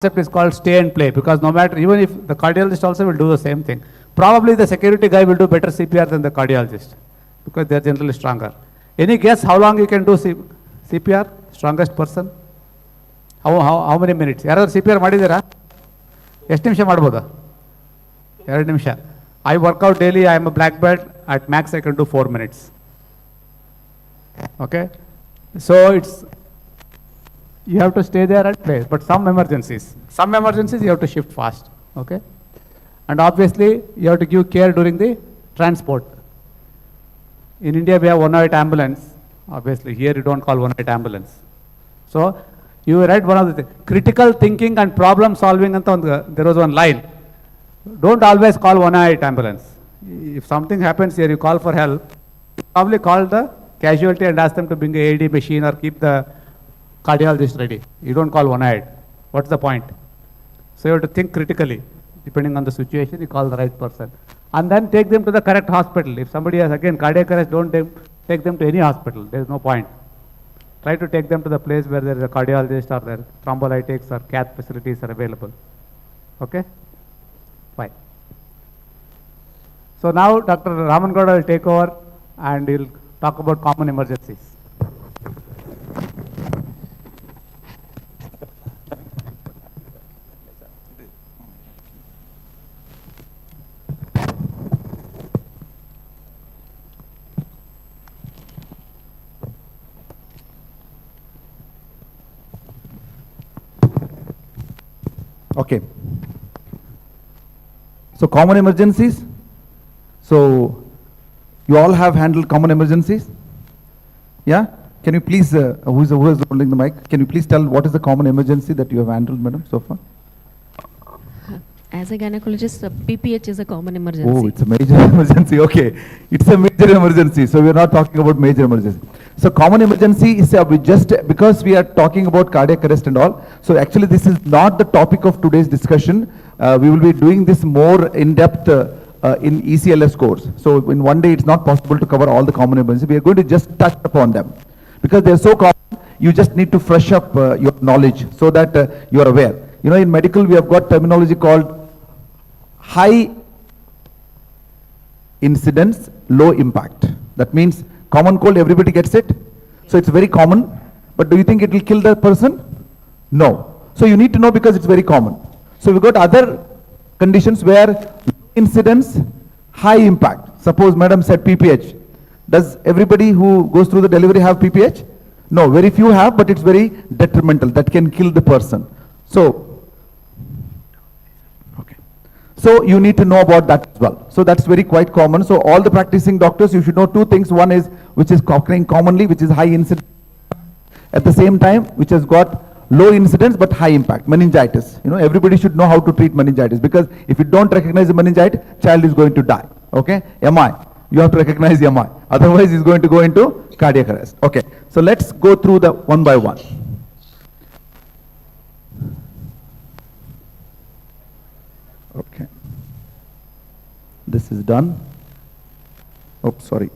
concept is called stay and play, because no matter, even if the cardiologist also will do the same thing, probably the security guy will do better CPR than the cardiologist because they are generally stronger. Any guess how long you can do CPR? Strongest person? How many minutes? ಯಾರಾದರೂ CPR ಮಾಡಿದ್ದೀರಾ? ಎಷ್ಟು ನಿಮಿಷ ಮಾಡ್ಬೋದಾ? 2 ನಿಮಿಷ. I work out daily, I am a black belt, at max I can do 4 minutes. Okay? So it's, you have to stay there and play, but some emergencies you have to shift fast, okay? And obviously you have to give care during the transport. In India we have 108 ambulance, obviously here you don't call 108 ambulance. So you read one of the critical thinking and problem solving, and there was one line, don't always call 108 ambulance. If something happens here, you call for help, you probably call the casualty and ask them to bring a AED machine or keep the cardiologist ready. You don't call 108. What's the point? So you have to think critically. Depending on the situation, you call the right person. And then take them to the correct hospital. If somebody has, again, cardiac arrest, don't take them to any hospital. There is no point. Try to take them to the place where there is a cardiologist or there thrombolytics or cath facilities are available. Okay? Fine. So now Dr. Raman Gowda will take over and he'll talk about common emergencies. Okay. So common emergencies. So you all have handled common emergencies? Yeah? Can you please, who is holding the mic? Can you please tell what is the common emergency that you have handled, madam, so far? As a gynecologist, PPH is a common emergency. Oh, it's a major emergency. Okay. It's a major emergency. So we are not talking about major emergency. So common emergency is just because we are talking about cardiac arrest and all. So actually this is not the topic of today's discussion. We will be doing this more in depth in ECLS course. So in one day it's not possible to cover all the common emergencies. We are going to just touch upon them because they are so common. You just need to fresh up your knowledge so that you are aware. You know, in medical we have got terminology called high incidence, low impact. That means common cold, everybody gets it. So it's very common. But do you think it will kill the person? No. So you need to know because it's very common. So we've got other conditions where low incidence, high impact. Suppose madam said PPH. Does everybody who goes through the delivery have PPH? No, very few have, but it's very detrimental. That can kill the person. So you need to know about that as well. So that's very quite common. So all the practicing doctors, you should know two things. One is which is occurring commonly, which is high incidence. At the same time, which has got low incidence but high impact. Meningitis. You know, everybody should know how to treat meningitis because if you don't recognize the meningitis, child is going to die. Okay? MI. You have to recognize MI. Otherwise, he's going to go into cardiac arrest. Okay. So let's go through the one by one. Okay. This is done. Oh, sorry.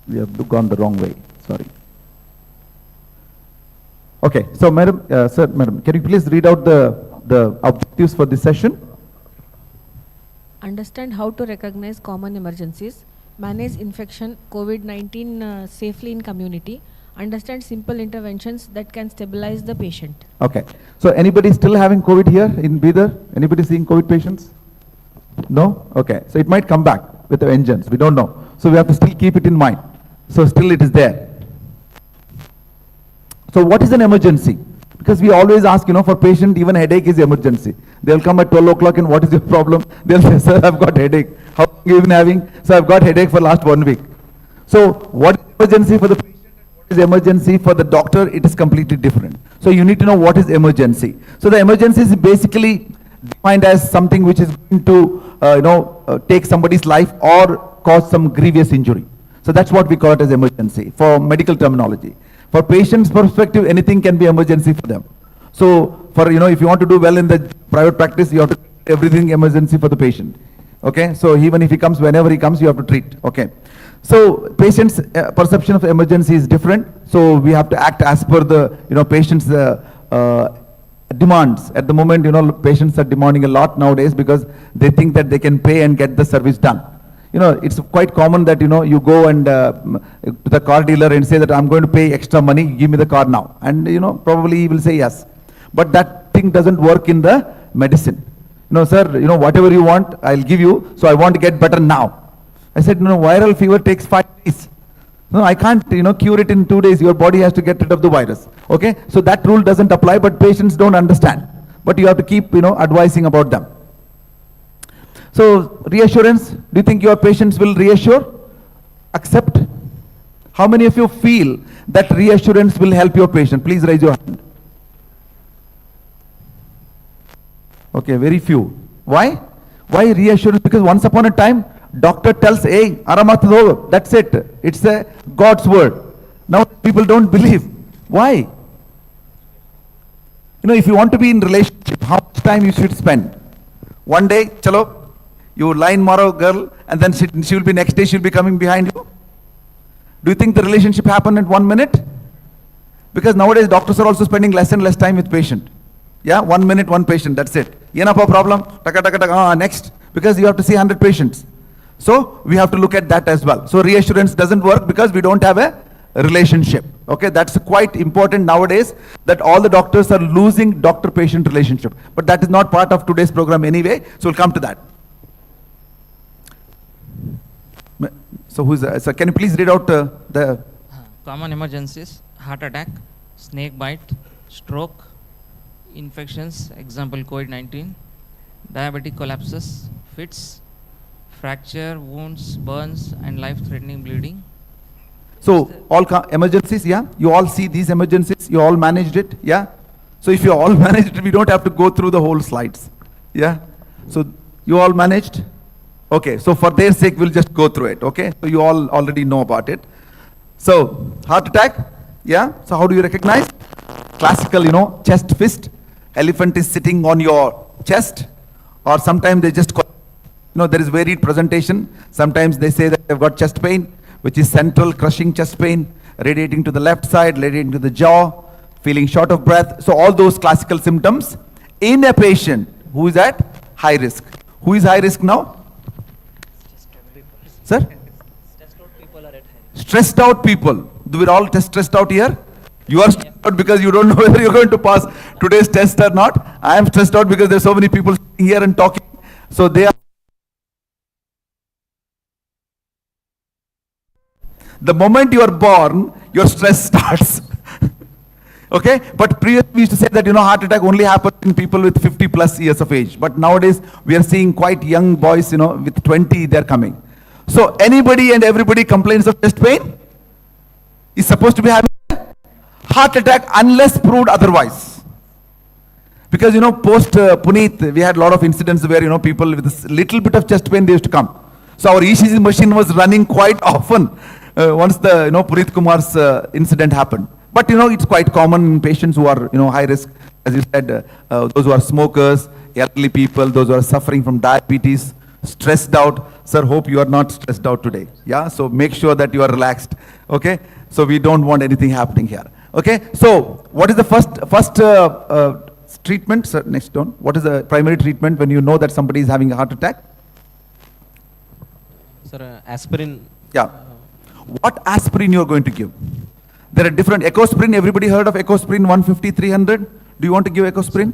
We have gone the wrong way. Sorry. Okay. So, madam, sir, madam, can you please read out the objectives for this session? Understand how to recognize common emergencies, manage infection, COVID-19 safely in community, understand simple interventions that can stabilize the patient. Okay. So, anybody still having COVID here in Bidar? Anybody seeing COVID patients? No? Okay. So it might come back with the vengeance. We don't know. So we have to still keep it in mind. So still it is there. So what is an emergency? Because we always ask, you know, for patient, even headache is emergency. They'll come at 12 o'clock and what is your problem? They'll say, sir, I've got headache. How long have you been having? So I've got headache for last 1 week. So what is emergency for the patient and what is emergency for the doctor? It is completely different. So you need to know what is emergency. So the emergency is basically defined as something which is going to take somebody's life or cause some grievous injury. So that's what we call it as emergency for medical terminology. For patient's perspective, anything can be emergency for them. So for, if you want to do well in the private practice, you have to treat everything emergency for the patient. Okay, so even if he comes, whenever he comes, you have to treat. Okay, so patient's perception of emergency is different. So we have to act as per the patient's demands. At the moment, patients are demanding a lot nowadays because they think that they can pay and get the service done. It's quite common that, you go and to the car dealer and say that I'm going to pay extra money, give me the car now. And, probably he will say yes. But that thing doesn't work in the medicine. Sir, whatever you want, I'll give you, so I want to get better now. I said, viral fever takes 5 days. No, I can't, cure it in 2 days. Your body has to get rid of the virus. Okay? So that rule doesn't apply, but patients don't understand. But you have to keep, advising about them. So, reassurance, do you think your patients will reassure? Accept? How many of you feel that reassurance will help your patient? Please raise your hand. Okay, very few. Why? Why reassurance? Because once upon a time, doctor tells, hey, aramat ho, that's it. It's a God's word. Now people don't believe. Why? If you want to be in relationship, how much time you should spend? One day, chalo, you line maro girl, and then she will be next day, she'll be coming behind you. Do you think the relationship happened in 1 minute? Because nowadays doctors are also spending less and less time with patient. Yeah, 1 minute, one patient, that's it. Yenapa problem, taka taka taka, next. Because you have to see 100 patients. So we have to look at that as well. So reassurance doesn't work because we don't have a relationship. Okay, that's quite important nowadays that all the doctors are losing doctor-patient relationship. But that is not part of today's program anyway, so we'll come to that. So so can you please read out the common emergencies: heart attack, snake bite, stroke, infections, example COVID-19, diabetic collapses, fits, fracture, wounds, burns, and life-threatening bleeding. So all emergencies, yeah? You all see these emergencies, you all managed it, yeah? So if you all managed it, we don't have to go through the whole slides, yeah? So you all managed? Okay, so for their sake, we'll just go through it, okay? So you all already know about it. So, heart attack, yeah? So how do you recognize? Classical, chest fist. Elephant is sitting on your chest, or sometimes they just, there is varied presentation. Sometimes they say that they've got chest pain, which is central crushing chest pain, radiating to the left side, radiating to the jaw, feeling short of breath. So all those classical symptoms in a patient who is at high risk. Who is high risk now? Sir? Stressed out people. Do we all test stressed out here? You are stressed out because you don't know whether you're going to pass today's test or not. I am stressed out because there's so many people sitting here and talking. So they are. The moment you are born, your stress starts. Okay? But previously we used to say that, heart attack only happens in people with 50 plus years of age. But nowadays we are seeing quite young boys, with 20 they're coming. So anybody and everybody complains of chest pain is supposed to be having a heart attack unless proved otherwise. Because, post Puneet, we had a lot of incidents where, people with a little bit of chest pain, they used to come. So our ECG machine was running quite often once the, Puneet Kumar's incident happened. But, it's quite common in patients who are, high risk, as you said, those who are smokers, elderly people, those who are suffering from diabetes, stressed out. Sir, hope you are not stressed out today. Yeah, so make sure that you are relaxed. Okay, so we don't want anything happening here. Okay, so what is the first treatment? Sir, next one. What is the primary treatment when you know that somebody is having a heart attack? Sir, aspirin. Yeah. What aspirin you are going to give? There are different. Ecosprin, everybody heard of Ecosprin 150, 300? Do you want to give Ecosprin?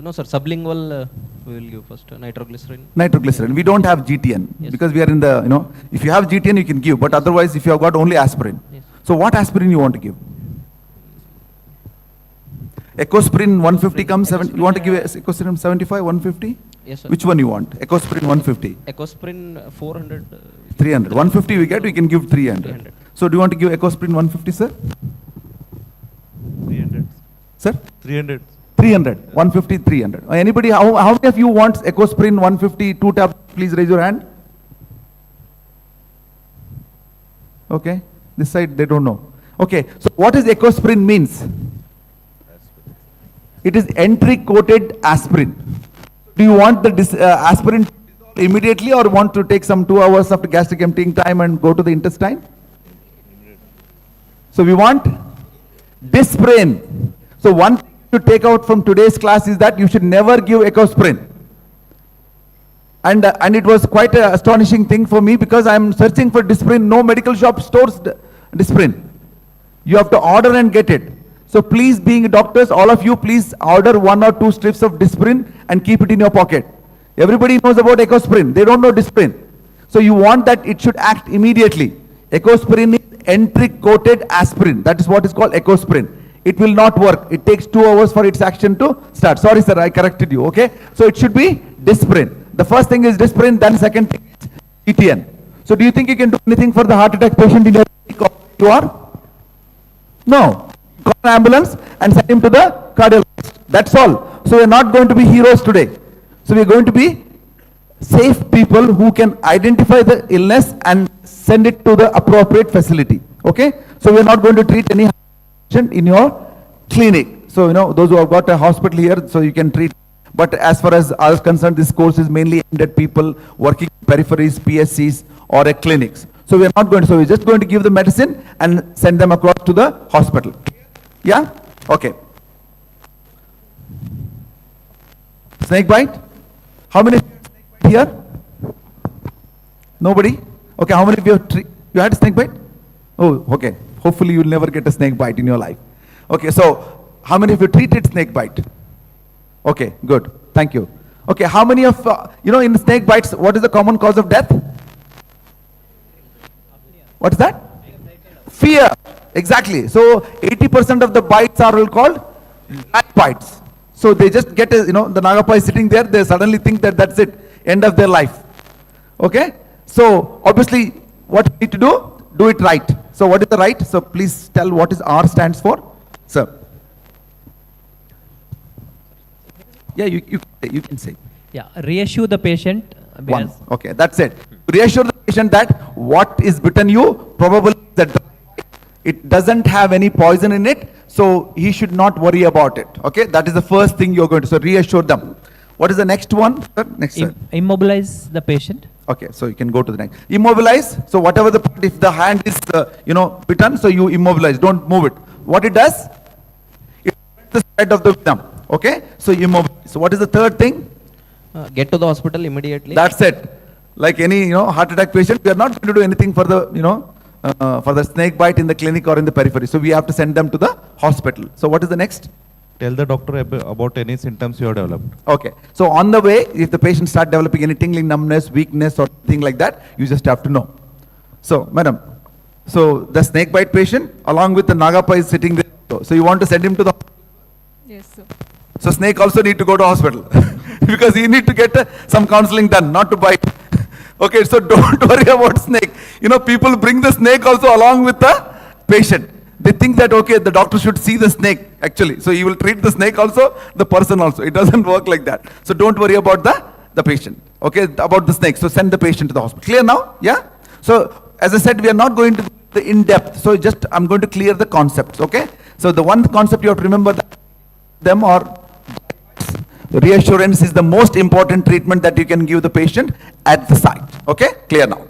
No, sir. Sublingual, we will give first nitroglycerin. Nitroglycerin. We don't have GTN because we are in the, if you have GTN, you can give. But otherwise, if you have got only aspirin. Yes. So what aspirin you want to give? Ecosprin 150 comes, you want to give Ecosprin 75, 150? Yes, sir. Which one you want? Ecosprin 150? Ecosprin 400. 300. 150 we get, we can give 300. 300. So do you want to give Ecosprin 150, sir? 300. Sir? 300. 300. 150, 300. Anybody, how many of you want Ecosprin 150, 2 tablets? Please raise your hand. Okay. This side, they don't know. Okay. So what is Ecosprin means? It is entry-coated aspirin. Do you want the aspirin immediately or want to take some 2 hours after gastric emptying time and go to the intestine? So we want Disprin. So one to take out from today's class is that you should never give ecosprin. And it was quite an astonishing thing for me because I am searching for Disprin. No medical shop stores Disprin. You have to order and get it. So please, being doctors, all of you, please order 1 or 2 strips of Disprin and keep it in your pocket. Everybody knows about ecosprin. They don't know Disprin. So you want that it should act immediately. Ecosprin is enteric-coated aspirin. That is what is called ecosprin. It will not work. It takes 2 hours for its action to start. Sorry, sir, I corrected you. Okay. So it should be Disprin. The first thing is Disprin, then second thing is ETN. So do you think you can do anything for the heart attack patient in your clinic? You are? No. Call an ambulance and send him to the cardiologist. That's all. So we are not going to be heroes today. So we are going to be safe people who can identify the illness and send it to the appropriate facility. Okay? So we are not going to treat any patient in your clinic. So, you know, those who have got a hospital here, so you can treat. But as far as I was concerned, this course is mainly aimed at people working in peripheries, PSCs, or at clinics. So we are not going to, so we're just going to give the medicine and send them across to the hospital. Yeah? Okay. Snake bite? How many here? Nobody? Okay, how many of you you had a snake bite? Oh, okay. Hopefully you'll never get a snake bite in your life. Okay, so how many of you treated snake bite? Okay, good. Thank you. Okay, how many of, you know, in snake bites, what is the common cause of death? What is that? Fear. Exactly. So 80% of the bites are all called rat bites. So they just get, you know, the Nagappa is sitting there, they suddenly think that that's it, end of their life. Okay? So obviously, what you need to do it right. So what is the right? So please tell what is R stands for. Sir. Yeah, you can say. Yeah, reassure the patient. One. Okay, that's it. Reassure the patient that what is bitten you, probably that it doesn't have any poison in it, so he should not worry about it. Okay, that is the first thing you're going to, so reassure them. What is the next one? Sir, next slide. Immobilize the patient. Okay, so you can go to the next. Immobilize, so whatever the, if the hand is, you know, bitten, so you immobilize, don't move it. What it does? It the spread of the venom. Okay, so immobilize. So what is the third thing? Get to the hospital immediately. That's it. Like any, you know, heart attack patient, we are not going to do anything for the, you know, for the snake bite in the clinic or in the periphery. So we have to send them to the hospital. So what is the next? Tell the doctor about any symptoms you have developed. Okay. So on the way, if the patient start developing any tingling, numbness, weakness or thing like that, you just have to know. So, madam, so the snake bite patient along with the Nagappa is sitting there. So you want to send him to the hospital? Yes, sir. So snake also need to go to hospital because he need to get some counseling done, not to bite. Okay, so don't worry about snake. You know, people bring the snake also along with the patient. They think that, okay, the doctor should see the snake actually. So he will treat the snake also, the person also. It doesn't work like that. So don't worry about the patient. Okay, about the snake. So send the patient to the hospital. Clear now? Yeah? So as I said, we are not going to the in-depth. So just, I'm going to clear the concepts. Okay? So the one concept you have to remember that them are reassurance is the most important treatment that you can give the patient at the site. Okay? Clear now.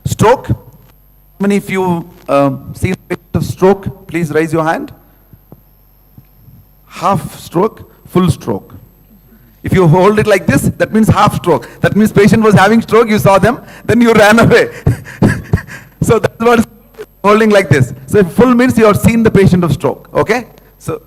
Stroke. How many of you see the patient of stroke? Please raise your hand. Half stroke, full stroke. If you hold it like this, that means half stroke. That means patient was having stroke, you saw them, then you ran away. So that's what holding like this. So full means you have seen the patient of stroke. Okay? So,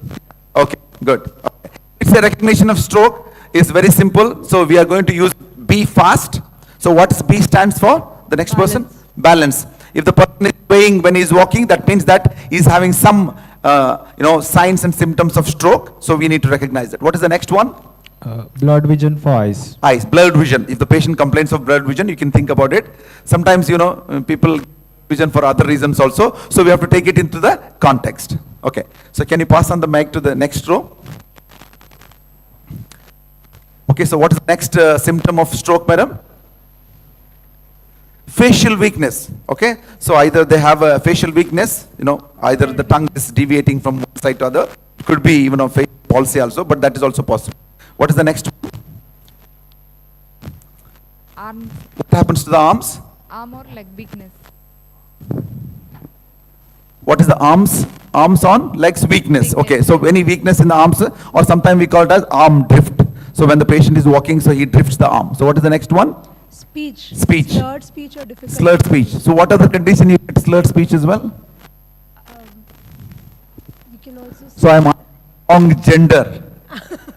okay, good. Okay. It's a recognition of stroke. It's very simple. So we are going to use B fast. So what does B stands for? The next person? Balance. If the person is swaying when he is walking, that means that he is having some, you know, signs and symptoms of stroke. So we need to recognize that. What is the next one? Blood vision for eyes. Eyes, blood vision. If the patient complains of blood vision, you can think about it. Sometimes, you know, people vision for other reasons also. So we have to take it into the context. Okay. So can you pass on the mic to the next row? Okay. So what is the next symptom of stroke, madam? Facial weakness. Okay. So either they have a facial weakness, you know, either the tongue is deviating from one side to other. It could be even a facial palsy also, but that is also possible. What is the next one? Arm. What happens to the arms? Arm or leg weakness. What is the arms? Arms on, legs weakness. Okay, so any weakness in the arms, or sometimes we call it as arm drift. So when the patient is walking, so he drifts the arm. So what is the next one? Speech. Speech. Slurred speech or difficult. Slurred speech. So what other condition you get slurred speech as well? We can also say So I'm wrong gender.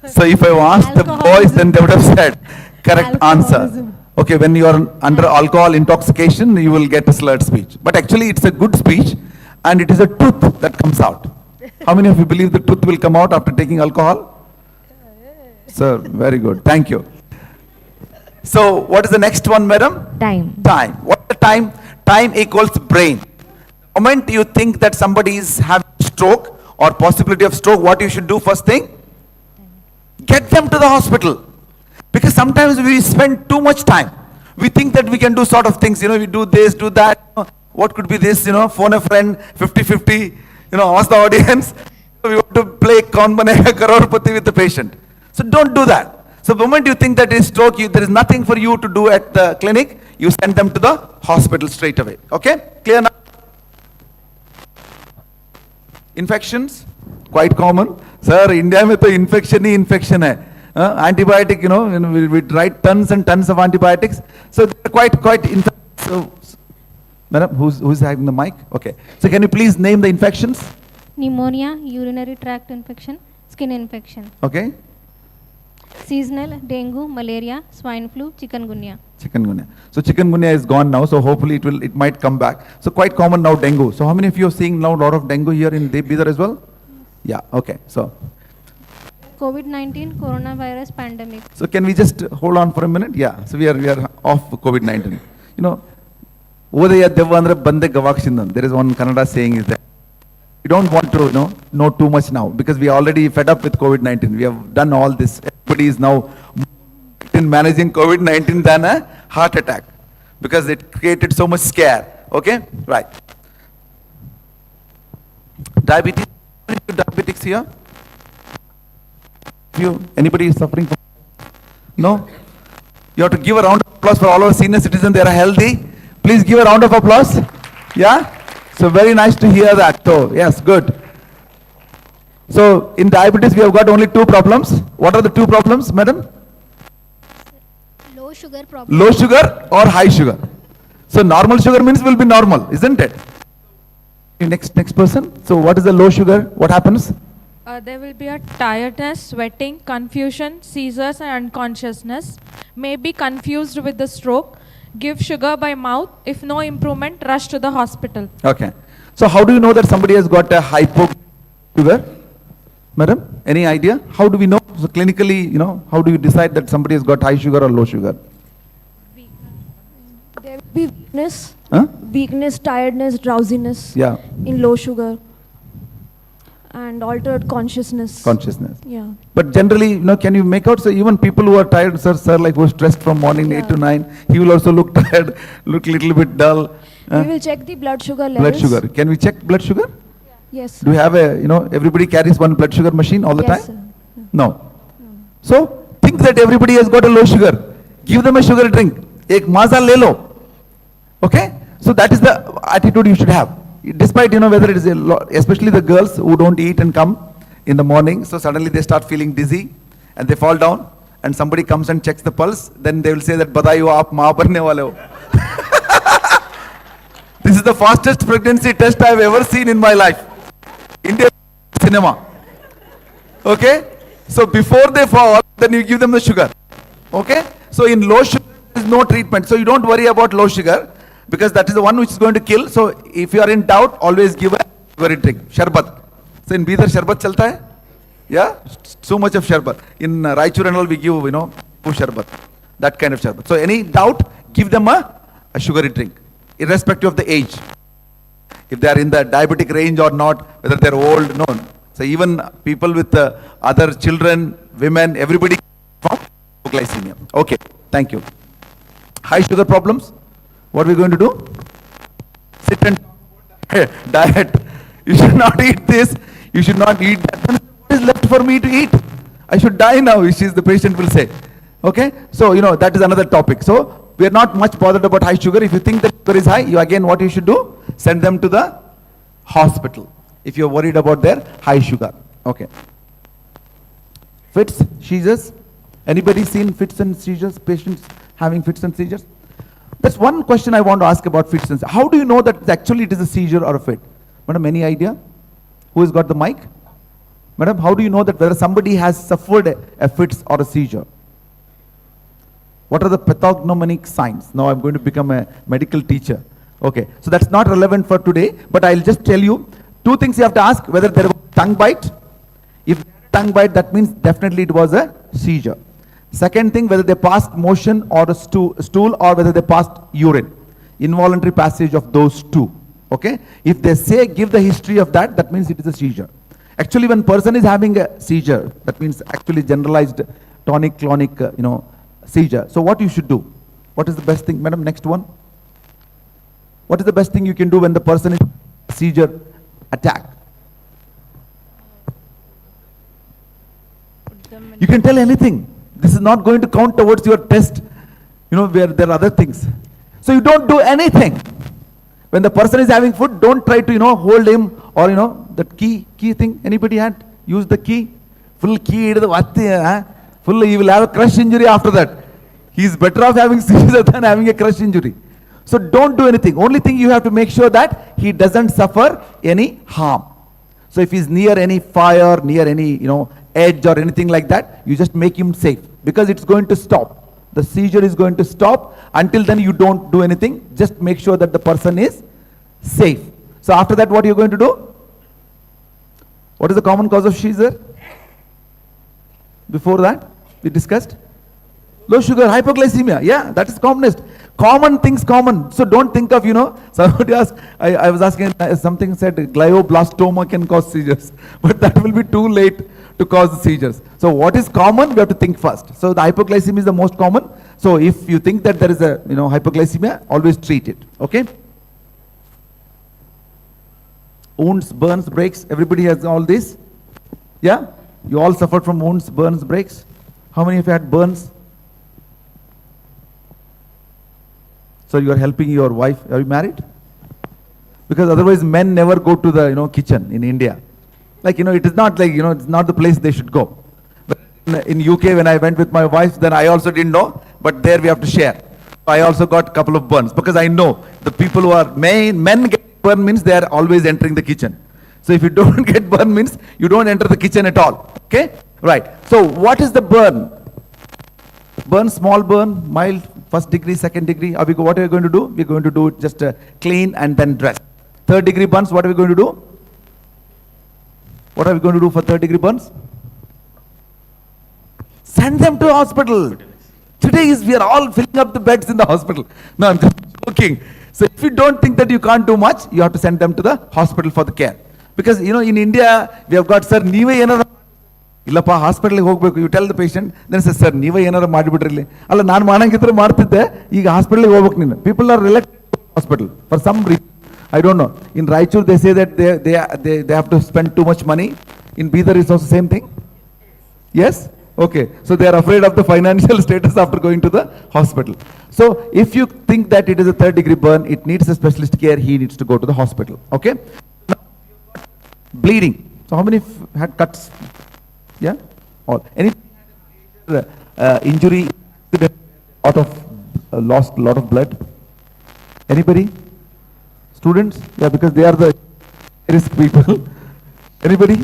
So if I asked the boys, Alcoholism. then they would have said correct answer. Alcoholism. Okay, when you are under alcohol intoxication, you will get a slurred speech. But actually, it's a good speech, and it is a truth that comes out. How many of you believe the truth will come out after taking alcohol? Sir, very good. Thank you. So, what is the next one, madam? Time. Time. What is the time? Time equals brain. The moment you think that somebody is having stroke or possibility of stroke, what you should do first thing? Get them to the hospital. Because sometimes we spend too much time. We think that we can do sort of things, we do this, do that. What could be this, phone a friend, 50-50, ask the audience. We want to play Kaun Banega Crorepati with the patient. So don't do that. So the moment you think that is stroke, there is nothing for you to do at the clinic, you send them to the hospital straight away. Okay? Clear now? Infections? Quite common. Sir, India mein to infection hi infection hai. Antibiotic, we write tons and tons of antibiotics. So they're quite so, madam, who's having the mic? Okay. So can you please name the infections? Pneumonia, urinary tract infection, skin infection, Okay. seasonal, dengue, malaria, swine flu, chikungunya. Chikungunya. So chikungunya is gone now, so hopefully it might come back. So quite common now, dengue. So how many of you are seeing now a lot of dengue here in Bidar as well? Yeah, okay. So COVID-19, coronavirus pandemic. So can we just hold on for a minute? Yeah. So we are off COVID-19. Odaya Devandra Bande Gavakshindan. There is one Kannada saying is that we don't want to know too much now, because we are already fed up with COVID-19. We have done all this. Everybody is now in managing COVID-19 than a heart attack, because it created so much scare. Okay? Right. Diabetes. Diabetics here? Anybody is suffering from? No? You have to give a round of applause for all our senior citizens. They are healthy. Please give a round of applause. Yeah? So very nice to hear that. So, yes, good. So, in diabetes, we have got only two problems. What are the two problems, madam? Low sugar problem. Low sugar or high sugar. So, normal sugar means will be normal, isn't it? Next person. So, what is the low sugar? What happens? There will be a tiredness, sweating, confusion, seizures and unconsciousness. May be confused with the stroke. Give sugar by mouth. If no improvement, rush to the hospital. Okay. So how do you know that somebody has got a hypo sugar? Madam, any idea? How do we know? So clinically, how do you decide that somebody has got high sugar or low sugar? there will be weakness, Huh? weakness, tiredness, drowsiness Yeah, in low sugar, and altered consciousness. consciousness. Yeah. But generally, can you make out? So even people who are tired, sir, like who are stressed from morning 8 to 9, he will also look tired, look little bit dull. We will check the blood sugar levels. Blood sugar. Can we check blood sugar? Yes. Do you have everybody carries one blood sugar machine all the Yes, time? sir. No. So think that everybody has got a low sugar. Give them a sugar drink. Ek maza le lo. Okay? So that is the attitude you should have. Despite, whether it is especially the girls who don't eat and come in the morning, so suddenly they start feeling dizzy and they fall down, and somebody comes and checks the pulse, then they will say that, Badayu aap maa banne wale ho. This is the fastest pregnancy test I have ever seen in my life. Indian cinema. Okay? So before they fall, then you give them the sugar. Okay? So in low sugar, there is no treatment. So you don't worry about low sugar, because that is the one which is going to kill. So if you are in doubt, always give a sugary drink. Sharbat. So in Bidar, sharbat chalta hai? Yeah? So much of sharbat. In Raichur and all, we give, sharbat. That kind of sharbat. So any doubt, give them a sugary drink, irrespective of the age. If they are in the diabetic range or not, whether they are old, no. So even people with other children, women, everybody from hypoglycemia. Okay, thank you. High sugar problems? What are we going to do? Sit and diet. You should not eat this. You should not eat that. What is left for me to eat? I should die now, which is the patient will say. Okay? So, that is another topic. So, we are not much bothered about high sugar. If you think that sugar is high, what you should do? Send them to the hospital. If you're worried about their high sugar. Okay. Fits, seizures. Anybody seen fits and seizures? Patients having fits and seizures? That's one question I want to ask about fits and seizures. How do you know that actually it is a seizure or a fit? Madam, any idea? Who has got the mic? Madam, how do you know that whether somebody has suffered a fits or a seizure? What are the pathognomonic signs? Now I'm going to become a medical teacher. Okay, so that's not relevant for today, but I'll just tell you two things you have to ask: whether there was tongue bite. If tongue bite, that means definitely it was a seizure. Second thing, whether they passed motion or a stool, or whether they passed urine. Involuntary passage of those two. Okay, if they say give the history of that, that means it is a seizure. Actually, when person is having a seizure, that means actually generalized tonic-clonic, seizure. So what you should do? What is the best thing? Madam, next one. What is the best thing you can do when the person is seizure attack? You can tell anything. This is not going to count towards your test, where there are other things. So you don't do anything. When the person is having food, don't try to, hold him or, that key thing. Anybody had used the key? Full key, full, he will have a crush injury after that. He is better off having seizure than having a crush injury. So don't do anything. Only thing you have to make sure that he doesn't suffer any harm. So if he's near any fire, near any, edge or anything like that, you just make him safe, because it's going to stop. The seizure is going to stop. Until then you don't do anything. Just make sure that the person is safe. So after that, what are you going to do? What is the common cause of seizure? Before that, we discussed low sugar, hypoglycemia. Yeah, that is commonest. Common things common. So don't think of, somebody asked, I was asking, something said glioblastoma can cause seizures. But that will be too late to cause the seizures. So what is common, we have to think first. So the hypoglycemia is the most common. So if you think that there is a, hypoglycemia, always treat it. Okay? Wounds, burns, breaks. Everybody has all this? Yeah? You all suffered from wounds, burns, breaks? How many of you had burns? So you are helping your wife. Are you married? Because otherwise men never go to the kitchen in India. Like it is not like it's not the place they should go. But in UK when I went with my wife, then I also didn't know. But there we have to share. I also got a couple of burns, because I know the people who are men get burn means they are always entering the kitchen. So if you don't get burn means you don't enter the kitchen at all. Okay? Right. So what is the burn? Burn, small burn, mild, first degree, second degree. What are we going to do? We're going to do it just clean and then dress. Third degree burns, what are we going to do? What are we going to do for third degree burns? Send them to hospital. Today we are all filling up the beds in the hospital. No, I'm just joking. So if you don't think that you can't do much, you have to send them to the hospital for the care. Because in India, we have got, sir, Illappa hospital ಹೋಗಬೇಕು, you tell the patient, then say, sir, ನೀವೇ ಏನಾರ ಮಾಡಿಬಿಡ್ರಿ. ಅಲ್ಲ ನಾನು ಮಾಡಂಗಿದ್ರೆ ಮಾಡ್ತಿದ್ದೆ, ಈಗ ಹಾಸ್ಪಿಟಲ್ಗೆ ಹೋಗ್ಬೇಕು ನೀನು. People are reluctant to hospital for some reason. I don't know. In Raichur they say that they have to spend too much money. In Bidar is also same thing. Yes? Okay. So they are afraid of the financial status after going to the hospital. So if you think that it is a third degree burn, it needs a specialist care, he needs to go to the hospital. Okay? Now, bleeding. So how many had cuts? Yeah? All. Any injury, lost a lot of blood? Anybody? Students? Yeah, because they are the risk people. Anybody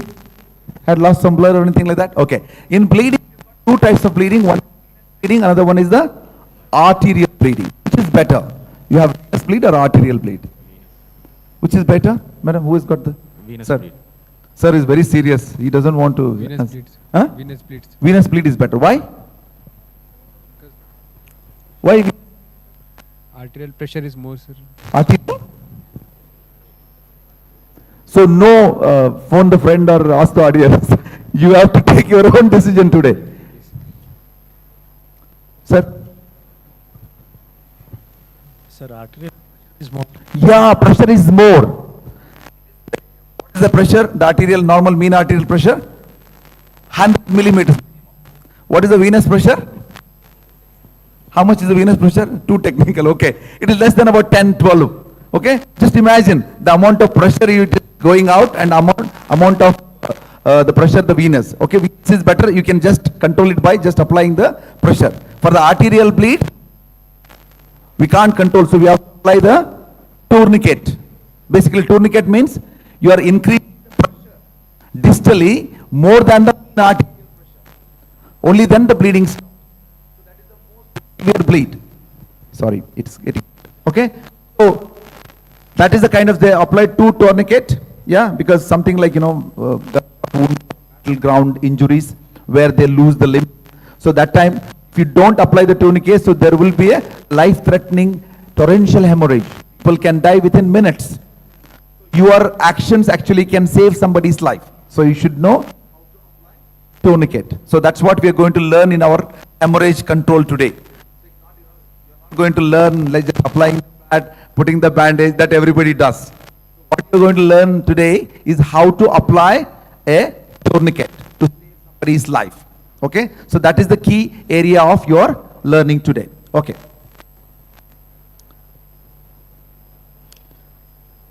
had lost some blood or anything like that? Okay. In bleeding, two types of bleeding. One is bleeding, another one is the arterial bleeding. Which is better? You have venous bleed or arterial bleed? Which is better? Madam, who has got the? Venous Sir. bleed. Sir is very serious. He doesn't want to. Venous bleeds. Huh? Venous bleeds. Venous bleed is better. Why? Why? Arterial pressure is more, sir. Arterial? So no, phone the friend or ask the audience. You have to take your own decision today. Sir? Sir, arterial is more. Yeah, pressure is more. What is the pressure? The arterial, normal mean arterial pressure? 100 millimeters. What is the venous pressure? How much is the venous pressure? Too technical, okay. It is less than about 10, 12. Okay? Just imagine the amount of pressure you going out and amount of the pressure, the venous. Okay, venous is better. You can just control it by just applying the pressure. For the arterial bleed, we can't control, so we have to apply the tourniquet. Basically, tourniquet means you are increasing pressure distally more than the arterial pressure. Only then the bleeding stops. So that is the most severe bleed. Sorry, it's getting, okay. So that is the kind of, they apply two tourniquet, yeah, because something like, the battleground injuries where they lose the limb. So that time, if you don't apply the tourniquet, so there will be a life-threatening torrential hemorrhage. People can die within minutes. Your actions actually can save somebody's life. So you should know tourniquet. So that's what we are going to learn in our hemorrhage control today. You're going to learn like just applying that, putting the bandage that everybody does. What you're going to learn today is how to apply a tourniquet to save somebody's life. Okay, so that is the key area of your learning today. Okay.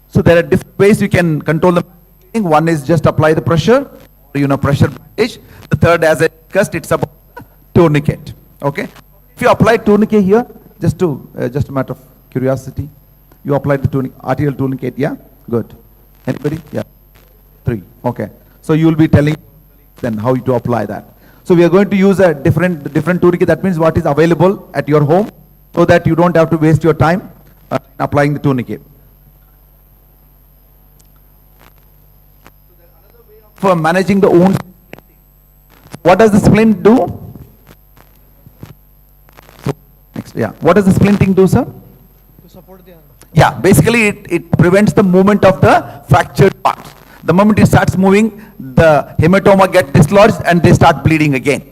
So there are different ways you can control the bleeding. One is just apply the pressure, or pressure bandage. The third, as I discussed, it's about tourniquet. Okay. If you apply tourniquet here, just a matter of curiosity, you apply the arterial tourniquet, yeah? Good. Anybody? Yeah. 3. Okay. So you will be telling then how to apply that. So we are going to use a different tourniquet. That means what is available at your home, so that you don't have to waste your time applying the tourniquet. For managing the wounds, what does the splint do? So, next, yeah. What does the splinting do, sir? To support the arm. Yeah, basically it prevents the movement of the fractured parts. The moment it starts moving, the hematoma get dislodged and they start bleeding again.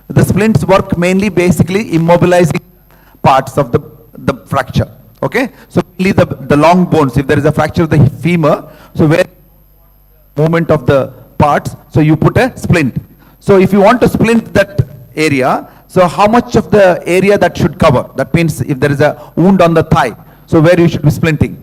The splints work mainly basically immobilizing parts of the fracture. Okay, so only the long bones. If there is a fracture of the femur, so where movement of the parts, so you put a splint. So if you want to splint that area, so how much of the area that should cover? That means if there is a wound on the thigh, so where you should be splinting?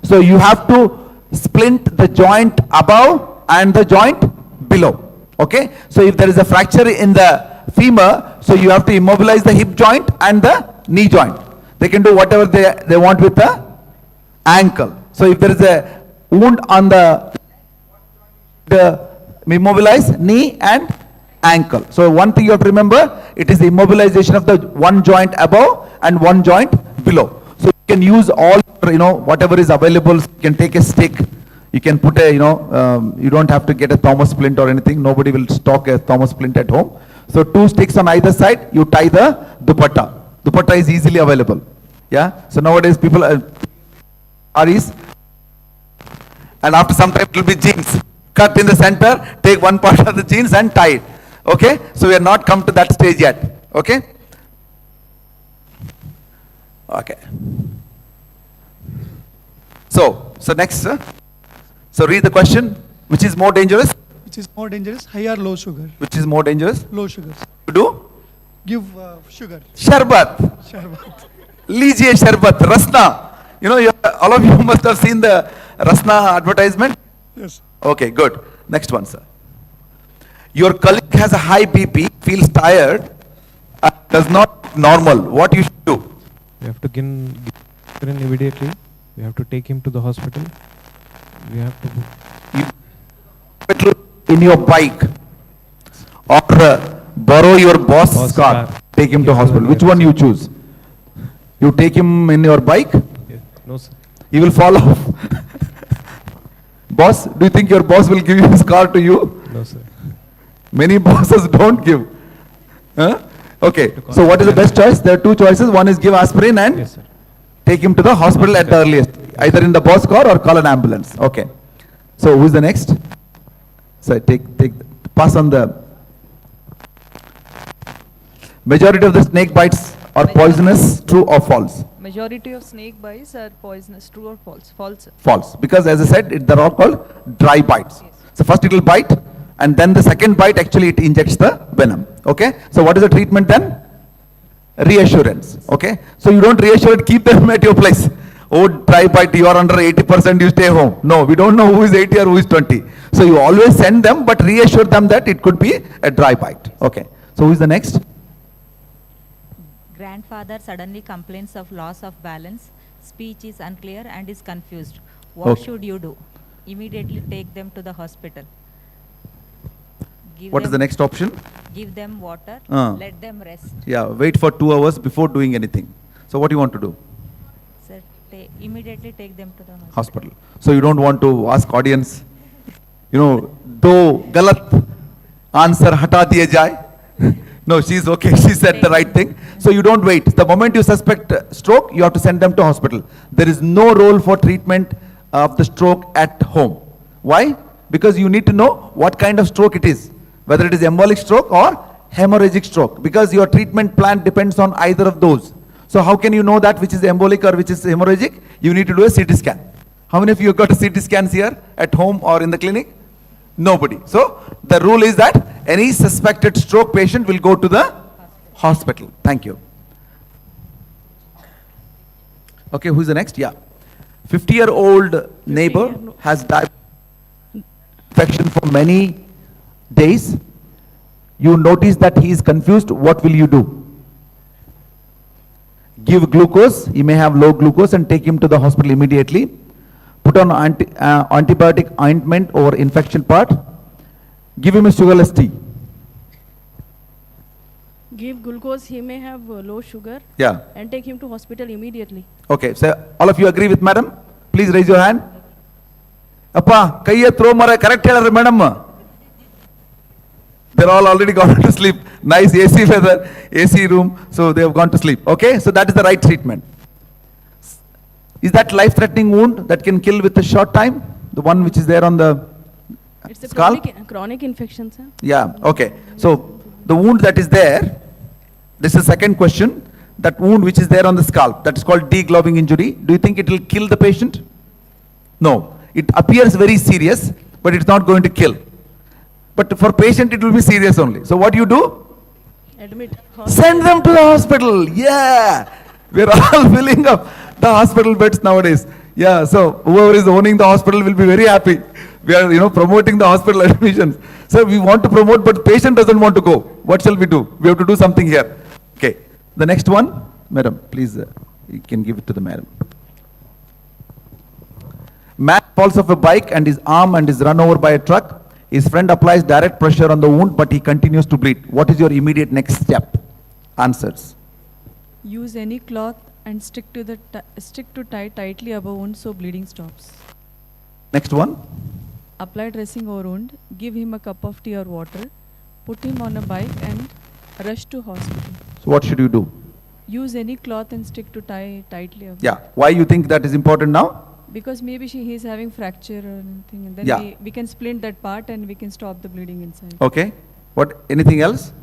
So you have to splint the joint above and the joint below. Okay, so if there is a fracture in the femur, so you have to immobilize the hip joint and the knee joint. They can do whatever they want with the ankle. So if there is a wound on the immobilize knee and ankle. So one thing you have to remember, it is the immobilization of the one joint above and one joint below. So you can use all, whatever is available. You can take a stick. You can put a, you don't have to get a Thomas splint or anything. Nobody will stock a Thomas splint at home. So 2 sticks on either side, you tie the dupatta. Dupatta is easily available. Yeah. So nowadays people saris, and after some time it will be jeans. Cut in the center, take one part of the jeans and tie it. Okay. So we are not come to that stage yet. Okay. Okay. So next, sir. So read the question. Which is more dangerous? Which is more dangerous, high or low sugar? Which is more dangerous? Low sugar. To do? Give sugar. Sharbat. Sharbat. Lijiye sharbat. Rasna. All of you must have seen the Rasna advertisement. Yes. Okay, good. Next one, sir. Your colleague has a high BP, feels tired, does not normal. What you should do? We have to get in immediately. We have to take him to the hospital. We have to in your bike or borrow your boss's car. Take him to hospital. Which one you choose? You take him in your bike? Yes. No, sir. He will fall off. Boss, do you think your boss will give his car to you? No, sir. Many bosses don't give. Huh? Okay, so what is the best choice? There are 2 choices. One is give aspirin and Yes, sir. take him to the hospital at the earliest. Either in the boss car or call an ambulance. Okay. So who is the next? So pass on the. Majority of the snake bites are poisonous, true or false? Majority of snake bites are poisonous, true or false? False. False. Because as I said, they're all called dry bites. Yes. So first it will bite, and then the second bite actually it injects the venom. Okay. So what is the treatment then? Reassurance. Okay. So you don't reassure it, keep them at your place. Oh, try bite, you are under 80%, you stay home. No, we don't know who is 80 or who is 20. So you always send them, but reassure them that it could be a dry bite. Okay. So who is the next? Grandfather suddenly complains of loss of balance, speech is unclear and is confused. What should you do? Immediately take them to the hospital. What is the next option? Give them water, let them rest. Yeah, wait for 2 hours before doing anything. So what do you want to do? Sir, immediately take them to the Hospital. So you don't want to ask audience, do galat answer hata diye jaye. No, she's okay. She said the right thing. So you don't wait. The moment you suspect stroke, you have to send them to hospital. There is no role for treatment of the stroke at home. Why? Because you need to know what kind of stroke it is, whether it is embolic stroke or hemorrhagic stroke, because your treatment plan depends on either of those. So how can you know that which is embolic or which is hemorrhagic? You need to do a CT scan. How many of you got a CT scans here at home or in the clinic? Nobody. So the rule is that any suspected stroke patient will go to the hospital. Thank you. Okay, who's the next? Yeah. 50-year-old neighbor has died infection for many days. You notice that he is confused. What will you do? Give glucose. He may have low glucose and take him to the hospital immediately. Put on antibiotic ointment over infection part. Give him a sugarless tea. Give glucose, he may have low sugar. Yeah. And take him to hospital immediately. Okay, so all of you agree with madam? Please raise your hand. Appa, kaiye throw mara correct helare madam. They're all already gone to sleep. Nice AC weather, AC room, so they have gone to sleep. Okay, so that is the right treatment. Is that life-threatening wound that can kill with a short time? The one which is there on the It's a scalp? chronic infection, sir. Yeah, okay. So the wound that is there, this is the second question. That wound which is there on the scalp, that is called degloving injury. Do you think it will kill the patient? No. It appears very serious, but it's not going to kill. But for patient, it will be serious only. So what do you do? Admit. Send them to the hospital. Yeah. We're all filling up the hospital beds nowadays. Yeah, so whoever is owning the hospital will be very happy. We are, promoting the hospital admissions. So we want to promote, but the patient doesn't want to go. What shall we do? We have to do something here. Okay. The next one, madam, please, you can give it to the madam. Man falls off a bike and his arm and is run over by a truck. His friend applies direct pressure on the wound, but he continues to bleed. What is your immediate next step? Answers. Use any cloth and stick to tie tightly above wound so bleeding stops. Next one. Apply dressing over wound. Give him a cup of tea or water. Put him on a bike and rush to hospital. So what should you do? Use any cloth and stick to tie tightly above. Yeah. Why you think that is important now? Because maybe he is having fracture or anything, and then we can splint that part and we can stop the bleeding inside. Okay. What? Anything else?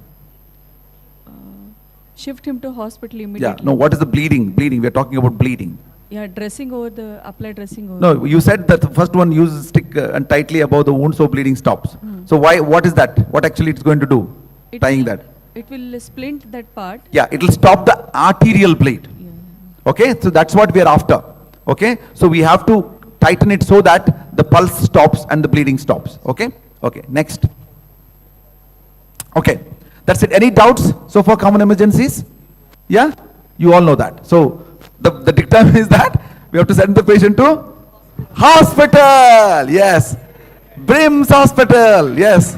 Shift him to hospital immediately. Yeah. No. What is the bleeding? Bleeding. We are talking about bleeding. Yeah, apply dressing over. No, you said that the first one use stick and tightly above the wound so bleeding stops. So why? What is that? What actually it's going to do? Tying that. It will splint that part. Yeah, it will stop the arterial bleed. Yeah. Okay, so that's what we are after. Okay, so we have to tighten it so that the pulse stops and the bleeding stops. Okay, okay, next. Okay, that's it. Any doubts so far common emergencies? Yeah, you all know that. So the dictum is that we have to send the patient to hospital. Yes, Brims Hospital. Yes,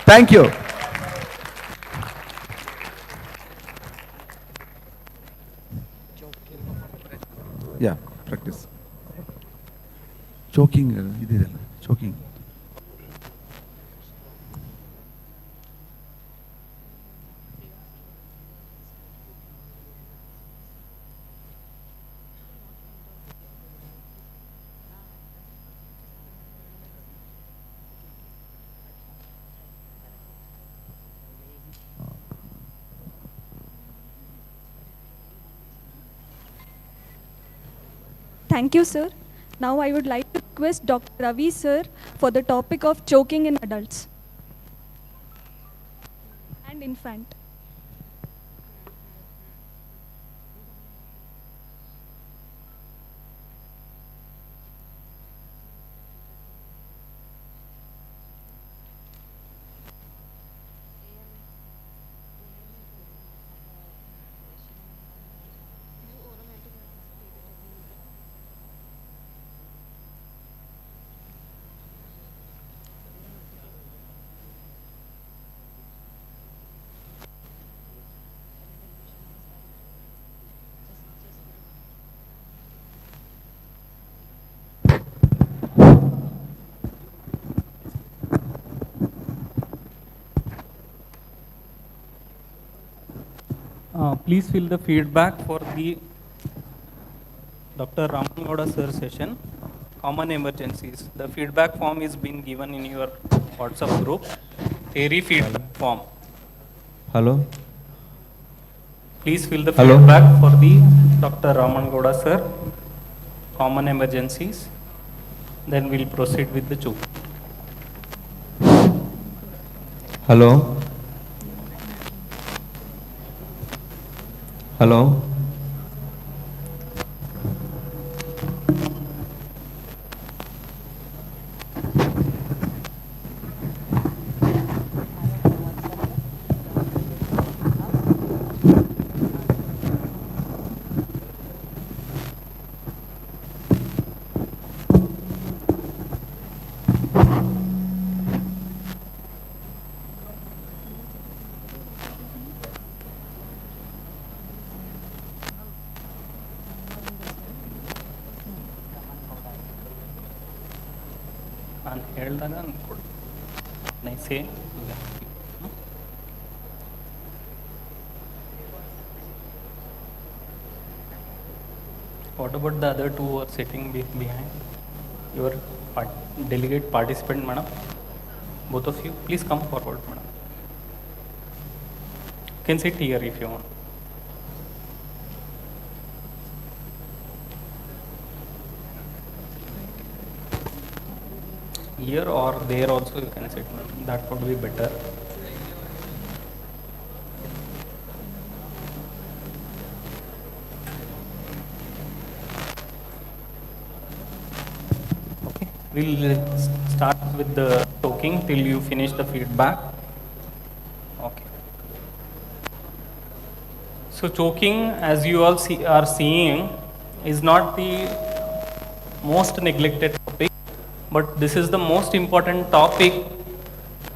thank you. Yeah, practice. Choking, choking. Thank you, sir. Now I would like to request Dr. Ravi, sir, for the topic of choking in adults and infant. Please fill the feedback for the Dr. Ramangowda sir session, common emergencies. The feedback form is been given in your WhatsApp group. Theory feedback form. Hello. Please fill the Hello. feedback for the Dr. Ramangowda sir, common emergencies. Then we'll proceed with the choke. Hello. Hello. ನಾನು ಹೇಳ್ದಾಗ ಅನ್ಕೊಡು ನೈಸೇ What about the other two who are sitting behind? Your delegate participant, madam. Both of you, please come forward, madam. You can sit here if you want. Here or there also you can sit, madam. That would be better. Okay, we'll start with the talking till you finish the feedback. Okay. So choking, as you all are seeing, is not the most neglected topic, but this is the most important topic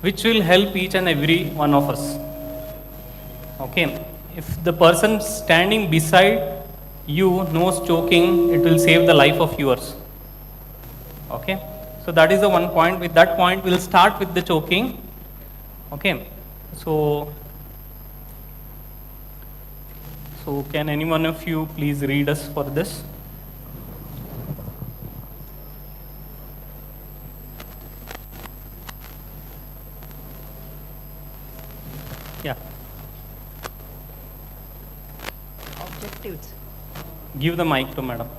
which will help each and every one of us. Okay, if the person standing beside you knows choking, it will save the life of yours. Okay, so that is the one point. With that point, we'll start with the choking. Okay, so can any one of you please read us for this? Yeah. Objectives. Give the mic to madam.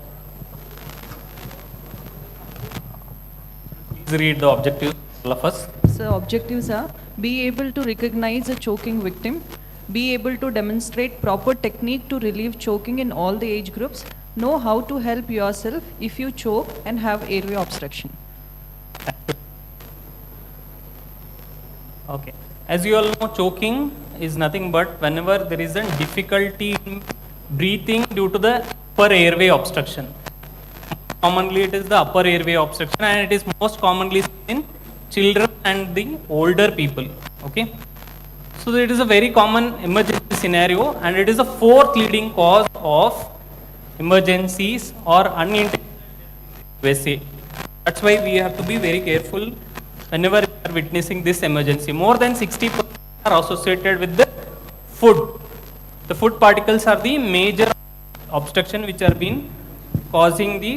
Please read the objectives, all of us. So objectives are be able to recognize a choking victim, be able to demonstrate proper technique to relieve choking in all the age groups, know how to help yourself if you choke and have airway obstruction. Okay. As you all know, choking is nothing but whenever there is a difficulty in breathing due to the upper airway obstruction. Commonly it is the upper airway obstruction, and it is most commonly seen in children and the older people. Okay. So it is a very common emergency scenario, and it is the fourth leading cause of emergencies or unintended USA. That's why we have to be very careful whenever we are witnessing this emergency. More than 60% are associated with the food. The food particles are the major obstruction which are been causing the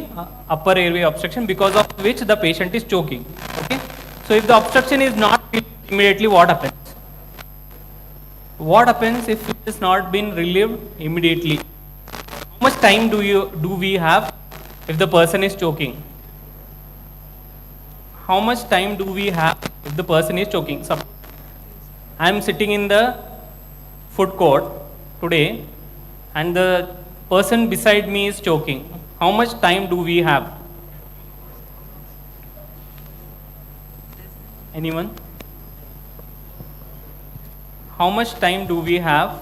upper airway obstruction, because of which the patient is choking. Okay. So if the obstruction is not relieved immediately, what happens? What happens if it has not been relieved immediately? How much time do we have if the person is choking? How much time do we have if the person is choking? Suppose I am sitting in the food court today and the person beside me is choking. How much time do we have? Anyone? How much time do we have?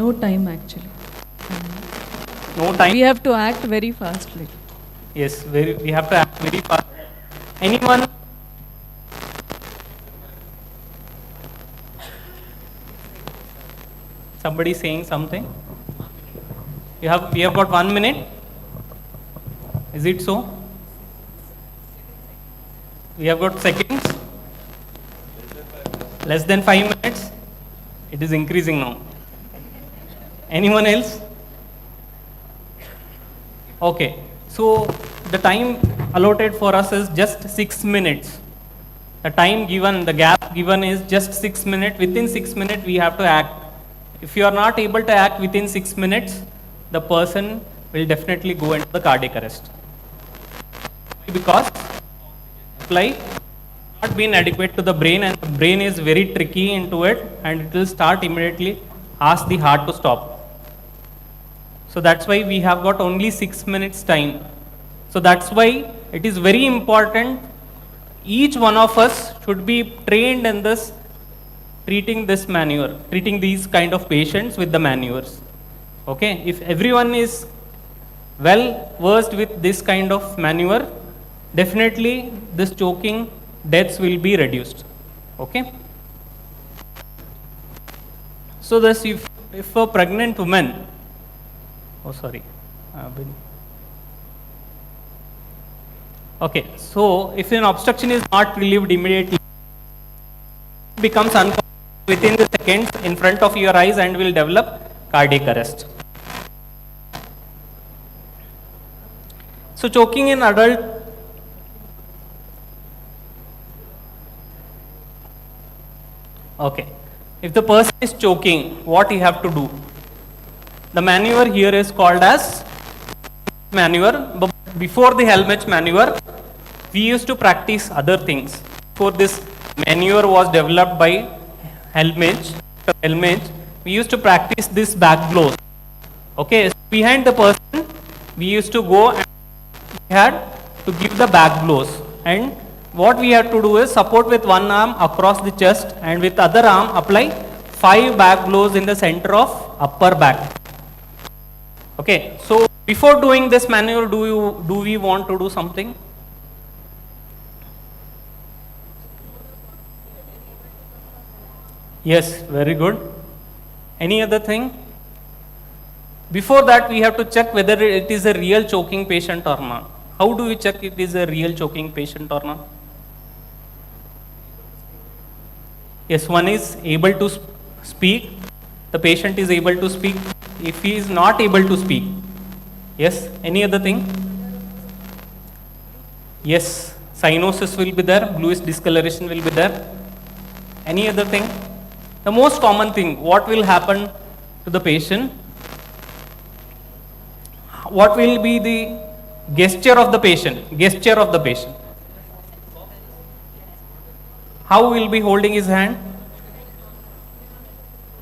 No time actually. No time? We have to act very fastly. Yes, we have to act very fast. Anyone? Somebody saying something? We have got 1 minute. Is it so? We have got seconds. Less than 5 minutes. It is increasing now. Anyone else? Okay, so the time allotted for us is just 6 minutes. The time given, the gap given is just 6 minutes. Within 6 minutes, we have to act. If you are not able to act within 6 minutes, the person will definitely go into the cardiac arrest. Because supply not been adequate to the brain, and the brain is very tricky into it, and it will start immediately ask the heart to stop. So that's why we have got only 6 minutes time. So that's why it is very important. Each one of us should be trained in this, treating these kind of patients with the maneuvers. Okay, if everyone is well versed with this kind of maneuver, definitely this choking deaths will be reduced. Okay. So this, if a pregnant woman, okay, so if an obstruction is not relieved immediately, it becomes unconscious within the seconds in front of your eyes and will develop cardiac arrest. So choking in adult, okay, if the person is choking, what you have to do? The maneuver here is called as maneuver, but before the helmet maneuver, we used to practice other things. Before this maneuver was developed by Helmich, we used to practice this back blows. Okay, so behind the person, we used to go and we had to give the back blows. And what we had to do is support with one arm across the chest, and with other arm apply 5 back blows in the center of upper back. Okay, so before doing this maneuver, do we want to do something? Yes, very good. Any other thing? Before that, we have to check whether it is a real choking patient or not. How do we check it is a real choking patient or not? Yes, one is able to speak. The patient is able to speak. If he is not able to speak, yes, any other thing? Yes, cyanosis will be there, bluish discoloration will be there. Any other thing? The most common thing, what will happen to the patient? What will be the gesture of the patient? Gesture of the patient. How will be holding his hand?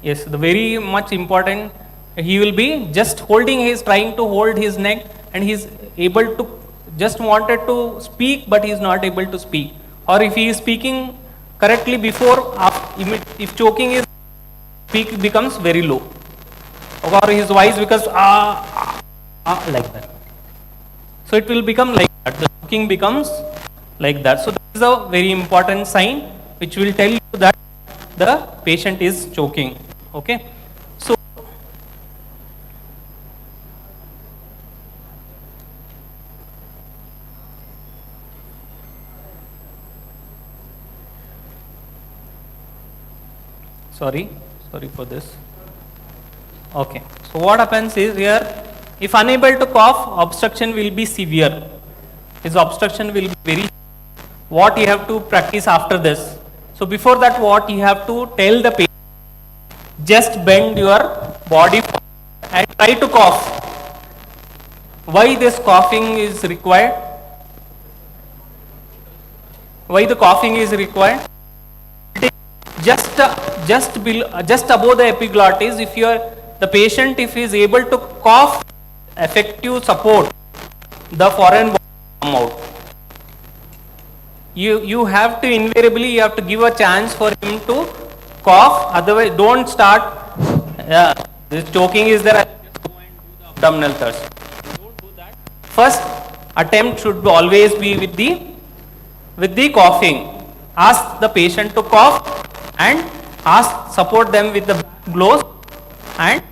Yes, the very much important, he will be just holding his, trying to hold his neck, and he is able to, just wanted to speak, but he is not able to speak. Or if he is speaking correctly before, if choking is, speak becomes very low. Or his voice becomes like that. So it will become like that. The choking becomes like that. So this is a very important sign which will tell you that the patient is choking. Okay. So sorry for this. Okay, so what happens is here, if unable to cough, obstruction will be severe. His obstruction will be very. What you have to practice after this? So before that, what you have to tell the patient, just bend your body and try to cough. Why this coughing is required? Why the coughing is required? Just above the epiglottis, if the patient, if he is able to cough, effective support, the foreign body come out. You have to invariably, you have to give a chance for him to cough, otherwise don't start, this choking is there, abdominal thrust. Don't do that. First attempt should always be with the coughing. Ask the patient to cough and support them with the blows and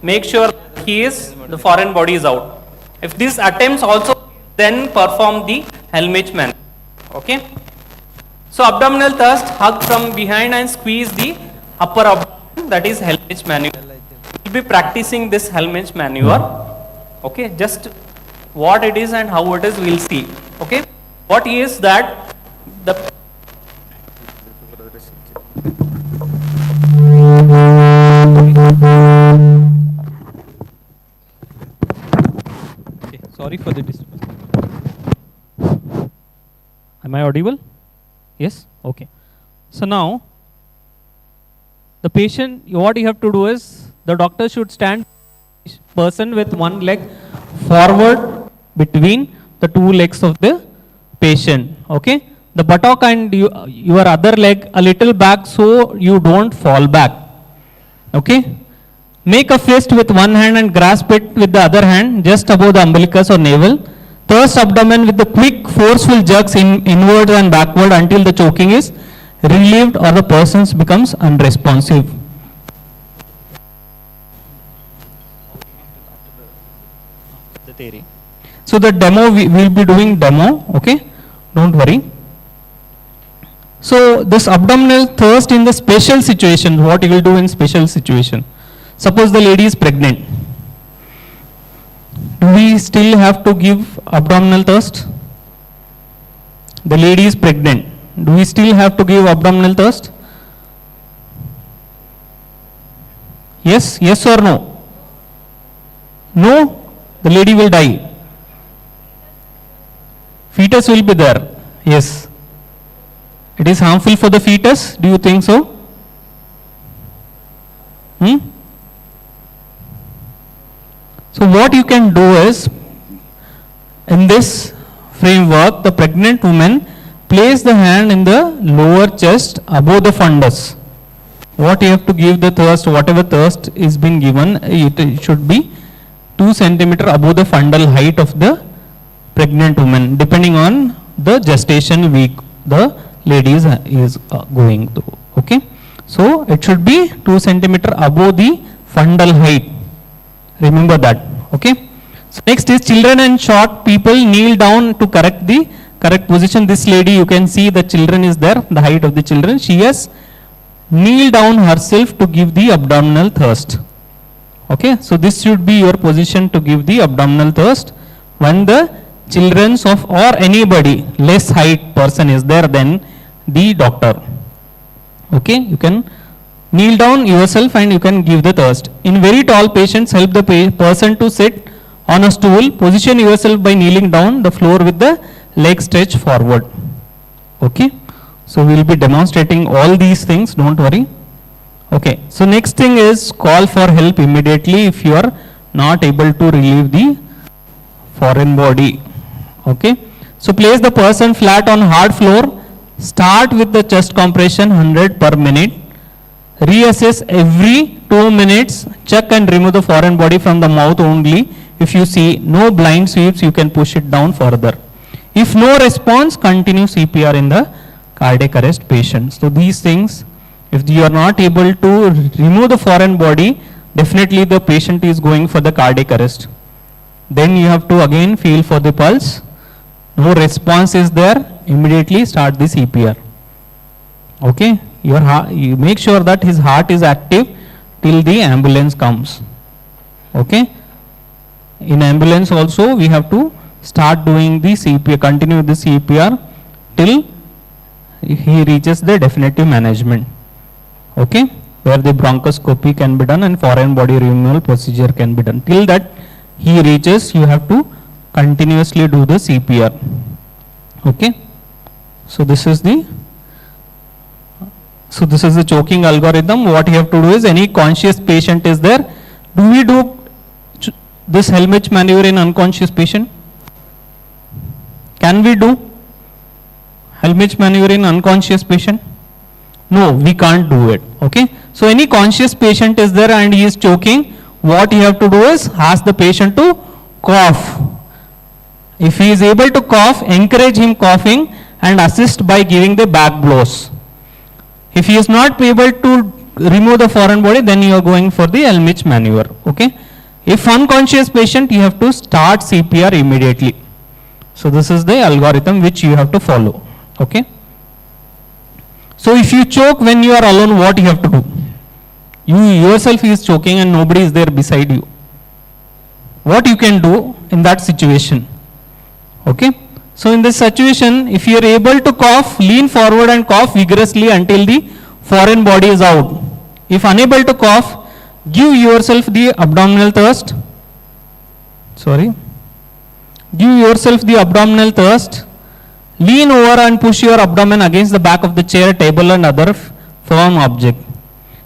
make sure the foreign body is out. If these attempts also, then perform the Helmich maneuver. Okay. So abdominal thrust, hug from behind and squeeze the upper abdomen. that is Helmich maneuver. We'll be practicing this Helmich maneuver. Okay, just what it is and how it is we'll see. Okay, what is that the Okay, sorry for the disturbance. Am I audible? Yes? Okay. So now, the patient, what you have to do is, the doctor should stand person with one leg forward between the two legs of the patient. Okay? The buttock and your other leg a little back so you don't fall back. Okay? Make a fist with one hand and grasp it with the other hand just above the umbilicus or navel. Thrust abdomen with the quick forceful jerks inward and backward until the choking is relieved or the person becomes unresponsive. The theory. So the demo, we will be doing demo, okay? Don't worry. So this abdominal thrust in the special situation, what you will do in special situation? Suppose the lady is pregnant. Do we still have to give abdominal thrust? The lady is pregnant. Do we still have to give abdominal thrust? Yes? Yes or no? No? The lady will die. Fetus will be there. Yes. It is harmful for the fetus. Do you think so? So what you can do is, in this framework, the pregnant woman place the hand in the lower chest above the fundus. What you have to give the thrust, whatever thrust is being given, it should be 2 centimeter above the fundal height of the pregnant woman, depending on the gestation week the lady is going through. Okay, so it should be 2 centimeter above the fundal height. Remember that. Okay. So next is children and short people kneel down to correct the correct position. This lady, you can see the children is there, the height of the children. She has kneeled down herself to give the abdominal thrust. Okay. So this should be your position to give the abdominal thrust when the children's of or anybody less height person is there than the doctor. Okay. You can kneel down yourself and you can give the thrust. In very tall patients, help the person to sit on a stool. Position yourself by kneeling down the floor with the leg stretched forward. Okay. So we will be demonstrating all these things, don't worry. Okay. So next thing is call for help immediately if you are not able to relieve the foreign body. Okay. So place the person flat on hard floor. Start with the chest compression 100 per minute. Reassess every 2 minutes. Check and remove the foreign body from the mouth only. If you see no blind sweeps, you can push it down further. If no response, continue CPR in the cardiac arrest patient. So these things, if you are not able to remove the foreign body, definitely the patient is going for the cardiac arrest. Then you have to again feel for the pulse. No response is there, immediately start the CPR. Okay. You make sure that his heart is active till the ambulance comes. Okay. In ambulance also we have to start doing the CPR, continue the CPR till he reaches the definitive management. Okay. Where the bronchoscopy can be done and foreign body removal procedure can be done. Till that he reaches, you have to continuously do the CPR. Okay. So this is the choking algorithm. What you have to do is, any conscious patient is there. Do we do this Helmich maneuver in unconscious patient? Can we do Helmich maneuver in unconscious patient? No, we can't do it. Okay. So any conscious patient is there and he is choking, what you have to do is ask the patient to cough. If he is able to cough, encourage him coughing and assist by giving the back blows. If he is not able to remove the foreign body, then you are going for the Helmich maneuver. Okay. If unconscious patient, you have to start CPR immediately. So this is the algorithm which you have to follow. Okay. So if you choke when you are alone, what you have to do? You yourself is choking and nobody is there beside you. What you can do in that situation? Okay. So in this situation, if you are able to cough, lean forward and cough vigorously until the foreign body is out. If unable to cough, give yourself the abdominal thrust. Sorry. Give yourself the abdominal thrust. Lean over and push your abdomen against the back of the chair, table and other firm object.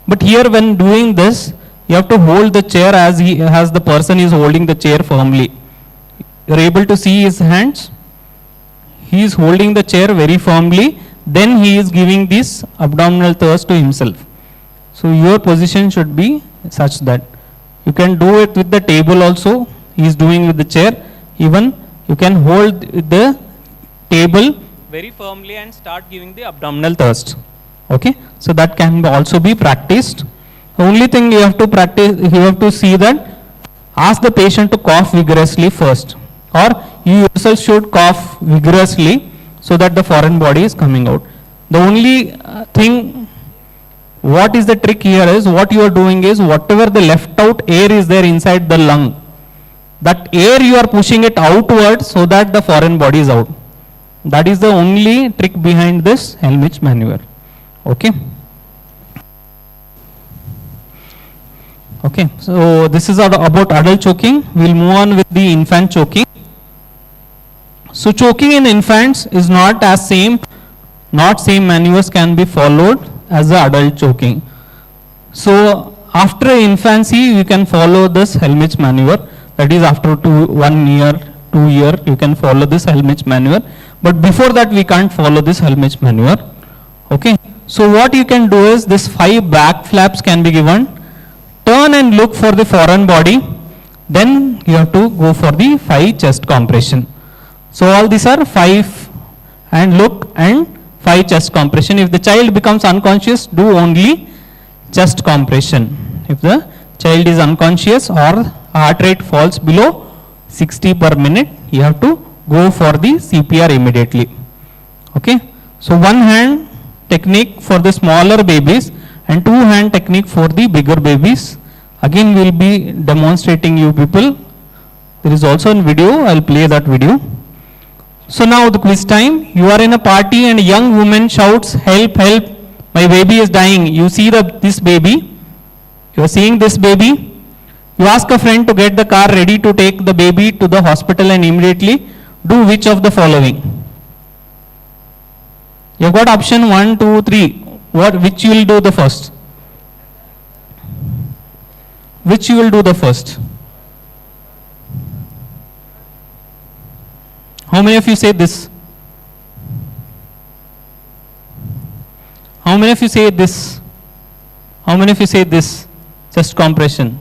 But here when doing this, you have to hold the chair as the person is holding the chair firmly. You are able to see his hands. He is holding the chair very firmly. Then he is giving this abdominal thrust to himself. So your position should be such that you can do it with the table also. He is doing with the chair. Even you can hold the table very firmly and start giving the abdominal thrust. Okay, so that can also be practiced. The only thing you have to practice, you have to see that ask the patient to cough vigorously first, or you yourself should cough vigorously so that the foreign body is coming out. The only thing, what is the trick here is, what you are doing is, whatever the left out air is there inside the lung, that air you are pushing it outwards so that the foreign body is out. That is the only trick behind this Helmich maneuver. Okay. Okay, so this is about adult choking. We'll move on with the infant choking. So choking in infants is not same maneuvers can be followed as the adult choking. So after infancy, you can follow this Helmich maneuver. That is after 1 year, 2 year, you can follow this Helmich maneuver. But before that, we can't follow this Helmich maneuver. Okay. So what you can do is, this 5 back flaps can be given. Turn and look for the foreign body. Then you have to go for the 5 chest compression. So all these are 5 and look and 5 chest compression. If the child becomes unconscious, do only chest compression. If the child is unconscious or heart rate falls below 60 per minute, you have to go for the CPR immediately. Okay. So 1 hand technique for the smaller babies and 2 hand technique for the bigger babies. Again we will be demonstrating you people. There is also a video, I will play that video. So now the quiz time. You are in a party and a young woman shouts, "Help, help, my baby is dying." You see this baby. You are seeing this baby. You ask a friend to get the car ready to take the baby to the hospital and immediately do which of the following? You have got option 1, 2, 3. Which you will do the first? Which you will do the first? How many of you say this? How many of you say this? How many of you say this? Chest compression.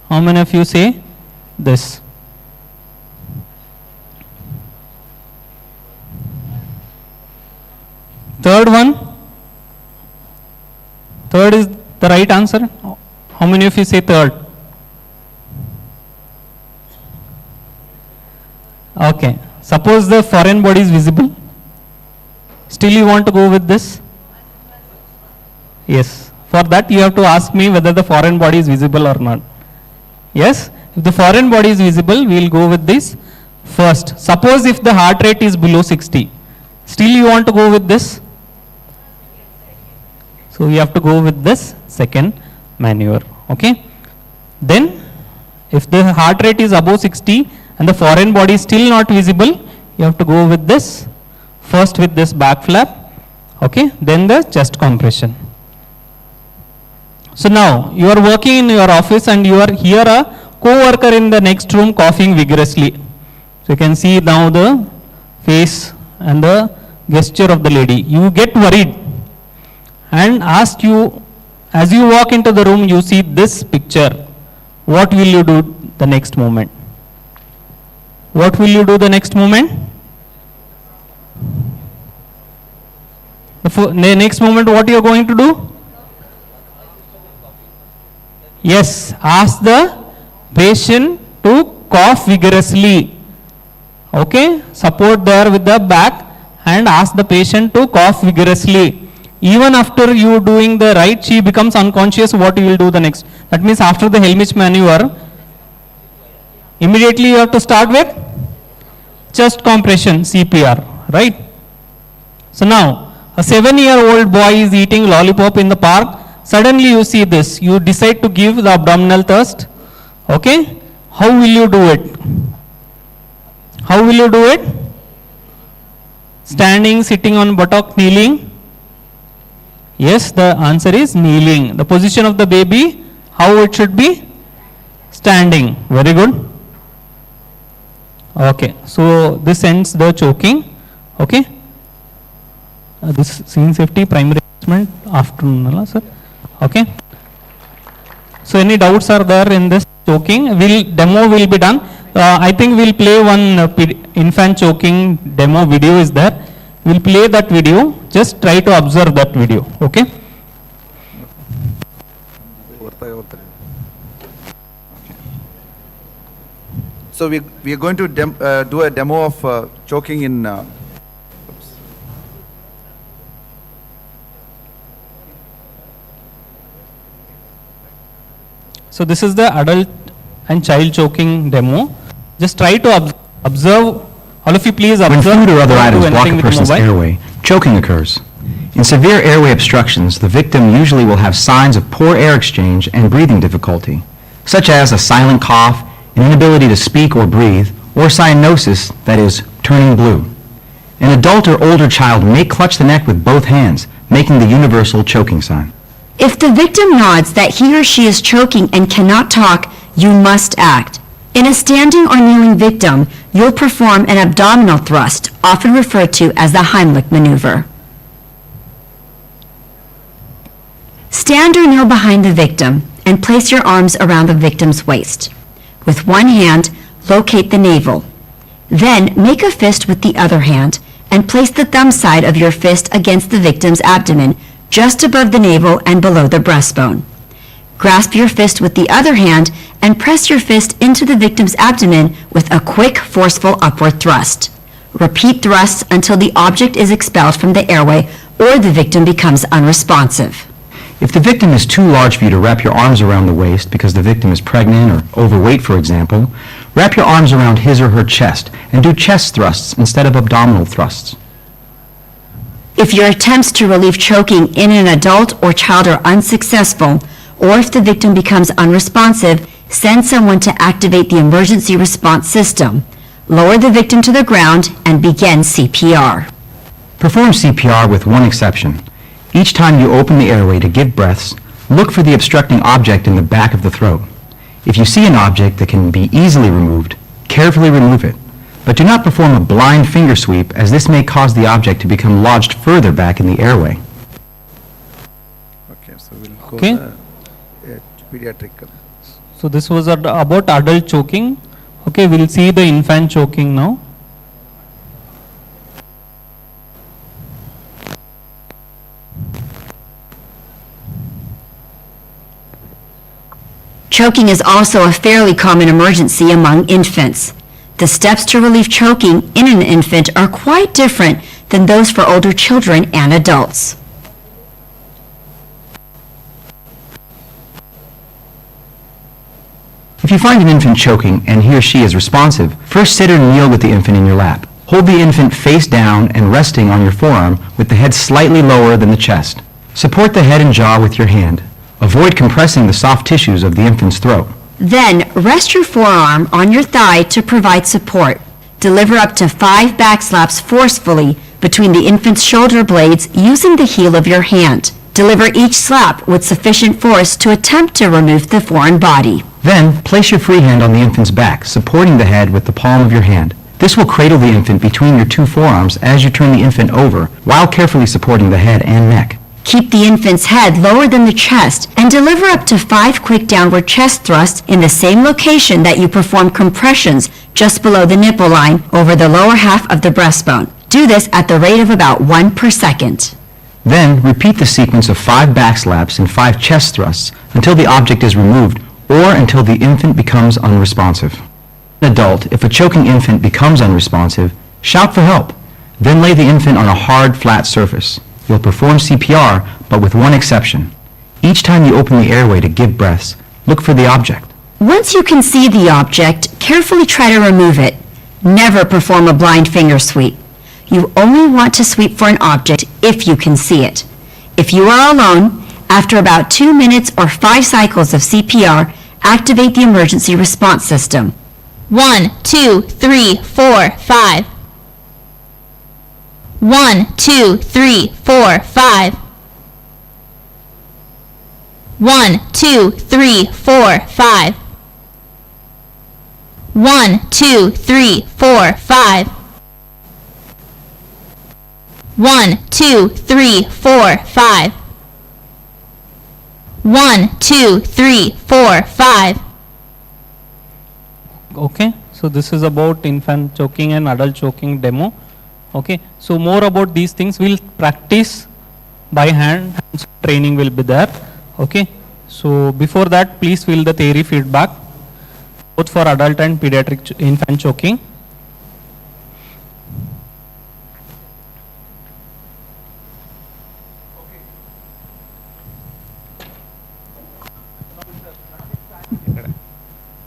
How many of you say this? Third one. Third is the right answer. How many of you say third? Okay. Suppose the foreign body is visible. Still you want to go with this? Yes. For that you have to ask me whether the foreign body is visible or not. Yes. If the foreign body is visible, we will go with this first. Suppose if the heart rate is below 60. Still you want to go with this? So you have to go with this second maneuver. Okay. Then if the heart rate is above 60 and the foreign body is still not visible, you have to go with this first, with this back flap. Okay. Then the chest compression. So now you are working in your office and you are here a co-worker in the next room coughing vigorously. So you can see now the face and the gesture of the lady. You get worried and ask you, as you walk into the room, you see this picture. What will you do the next moment? What will you do the next moment? The next moment, what you are going to do? Yes, ask the patient to cough vigorously. Okay, support there with the back and ask the patient to cough vigorously. even after you doing the right, she becomes unconscious, what you will do the next? That means after the Helmich maneuver, immediately you have to start with chest compression, CPR, right? So now, a 7-year-old boy is eating lollipop in the park. Suddenly you see this. You decide to give the abdominal thrust. Okay? How will you do it? How will you do it? Standing, sitting on buttock, kneeling? Yes, the answer is kneeling. The position of the baby, how it should be? Standing. Very good. Okay, so this ends the choking. Okay. This scene safety primary assessment afternoon, sir. Okay. So any doubts are there in this choking? Demo will be done. I think we'll play one infant choking demo video is there. We'll play that video. Just try to observe that video. Okay. So we are going to do a demo of choking in. So this is the adult and child choking demo. Just try to observe. All of you please observe. When food or other Don't do items block anything a with the person's mobile. airway, choking occurs. In severe airway obstructions, the victim usually will have signs of poor air exchange and breathing difficulty, such as a silent cough, an inability to speak or breathe, or cyanosis, that is, turning blue. An adult or older child may clutch the neck with both hands, making the universal choking sign. If the victim nods that he or she is choking and cannot talk, you must act. In a standing or kneeling victim, you'll perform an abdominal thrust, often referred to as the Heimlich maneuver. Stand or kneel behind the victim and place your arms around the victim's waist. With one hand, locate the navel. Then make a fist with the other hand and place the thumb side of your fist against the victim's abdomen, just above the navel and below the breastbone. Grasp your fist with the other hand and press your fist into the victim's abdomen with a quick, forceful upward thrust. Repeat thrusts until the object is expelled from the airway or the victim becomes unresponsive. If the victim is too large for you to wrap your arms around the waist because the victim is pregnant or overweight, for example, wrap your arms around his or her chest and do chest thrusts instead of abdominal thrusts. If your attempts to relieve choking in an adult or child are unsuccessful, or if the victim becomes unresponsive, send someone to activate the emergency response system. Lower the victim to the ground and begin CPR. Perform CPR with one exception. Each time you open the airway to give breaths, look for the obstructing object in the back of the throat. If you see an object that can be easily removed, carefully remove it. But do not perform a blind finger sweep, as this may cause the object to become lodged further back in the airway. Okay, so we'll go Okay. pediatric. So this was about adult choking. Okay, we'll see the infant choking now. Choking is also a fairly common emergency among infants. The steps to relieve choking in an infant are quite different than those for older children and adults. If you find an infant choking and he or she is responsive, first sit or kneel with the infant in your lap. Hold the infant face down and resting on your forearm with the head slightly lower than the chest. Support the head and jaw with your hand. Avoid compressing the soft tissues of the infant's throat. Then, rest your forearm on your thigh to provide support. Deliver up to 5 back slaps forcefully between the infant's shoulder blades using the heel of your hand. Deliver each slap with sufficient force to attempt to remove the foreign body. Then, place your free hand on the infant's back, supporting the head with the palm of your hand. This will cradle the infant between your two forearms as you turn the infant over, while carefully supporting the head and neck. Keep the infant's head lower than the chest and deliver up to 5 quick downward chest thrusts in the same location that you perform compressions just below the nipple line over the lower half of the breastbone. Do this at the rate of about 1 per second. Then, repeat the sequence of 5 back slaps and 5 chest thrusts until the object is removed or until the infant becomes unresponsive. An adult, if a choking infant becomes unresponsive, shout for help. Then lay the infant on a hard, flat surface. You'll perform CPR, but with one exception. Each time you open the airway to give breaths, look for the object. Once you can see the object, carefully try to remove it. Never perform a blind finger sweep. You only want to sweep for an object if you can see it. If you are alone, after about 2 minutes or 5 cycles of CPR, activate the emergency response system. 1, 2, 3, 4, 5. 1, 2, 3, 4, 5. 1, 2, 3, 4, 5. 1, 2, 3, 4, 5. 1, 2, 3, 4, 5. 1, 2, 3, 4, 5. Okay, so this is about infant choking and adult choking demo. Okay, so more about these things we'll practice by hand, hands training will be there. Okay, so before that please fill the theory feedback both for adult and pediatric infant choking.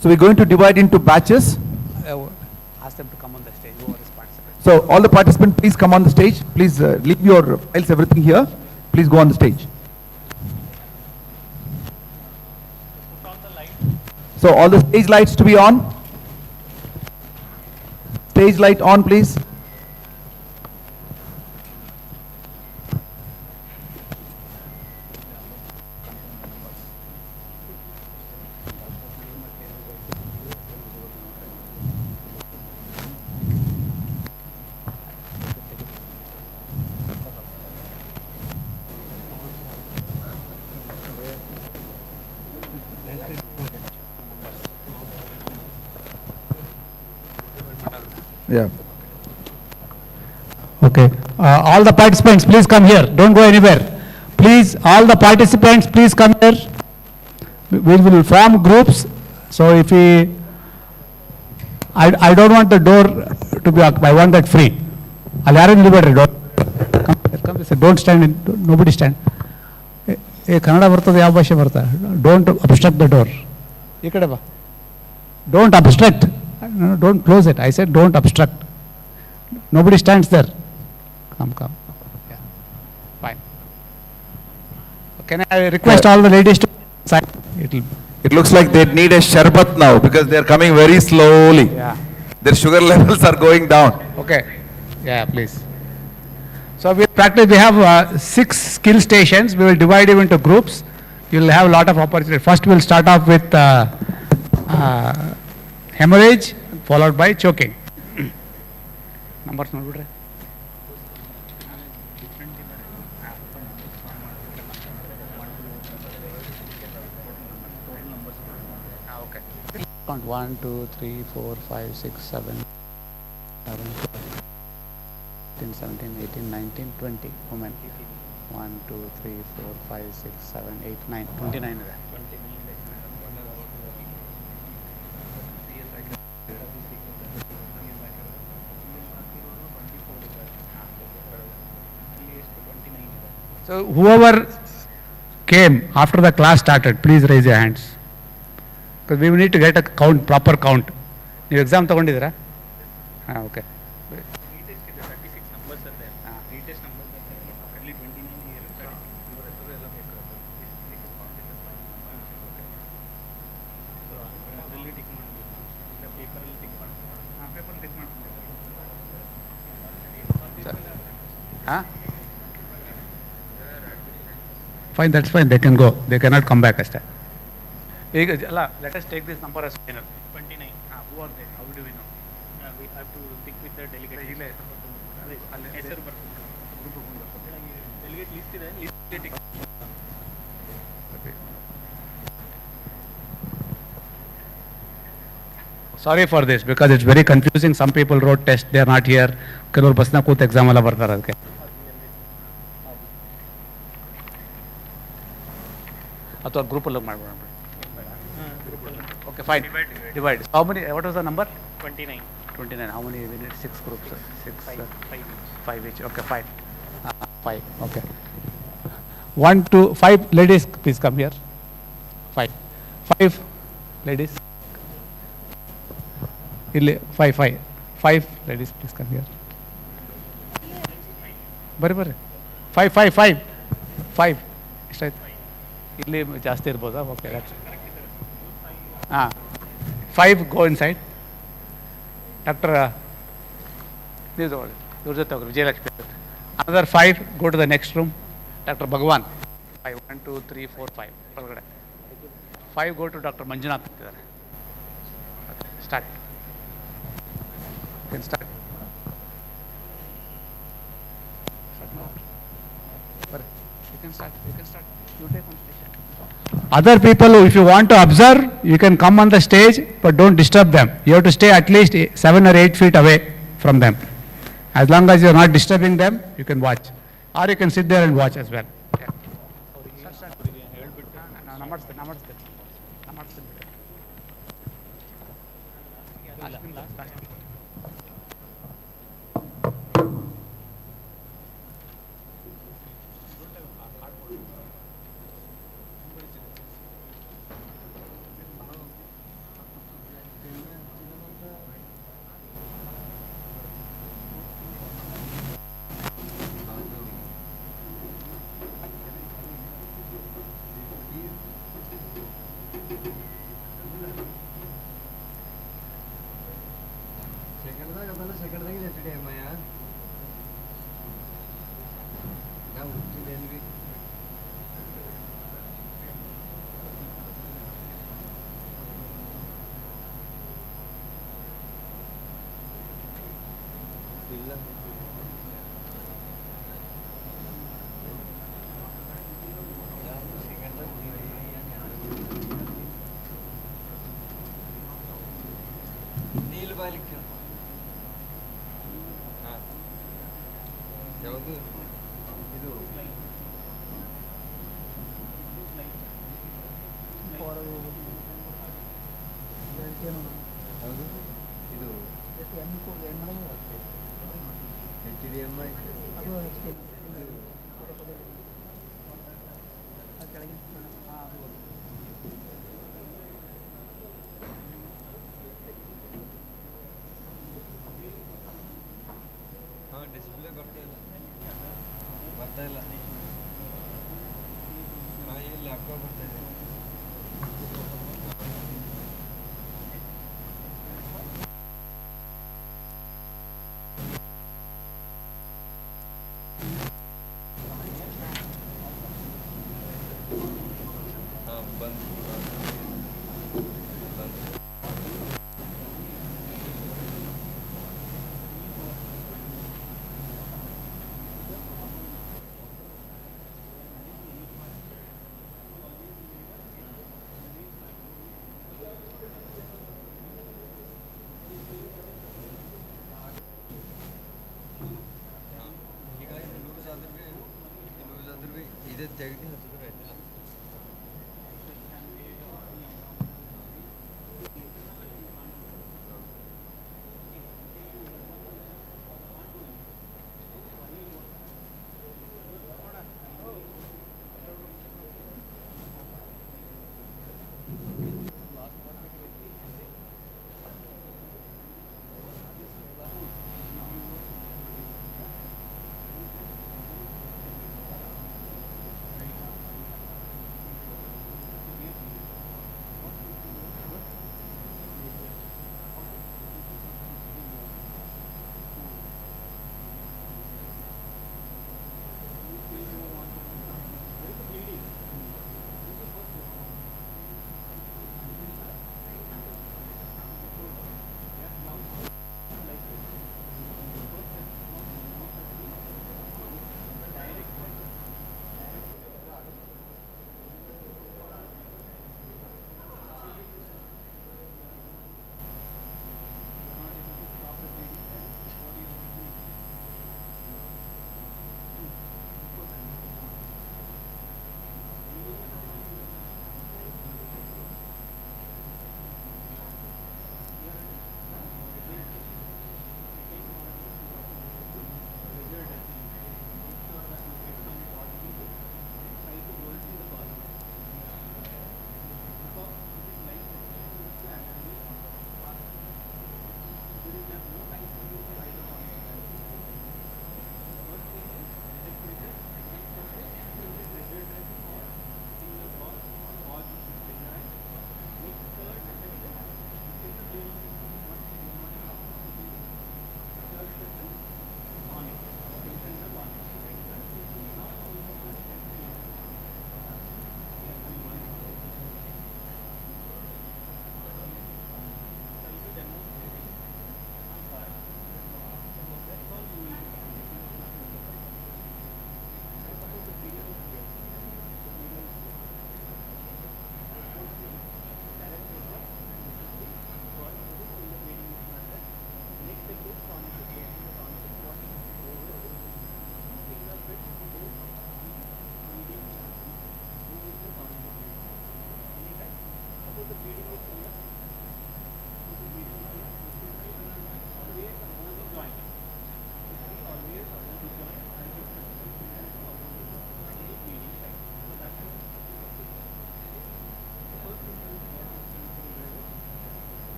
So we're going to divide into batches. Ask them to come on the stage. Who are responsible? So all the participants, please come on the stage. Please leave your files, everything here. Please go on the stage. So all the stage lights to be on. Stage light on, please. Yeah. Okay. All the participants, please come here. Don't go anywhere. Please, all the participants, please come here. We will form groups. So if I don't want the door to be occupied. I want that free. I'll arrange the door. Come here. Don't stand in. Nobody stand. Kannada bartade, ಯಾವ ಭಾಷೆ ಬರ್ತಾ? Don't obstruct the door. ಈ ಕಡೆ ಬಾ. Don't obstruct. No, don't close it. I said don't obstruct. Nobody stands there. Come. Yeah. Fine. Can I request all the ladies to sign? It looks like they need a sharbat now because they are coming very slowly. Yeah. Their sugar levels are going down. Okay. Yeah, please. So we practice. We have 6 skill stations. We will divide them into groups. You will have a lot of opportunity. First, we will start off with hemorrhage, followed by choking. Numbers ನೋಡ್ಬಿಡ್ರಿ. Okay. Count 1, 2, 3, 4, 5, 6, 7, 11, 12, 17, 18, 19, 20 women. 1, 2, 3, 4, 5, 6, 7, 8, 9, 29 ಇದೆ. So whoever came after the class started, please raise your hands. Because we need to get a count, proper count. You exam ತಗೊಂಡಿದ್ದೀರಾ? Okay. Fine, that's fine. They can go. They cannot come back. Let us take this number as final. 29. Who are they? How do we know? We have to pick with the delegate. Delegate list ಇದೆ. Sorry for this because it's very confusing. Some people wrote test. They are not here. ಕೆಲವರು ಬಸ್ನ ಕೂತು exam ಎಲ್ಲ ಬರ್ತಾರೆ ಅದಕ್ಕೆ. ಅಥವಾ ಗ್ರೂಪಲ್ಲಿ ಮಾಡ್ಬೋಣ. Okay, fine. Divide. How many? What was the number? 29. 29. How many? We need 6 groups. 6. 5 each. Okay, fine. 5, okay. 1, 2, 5 ladies, please come here. 5. 5 ladies. 5, 5. 5 ladies, please come here. Barre. 5, 5, 5. 5. ಇಲ್ಲಿ ಜಾಸ್ತಿ ಇರ್ಬೋದಾ? ಓಕೆ, ಹಾಂ 5 ಗೋ ಇನ್ಸೈಡ್. ಡಾಕ್ಟರ್ ನೀವು ತಗೊಳ್ಳಿ, ಇವ್ರ ಜೊತೆ ಹೋಗ್ರಿ, Vijayalakshmi. Another 5 go to the next room. Doctor Bhagwan 5, 1, 2, 3, 4, 5 ಒಳಗಡೆ. 5 go to doctor Manjunath ಅಂತಿದ್ದಾರೆ. Start. Start. You can start. You take on station. Other people, if you want to observe, you can come on the stage, but don't disturb them. You have to stay at least 7 or 8 feet away from them. As long as you are not disturbing them, you can watch. Or you can sit there and watch as well.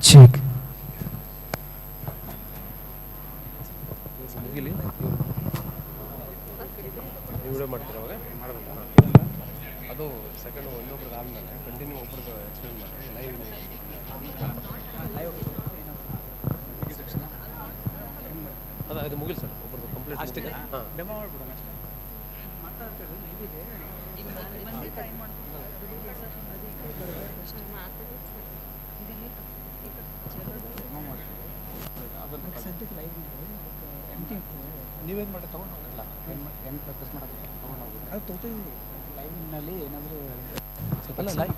Check. ಮುಗಿಲಿ video ಮಾಡ್ತೀರಾ ಅವಾಗ ಅದು second ಇನ್ನೊಬ್ರಿಗೆ ಆದಮೇಲೆ continue ಒಬ್ರಿಗೆ explain ಮಾಡಿ live ಅದು ಮುಗಿಲಿ sir ಒಬ್ರದ್ದು complete ಅಷ್ಟೇ ಹಾಂ ಡೆಮೋ ಮಾಡ್ಬಿಡೋಣ ಸದ್ಯಕ್ಕೆ ಲೈವ್ ನೀವೇನು ಮಾಡಿ ತೊಗೊಂಡು ಹೋಗಲ್ಲ ಹೆಂಗೆ ಪ್ರಾಕ್ಟೀಸ್ ಮಾಡೋದು ತೊಗೊಂಡು ಹೋಗಿ ಅದು ತೊಗೊತೀವಿ ಲೈವ್ನಲ್ಲಿ ಏನಾದರೂ ಅಲ್ಲ ಲೈವ್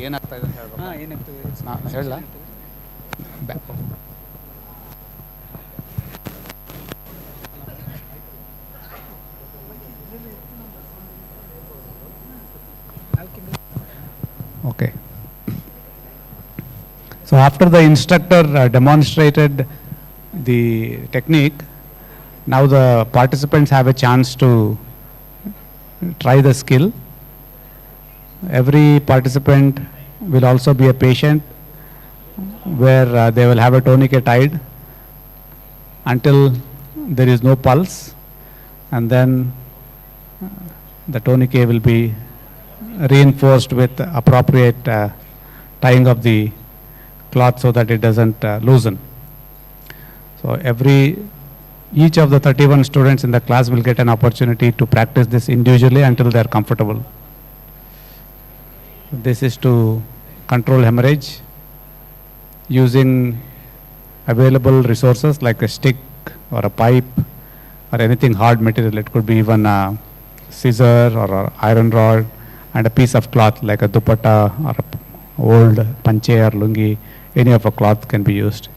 ಏನಾಗ್ತಾ ಇದೆ ಅಂತ ಹೇಳ್ಬೇಕು. ಹಾಂ ಏನಾಗ್ತದೆ ನಾನು ಹೇಳಲ್ಲ back okay So after the instructor demonstrated the technique, now the participants have a chance to try the skill. Every participant will also be a patient where they will have a tourniquet tied until there is no pulse, and then the tourniquet will be reinforced with appropriate tying of the cloth so that it doesn't loosen. So each of the 31 students in the class will get an opportunity to practice this individually until they are comfortable. This is to control hemorrhage using available resources like a stick or a pipe or anything hard material. It could be even a scissor or an iron rod and a piece of cloth like a dupatta or a old panche or lungi. Any of a cloth can be used.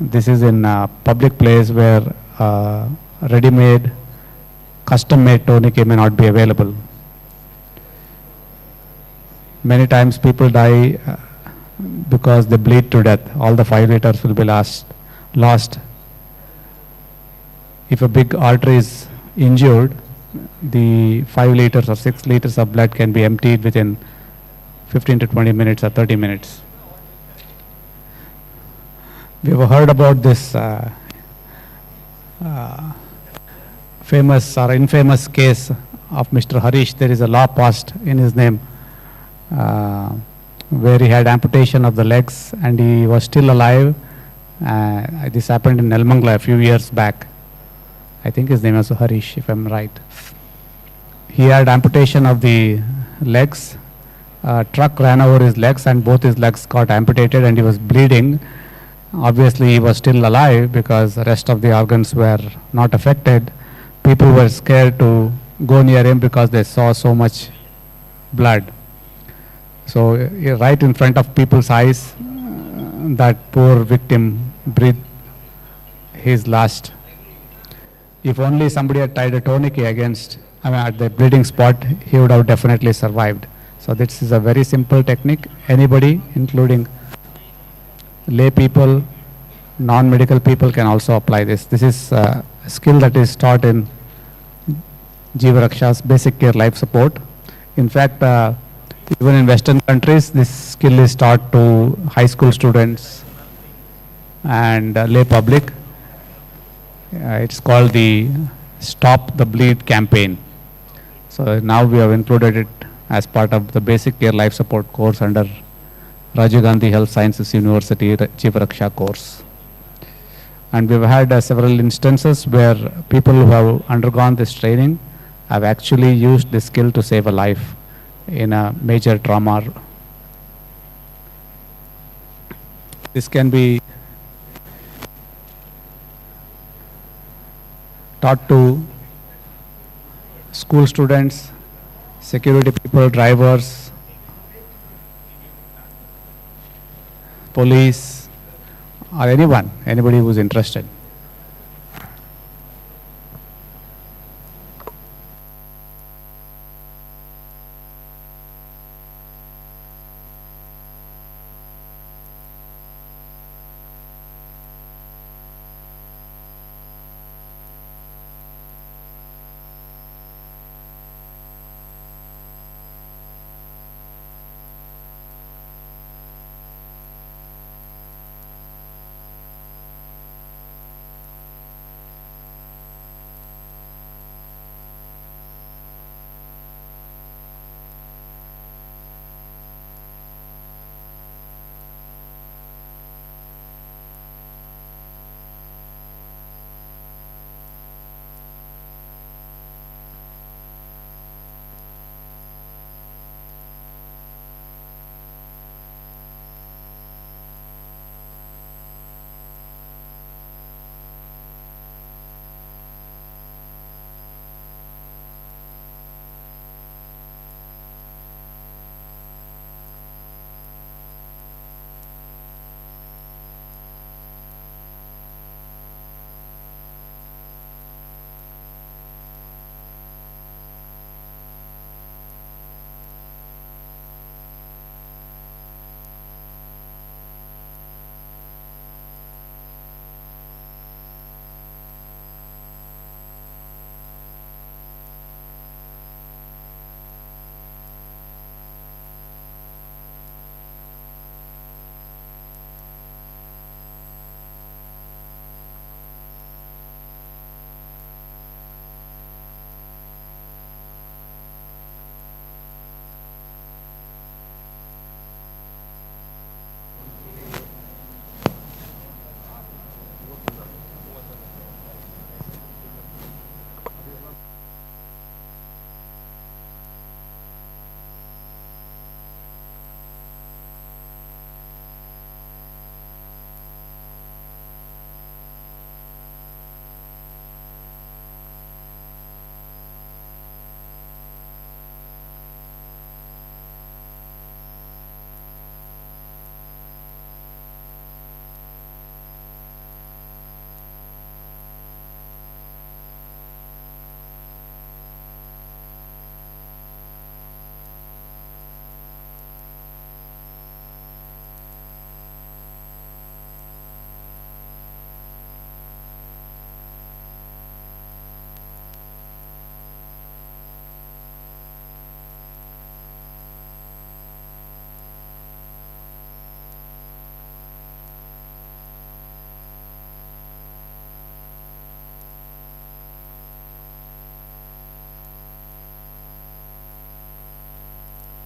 This is in a public place where ready-made, custom-made tourniquet may not be available. Many times people die because they bleed to death. All the 5 liters will be lost. If a big artery is injured, the 5 liters or 6 liters of blood can be emptied within 15 to 20 minutes or 30 minutes. We have heard about this famous or infamous case of Mr. Harish. There is a law passed in his name where he had amputation of the legs and he was still alive. This happened in Nelmangla a few years back. I think his name was Harish, if I'm right. He had amputation of the legs. A truck ran over his legs and both his legs got amputated and he was bleeding. Obviously, he was still alive because the rest of the organs were not affected. People were scared to go near him because they saw so much blood. So, right in front of people's eyes, that poor victim breathed his last. If only somebody had tied a tourniquet at the bleeding spot, he would have definitely survived. So, this is a very simple technique. Anybody, including lay people, non-medical people, can also apply this. This is a skill that is taught in Jiva Raksha's basic care life support. In fact, even in Western countries, this skill is taught to high school students and lay public. It's called the Stop the Bleed campaign. So now we have included it as part of the basic care life support course under Rajiv Gandhi Health Sciences University Jiva Raksha course. And we've had several instances where people who have undergone this training have actually used this skill to save a life in a major trauma. This can be taught to school students, security people, drivers, police, or anybody who is interested.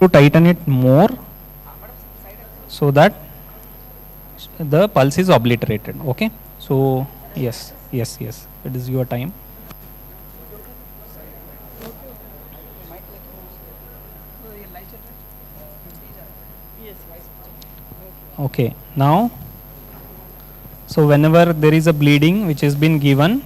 to tighten it more so that the pulse is obliterated. Okay. So yes, it is your time. Okay, now, so whenever there is a bleeding which has been given,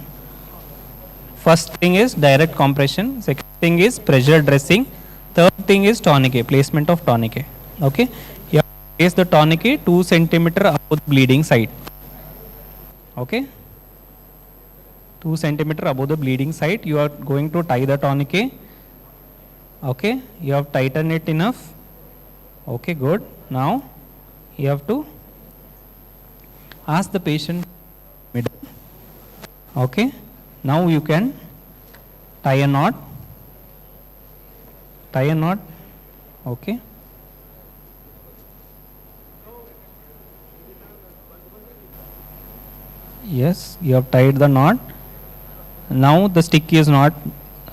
first thing is direct compression, second thing is pressure dressing, third thing is tourniquet, placement of tourniquet. Okay, you have to place the tourniquet 2 centimeter above the bleeding site. Okay, 2 centimeter above the bleeding site, you are going to tie the tourniquet. Okay, you have tightened it enough. Okay, good. Now you have to ask the patient middle. Okay, now you can tie a knot. Okay, yes, you have tied the knot. Now the stick is not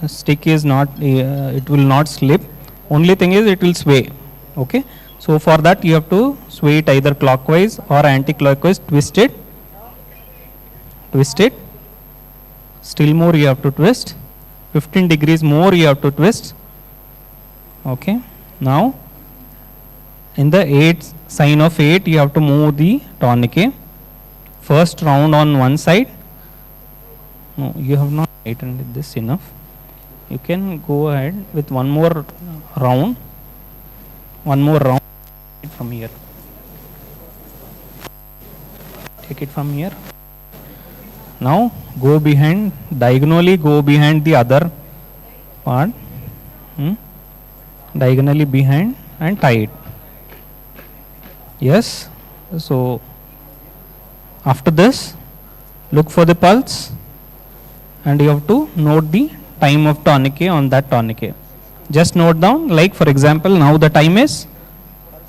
it will not slip. Only thing is it will sway. Okay, so for that you have to sway it either clockwise or anti-clockwise. Twist it, still more you have to twist, 15 degrees more you have to twist. Okay, now in the 8 sign of 8 you have to move the tourniquet. First round on one side. No, you have not tightened this enough. You can go ahead with one more round. From here. Take it from here. Now go behind, diagonally go behind the other part. Diagonally behind and tie it. Yes. So after this, look for the pulse and you have to note the time of tourniquet on that tourniquet. Just note down, like for example, now the time is,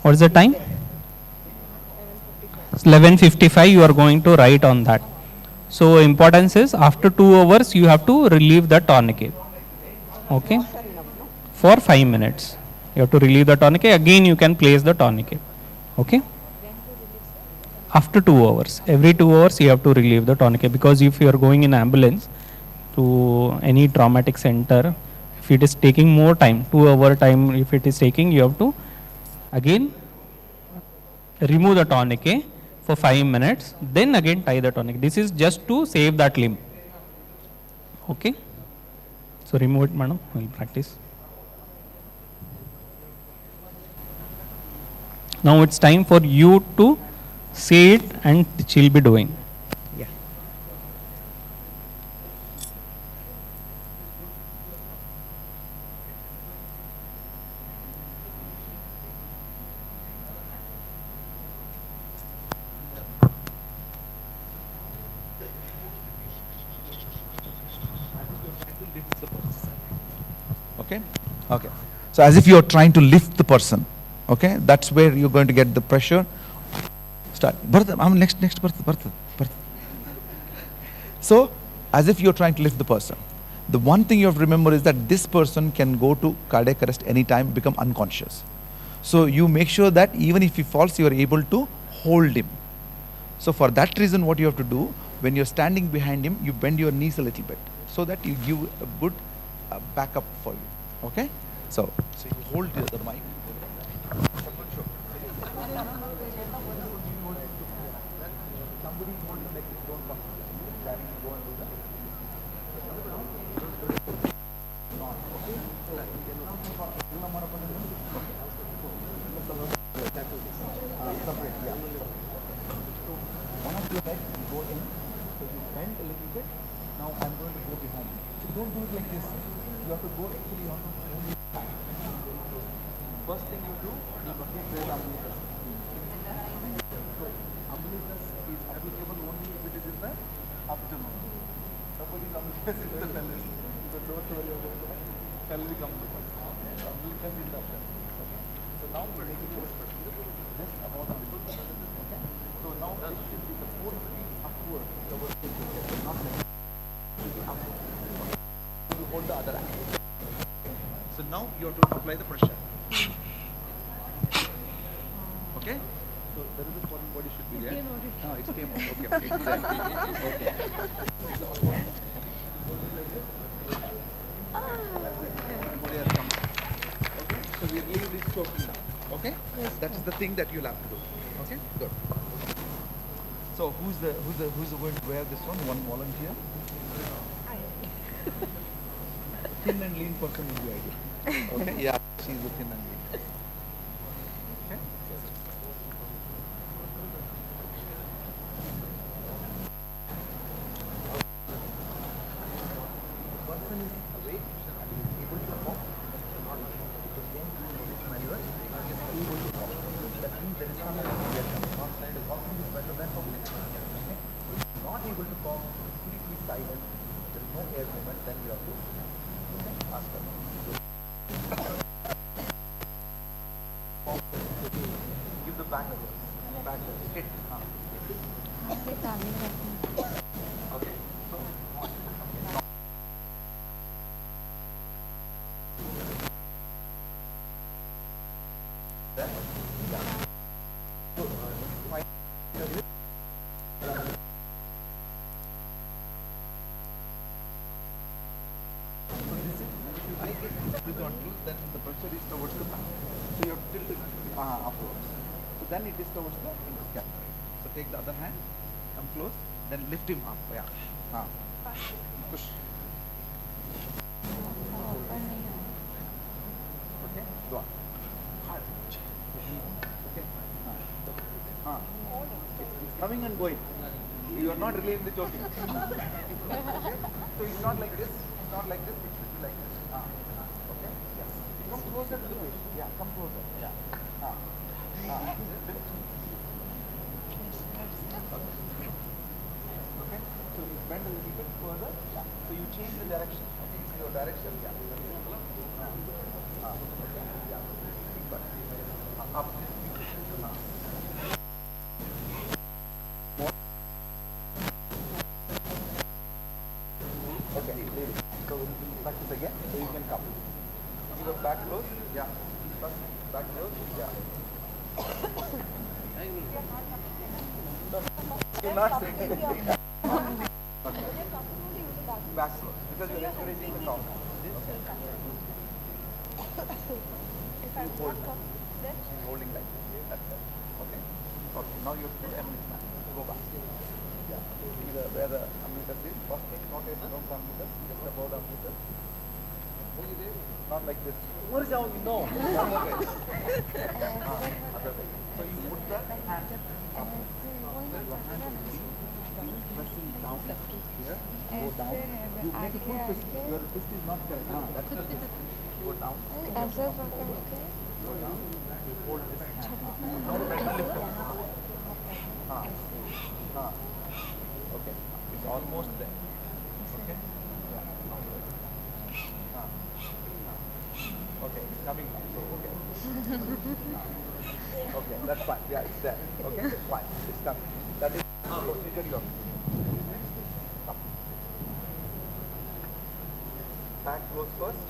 what is the time? 11:55, you are going to write on that. So importance is after 2 hours you have to relieve the tourniquet. Okay, for 5 minutes you have to relieve the tourniquet. Again you can place the tourniquet. Okay, after 2 hours, every 2 hours you have to relieve the tourniquet, because if you are going in ambulance to any traumatic center, if it is taking more time, 2 hour time if it is taking, you have to again remove the tourniquet for 5 minutes, then again tie the tourniquet. This is just to save that limb. Okay, so remove it, madam. We will practice. Now it's time for you to say it and she'll be doing. Yeah. Okay? Okay. So as if you are trying to lift the person. Okay? That's where you're going to get the pressure. Start. Next, Bharata. So, as if you're trying to lift the person. The one thing you have to remember is that this person can go to cardiac arrest anytime, become unconscious. So, you make sure that even if he falls, you are able to hold him. So, for that reason, what you have to do, when you're standing behind him, you bend your knees a little bit, so that you give a good backup for you. Okay? So you hold the mic. Don't do it like this. You have to go actually, you have to move it back. First thing you do, you have to press umbilicus. So umbilicus is applicable only if it is in the abdomen. Suppose umbilicus is in the pelvis. So don't worry about the pelvic umbilicus. Umbilicus is the abdomen. Okay. So now we make it just about umbilicus. Okay. So now this should be the 4 feet upward towards the chest, not like upward. You hold the other hand. So now you have to apply the pressure. Okay? So there is a foreign body should be there. No, it came out. Okay. It's there. Okay. Body has come. Okay? So we leave this choking now. Okay? That is the thing that you'll have to do. Okay? Good. So who's going to wear this one? One volunteer? Thin and lean person will be ideal. Okay? Yeah, she's the thin and lean. Okay? Person is awake and is able to walk, not maneuver, is able to walk. That means there is some outside walking is better than public. Okay? Not able to walk, completely silent, there is no air movement, then you have to ask her. Give the back hit. Okay. Horizontal, then the pressure is towards the back. So you have to tilt it upwards. So then it is towards the scapula. So take the other hand, come close, then lift him up. Yeah. Push. Okay, go on. Okay. It's coming and going. You are not really in the choking. Okay? So it's not like this, it's not like this, it's like this. Okay? Yes. Come closer to the patient. Yeah, come closer. Yeah. Okay? So you bend a little bit further. Yeah. So you change the direction. Okay? So your direction. Yeah. Okay? Yeah. Up. Okay, so we'll practice again, so you can come. Keep your back close, yeah. Back close, yeah. You're not saying anything. Back close, because you're encouraging the top. You hold that. She's holding like this, that's it. Okay? Okay, now you have to emulate back. Go back. Yeah. See where the ammeter is. First thing, notice around the ammeter, just above the ammeter. Not like this. What is out? No. Other way. Other way. So you put the hand up. Your hand will be pressing down here. Go down. You make a full fist. Your fist is not correct. That's the fist. Go down. Go down. You hold this hand. Now lift up. Okay, it's almost there. Okay? Okay, it's coming back. So, okay. Okay, that's fine. Yeah, it's there. Okay, it's fine. It's coming. That is procedure you have to do. Come. Back close first.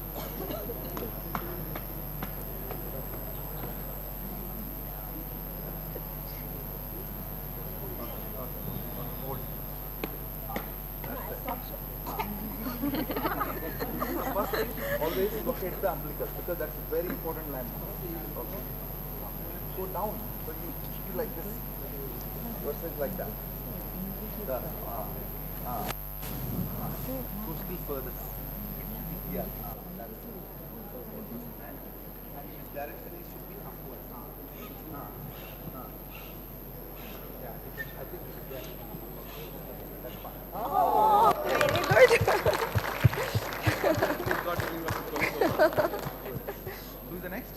Hold. First thing, always locate the umbilicus because that's a very important landmark. Okay? Go down. So you feel like this versus like that. Go still further. Yeah. That is it. So hold this hand and its direction it should be upwards. Yeah, I think it's there. That's fine. Oh, very good. Who's the next?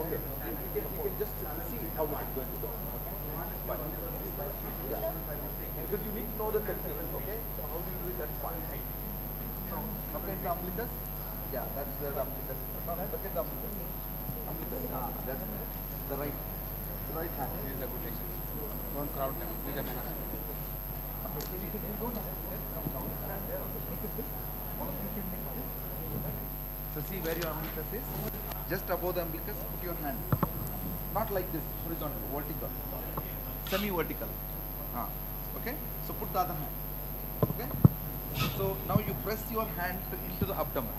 Okay, you can just see how it is going to go. Fine. Yeah. Because you need to know the technique, okay? So how do you do it? That's fine. Look at the umbilicus. Yeah, that's where the umbilicus is. Look at the umbilicus. That's the right hand. This is a good exercise. Don't crowd them. This is a good exercise. You don't have to come down. Stand there. Look at this. One of you should make this. see where your umbilicus is? Just above the umbilicus, put your hand. Not like this, horizontal, vertical. Semi-vertical. Okay? So put the other hand. Okay? So now you press your hand into the abdomen.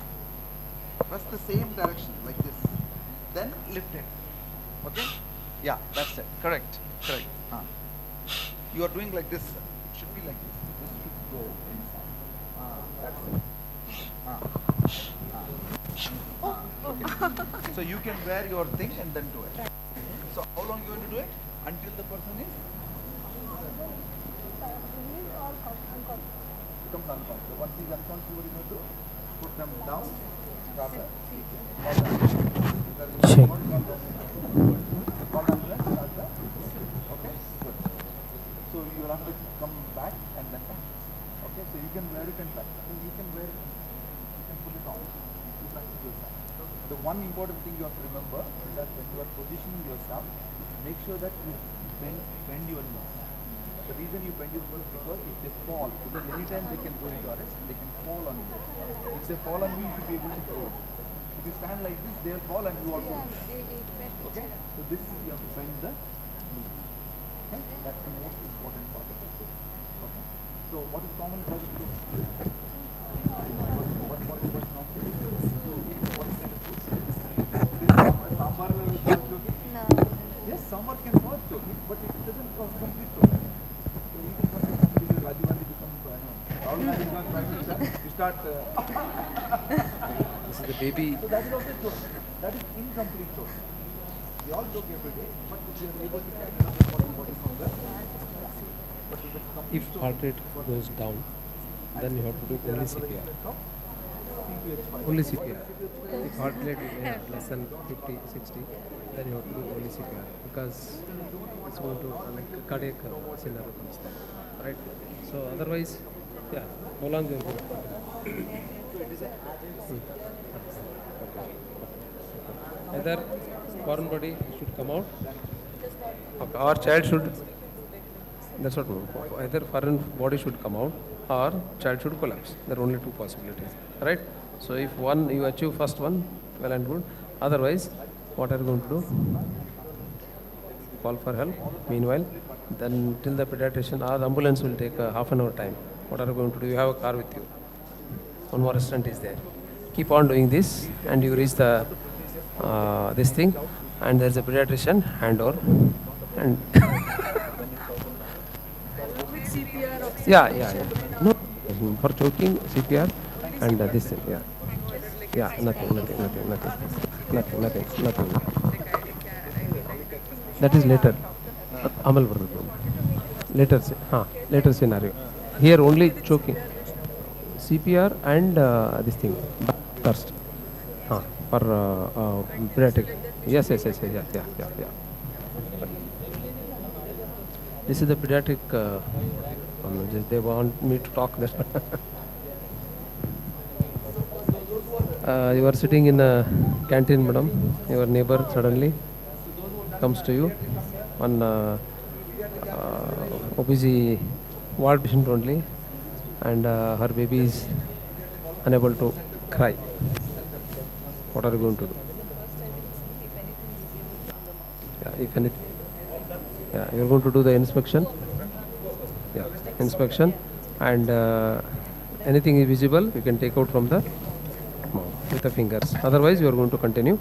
Press the same direction, like this. Then lift it. Okay? Yeah, that's it. Correct. Correct. You are doing like this. It should be like this. This should go inside. That's it. Okay. So you can wear your thing and then do it. So how long you going to do it? Until the person is becomes unconscious. Once he's unconscious, what are you going to do? Put them down. Check. Okay, good. So you will have to come back and then come. Okay, so you can wear it and practice. So you can wear it, you can put it on. You practice yourself. The one important thing you have to remember is that when you are positioning yourself, make sure that you bend your knees. The reason you bend your knees is because if they fall, because anytime they can go into arrest, they can fall on you. If they fall on you, you should be able to throw it. If you stand like this, they'll fall and you also will. Okay? So this is, you have to bend the knee. Okay? That's the most important part of it. Okay? So what is common for the what is normal? What is sambar will cause choking? Yes, sambar can cause choking, but it doesn't cause complete choking. So you can sometimes Rajiv Gandhi becomes Rahul Gandhi becomes Prime Minister, you start This is the baby. So that is also choking. That is incomplete choking. We all choke every day, but if we are able to carry out the body from the If heart rate goes down, then you have to do only CPR. Only CPR. If heart rate is less than 50, 60, then you have to do only CPR because it's going to like cardiac scenario comes there, right? So otherwise, yeah, how long you will do? Either foreign body should come out, or child should. That's what either foreign body should come out or child should collapse. There are only two possibilities, right? So if one you achieve first one, well and good. Otherwise, what are you going to do? Call for help. Meanwhile, then till the pediatrician or the ambulance will take half an hour time. What are you going to do? You have a car with you. One more assistant is there. Keep on doing this, and you reach the this thing, and there's a pediatrician hand over, and yeah. No, for choking CPR and this thing. Yeah. Nothing. That is later. Amal later scenario. Here only choking. CPR and this thing first. For pediatric. Yes. Yeah. This is the pediatric. They want me to talk there. You are sitting in a canteen, madam. Your neighbor suddenly comes to you. One OPG ward patient only, and her baby is unable to cry. What are you going to do? If anything, you are going to do the inspection. Inspection, and anything is visible, you can take out from the mouth with the fingers. Otherwise, you are going to continue.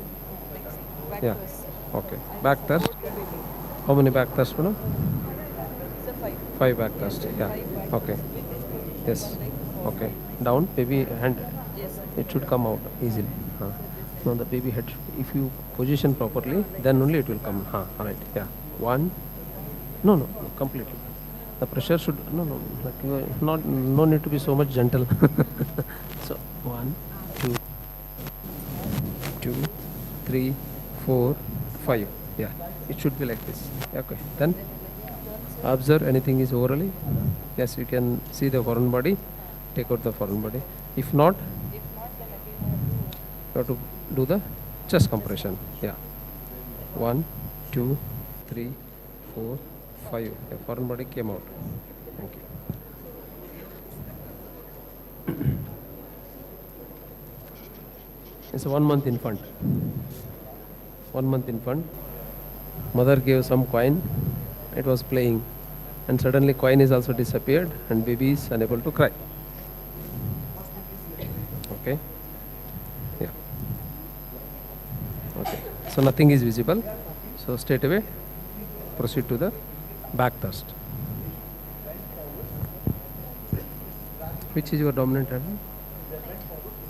Okay. Back thrust. How many back thrusts, madam? 5 back thrusts. Okay. Yes. Okay. Down, baby hand. It should come out easily. Now the baby head. If you position properly, then only it will come. Right. 1. No. Completely. The pressure should like you are no need to be so much gentle. So 1, 2, 3, 4, 5. It should be like this. Okay. Then observe anything is orally. Yes, you can see the foreign body. Take out the foreign body. If not, you have to do the chest compression. 1, 2, 3, 4, 5. The foreign body came out. Thank you. It's a 1 month infant. 1 month infant. Mother gave some coin. It was playing. And suddenly coin is also disappeared and baby is unable to cry. Okay. Yeah. Okay. So nothing is visible. So straight away proceed to the back thrust. Which is your dominant hand?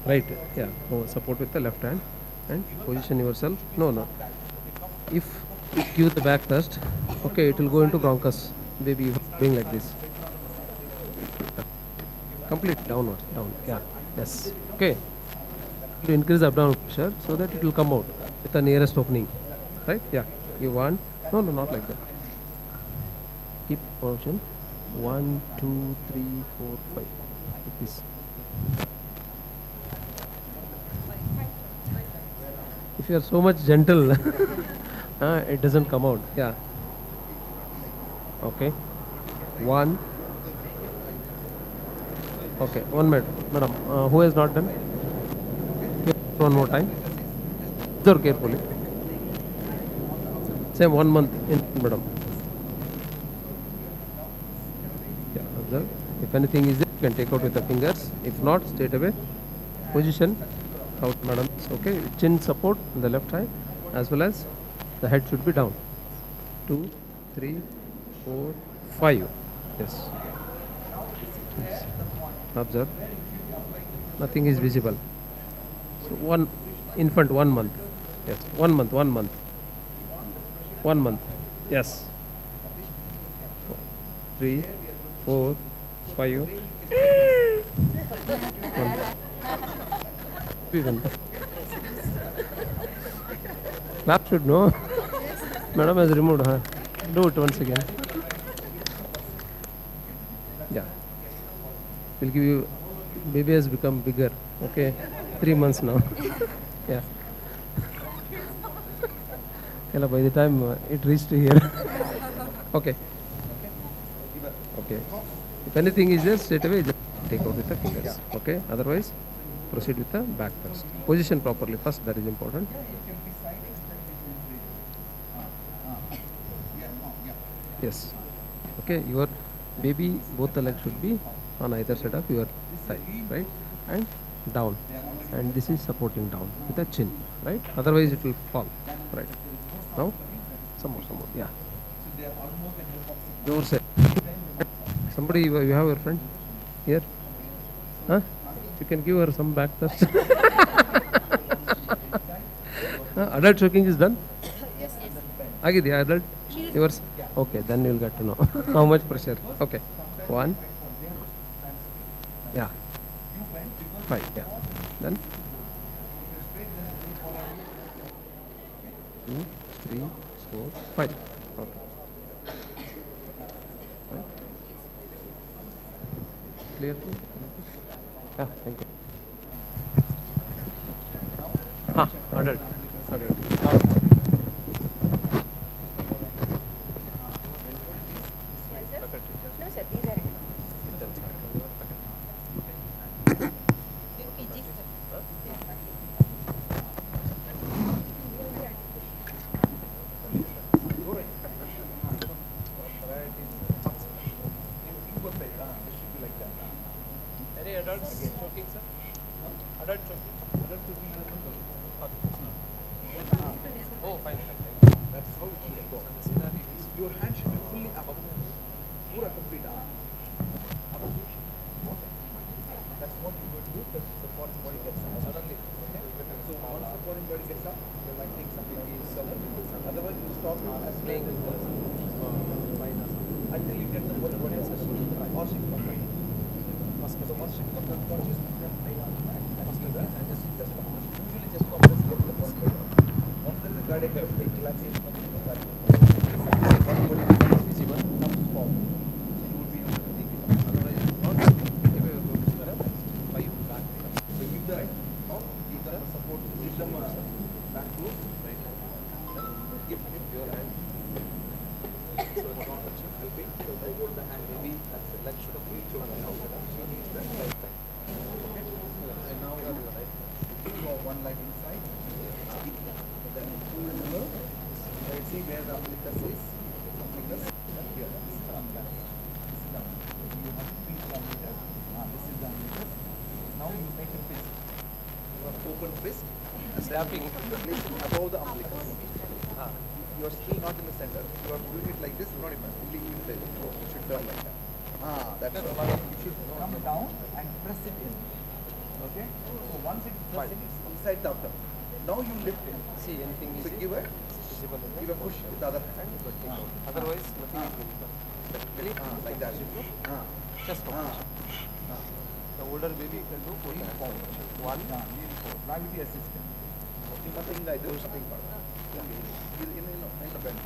Right. Yeah. Oh, support with the left hand and position yourself. No. If you give the back thrust, okay, it will go into bronchus. Baby doing like this. Complete downward. Down. Yeah. Yes. Okay. To increase abdominal pressure so that it will come out with the nearest opening. Right? Yeah. You want? No, not like that. Keep position. 1, 2, 3, 4, 5. Like this. If you are so much gentle, it doesn't come out. Yeah. Okay. 1. Okay. 1 minute, madam. Who has not done? One more time. Observe carefully. Same 1 month in, madam. Yeah. Observe. If anything is there, you can take out with the fingers. If not, straight away position out, madam. Okay. Chin support on the left side as well as the head should be down. 2, 3, 4, 5. Yes. Observe. Nothing is visible. So one infant 1 month. Yes. 1 month. 1 month. 1 month. Yes. 3, 4, 5. 1. Even. Clap should know. Madam has removed her. Do it once again. Yeah. We'll give you. Baby has become bigger. Okay. 3 months now. Yeah. By the time it reached here. Okay. Okay. If anything is there, straight away just take out with the fingers. Okay. Otherwise, proceed with the back thrust. Position properly first. That is important. Yes. Okay. Your baby, both the legs should be on either side of your thigh, right? And down. And this is supporting down with the chin, right? Otherwise it will fall, right? Now, some more. Yeah. Your side. Somebody, you have your friend here? Huh? You can give her some back thrust. Adult choking is done? Yes. Agidi, adult? Yours? Okay, then you will get to know how much pressure. Okay. 1. Yeah. 5. Yeah. Then 2, 3, 4, 5. Okay. Right. Clear? Yeah, thank you. Adult. Any adults choking, sir? Adult choking? Adult choking. Oh, fine. That's how it should go. Your hand should be fully up. Pura complete up. That's what you would do because the foreign body gets up suddenly. Okay? So once the foreign body gets up, you might take something sudden. Otherwise, you stop playing with the until you get the foreign body or shift perfect. So once shift perfect conscious, and just usually just compress get the foreign body. Once there is a cardiac relaxation of the cardiac, foreign body becomes visible, comes forward. So you would be able to take it. Otherwise, not if you are going to correct, why you can't. So give the right, give the support, give them back to right hand. Give your hand. So it's not helping. So I hold the hand, maybe that's the leg should have reached over now. She needs that right hand. Okay? And now you are right. one leg inside. Then pull and move. Right, see where the umbilicus is. Umbilicus here. This is the umbilicus. This is the umbilicus. You have to feel the umbilicus. This is the umbilicus. Now you make a fist. You have open fist. Slapping the place above the umbilicus. You are still not in the center. You are doing it like this, not even fully in place. You should turn like that. That's right. You should come down and press it in. Okay? So once it's pressed in, it's inside the abdomen. Now you lift it. See, anything So is give a push with the other hand. otherwise nothing is going to Like that. Just the older baby can do both hands. One. Gravity assistant. Nothing like this. Something in the bend.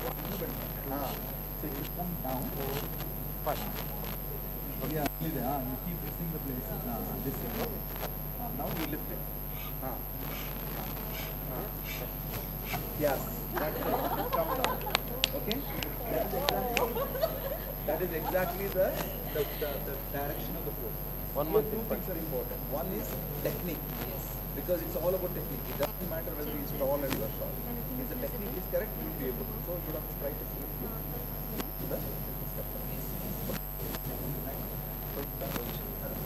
So you come down. Fine. Yeah, you keep pressing the places. This way. Now you lift it. Yes. That's it. Come down. Okay? That is exactly the direction of the force. One more Two things are important. One is technique. Because it's all about technique. It doesn't matter whether he is tall and you are short. If the technique is correct, you will be able to. So you have to try to flip it to the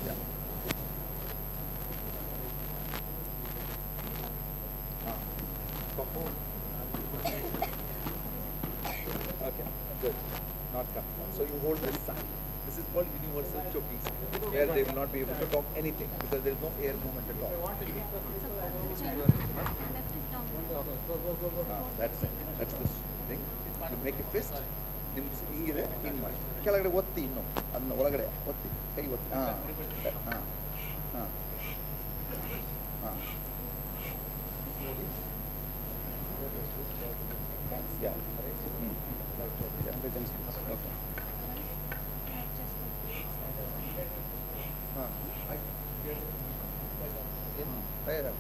yeah. Okay, good. Not come. So you hold this side. This is called universal choking sign, where they will not be able to talk anything because there is no air movement at all. That's it. That's the thing. You make a fist. ಹೀಗಿದೆ ಹಿಂಗೆ ಮಾಡಿ ಕೆಳಗಡೆ ಒತ್ತಿ ಇನ್ನು ಅದನ್ನ ಒಳಗಡೆ ಒತ್ತಿ ಕೈ ಒತ್ತಿ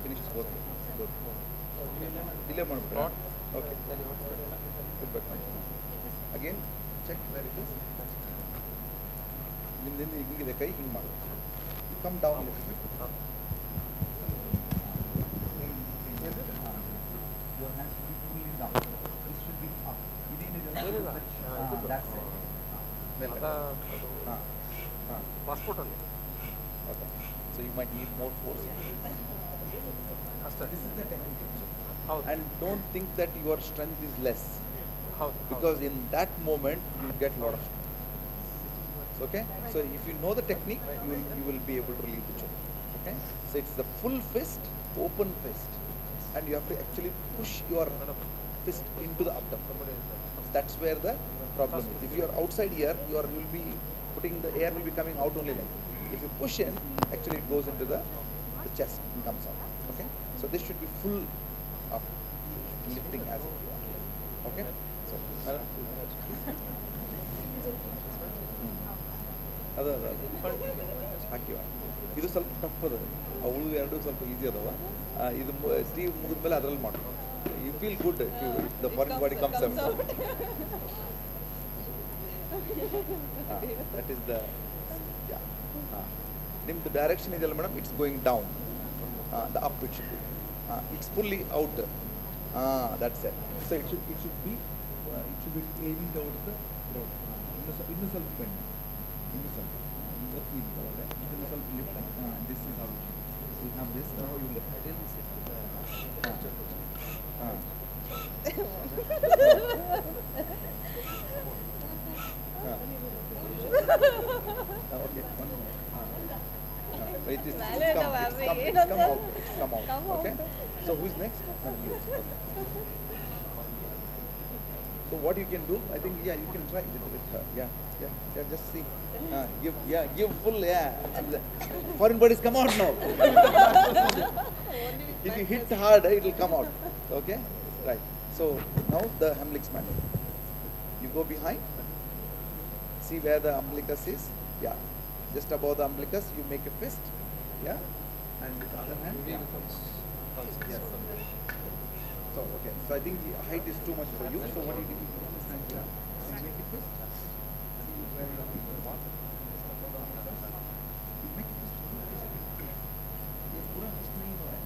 ಫಿನಿಶ್ ಡಿಲೇ ಮಾಡ್ಬಿಟ್ಟು okay again check where it is ನಿಮ್ದಿಂದ ಹೀಗಿದೆ ಕೈ ಹಿಂಗೆ ಮಾಡಿ come down a little bit your hands should be fully down this should be up that's it passport only. Okay, so you might need more force. This is the technique. And don't think that your strength is less. Because in that moment you get a lot of strength. Okay? So if you know the technique, you will be able to relieve the choke. Okay? So it's the full fist, open fist. And you have to actually push your fist into the abdomen. That's where the problem is. If you are outside here, you will be putting the air will be coming out only like that. If you push in, actually it goes into the chest and comes out. Okay? So this should be full of lifting as it is. Okay? So, ಅದು ಹಾಕಿವ ಇದು ಸ್ವಲ್ಪ tough ಅದ ಅವಳು ಎರಡು ಸ್ವಲ್ಪ easy ಅದಾವ ಇದು ಸ್ಟೀವ್ ಮುಗಿದ ಮೇಲೆ ಅದರಲ್ಲಿ ಮಾಡಿ you feel good the foreign body comes that is the ನಿಮ್ದು ಡೈರೆಕ್ಷನ್ ಇದೆಯಲ್ಲ madam it's going down the up it should be it's fully out that's it so it should be aiming towards the road. ಇನ್ನು ಸ್ವಲ್ಪ bend ಇನ್ನು ಸ್ವಲ್ಪ ಒತ್ತಿ ಇದ್ದಾವೆ ಇನ್ನು ಸ್ವಲ್ಪ lift this is how you have this now you lift okay one more wait this it's come out okay so who's next you okay. So what you can do, I think, yeah, you can try it with her. Yeah, just see. Give full, Foreign bodies come out now. If you hit hard, it will come out. Okay? Right. So now the umbilicus manual. You go behind. See where the umbilicus is. Yeah. Just above the umbilicus, you make a fist. Yeah. And with the other hand. Yes. So, okay. So I think the height is too much for you. So what do you do? You make it fist. See where you want. You make it fist. ये पूरा fist नहीं हो रहा है.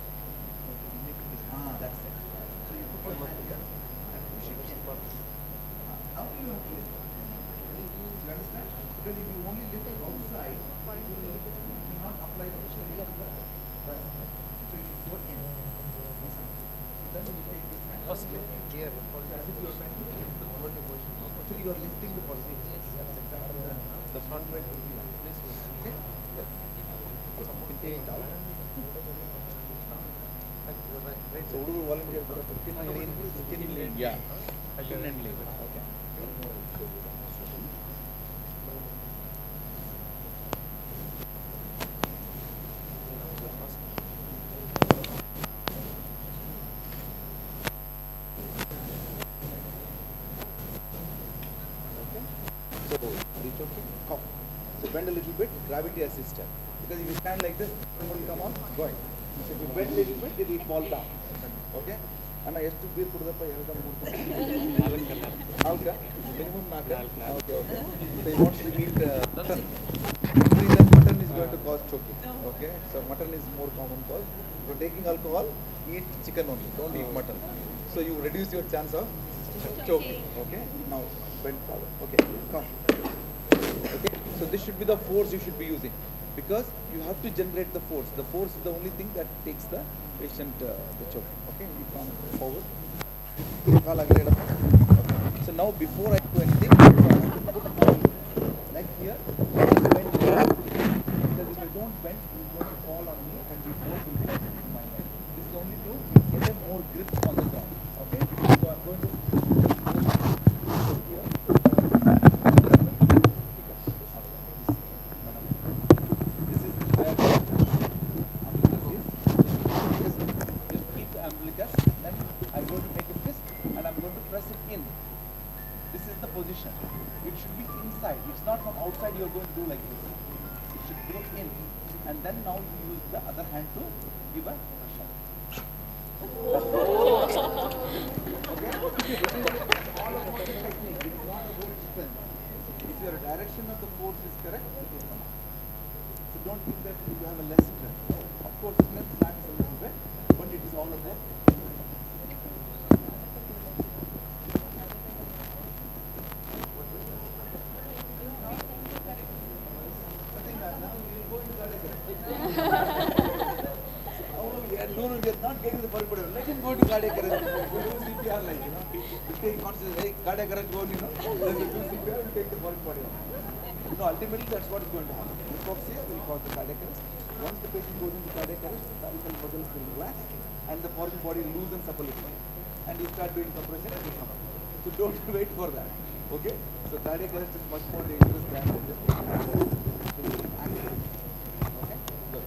Actually, you are lifting the policy. The front way will be like this. Okay? Yeah. You can take it out. So, who will volunteer for the 15 lane? Yeah. 15 lane. Okay. So, reach okay, come. So bend a little bit, gravity assisted. Because if you stand like this, it will come on, go ahead. So if you bend a little bit, it will fall down. Okay? And I have to be put up a minimum okay, okay. So he wants to eat mutton. Reason mutton is going to cause choking. Okay? So mutton is more common cause. So taking alcohol, eat chicken only, don't eat mutton. So you reduce your chance of choking. Okay? Now bend forward. Okay, come. Okay, so this should be the force you should be using because you have to generate the force. The force is the only thing that takes the patient the choke. Okay, you come forward. Okay. So now before I do anything, I have to put my leg here and bend here. Because if I don't bend, it's going to fall on me and the force will come to my leg. This is only to get a more grip on the ground. Okay, so I'm going to position. It should be inside. It's not from outside you're going to do like this. It should go in. And then now you use the other hand to give a pressure. Okay? It is all about the technique. It's not about strength. If your direction of the force is correct, it will come out. So don't think that you have a less strength. Of course, strength lacks a little bit, but it is all about no, we are not getting the foreign body. Let him go to cardiac arrest. We do CPR like, we take conscious, hey, cardiac arrest go, then we do CPR, we take the foreign body. No, ultimately that's what is going to happen. Hypoxia will cause the cardiac arrest. Once the patient goes into cardiac arrest, the cervical muscles will relax and the foreign body loosens up a little. And you start doing compression and you come up. So don't wait for that. Okay? So cardiac arrest is much more dangerous than just accident. Okay? Good.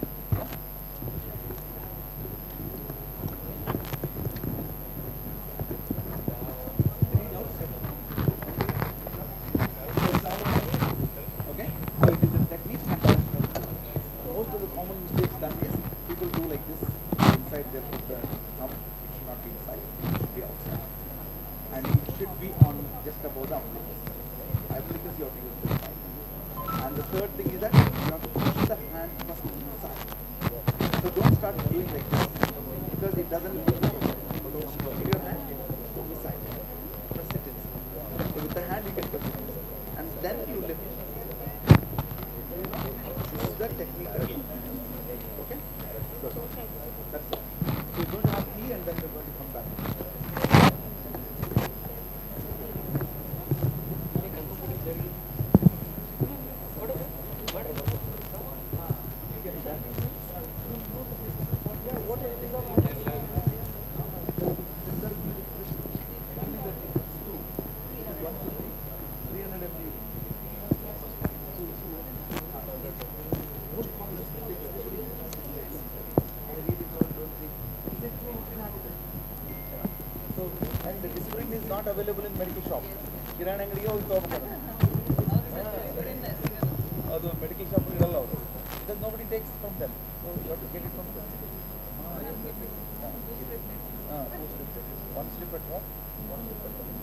Okay? So it is a technique and most of the common mistakes done is people do like this inside their thumb. It should not be inside, it should be outside. And it should be on just above the umbilicus. Umbilicus you have to use this side. And the third thing is that you have to push the hand first inside. So don't start doing like this because it doesn't give your hand inside. Press it inside. So with the hand you can press it inside. And then you lift it. This is the technique. Okay? Good. That's it. So you're going to have tea and then you're going to come back. And the discipline is not available in medical shop. Kiran anಗಡಿಗೆ ಹೋಗಿ ತಗೋಬೇಕು. ಅದು medical shop ಅಲ್ಲಿ ಇರಲ್ಲ ಅವರು. Because nobody takes from them. So you have to get it from them. One slip at home, one slip at home.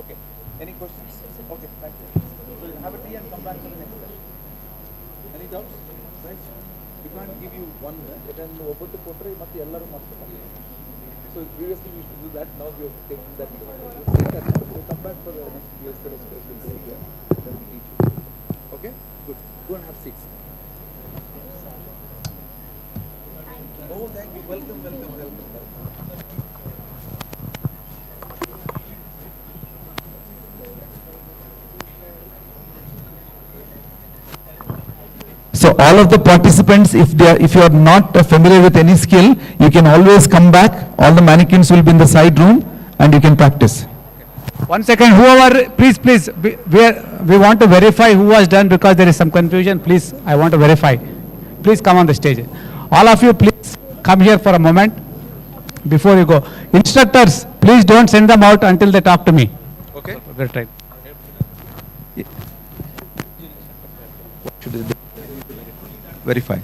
Okay. Any questions? Okay, thank you. So have a tea and come back to the next session. Any doubts? Right? We can't give you one. Then ಒಬ್ಬತ್ತು ಕೊಟ್ಟರೆ ಮತ್ತೆ ಎಲ್ಲರೂ ಮಾಡ್ತಾರೆ. So previously we used to do that. Now we are taking that. So come back for the next year's special day here. Then we teach you. Okay? Good. Go and have seats. Oh, thank you. So all of the participants, if you are not familiar with any skill, you can always come back. All the mannequins will be in the side room and you can practice. 1 second, whoever, please, we want to verify who was done because there is some confusion. Please, I want to verify. Please come on the stage. All of you, please come here for a moment before you go. Instructors, please don't send them out until they talk to me. Okay. We'll try. Should they verify?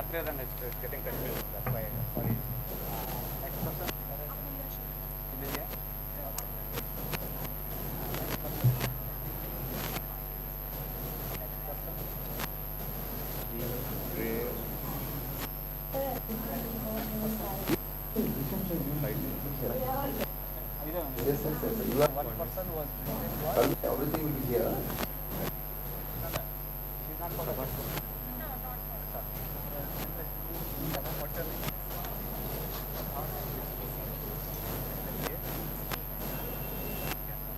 After then it's getting confused. That's why. Sorry. Next person. Amelia. Yes, you are one person was everything will be here. She's not for the first one.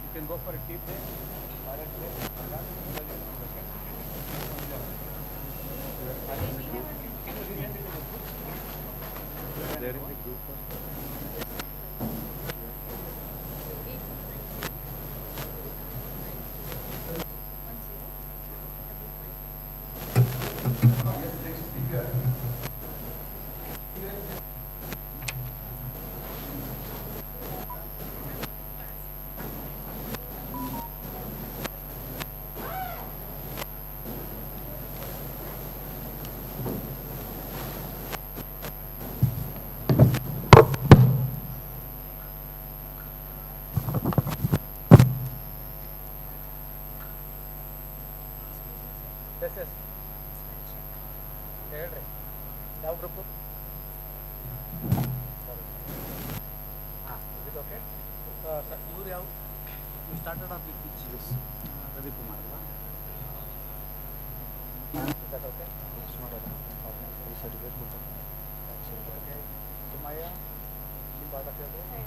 You can go for a tea break or a break. There is a group of This is. ಹೇಳ್ರಿ ಯಾವ group ಹಾಂ ಇದು okay ಇವ್ರು ಯಾವ you started off with which Ravi Kumar ಅಲ್ವಾ that okay certificate okay Thimmaiah ಈ ಪಾಠ ಕೇಳಿದ್ರೆ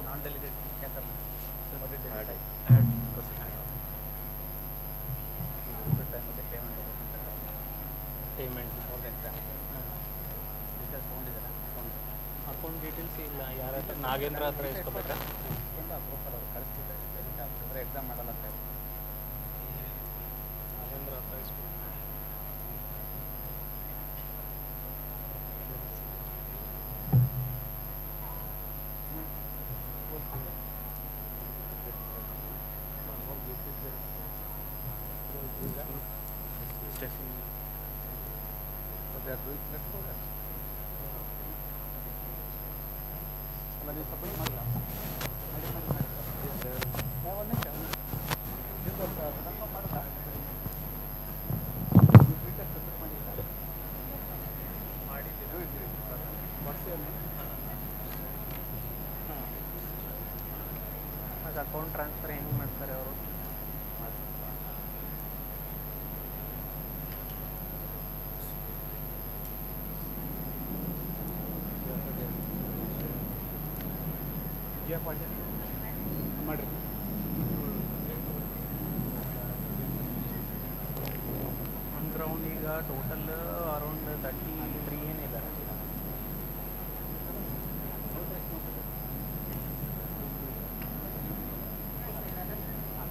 non-delegate क्या करना add payment more than that details ತಗೊಂಡಿದ್ದೀರಾ ಅಕೌಂಟ್ ಡೀಟೇಲ್ಸ್ ಇಲ್ಲ ಯಾರ ಹತ್ರ ನಾಗೇಂದ್ರ ಹತ್ರ ಇಸ್ಕೋಬೇಕಾ ಇಲ್ಲ ಗ್ರೂಪಲ್ಲಿ ಅವ್ರು ಕಳಿಸ್ತಿದ್ದಾರೆ ಅಂದರೆ ಎಕ್ಸಾಮ್ ಮಾಡಲ್ಲ ಅಂತ ಹೇಳಿ ನಾಗೇಂದ್ರ ಹತ್ರ ಇಸ್ಕೋ So they are doing, let's go there. ಅಲ್ಲ ನೀವು ಸಬ್ಮಿಟ್ ಮಾಡಲ್ಲ ಒಂದು ನಿಮಿಷ ಕನ್ಫರ್ಮ್ ಮಾಡಲ್ಲ ಸಬ್ಮಿಟ್ ಮಾಡಿಲ್ಲ ಮಾಡಿದ್ದೀವಿ ವಾಟ್ಸಲ್ಲಿ ಅದು ಅಕೌಂಟ್ ಟ್ರಾನ್ಸ್ಫರ್ ಹೆಂಗೆ ಮಾಡ್ತಾರೆ ಅವರು ಮಾಡಿರಿ ಆನ್ ಗ್ರೌಂಡ್ ಈಗ ಟೋಟಲ್ ಅರೌಂಡ್ 33 ಏನಿದ್ದಾರೆ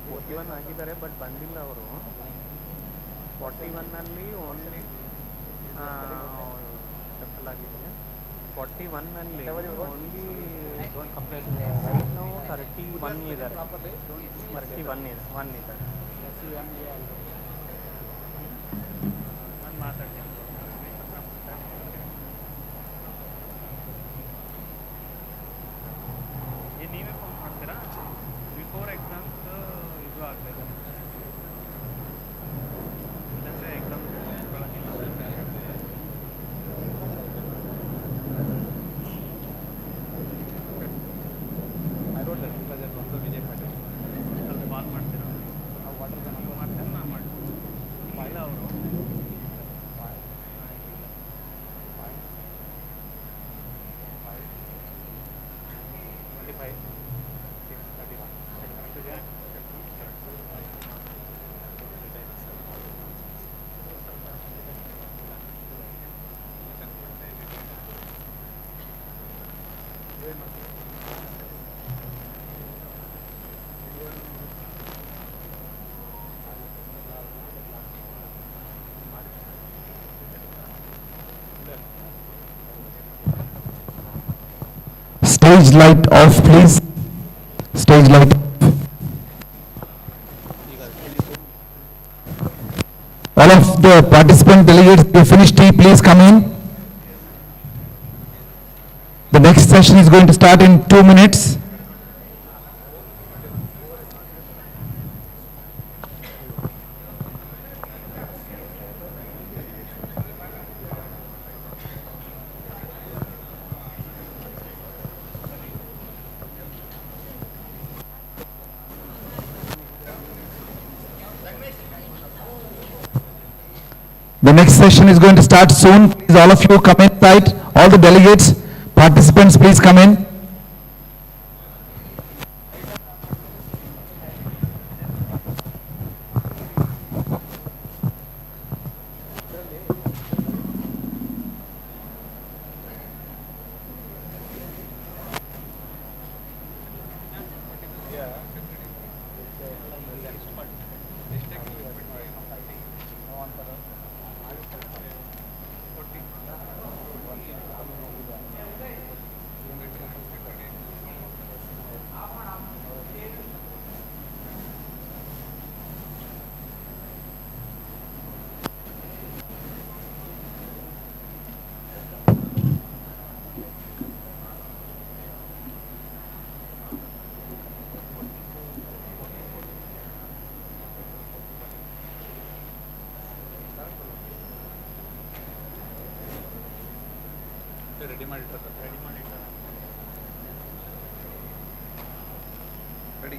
41 ಆಗಿದ್ದಾರೆ ಬಟ್ ಬಂದಿಲ್ಲ ಅವರು 41ನಲ್ಲಿ ಓನ್ಲಿ ಸೆಟಲ್ ಆಗಿದೆ 41ನಲ್ಲಿ ಓನ್ಲಿ ರೈಟ್ ನಾವು 31 ಇದ್ದಾರೆ 31 ಇದೆ 1 ಇದ್ದಾರೆ ನಾನು ಮಾತಾಡ್ತೀನಿ ನೀವೇ ಫೋನ್ ಮಾಡ್ತೀರಾ ಬಿಫೋರ್ ಎಕ್ಸಾಮ್ಸ್ ಇದು ಆಗಬೇಕು ಇಲ್ಲಾಂದರೆ ಎಕ್ಸಾಮ್ಸ್ ಕೊಡೋಂಗಿಲ್ಲ ಒಂದು ವಿಜಯ್ ಪಾಟೀಲ್ ಅಲ್ಲಿ ಕಾಲ್ ಮಾಡ್ತೀರಾ ನಾವು ವಾಟರ್ ನೀವು ಮಾಡ್ತಾರೆ ನಾನು ಮಾಡ್ತೀನಿ ಇಲ್ಲ ಅವರು Stage light off, please. Stage light off. All of the participant delegates, if you finish tea, please come in. The next session is going to start in 2 minutes. The next session is going to start soon. Please, all of you come inside. All the delegates, participants, please come in. Ready.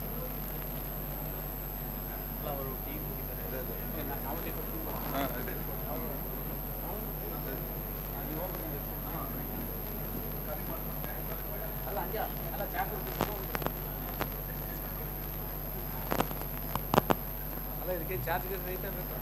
ಅಲ್ಲ ಇದಕ್ಕೆ charge ರೈತ ಬೇಕಾ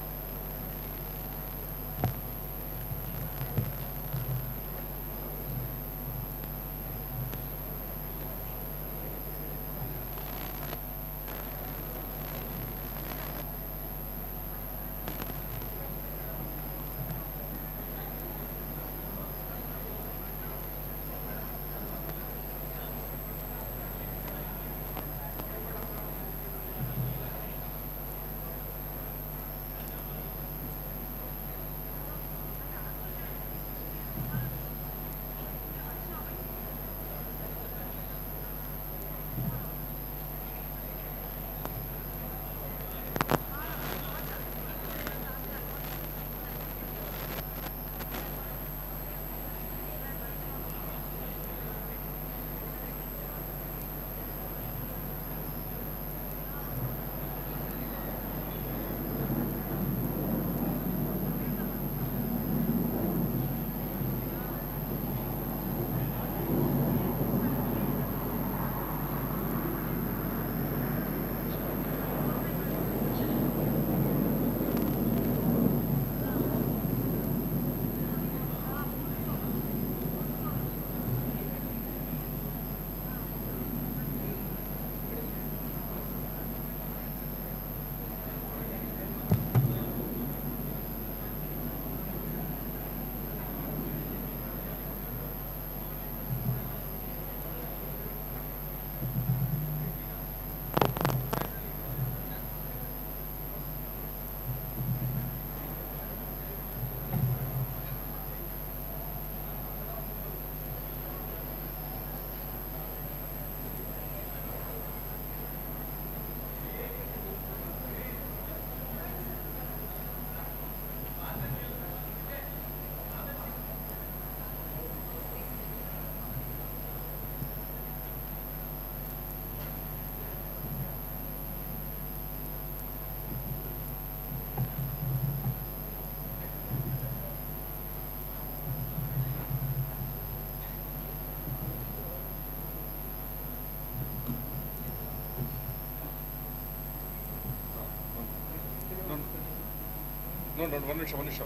ಒಂದು ನಿಮಿಷ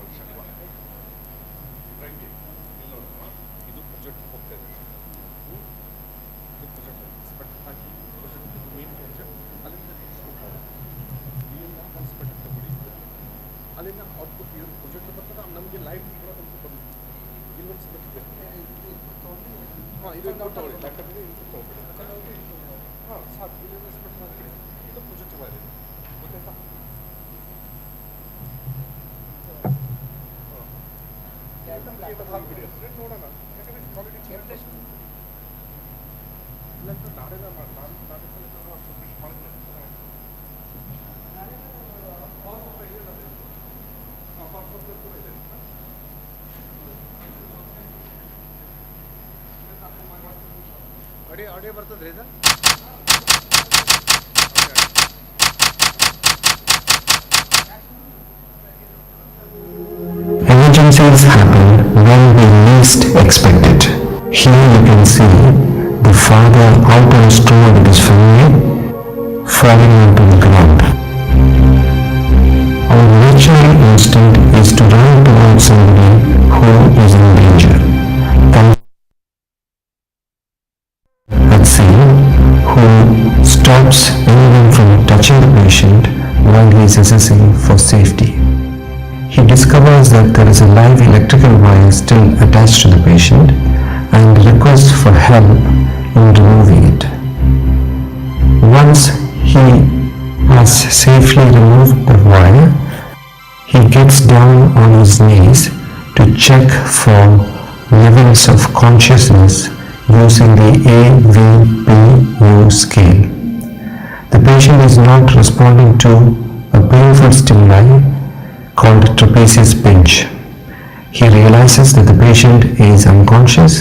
ಇದು project ಹೋಗ್ತಾ ಇದೆ ಇದು project but hockey project main project ಅಲ್ಲಿಂದ ಇಲ್ಲಿಂದ ಹಾಸ್ಪಿಟಲ್ ತಗೊಳ್ಳಿ ಅಲ್ಲಿಂದ ಔಟ್ಪುಟ್ ಇವ್ರ ಪ್ರೊಜೆಕ್ಟ್ ಬರ್ತದೆ ನಮಗೆ ಲೈವ್ ಕೂಡ ಬಂದು ಇಲ್ಲೊಂದು ಆಡಿಯೋ ಬರ್ತದ್ರಿ ಇದು? Emergencies happen when we least expect it. Here you can see the father out on a stroll with his family falling onto the ground. Our natural instinct is to run towards somebody who is in danger. At scene, who stops anyone from touching the patient while he is assessing for safety. He discovers that there is a live electrical wire still attached to the patient and requests for help in removing it. Once he has safely removed the wire, he gets down on his knees to check for levels of consciousness using the AVPU scale. The patient is not responding to a painful stimuli called trapezius pinch. He realizes that the patient is unconscious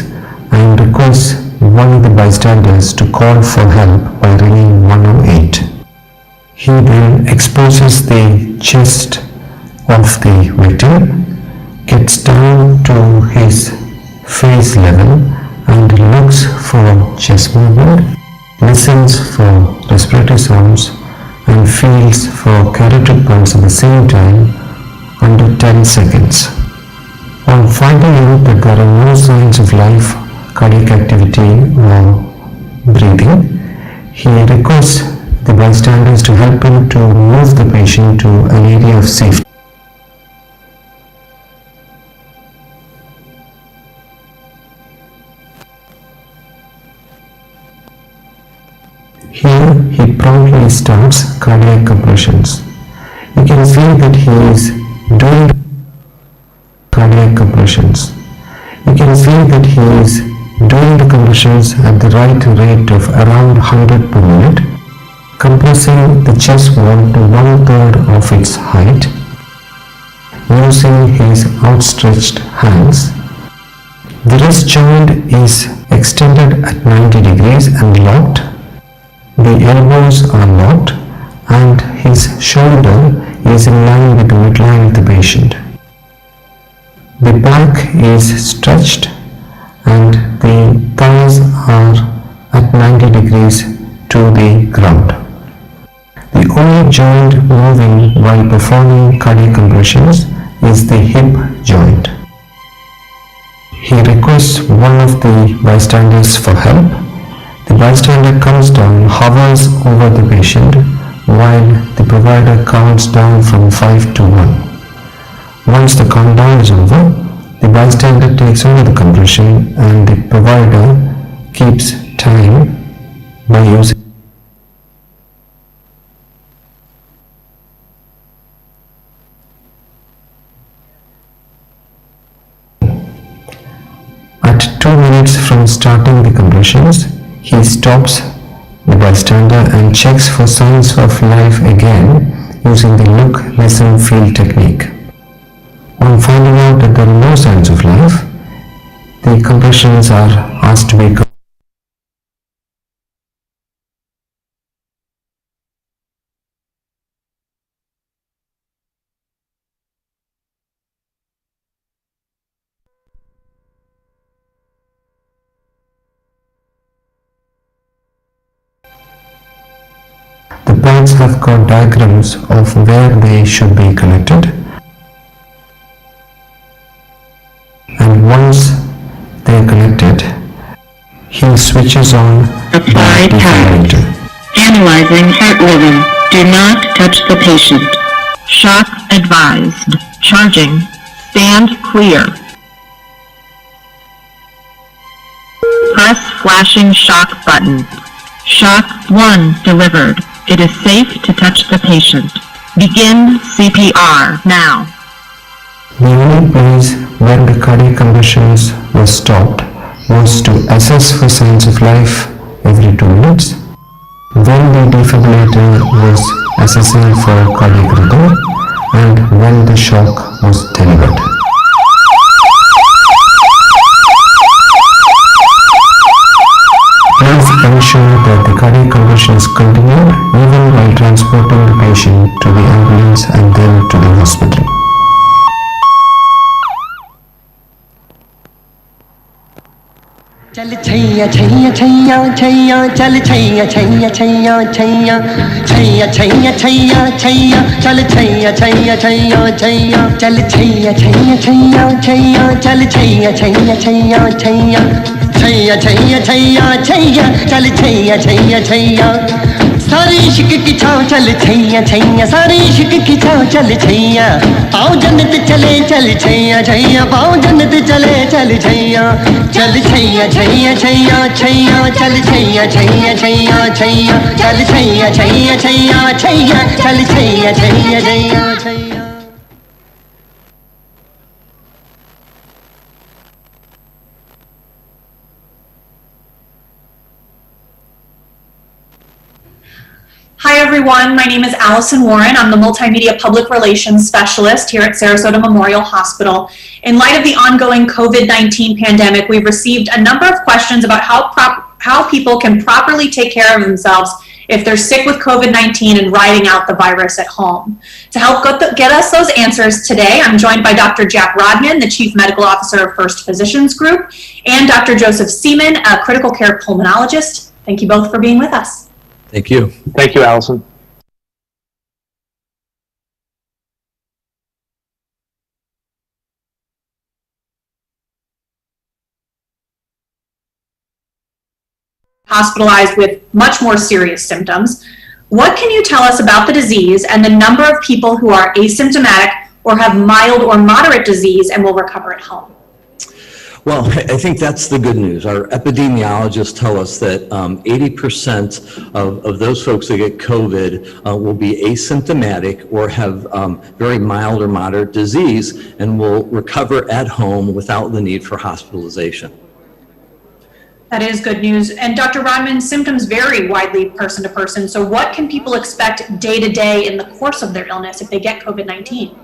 and requests one of the bystanders to call for help by ringing 108. He then exposes the chest of the victim, gets down to his face level and looks for chest movement, listens for respiratory sounds and feels for carotid pulse at the same time under 10 seconds. On finding out that there are no signs of life, cardiac activity or breathing, he requests the bystanders to help him to move the patient to an area of safety. Here he promptly starts cardiac compressions. You can see that he is doing cardiac compressions. You can see that he is doing the compressions at the right rate of around 100 per minute, compressing the chest wall to 1/3 of its height, using his outstretched hands. The wrist joint is extended at 90 degrees and locked. The elbows are locked and his shoulder is in line with the midline of the patient. The back is stretched and the thighs are at 90 degrees to the ground. The only joint moving while performing cardiac compressions is the hip joint. He requests one of the bystanders for help. The bystander comes down, hovers over the patient while the provider counts down from 5 to 1. Once the countdown is over, the bystander takes over the compression and the provider keeps time by using At 2 minutes from starting the compressions, he stops the bystander and checks for signs of life again using the look, listen, feel technique. On finding out that there are no signs of life, the compressions are asked to be The pads have got diagrams of where they should be connected, and once they are connected, he switches on Apply the defibrillator. Analyzing heart rhythm. Do not touch the patient. Shock advised. Charging. Stand clear. Press flashing shock button. Shock 1 delivered. It is safe to touch the patient. Begin CPR now. The only place where the cardiac conversions was stopped was to assess for signs of life every 2 minutes, when the defibrillator was assessing for cardiac rhythm, and when the shock was delivered. Please ensure that the cardiac conversions continued even while transporting the patient to the ambulance and then to the hospital. चल छैया छैया छैया छैया चल छैया छैया छैया छैया छैया छैया छैया छैया चल छैया छैया छैया छैया चल छैया छैया छैया छैया चल छैया छैया छैया छैया छैया छैया छैया छैया चल छैया छैया छैया सारे इश्क की छाँव चल छैया छैया सारे इश्क की छाँव चल छैया पाँव जन्नत चले चल छैया छैया पाँव जन्नत चले चल छैया चल छैया छैया छैया छैया चल छैया छैया छैया छैया चल छैया छैया छैया छैया चल Chaiyya Chaiyya Chaiyya Chaiyya Hi everyone, my name is Allison Warren. I'm the Multimedia Public Relations Specialist here at Sarasota Memorial Hospital. In light of the ongoing COVID-19 pandemic, we've received a number of questions about how people can properly take care of themselves if they're sick with COVID-19 and riding out the virus at home. To help get us those answers today, I'm joined by Dr. Jack Rodman, the Chief Medical Officer of First Physicians Group, and Dr. Joseph Seaman, a critical care pulmonologist. Thank you both for being with us. Thank you. Thank you, Allison. Hospitalized with much more serious symptoms. What can you tell us about the disease and the number of people who are asymptomatic or have mild or moderate disease and will recover at home? Well, I think that's the good news. Our epidemiologists tell us that 80% of those folks that get COVID will be asymptomatic or have very mild or moderate disease and will recover at home without the need for hospitalization. That is good news. And Dr. Rodman, symptoms vary widely person to person. So what can people expect day to day in the course of their illness if they get COVID-19?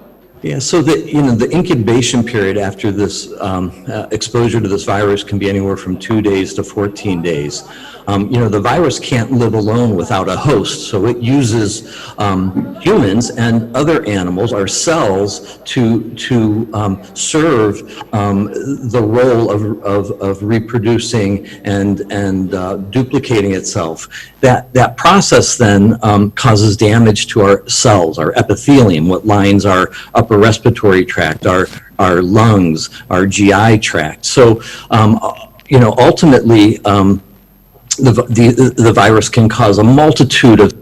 Yeah, so the incubation period after this exposure to this virus can be anywhere from 2 days to 14 days. The virus can't live alone without a host, so it uses humans and other animals, our cells, to serve the role of reproducing and duplicating itself. That process then causes damage to our cells, our epithelium, what lines our upper respiratory tract, our lungs, our GI tract. So, ultimately, the virus can cause a multitude of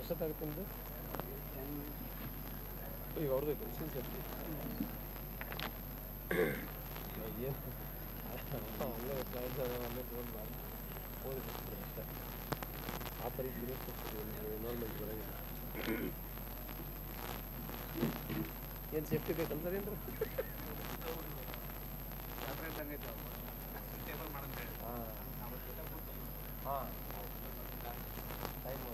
ಎಷ್ಟೊತ್ತಾಗುತ್ತೆ ಈಗ ಅವ್ರದ್ದು scenes ಏನು ಅಲ್ಲೇ slides ಅಲ್ಲೇ ತೊಗೊಂಡು ಓದಿಬಿಡ್ತಾರೆ ಅಷ್ಟೇ ಆ ಥರ serious normal ಬರೋಂಗಿಲ್ಲ ಏನು ಸೇಫ್ಟಿ ಬೇಕಂತ ಸರ್ ಏನ್ರಿ ಹಾಂ time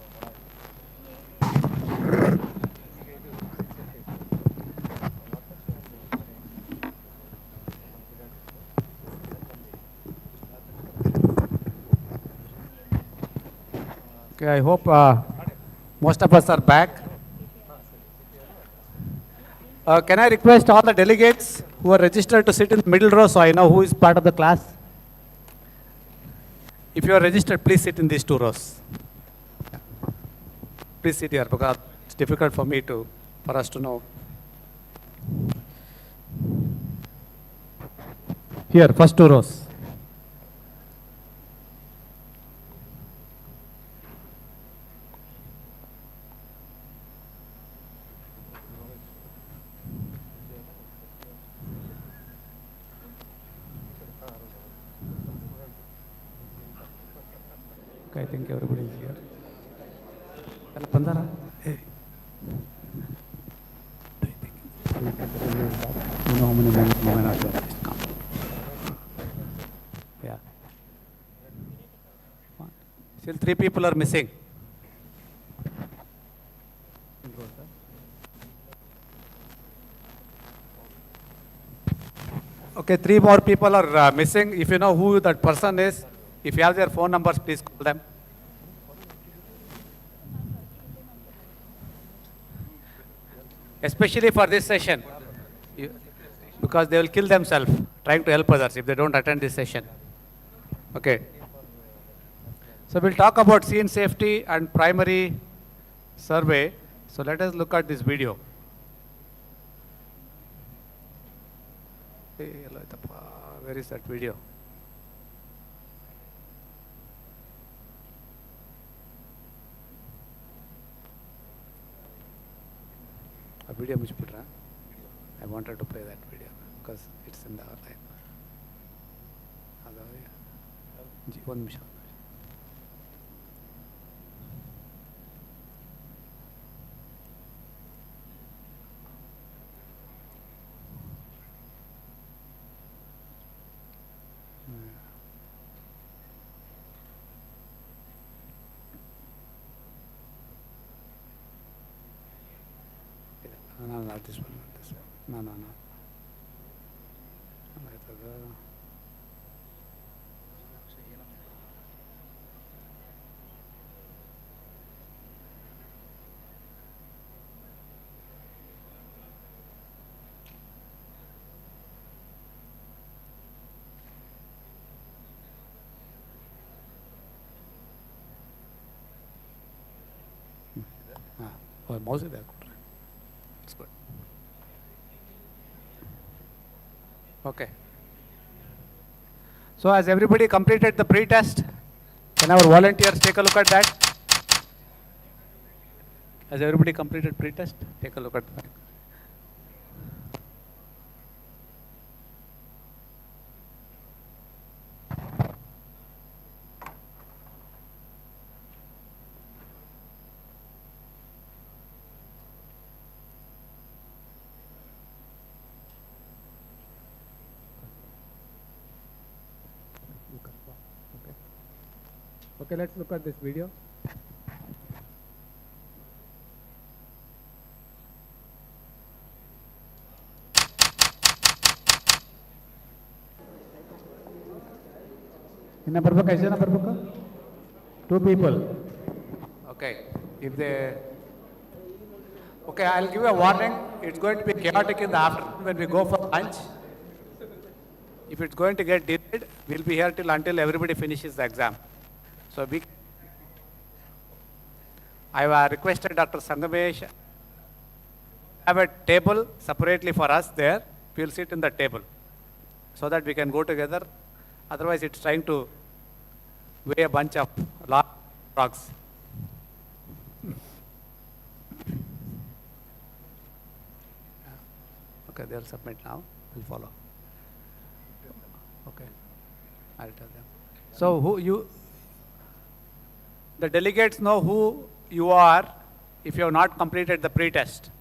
Okay, I hope most of us are back. Can I request all the delegates who are registered to sit in the middle row so I know who is part of the class? If you are registered, please sit in these 2 rows. Please sit here because it's difficult for me for us to know. Here, first 2 rows. I think everybody is here. Pandara? Hey. You know how many women are there? Just come. Yeah. Still 3 people are missing. Okay, 3 more people are missing. If you know who that person is, if you have their phone numbers, please call them. Especially for this session, because they will kill themselves trying to help others if they don't attend this session. Okay. So we'll talk about scene safety and primary survey. So let us look at this video. Where is that video? A video which put I wanted to play that video because it's in the line. One minute. No, not this one, not this one. No. Mouse is there. It's good. Okay. So has everybody completed the pre-test? Can our volunteers take a look at that? Has everybody completed pre-test? Take a look at that. Okay, let's look at this video. In number book, is number book? 2 people. Okay. If they Okay, I'll give you a warning. It's going to be chaotic in the afternoon when we go for lunch. If it's going to get delayed, we'll be here until everybody finishes the exam. So I've requested Dr. Sangamesh have a table separately for us there. We'll sit in the table so that we can go together. Otherwise, it's trying to weigh a bunch of large rocks. Okay, they'll submit now. We'll follow. Okay, I'll tell them. So the delegates know who you are if you have not completed the pre-test.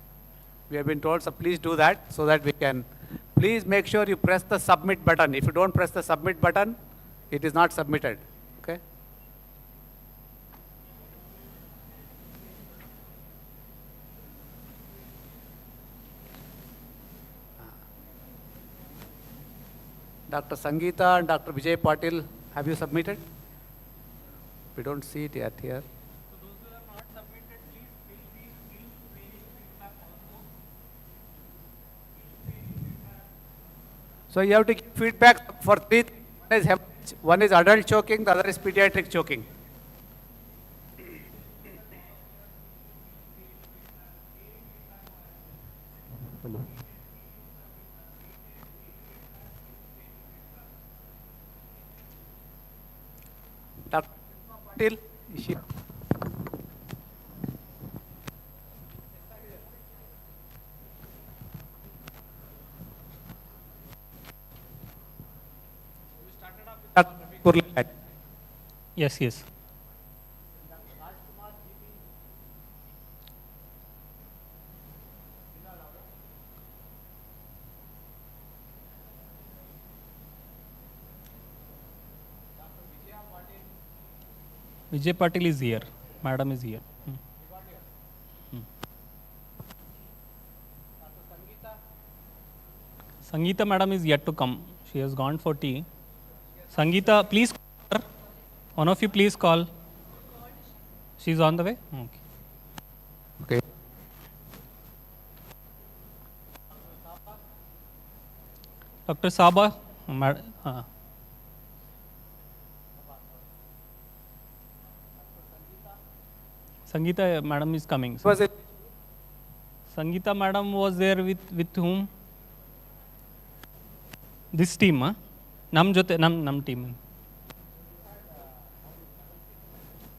We have been told, so please do that so that we can. Please make sure you press the submit button. If you don't press the submit button, it is not submitted. Okay? Dr. Sangeeta and Dr. Vijay Patil, have you submitted? We don't see it yet here. So you have to give feedback for three things. One is hemorrhage, one is adult choking, the other is pediatric choking. Dr. Patil, is she? Yes, yes. Vijay Patil is here. Madam is here. Sangeeta madam is yet to come. She has gone for tea. Sangeeta, please call her. One of you please call. She's on the way? Okay. Okay. Dr. Saba, Sangeeta madam is coming. Was it? Sangeeta madam was there with whom? This team, huh? Nam jote, nam team.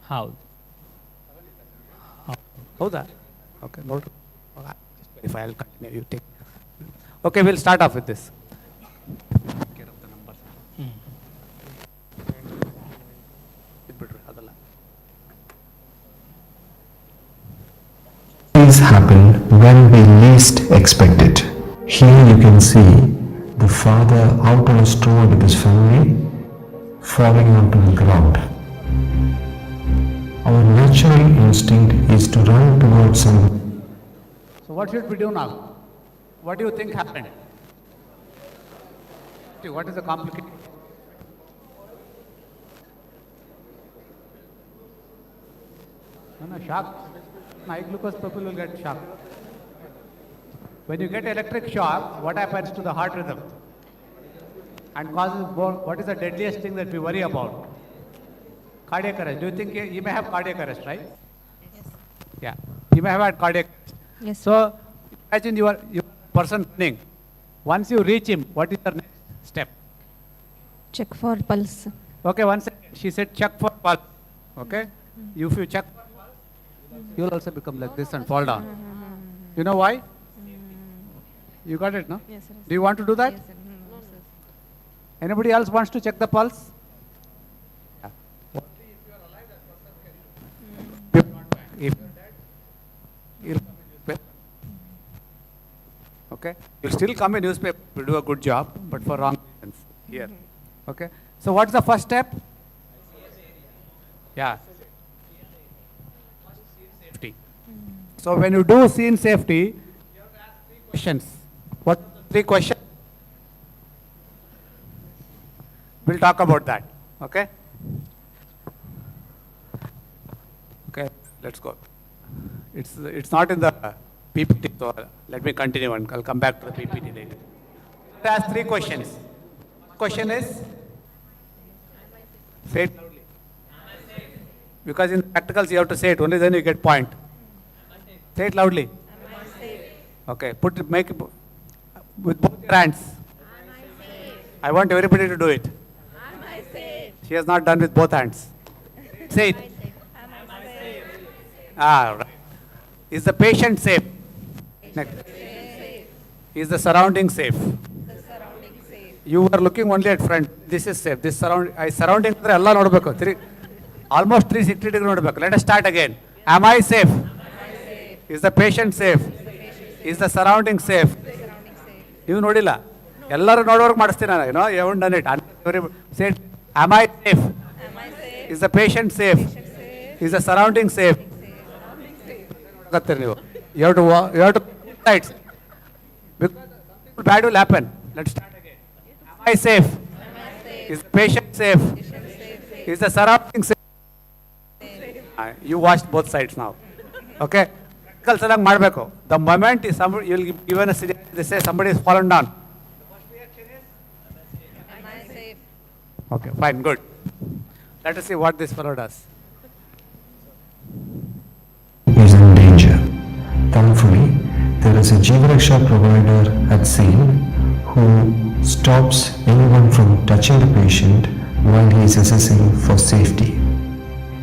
How? How that? Okay, no. If I'll continue, you take. Okay, we'll start off with this. Care of the numbers. Things happen when we least expect it. Here you can see the father out on a stroll with his family falling onto the ground. Our natural instinct is to run towards someone. So what should we do now? What do you think happened? What is the complication? No, shock. High glucose people will get shocked. When you get electric shock, what happens to the heart rhythm? And causes more, what is the deadliest thing that we worry about? Cardiac arrest. Do you think you may have cardiac arrest, right? Yes. Yeah. You may have had cardiac arrest. Yes. So imagine your person running. Once you reach him, what is your next step? Check for pulse. Okay, one second. She said check for pulse. Okay? If you check for pulse, you will also become like this and fall down. You know why? You got it, no? Yes, sir. Do you want to do that? Yes, sir. No, sir. Anybody else wants to check the pulse? Yeah. If you'll okay, you'll still come in newspaper, you'll do a good job, but for wrong reasons here. Okay, so what's the first step? Yeah. Safety. So when you do scene safety, you have to ask 3 questions. What 3 questions? We'll talk about that. Okay? Okay, let's go. It's not in the PPT, so let me continue and I'll come back to the PPT later. It has 3 questions. Question is, say it loudly. Because in practicals you have to say it, only then you get point. Say it loudly. Okay, make it with both your hands. I want everybody to do it. She has not done with both hands. Say it. Right. Is the patient safe? Next. Is the surrounding safe? You are looking only at front. This is safe. This surrounding alla nodabeku. Almost 360 degree nodabeku. Let us start again. Am I safe? Is the patient safe? Is the surrounding safe? You nodilla. Ellaru nodovargu madistina ನಾನು. You haven't done it. Say it. Am I safe? Is the patient safe? Is the surrounding safe? You have to sides. Because something bad will happen. Let's start again. Am I safe? Is the patient safe? Is the surrounding safe? You watched both sides now. Okay? The moment is somebody, you will be given a scenario, they say somebody is fallen down. Okay, fine, good. Let us see what this fellow does. Is in danger. Thankfully, there is a Jeevaraksha provider at scene who stops anyone from touching the patient while he is assessing for safety.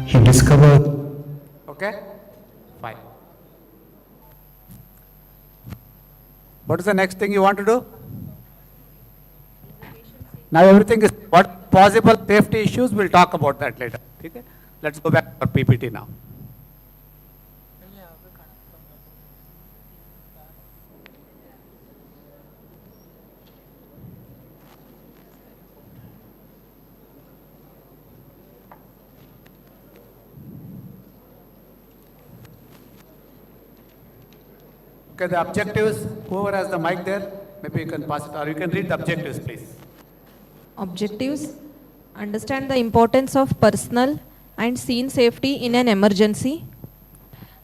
He discovers. Okay, fine. What is the next thing you want to do? Now everything is, what possible safety issues, we'll talk about that later. Okay? Let's go back to our PPT now. Okay, the objectives, whoever has the mic there, maybe you can pass it, or you can read the objectives, please. Objectives: understand the importance of personal and scene safety in an emergency.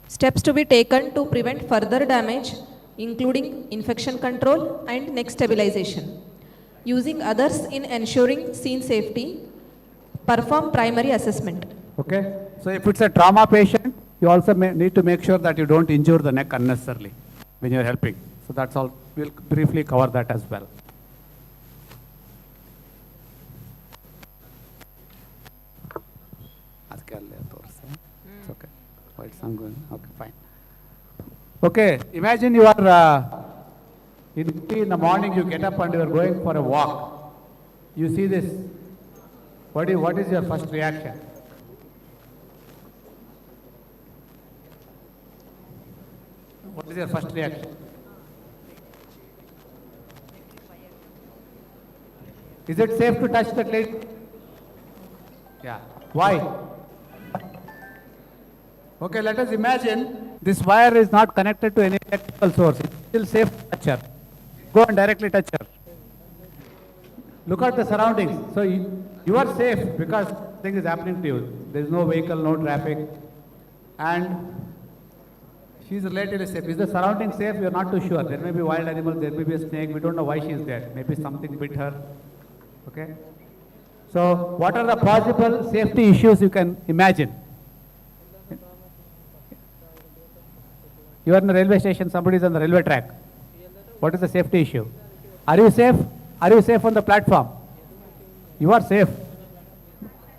Steps to be taken to prevent further damage, including infection control and neck stabilization. Using others in ensuring scene safety. Perform primary assessment. Okay, so if it's a trauma patient, you also need to make sure that you don't injure the neck unnecessarily when you're helping. So that's all, we'll briefly cover that as well. It's okay. Oh, it's ongoing. Okay, fine. Okay, imagine you are in the morning, you get up and you are going for a walk. You see this. What is your first reaction? What is your first reaction? Is it safe to touch that lady? Yeah. Why? Okay, let us imagine this wire is not connected to any electrical source. It's still safe to touch her. Go and directly touch her. Look at the surroundings. So you are safe because thing is happening to you. There is no vehicle, no traffic. And she is relatively safe. Is the surrounding safe? You are not too sure. There may be wild animals, there may be a snake. We don't know why she is there. Maybe something bit her. Okay? So what are the possible safety issues you can imagine? You are in a railway station, somebody is on the railway track. What is the safety issue? Are you safe? Are you safe on the platform? You are safe.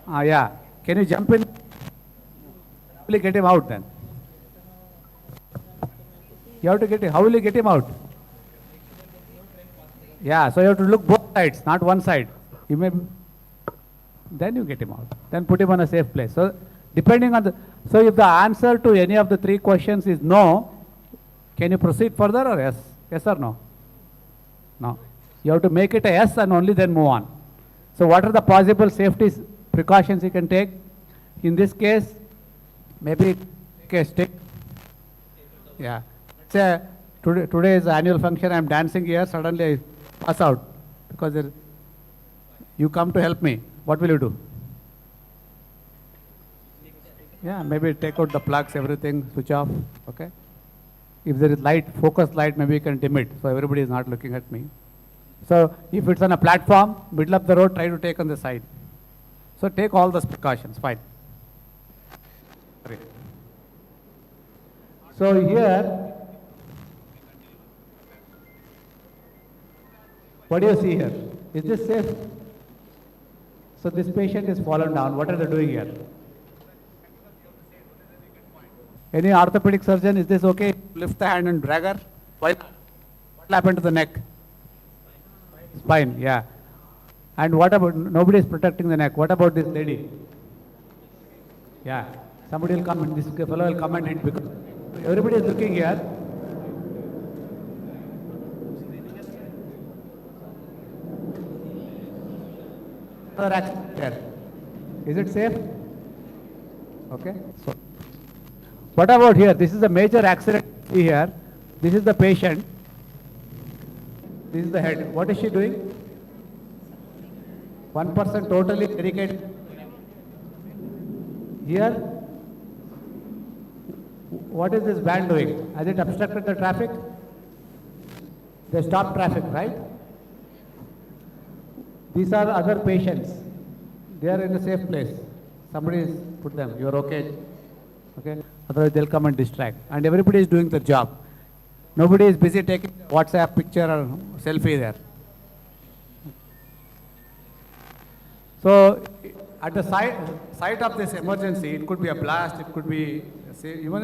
Yeah. Can you jump in? How will you get him out then? You have to get him. How will you get him out? Yeah, so you have to look both sides, not one side. You may, then you get him out. Then put him on a safe place. So depending on the, so if the answer to any of the 3 questions is no, can you proceed further or yes? Yes or no? No. You have to make it a yes and only then move on. So what are the possible safety precautions you can take? In this case, maybe take a stick. Yeah. Say today is the annual function, I am dancing here, suddenly I pass out because you come to help me. What will you do? Yeah, maybe take out the plugs, everything, switch off. Okay. If there is light, focus light, maybe you can dim it, so everybody is not looking at me. So if it's on a platform, middle of the road, try to take on the side. So take all those precautions, fine. Great. So here, what do you see here? Is this safe? So this patient is fallen down. What are they doing here? Any orthopedic surgeon, is this okay? Lift the hand and drag her. Why? What will happen to the neck? Spine, yeah. And what about, nobody is protecting the neck. What about this lady? Yeah. Somebody will come and this fellow will come and hit because everybody is looking here. Another accident there. Is it safe? Okay. So, what about here? This is a major accident here. This is the patient. This is the head. What is she doing? One person totally barricaded. Here, what is this van doing? Has it obstructed the traffic? They stop traffic, right? These are other patients. They are in a safe place. Somebody is put them. You are okay. Okay. Otherwise, they'll come and distract. And everybody is doing their job. Nobody is busy taking WhatsApp picture or selfie there. So, at the site of this emergency, it could be a blast, it could be, say, even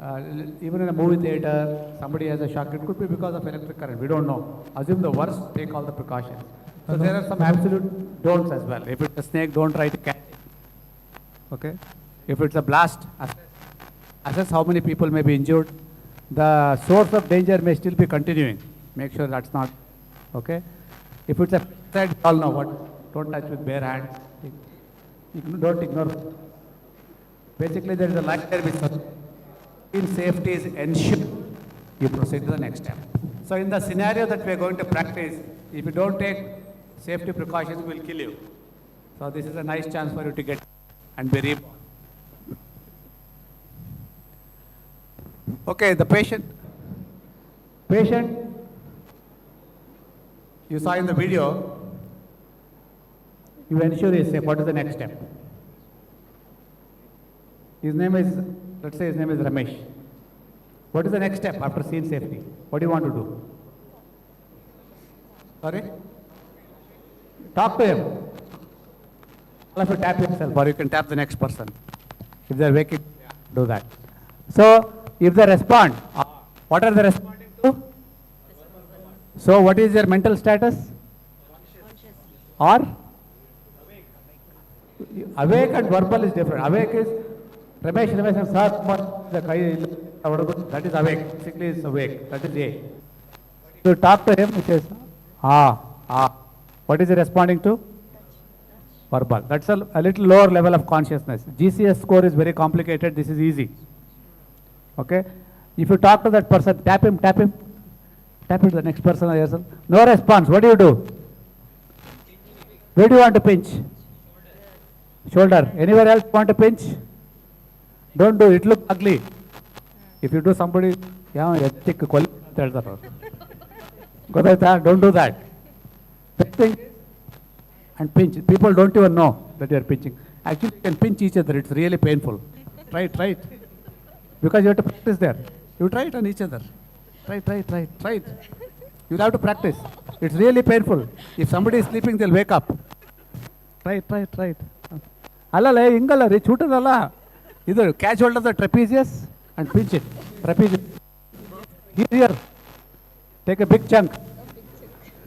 in a movie theater, somebody has a shock, it could be because of electric current, we don't know. Assume the worst, take all the precautions. So there are some absolute don'ts as well. If it's a snake, don't try to catch it. Okay? If it's a blast, assess how many people may be injured. The source of danger may still be continuing. Make sure that's not, okay? If it's a pesticide, you all know what. Don't touch with bare hands. Don't ignore. Basically, there is a line there which in safety is ensured. You proceed to the next step. So in the scenario that we are going to practice, if you don't take safety precautions, will kill you. So this is a nice chance for you to get and be reborn. Okay, the patient, you saw in the video, you ensure he is safe. What is the next step? His name is, let's say his name is Ramesh. What is the next step after scene safety? What do you want to do? Sorry? Talk to him. All of you tap yourself or you can tap the next person. If they are waking, do that. So, if they respond, what are they responding to? So, what is their mental status? Or? Awake and verbal is different. Awake is Ramesh and sir, that is awake. Basically, is awake. That is A. So, talk to him, he says, What is he responding to? Verbal. That's a little lower level of consciousness. GCS score is very complicated. This is easy. Okay? If you talk to that person, tap him. Tap it to the next person or yourself. No response. What do? Where do you want to pinch? Shoulder. Anywhere else want to pinch? Don't do it. It looks ugly. If you do somebody, don't do that. And pinch. People don't even know that you are pinching. Actually, you can pinch each other. It's really painful. Try it. Because you have to practice there. You try it on each other. Try it. You'll have to practice. It's really painful. If somebody is sleeping, they'll wake up. Try it. Alala, ingala, chutadala. Either catch hold of the trapezius and pinch it. Trapezius. Here. Take a big chunk.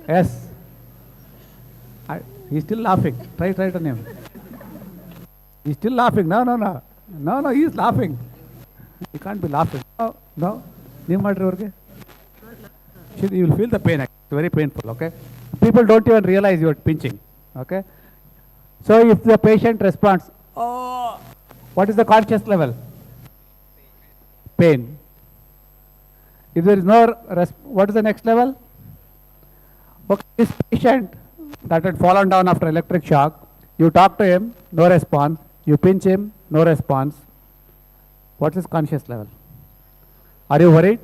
Yes. He's still laughing. Try it on him. He's still laughing. No, he's laughing. You can't be laughing. No. You will feel the pain. It's very painful, okay? People don't even realize you're pinching, okay? So if the patient responds, what is the conscious level? Pain. If there is no, what is the next level? Okay, this patient that had fallen down after electric shock, you talk to him, no response. You pinch him, no response. What's his conscious level? Are you worried?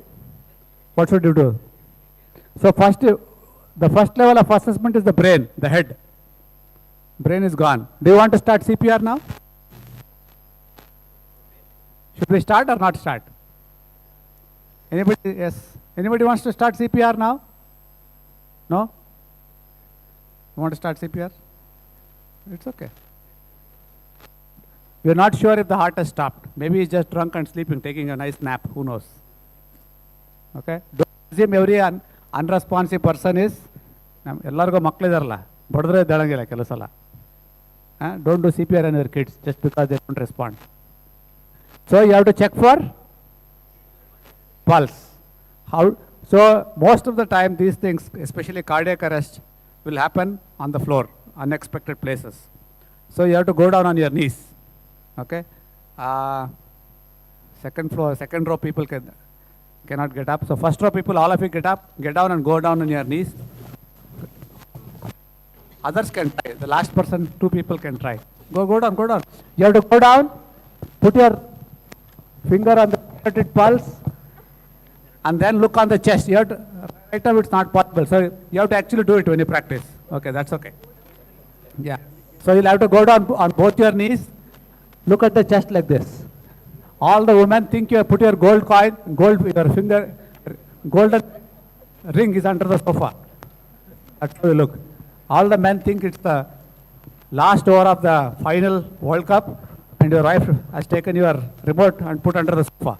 What should you do? So the first level of assessment is the brain, the head. Brain is gone. Do you want to start CPR now? Should we start or not start? Anybody? Yes. Anybody wants to start CPR now? No? You want to start CPR? It's okay. We are not sure if the heart has stopped. Maybe he's just drunk and sleeping, taking a nice nap. Who knows? Okay? Don't assume every unresponsive person is. ಎಲ್ಲರಿಗೂ ಮಕ್ಕಳಿದಾರಲ್ಲ ಬಡದ್ರೆ ಇದ್ದಾಳಂಗಿಲ್ಲ ಕೆಲವು ಸಲ. Don't do CPR on your kids just because they don't respond. So you have to check for pulse. So most of the time these things, especially cardiac arrest, will happen on the floor, unexpected places. So you have to go down on your knees. Okay? Second floor, second row people cannot get up. So first row people, all of you get up, get down and go down on your knees. Others can try. The last person, 2 people can try. Go down, go down. You have to go down, put your finger on the pulse, and then look on the chest. You have to, right now it's not possible. So you have to actually do it when you practice. Okay, that's okay. Yeah. So you'll have to go down on both your knees, look at the chest like this. All the women think you have put your gold coin, your finger, golden ring is under the sofa. That's how you look. All the men think it's the last over of the final World Cup and your wife has taken your remote and put under the sofa.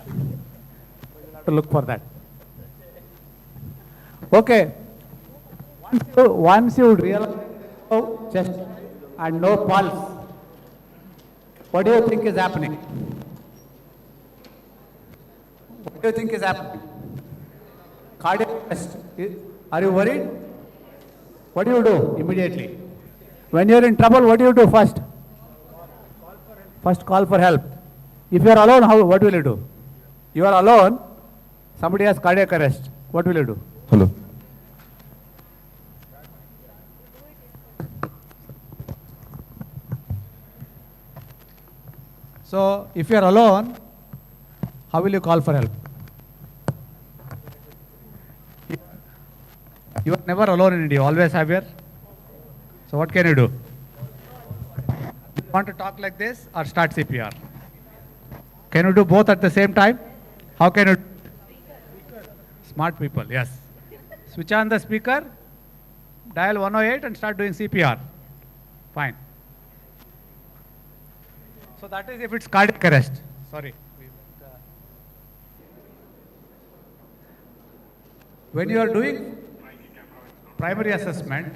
You have to look for that. Okay. Once you realize no chest and no pulse, what do you think is happening? What do you think is happening? Cardiac arrest. Are you worried? What do you do immediately? When you are in trouble, what do you do first? First call for help. If you are alone, what will you do? You are alone, somebody has cardiac arrest. What will you do? Hello. So if you are alone, how will you call for help? You are never alone in India. You always have your. So what can you do? You want to talk like this or start CPR? Can you do both at the same time? How can you? Smart people, yes. Switch on the speaker, dial 108 and start doing CPR. Fine. So that is if it's cardiac arrest. Sorry. When you are doing primary assessment,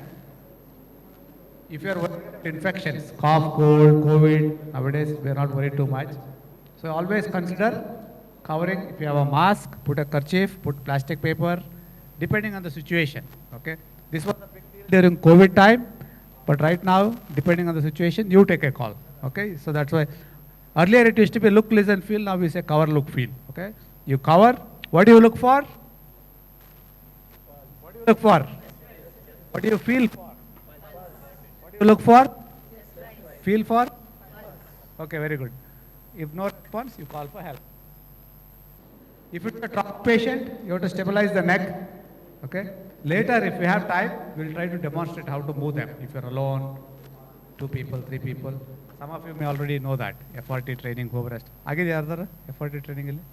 if you are worried about infections, cough, cold, COVID, nowadays we are not worried too much. So always consider covering. If you have a mask, put a kerchief, put plastic paper, depending on the situation. Okay. This was a big deal during COVID time, but right now, depending on the situation, you take a call. Okay. So that's why earlier it used to be look, listen, feel. Now we say cover, look, feel. Okay. You cover. What do you look for? What do you look for? What do you feel for? What do you look for? Feel for? Okay, very good. If no response, you call for help. If it's a trauma patient, you have to stabilize the neck. Okay. Later, if we have time, we'll try to demonstrate how to move them. If you're alone, 2 people, 3 people. Some of you may already know that. FRT training, go rest. Agide yardara FRT training illi?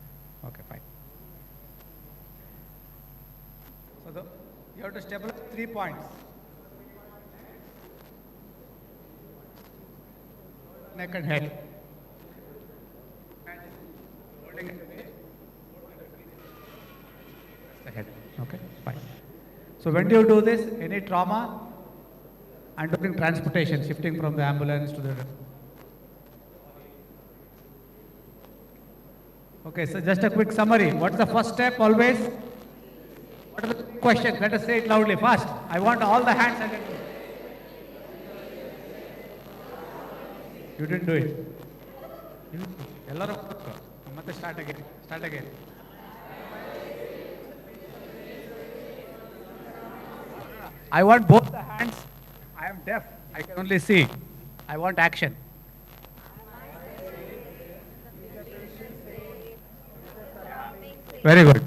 Okay, fine. So you have to stabilize 3 points. Neck and head. Holding it away. The head. Okay, fine. So when do you do this? Any trauma? And during transportation, shifting from the ambulance to the. Okay, so just a quick summary. What's the first step always? What are the questions? Let us say it loudly, fast. I want all the hands. You didn't do it. Ellaru start again. Start again. I want both the hands. I am deaf. I can only see. I want action. Very good.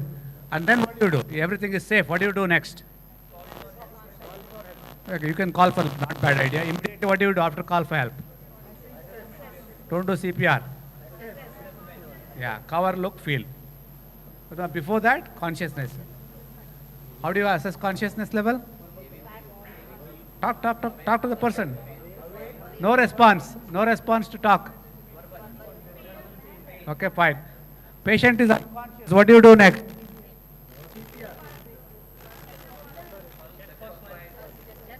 And then what do you do? Everything is safe. What do you do next? Okay, you can call for, not bad idea. Immediately what do you do after call for help? Don't do CPR. Yeah, cover, look, feel. But before that, consciousness. How do you assess consciousness level? Talk to the person. No response to talk. Okay, fine. Patient is unconscious. What do you do next?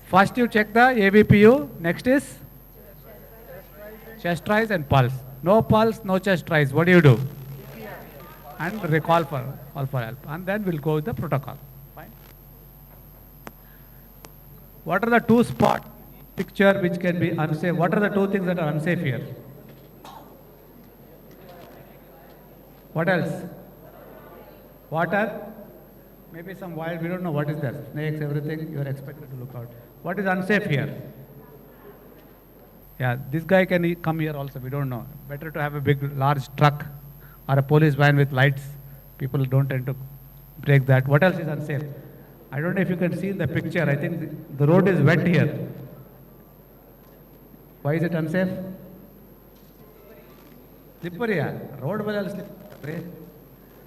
First you check the ABPU. Next is chest rise and pulse. No pulse, no chest rise. What do you do? And call for help. And then we'll go with the protocol. Fine. What are the two spot picture which can be unsafe? What are the two things that are unsafe here? What else? Water? Maybe some wild, we don't know what is there. Snakes, everything, you are expected to look out. What is unsafe here? Yeah, this guy can come here also, we don't know. Better to have a big, large truck or a police van with lights. People don't tend to break that. What else is unsafe? I don't know if you can see in the picture. I think the road is wet here. Why is it unsafe? Slippery. Road ಮೇಲೆ slippery.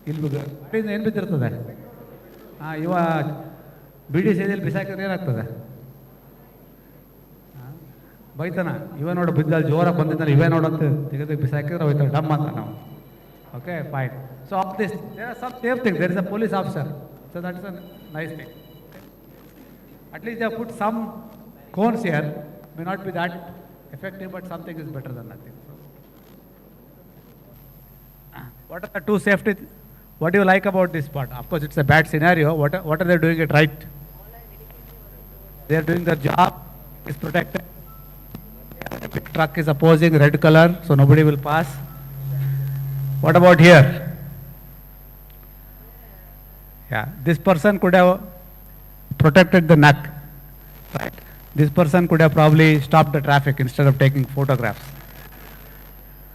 ಇಲ್ಲಿ ಏನು ಬಿದ್ದಿರ್ತದೆ? ಇವ ಬಿಡಿ ಸೇದಿಯಲ್ಲಿ ಬಿಸಾಕಿದ್ರೆ ಏನಾಗ್ತದೆ? ಬೈತಾನ ಇವ ನೋಡು ಬಿದ್ದಲ್ಲಿ ಜೋರಾಗಿ ಬಂದಿದ್ದಾನೆ ಇವೇ ನೋಡಂತ ತೆಗೆದು ಬಿಸಾಕಿದ್ರೆ ಹೋಯ್ತಾರೆ ಡಮ್ ಅಂತ ನಾವು. Okay, fine. So of this, there are some safe things. There is a police officer. So that is a nice thing. At least they have put some cones here. May not be that effective, but something is better than nothing. So, what are the two safety? What do you like about this part? Of course, it's a bad scenario. What are they doing it right? They are doing their job. It's protected. The big truck is opposing red color, so nobody will pass. What about here? Yeah, this person could have protected the neck, right? This person could have probably stopped the traffic instead of taking photographs,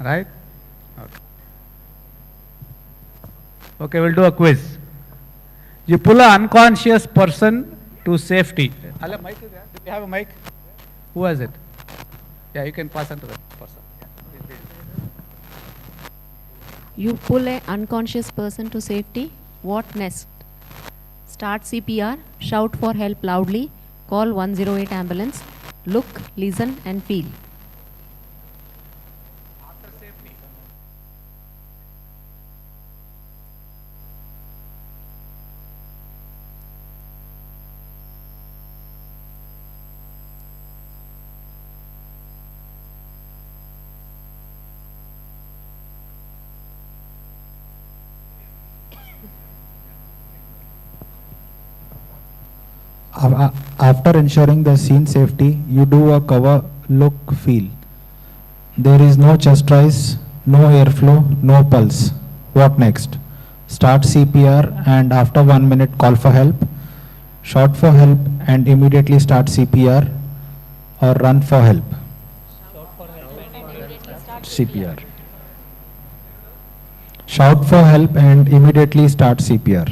right? Okay, we'll do a quiz. You pull an unconscious person to safety. Hello, mic is there? Do you have a mic? Who has it? Yeah, you can pass on to that person. You pull an unconscious person to safety. What next? Start CPR, shout for help loudly, call 108 ambulance, look, listen and feel. After safety. After ensuring the scene safety, you do a cover, look, feel. There is no chest rise, no airflow, no pulse. What next? Start CPR and after 1 minute call for help. Shout for help and immediately start CPR or run for help. CPR. Shout for help and immediately start CPR.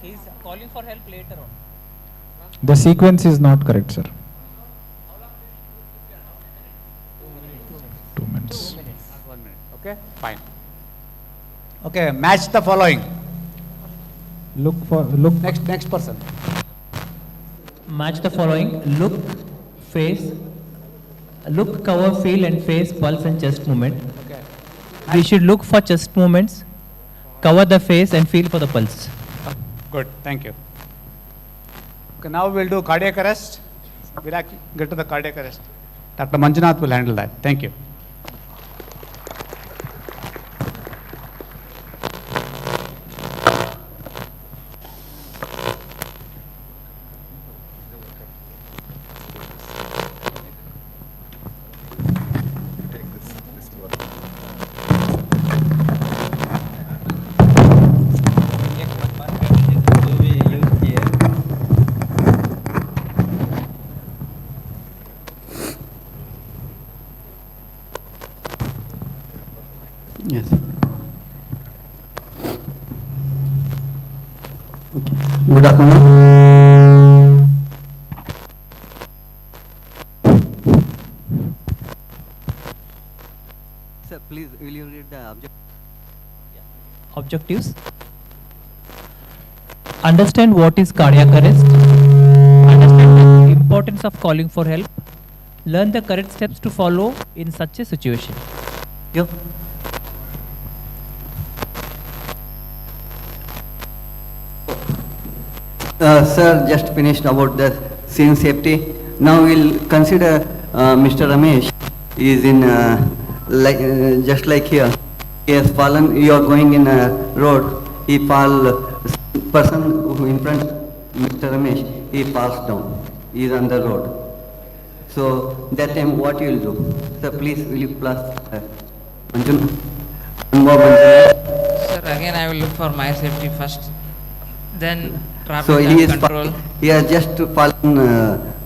He's calling for help later on. The sequence is not correct, sir. 2 minutes. 1 minute. Okay, fine. Okay, match the following. Look. Next person. Match the following: look, face, look, cover, feel and face, pulse and chest movement. Okay. We should look for chest movements, cover the face and feel for the pulse. Good, thank you. Okay, now we'll do cardiac arrest. We'll actually get to the cardiac arrest. Dr. Manjunath will handle that. Thank you. Yes. Good afternoon. Sir, please, will you read the Objectives. Understand what is cardiac arrest. Understand the importance of calling for help. Learn the correct steps to follow in such a situation. Yep. Sir, just finished about the scene safety. Now we'll consider Mr. Ramesh is in just like here. He has fallen. You are going in a road. He fall. Person who in front, Mr. Ramesh, he falls down. He is on the road. So that time, what you will do? Sir, please, will you plus Manjuna? One more Manjuna. Sir, again I will look for my safety first, then traffic So and he is control. he has just fallen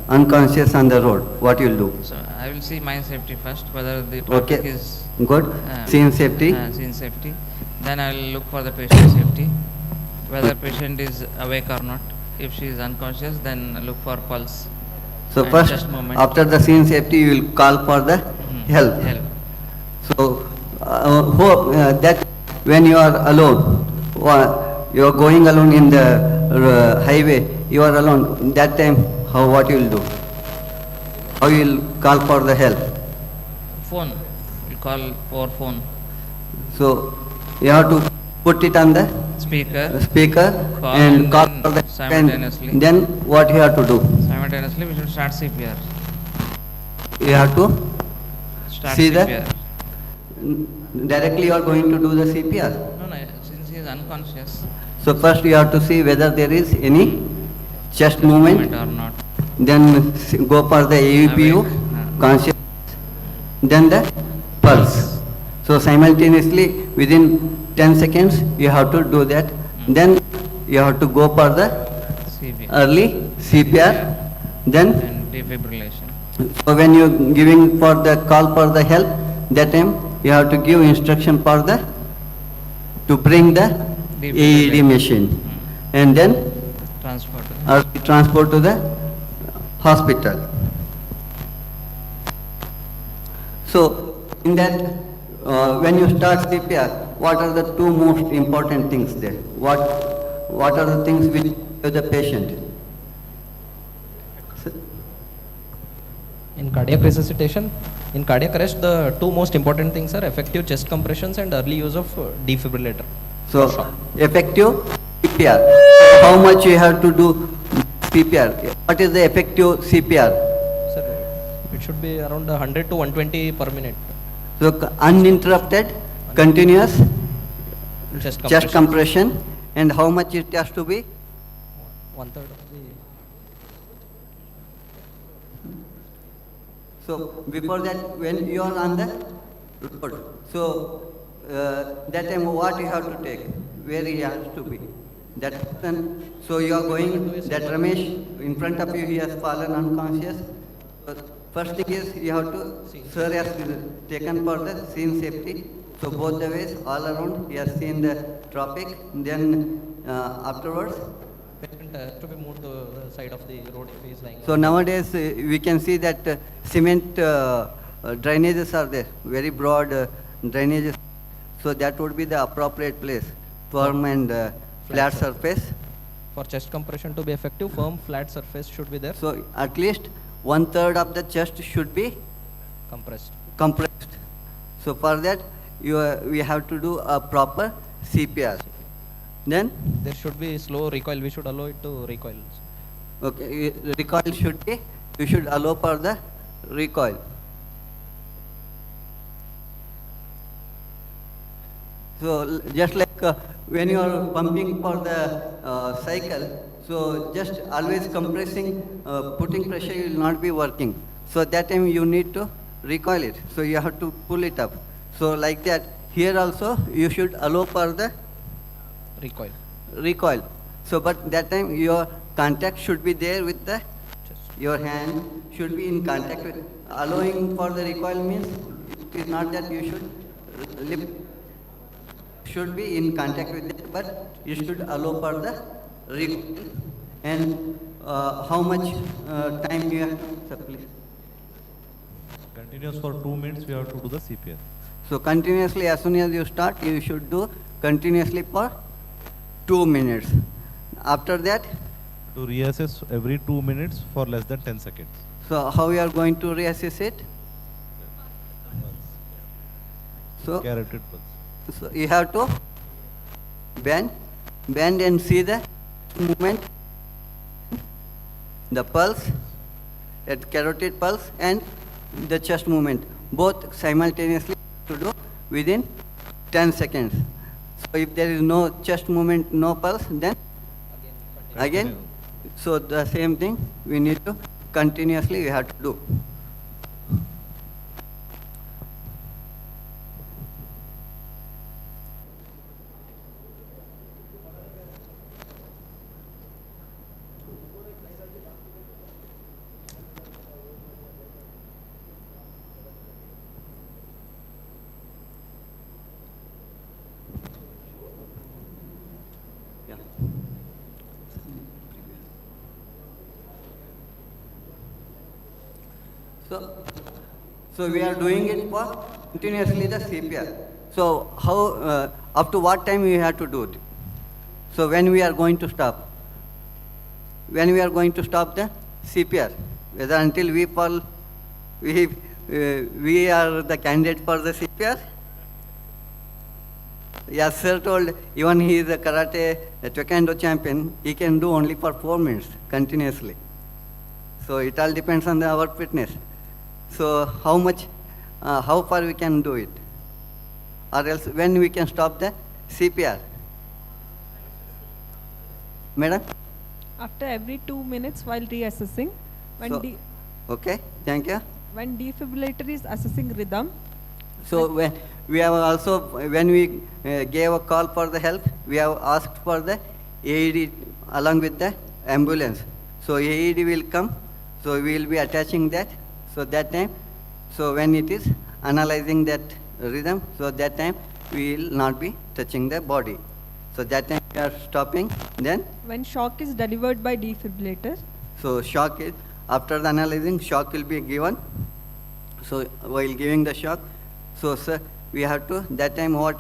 unconscious on the road. What you will do? So I will see my safety first, whether the traffic Okay. is Good. Scene safety. Scene safety. Then I will look for the patient safety, whether patient is awake or not. If she is unconscious, then look for pulse. So and first, chest movement. after the scene safety, you will call for the help. Help. So hope that when you are alone, you are going alone in the highway, you are alone. That time, what you will do? How you will call for the help? Phone. We call for phone. So you have to put it on the Speaker. Call and call then for the simultaneously. and then what you have to do? Simultaneously, we should start CPR. You have to Start see CPR. directly you are going to do the CPR. No, since he is unconscious. So first you have to see whether there is any chest movement or not. Then go for the AUPU, conscious, then the pulse. So simultaneously within 10 seconds you have to do that. Then you have to go for the early CPR, then And defibrillation. so when you giving for the call for the help, that time you have to give instruction for the to bring the AED machine and then transport to the hospital. So in that when you start CPR, what are the two most important things there? What are the things which to the patient? In cardiac resuscitation, in cardiac arrest, the two most important things are effective chest compressions and early use of defibrillator. So effective CPR. How much you have to do CPR? What is the effective CPR? Sir, it should be around 100 to 120 per minute. So uninterrupted, continuous Chest compression, and how much it has to be? 1/3 of the. So before that, when you are on the road, so that time what you have to take, where he has to be. That person, so you are going, that Ramesh, in front of you, he has fallen unconscious. So first thing is, you have to, sir has taken for the scene safety. So both the ways, all around, he has seen the traffic. Then afterwards, Patient has to be moved to the side of the road if he is lying. so nowadays we can see that cement drainages are there, very broad drainages. So that would be the appropriate place, firm and flat surface. For chest compression to be effective, firm flat surface should be there. So at least 1/3 of the chest should be compressed. So for that we have to do a proper CPR. Then there should be slow recoil. We should allow it to recoil. Okay, recoil should be, you should allow for the recoil. So just like when you are pumping for the cycle, so just always compressing, putting pressure will not be working. So that time you need to recoil it. So you have to pull it up. So like that, here also you should allow for the recoil. So but that time your contact should be there with the, your hand should be in contact with, allowing for the recoil means it is not that you should lift should be in contact with it, but you should allow for the recall. And how much time you have? Sir, please. Continuous for 2 minutes, we have to do the CPR. So continuously, as soon as you start, you should do continuously for 2 minutes. After that, To reassess every 2 minutes for less than 10 seconds. so how you are going to reassess it? So, Carotid pulse. so you have to bend and see the movement, the pulse, at carotid pulse and the chest movement, both simultaneously to do within 10 seconds. So if there is no chest movement, no pulse, then again, so the same thing we need to continuously we have to do. Yeah. So we are doing it for continuously the CPR. So how, up to what time we have to do it? So when we are going to stop? When we are going to stop the CPR? Whether until we fall, we are the candidate for the CPR? Yes, sir told, even he is a karate, a taekwondo champion, he can do only for 4 minutes continuously. So it all depends on our fitness. So how much, how far we can do it? Or else when we can stop the CPR? Madam? After every 2 minutes while reassessing, when, So, okay, thank you. when defibrillator is assessing rhythm, So when we have also, when we gave a call for the help, we have asked for the AED along with the ambulance. So AED will come, so we will be attaching that. So that time, so when it is analyzing that rhythm, so that time we will not be touching the body. So that time we are stopping, then, when shock is delivered by defibrillator, so shock is, after the analyzing, shock will be given. So while giving the shock, so sir, we have to, that time what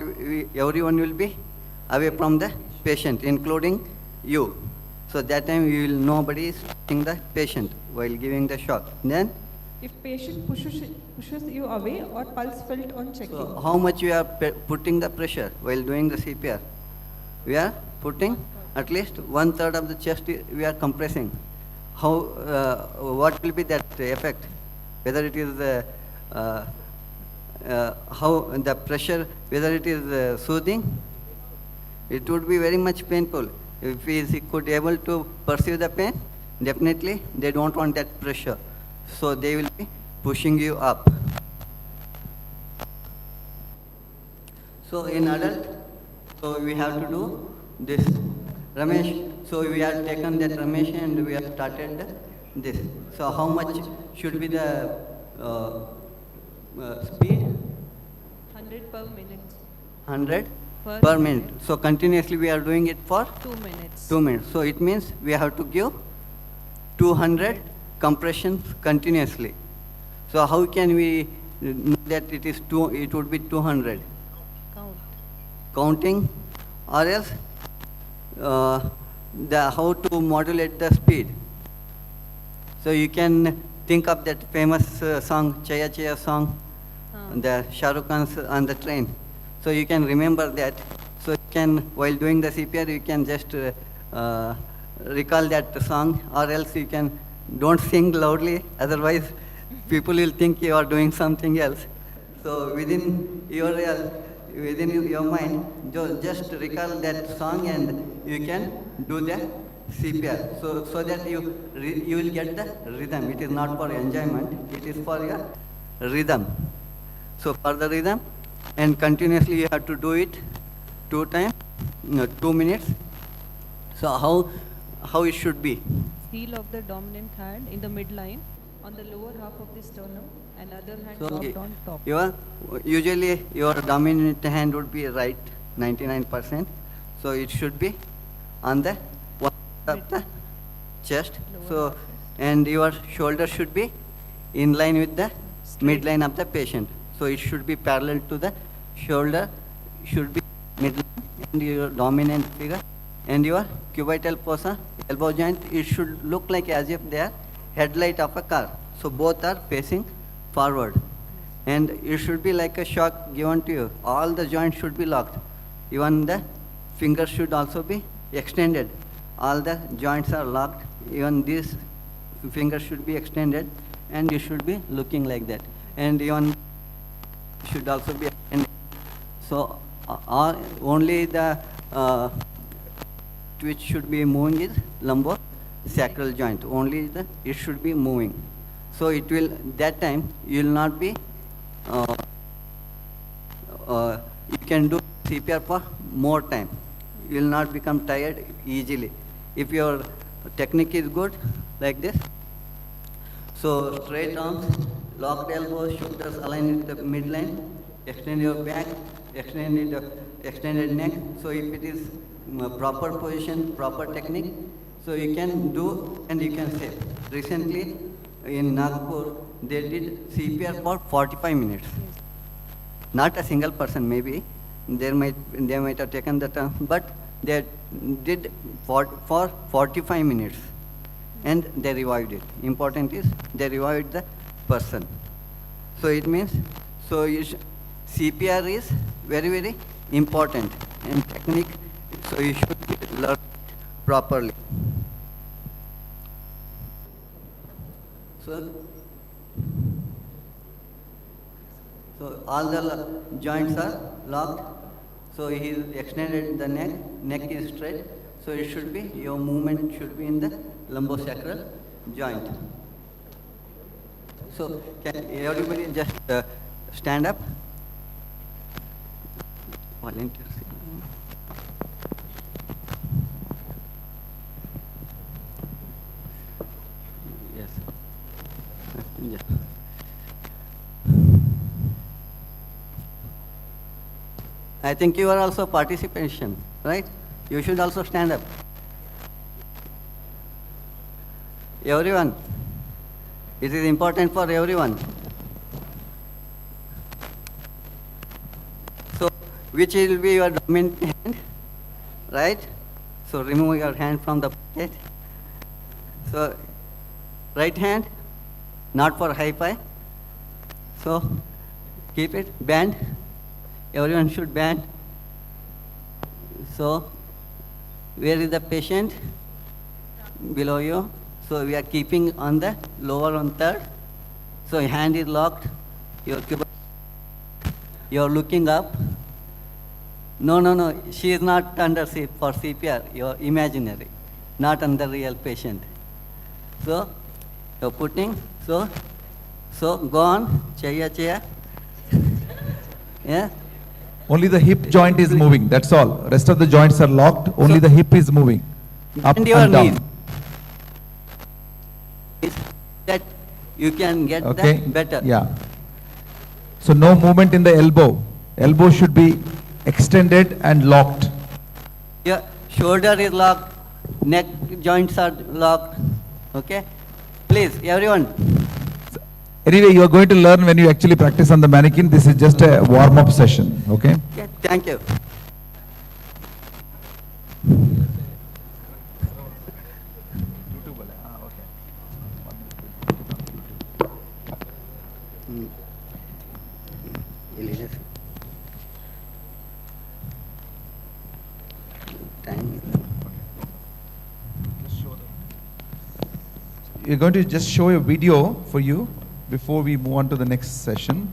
everyone will be away from the patient, including you. So that time we will, nobody is touching the patient while giving the shock. Then, if patient pushes you away or pulse felt on checking. so how much we are putting the pressure while doing the CPR? We are putting at least 1/3 of the chest we are compressing. How, what will be that effect? Whether it is how the pressure, whether it is soothing, it would be very much painful. If he could able to perceive the pain, definitely they don't want that pressure. So they will be pushing you up. So in adult, so we have to do this. Ramesh, so we have taken that Ramesh and we have started this. So how much should be the speed? 100 per minute. 100 Per per minute. So continuously we are doing it for 2 minutes. 2 minutes. So it means we have to give 200 compressions continuously. So how can we know that it is it would be 200? Count. Counting, or else how to modulate the speed. So you can think of that famous song, Chaya Chaya song, the Shah Rukh Khan's on the train. So you can remember that. So you can, while doing the CPR, you can just recall that song, or else you can, don't sing loudly, otherwise people will think you are doing something else. So within your mind, just recall that song and you can do the CPR. So that you will get the rhythm. It is not for enjoyment, it is for your rhythm. So for the rhythm, and continuously you have to do it 2 minutes. So how it should be? Heel of the dominant hand in the midline on the lower half of the sternum and other hand So dropped on top. usually your dominant hand would be right, 99%. So it should be on the one side of the chest. So, and your shoulder should be in line with the midline of the patient. So it should be parallel to the shoulder, should be midline, and your dominant figure, and your cubital fossa, elbow joint, it should look like as if they are headlight of a car. So both are facing forward. And it should be like a shock given to you. All the joints should be locked. Even the fingers should also be extended. All the joints are locked. Even this finger should be extended, and you should be looking like that. And even should also be extended. So only the which should be moving is lumbosacral joint. Only it should be moving. So it will, that time you will not be, you can do CPR for more time. You will not become tired easily. If your technique is good, like this, so straight arms, locked elbows, shoulders aligned with the midline, extend your back, extended neck. So if it is proper position, proper technique, so you can do and you can save. Recently in Nagpur, they did CPR for 45 minutes. Not a single person, maybe. They might have taken the term, but they did for 45 minutes, and they revived it. Important is they revived the person. So it means, so CPR is very, very important, and technique, so you should learn properly. So all the joints are locked. So he extended the neck is straight. So it should be, your movement should be in the lumbosacral joint. So can everybody just stand up? Volunteers. Yes. Yeah. I think you are also participation, right? You should also stand up. Everyone. It is important for everyone. So, which will be your dominant hand, right? So, remove your hand from the pocket. So, right hand, not for high-fi. So, keep it, bend. Everyone should bend. So, where is the patient? Below you. So we are keeping on the lower on third. So your hand is locked. You're looking up. No. She is not under for CPR. You're imaginary, not under real patient. So you're putting. So go on. Chaya. Yeah. Only the hip joint is moving. That's all. Rest of the joints are locked. Only the hip is moving. Up and down. Knees. That you can get that better. Yeah. So no movement in the elbow. Elbow should be extended and locked. Yeah, shoulder is locked, neck joints are locked. Okay? Please, everyone. Anyway, you are going to learn when you actually practice on the mannequin. This is just a warm-up session. Okay? Okay, thank you. We're going to just show a video for you before we move on to the next session.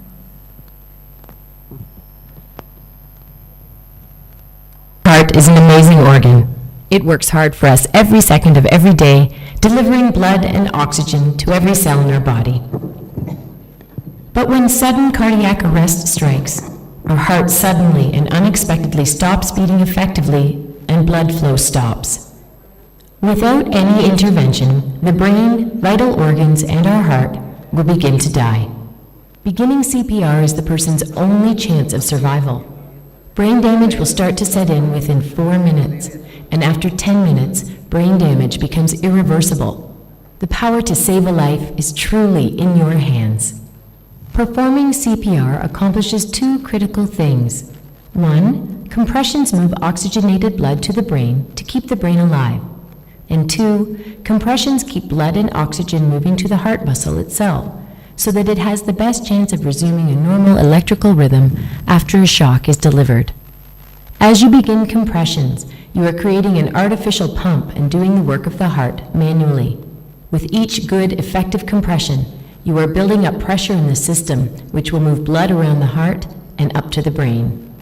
Heart is an amazing organ. It works hard for us every second of every day, delivering blood and oxygen to every cell in our body. But when sudden cardiac arrest strikes, our heart suddenly and unexpectedly stops beating effectively and blood flow stops. Without any intervention, the brain, vital organs, and our heart will begin to die. Beginning CPR is the person's only chance of survival. Brain damage will start to set in within 4 minutes, and after 10 minutes, brain damage becomes irreversible. The power to save a life is truly in your hands. Performing CPR accomplishes 2 critical things. 1, compressions move oxygenated blood to the brain to keep the brain alive. And 2, compressions keep blood and oxygen moving to the heart muscle itself, so that it has the best chance of resuming a normal electrical rhythm after a shock is delivered. As you begin compressions, you are creating an artificial pump and doing the work of the heart manually. With each good, effective compression, you are building up pressure in the system, which will move blood around the heart and up to the brain.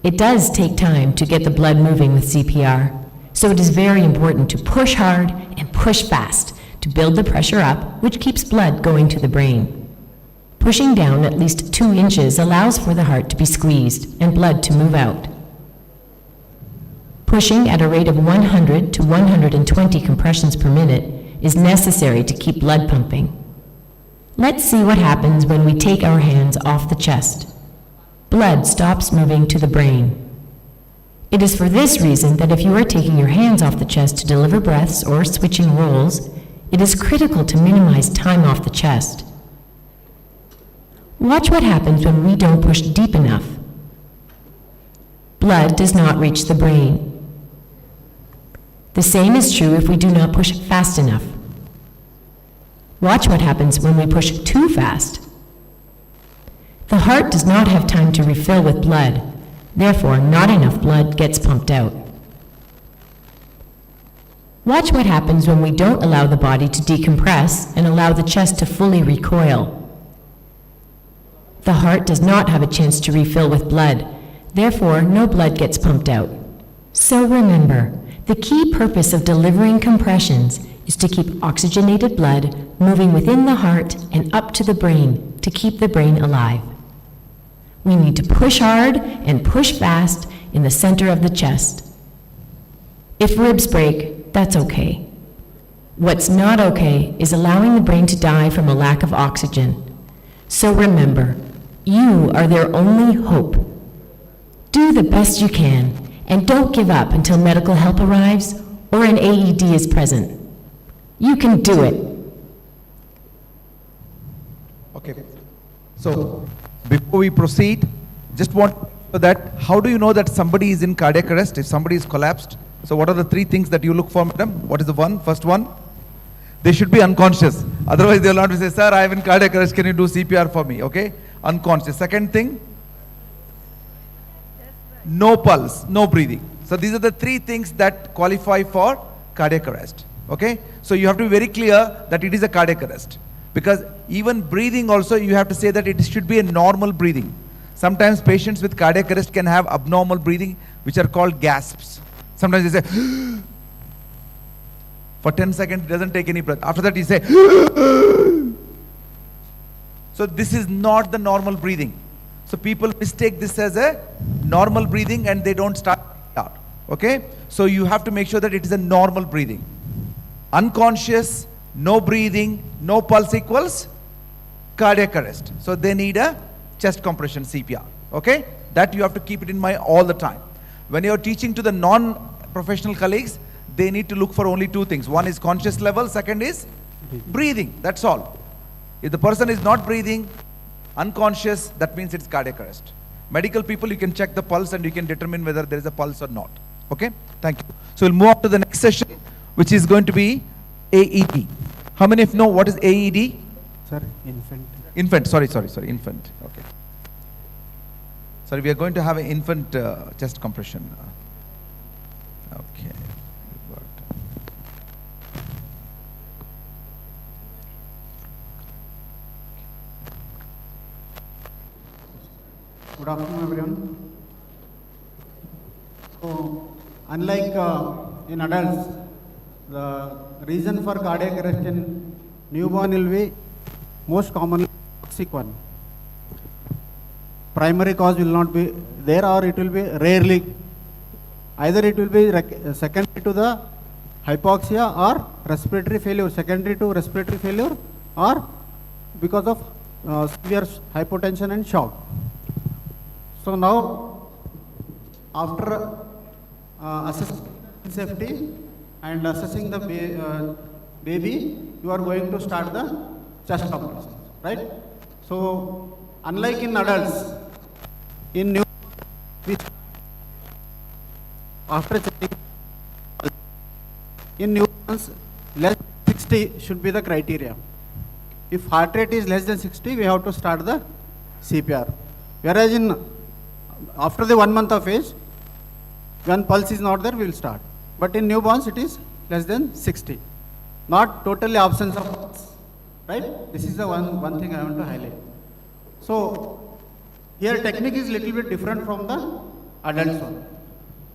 It does take time to get the blood moving with CPR, so it is very important to push hard and push fast to build the pressure up, which keeps blood going to the brain. Pushing down at least 2 inches allows for the heart to be squeezed and blood to move out. Pushing at a rate of 100 to 120 compressions per minute is necessary to keep blood pumping. Let's see what happens when we take our hands off the chest. Blood stops moving to the brain. It is for this reason that if you are taking your hands off the chest to deliver breaths or switching roles, it is critical to minimize time off the chest. Watch what happens when we don't push deep enough. Blood does not reach the brain. The same is true if we do not push fast enough. Watch what happens when we push too fast. The heart does not have time to refill with blood, therefore not enough blood gets pumped out. Watch what happens when we don't allow the body to decompress and allow the chest to fully recoil. The heart does not have a chance to refill with blood, therefore no blood gets pumped out. So remember, the key purpose of delivering compressions is to keep oxygenated blood moving within the heart and up to the brain to keep the brain alive. We need to push hard and push fast in the center of the chest. If ribs break, that's okay. What's not okay is allowing the brain to die from a lack of oxygen. So remember, you are their only hope. Do the best you can, and don't give up until medical help arrives or an AED is present. You can do it. Okay. So, before we proceed, just want to know that how do you know that somebody is in cardiac arrest if somebody is collapsed? So, what are the 3 things that you look for, madam? What is the one? First one? They should be unconscious. Otherwise, they will not be say, sir, I am in cardiac arrest. Can you do CPR for me? Okay. Unconscious. Second thing? No pulse, no breathing. So these are the 3 things that qualify for cardiac arrest. Okay. So you have to be very clear that it is a cardiac arrest. Because even breathing also, you have to say that it should be a normal breathing. Sometimes patients with cardiac arrest can have abnormal breathing, which are called gasps. Sometimes they say, for 10 seconds, it doesn't take any breath. After that, you say, so this is not the normal breathing. So people mistake this as a normal breathing and they don't start out. Okay? So you have to make sure that it is a normal breathing. Unconscious, no breathing, no pulse equals cardiac arrest. So they need a chest compression CPR. Okay? That you have to keep it in mind all the time. When you are teaching to the non-professional colleagues, they need to look for only 2 things. One is conscious level, second is breathing. That's all. If the person is not breathing, unconscious, that means it's cardiac arrest. Medical people, you can check the pulse and you can determine whether there is a pulse or not. Okay? Thank you. So we'll move on to the next session, which is going to be AED. How many of you know what is AED? Sir, infant. Infant, sorry, infant. Okay. Sorry, we are going to have an infant chest compression. Okay. Good afternoon, everyone. So, unlike in adults, the reason for cardiac arrest in newborn will be most commonly toxic one. Primary cause will not be there, or it will be rarely. Either it will be secondary to the hypoxia or respiratory failure, secondary to respiratory failure, or because of severe hypotension and shock. So now after assessing safety and assessing the baby, you are going to start the chest compression, right? So, unlike in adults, in new, after checking, in newborns, less than 60 should be the criteria. If heart rate is less than 60, we have to start the CPR. Whereas after the 1 month of age, when pulse is not there, we will start. But in newborns, it is less than 60. Not totally absence of pulse, right? This is the one thing I want to highlight. So, here technique is little bit different from the adults one.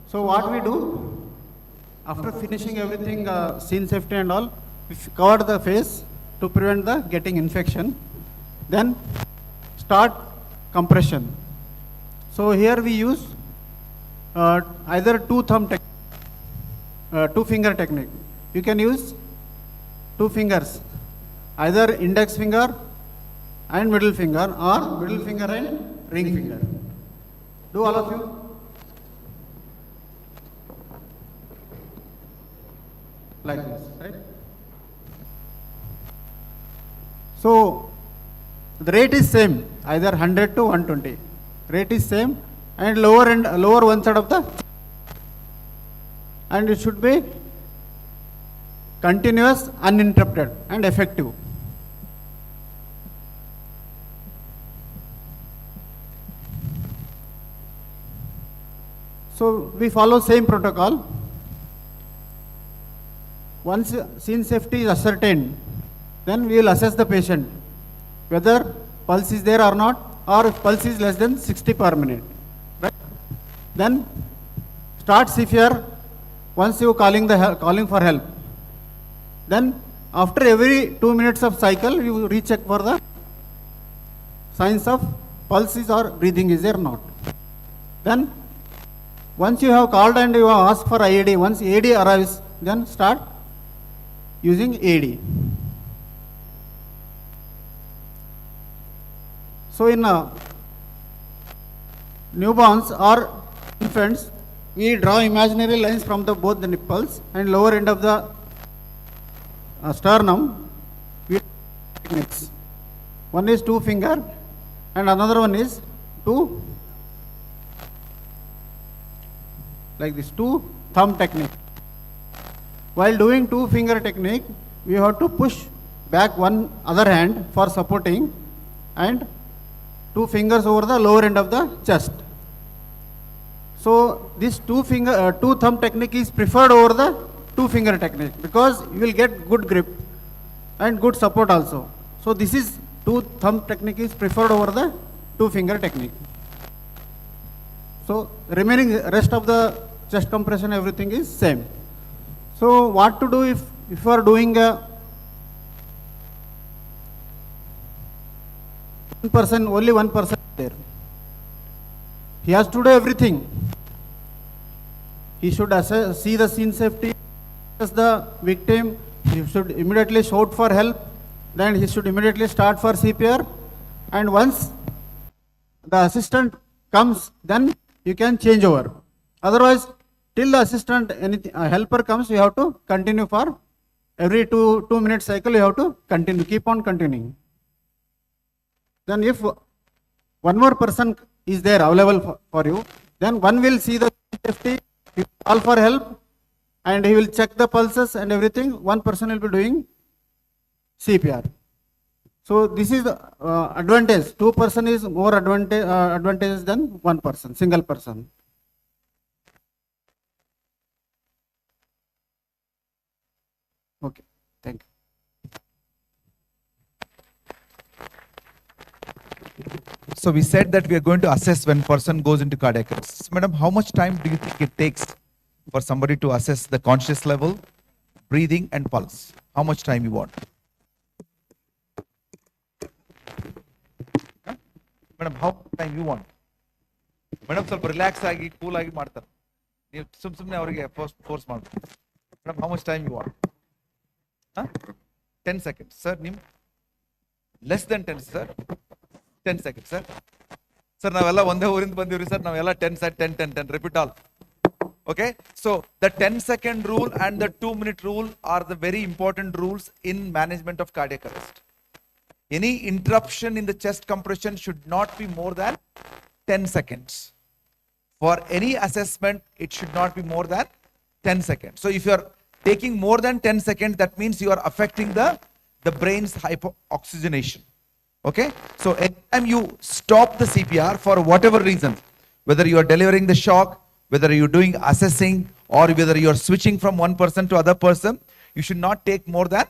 So what we do, after finishing everything, scene safety and all, we cover the face to prevent the getting infection. Then start compression. So here we use either two finger technique. You can use 2 fingers, either index finger and middle finger, or middle finger and ring finger. Do all of you? Like this, right? So the rate is same, either 100 to 120. Rate is same, and lower one side of the, and it should be continuous, uninterrupted, and effective. So we follow same protocol. Once scene safety is ascertained, then we will assess the patient whether pulse is there or not, or if pulse is less than 60 per minute. Right? Then start CPR once you calling for help. Then after every 2 minutes of cycle, you recheck for the signs of pulses or breathing is there or not. Then once you have called and you have asked for AED, once AED arrives, then start using AED. So in newborns or infants, we draw imaginary lines from both the nipples and lower end of the sternum. We techniques. One is 2 finger and another one is 2, like this, 2 thumb technique. While doing 2 finger technique, we have to push back one other hand for supporting and 2 fingers over the lower end of the chest. So this 2 thumb technique is preferred over the 2 finger technique because you will get good grip and good support also. So this is 2 thumb technique is preferred over the 2 finger technique. So remaining rest of the chest compression, everything is same. So what to do if you are doing a 1%, only 1% there. He has to do everything. He should see the scene safety, assess the victim, he should immediately shout for help, then he should immediately start for CPR, and once the assistant comes, then you can change over. Otherwise, till the assistant, helper comes, you have to continue for every 2 minute cycle, you have to continue, keep on continuing. Then if one more person is there available for you, then one will see the safety, he will call for help, and he will check the pulses and everything. One person will be doing CPR. So this is the advantage. 2 person is more advantage than 1 person, single person. Okay, thank you. So we said that we are going to assess when person goes into cardiac arrest. Madam, how much time do you think it takes for somebody to assess the conscious level, breathing and pulse? How much time you want? Madam, how much time you want? Madam, ಸ್ವಲ್ಪ relax ಆಗಿ cool ಆಗಿ ಮಾಡ್ತಾರೆ. ನೀವು ಸುಮ್ಮನೆ ಅವರಿಗೆ force ಮಾಡ್ತಾರೆ. Madam, how much time you want? 10 seconds. Sir, less than 10, sir. 10 seconds, sir. Sir, ನಾವೆಲ್ಲ ಒಂದೇ ಊರಿಂದ ಬಂದಿವ್ರಿ ಸರ್, ನಾವೆಲ್ಲ 10 set 10 10 10 repeat all. Okay, so the 10-second rule and the 2-minute rule are the very important rules in management of cardiac arrest. Any interruption in the chest compression should not be more than 10 seconds. For any assessment, it should not be more than 10 seconds. So if you are taking more than 10 seconds, that means you are affecting the brain's hypoxygenation. Okay, so anytime you stop the CPR for whatever reason, whether you are delivering the shock, whether you're doing assessing, or whether you are switching from one person to other person, you should not take more than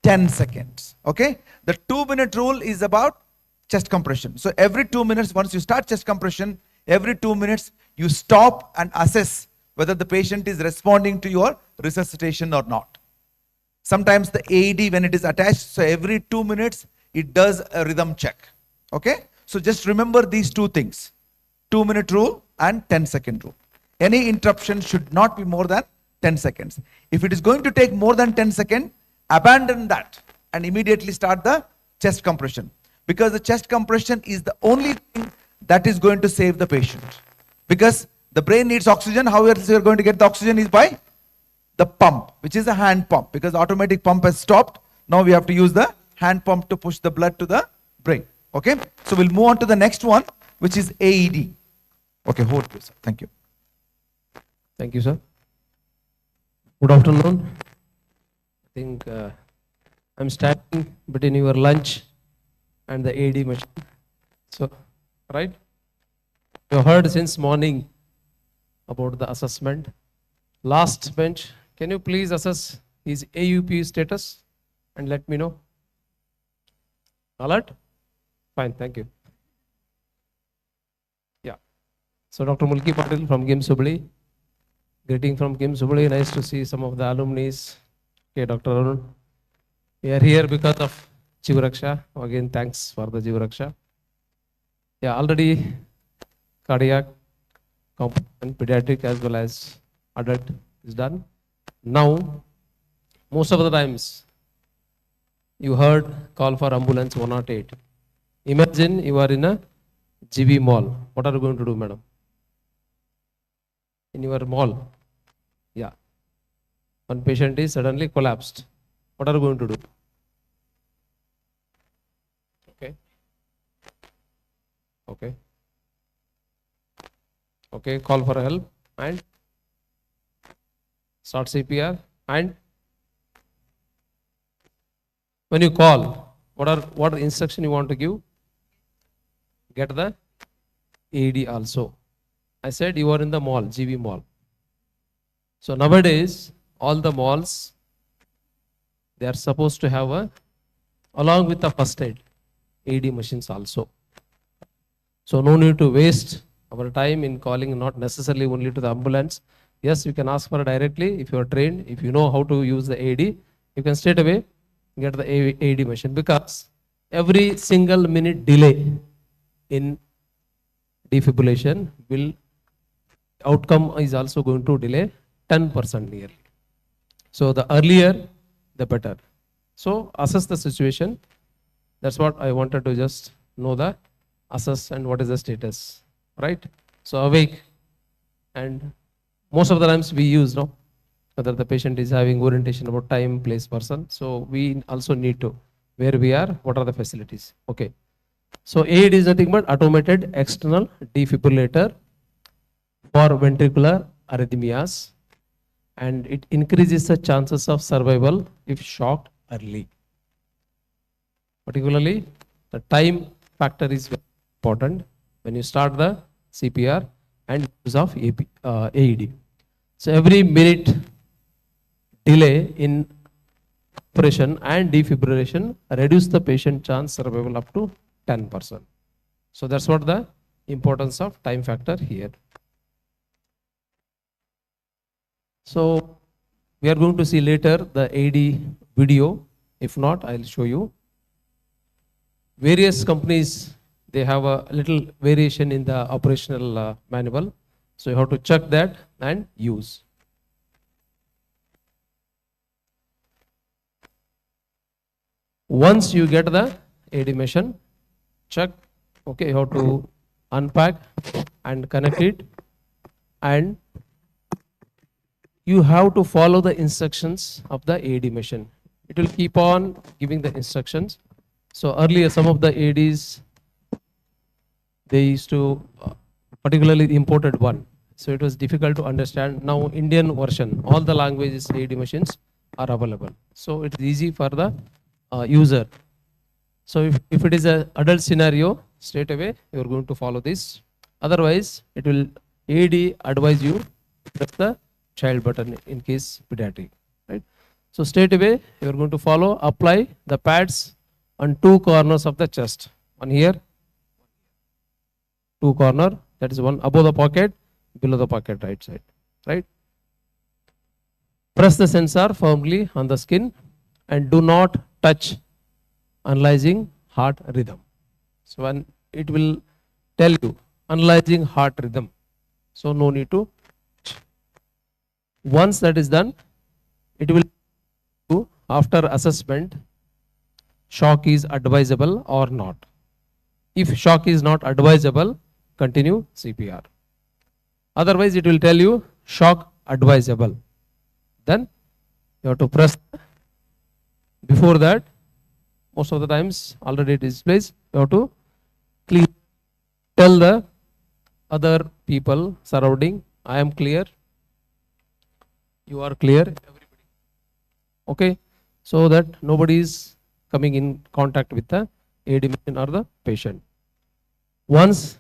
10 seconds. Okay, the 2-minute rule is about chest compression. So every 2 minutes, once you start chest compression, every 2 minutes you stop and assess whether the patient is responding to your resuscitation or not. Sometimes the AED, when it is attached, so every 2 minutes it does a rhythm check. Okay, so just remember these two things: 2-minute rule and 10-second rule. Any interruption should not be more than 10 seconds. If it is going to take more than 10 seconds, abandon that and immediately start the chest compression, because the chest compression is the only thing that is going to save the patient. Because the brain needs oxygen. How else you are going to get the oxygen is by the pump, which is a hand pump, because the automatic pump has stopped. Now we have to use the hand pump to push the blood to the brain. Okay, so we'll move on to the next one, which is AED. Okay, hold please. Thank you. Thank you, sir. Good afternoon. I think I'm standing between your lunch and the AED machine. So, right? You heard since morning about the assessment. Last bench, can you please assess his AUP status and let me know? Alert? Fine, thank you. Yeah. So Dr. Mulki Patil from GIMS Hubli. Greeting from GIMS Hubli. Nice to see some of the alumni. Okay, Dr. Arun. We are here because of Jivaraksha. Again, thanks for the Jivaraksha. Yeah, already cardiac, and pediatric as well as adult is done. Now, most of the times, you heard call for ambulance 108. Imagine you are in a GB mall. What are you going to do, madam? In your mall, yeah, one patient is suddenly collapsed. What are you going to do? Okay. Okay. Okay, call for help and start CPR. And when you call, what instruction you want to give? Get the AED also. I said you are in the mall, GB mall. So nowadays, all the malls, they are supposed to have along with the first aid, AED machines also. So no need to waste our time in calling, not necessarily only to the ambulance. Yes, you can ask for directly if you are trained, if you know how to use the AED, you can straight away get the AED machine, because every single minute delay in defibrillation will outcome is also going to delay 10% nearly. So the earlier, the better. So assess the situation. That's what I wanted to just know, the assess and what is the status, right? So awake, and most of the times we use, no, whether the patient is having orientation about time, place, person. So we also need to, where we are, what are the facilities. Okay. So AED is nothing but automated external defibrillator for ventricular arrhythmias, and it increases the chances of survival if shocked early. Particularly, the time factor is very important when you start the CPR and use of AED. So every minute delay in operation and defibrillation reduce the patient chance survival up to 10%. So that's what the importance of time factor here. So we are going to see later the AED video. If not, I'll show you. Various companies, they have a little variation in the operational manual. So you have to check that and use. Once you get the AED machine, check, okay, you have to unpack and connect it, and you have to follow the instructions of the AED machine. It will keep on giving the instructions. So earlier some of the AEDs, they used to, particularly the imported one, so it was difficult to understand. Now Indian version, all the languages AED machines are available. So it's easy for the user. So if it is an adult scenario, straight away you are going to follow this. Otherwise, it will AED advise you press the child button in case pediatric, right? So straight away you are going to follow, apply the pads on two corners of the chest. One here, two corner, that is one above the pocket, below the pocket right side, right? Press the sensor firmly on the skin and do not touch analyzing heart rhythm. So when it will tell you analyzing heart rhythm, so no need to. Once that is done, it will do after assessment, shock is advisable or not. If shock is not advisable, continue CPR. Otherwise, it will tell you shock advisable. Then you have to press. Before that, most of the times already it displays, you have to tell the other people surrounding, I am clear, you are clear, everybody. Okay, so that nobody is coming in contact with the AED machine or the patient. Once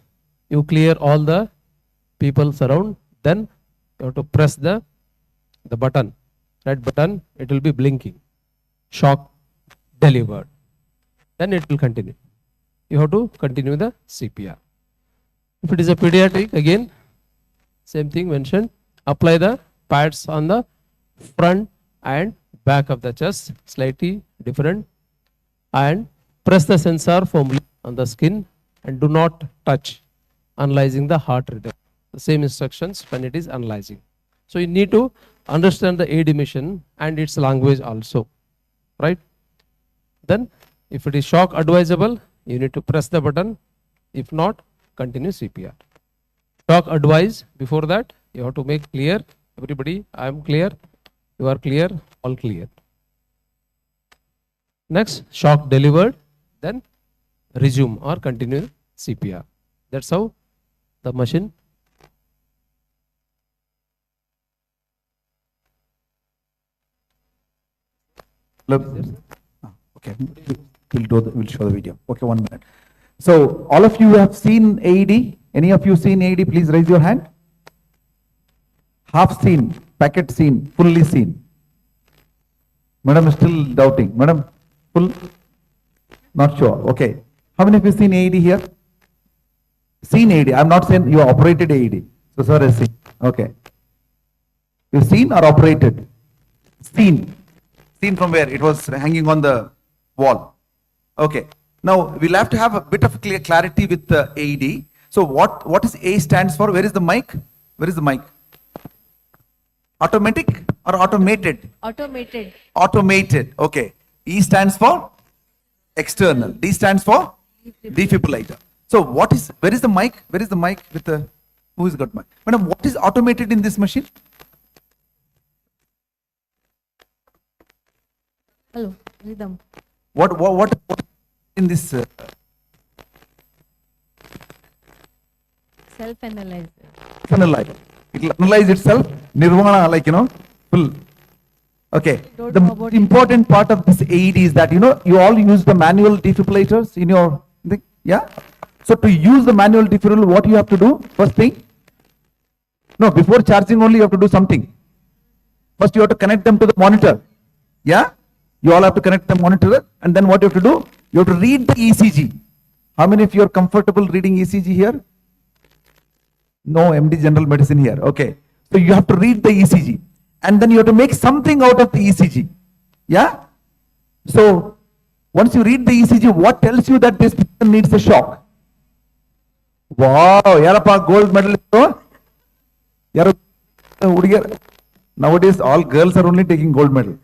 you clear all the people surround, then you have to press the button, red button, it will be blinking, shock delivered. Then it will continue. You have to continue the CPR. If it is a pediatric, again, same thing mentioned, apply the pads on the front and back of the chest, slightly different, and press the sensor firmly on the skin and do not touch analyzing the heart rhythm. The same instructions when it is analyzing. So you need to understand the AED machine and its language also, right? Then if it is shock advisable, you need to press the button. If not, continue CPR. Shock advise, before that you have to make clear, everybody, I am clear, you are clear, all clear. Next, shock delivered, then resume or continue CPR. That's how the machine. Okay, we'll show the video. Okay, 1 minute. So all of you have seen AED. Any of you seen AED? Please raise your hand. Half seen, packet seen, fully seen. Madam is still doubting. Madam, full? Not sure. Okay. How many of you seen AED here? Seen AED. I'm not saying you operated AED. So sir has seen. Okay. You seen or operated? Seen. Seen from where? It was hanging on the wall. Okay. Now we'll have to have a bit of clarity with the AED. So what is A stands for? Where is the mic? Where is the mic? Automatic or automated? Automated. Automated. Okay. E stands for external. D stands for defibrillator. So where is the mic? Where is the mic with the, who has got mic? Madam, what is automated in this machine? Hello, rhythm. What in this? Self-analyzer. Analyze. It will analyze itself. Nirvana, like, full. Okay. The most important part of this AED is that, you all use the manual defibrillators in your thing. Yeah? So to use the manual defibrillator, what you have to do? First thing? No, before charging only you have to do something. First you have to connect them to the monitor. Yeah? You all have to connect the monitor, and then what you have to do? You have to read the ECG. How many of you are comfortable reading ECG here? No MD General Medicine here. Okay. So you have to read the ECG. And then you have to make something out of the ECG. Yeah? So once you read the ECG, what tells you that this person needs a shock? Wow, yarappa gold medalist. Nowadays all girls are only taking gold medal.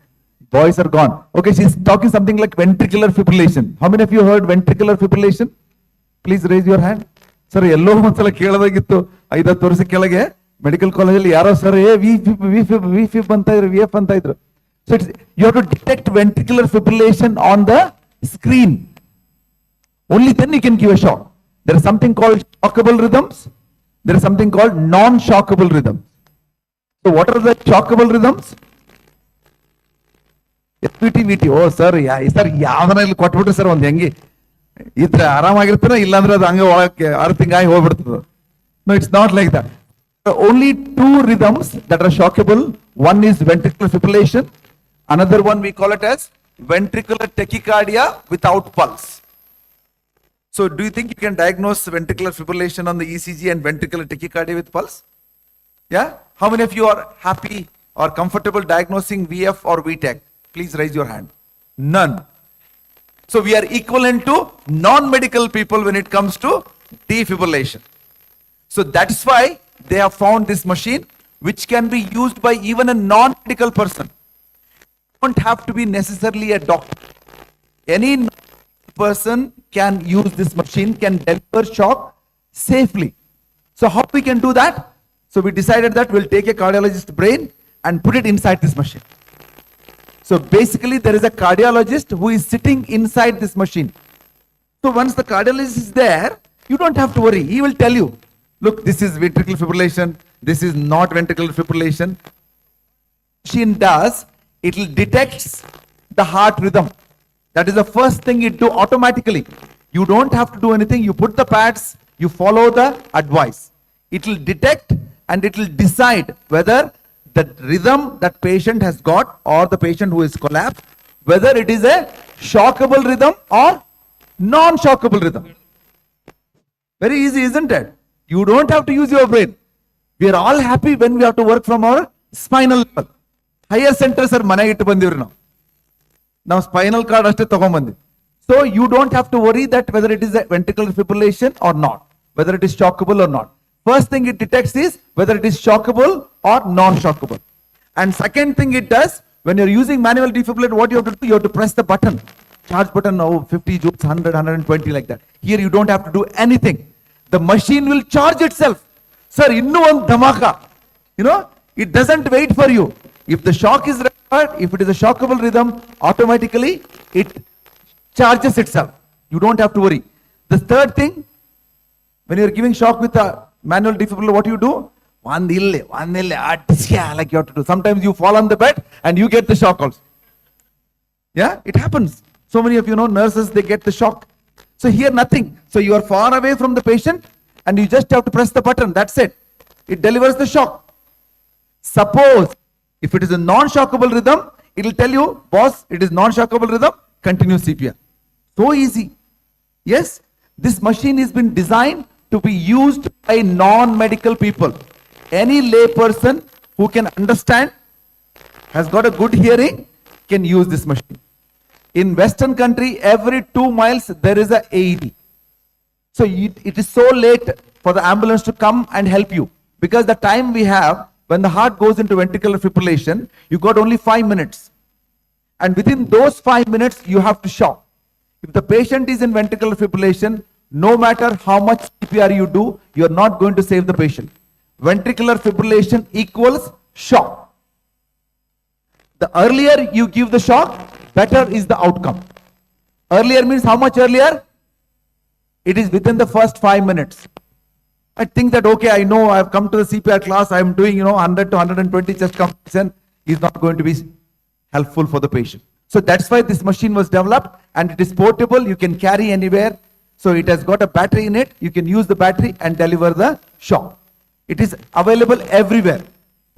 Boys are gone. Okay, she's talking something like ventricular fibrillation. How many of you heard ventricular fibrillation? Please raise your hand. Sir ಎಲ್ಲೋ ಒಂದ್ಸಲ ಕೇಳದಾಗಿತ್ತು 5-10 ವರ್ಷ ಕೆಳಗೆ medical ಕಾಲೇಜಲ್ಲಿ ಯಾರೋ sir V ಫಿಬ್ ಅಂತ ಇದ್ರು, V F ಅಂತ ಇದ್ರು. So it's you have to detect ventricular fibrillation on the screen. Only then you can give a shock. There is something called shockable rhythms. There is something called non-shockable rhythms. So what are the shockable rhythms? FPT. Oh sir, ಯಾವನ ಇಲ್ಲಿ ಕೊಟ್ಬಿಟ್ರೆ sir ಒಂದು ಹೆಂಗೆ ಇದ್ರೆ ಆರಾಮಾಗಿರ್ತಾನೆ, ಇಲ್ಲಾಂದ್ರೆ ಅದು ಹಂಗೆ ಒಳಕ್ಕೆ ಅರ್ಥಿಂಗಾಗಿ ಹೋಗ್ಬಿಡ್ತದೆ. No, it's not like that. Only two rhythms that are shockable. One is ventricular fibrillation. Another one we call it as ventricular tachycardia without pulse. So do you think you can diagnose ventricular fibrillation on the ECG and ventricular tachycardia with pulse? Yeah? How many of you are happy or comfortable diagnosing VF or VTAC? Please raise your hand. None. So we are equivalent to non-medical people when it comes to defibrillation. So that's why they have found this machine which can be used by even a non-medical person. You don't have to be necessarily a doctor. Any person can use this machine, can deliver shock safely. So how we can do that? So we decided that we'll take a cardiologist's brain and put it inside this machine. So basically there is a cardiologist who is sitting inside this machine. So once the cardiologist is there, you don't have to worry. He will tell you, look, this is ventricular fibrillation, this is not ventricular fibrillation. Machine does, it will detect the heart rhythm. That is the first thing it do automatically. You don't have to do anything. You put the pads, you follow the advice. It will detect and it will decide whether the rhythm that patient has got or the patient who is collapsed, whether it is a shockable rhythm or non-shockable rhythm. Very easy, isn't it? You don't have to use your brain. We are all happy when we have to work from our spinal level. Higher centers are manage ittu bandivru now. Now spinal cord ashte ತಗೊಂಡ್ಬಂದಿ. So you don't have to worry that whether it is a ventricular fibrillation or not, whether it is shockable or not. First thing it detects is whether it is shockable or non-shockable. And second thing it does, when you're using manual defibrillator, what you have to do? You have to press the button. Charge button, 50 joules, 100, 120 like that. Here you don't have to do anything. The machine will charge itself. Sir, innu one dhamaka. You know, it doesn't wait for you. If the shock is required, if it is a shockable rhythm, automatically it charges itself. You don't have to worry. The third thing, when you are giving shock with a manual defibrillator, what you do? One ille, like you have to do. Sometimes you fall on the bed and you get the shock also. Yeah, it happens. So many of you know nurses, they get the shock. So here nothing. So you are far away from the patient and you just have to press the button. That's it. It delivers the shock. Suppose if it is a non-shockable rhythm, it will tell you, boss, it is non-shockable rhythm, continue CPR. So easy. Yes, this machine has been designed to be used by non-medical people. Any lay person who can understand, has got a good hearing, can use this machine. In Western country, every 2 miles there is a AED. So it is so late for the ambulance to come and help you, because the time we have when the heart goes into ventricular fibrillation, you got only 5 minutes. And within those 5 minutes, you have to shock. If the patient is in ventricular fibrillation, no matter how much CPR you do, you are not going to save the patient. Ventricular fibrillation equals shock. The earlier you give the shock, better is the outcome. Earlier means how much earlier? It is within the first 5 minutes. I think that, okay, I know I have come to the CPR class, I am doing, 100 to 120 chest compression is not going to be helpful for the patient. So that's why this machine was developed, and it is portable, you can carry anywhere. So it has got a battery in it, you can use the battery and deliver the shock. It is available everywhere.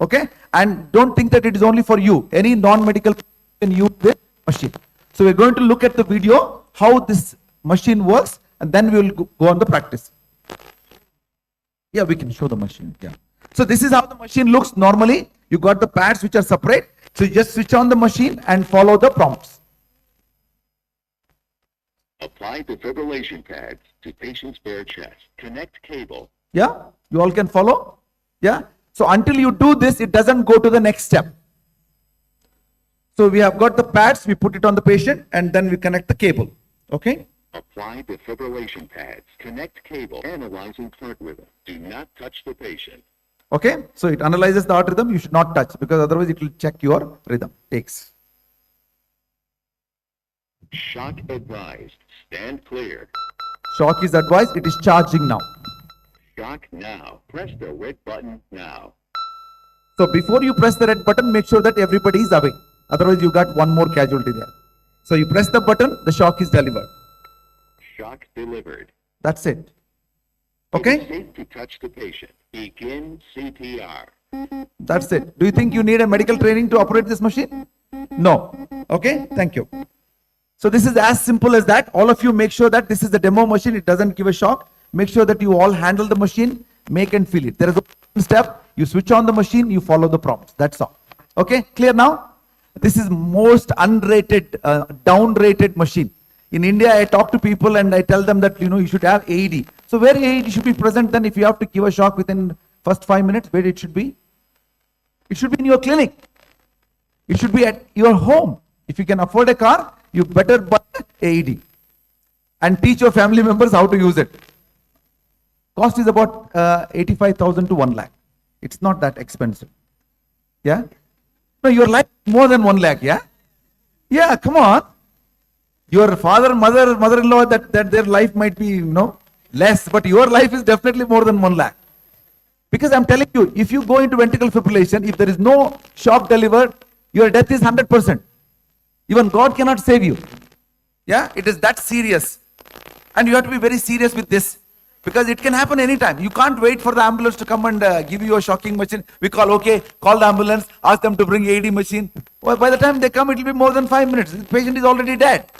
Okay? And don't think that it is only for you. Any non-medical can use this machine. So we're going to look at the video, how this machine works, and then we will go on the practice. Yeah, we can show the machine. Yeah. So this is how the machine looks normally. You got the pads which are separate. So you just switch on the machine and follow the prompts. Apply defibrillation pads to patient's bare chest. Connect cable. Yeah, you all can follow. Yeah. So until you do this, it doesn't go to the next step. So we have got the pads, we put it on the patient and then we connect the cable. Okay. Apply defibrillation pads. Connect cable. Analyzing heart rhythm. Do not touch the patient. Okay, so it analyzes the heart rhythm. You should not touch because otherwise it will check your rhythm. Takes. Shock advised. Stand clear. Shock is advised. It is charging now. Shock now. Press the red button now. So before you press the red button, make sure that everybody is away. Otherwise you got one more casualty there. So you press the button, the shock is delivered. Shock delivered. That's it. It is Okay? safe to touch the patient. Begin CPR. That's it. Do you think you need a medical training to operate this machine? No. Okay? Thank you. So this is as simple as that. All of you make sure that this is the demo machine. It doesn't give a shock. Make sure that you all handle the machine, make and feel it. There is a step. You switch on the machine, you follow the prompts. That's all. Okay? Clear now? This is most unrated, downrated machine. In India, I talk to people and I tell them that, you should have AED. So where AED should be present then if you have to give a shock within first 5 minutes, where it should be? It should be in your clinic. It should be at your home. If you can afford a car, you better buy AED and teach your family members how to use it. Cost is about 85,000 to 1 lakh. It's not that expensive. Yeah? No, your life is more than 1 lakh, yeah? Yeah, come on. Your father, mother-in-law, that their life might be, less, but your life is definitely more than 1 lakh. Because I'm telling you, if you go into ventricular fibrillation, if there is no shock delivered, your death is 100%. Even God cannot save you. Yeah, it is that serious. And you have to be very serious with this. Because it can happen anytime. You can't wait for the ambulance to come and give you a shocking machine. We call the ambulance, ask them to bring AED machine. Well, by the time they come, it will be more than 5 minutes. The patient is already dead.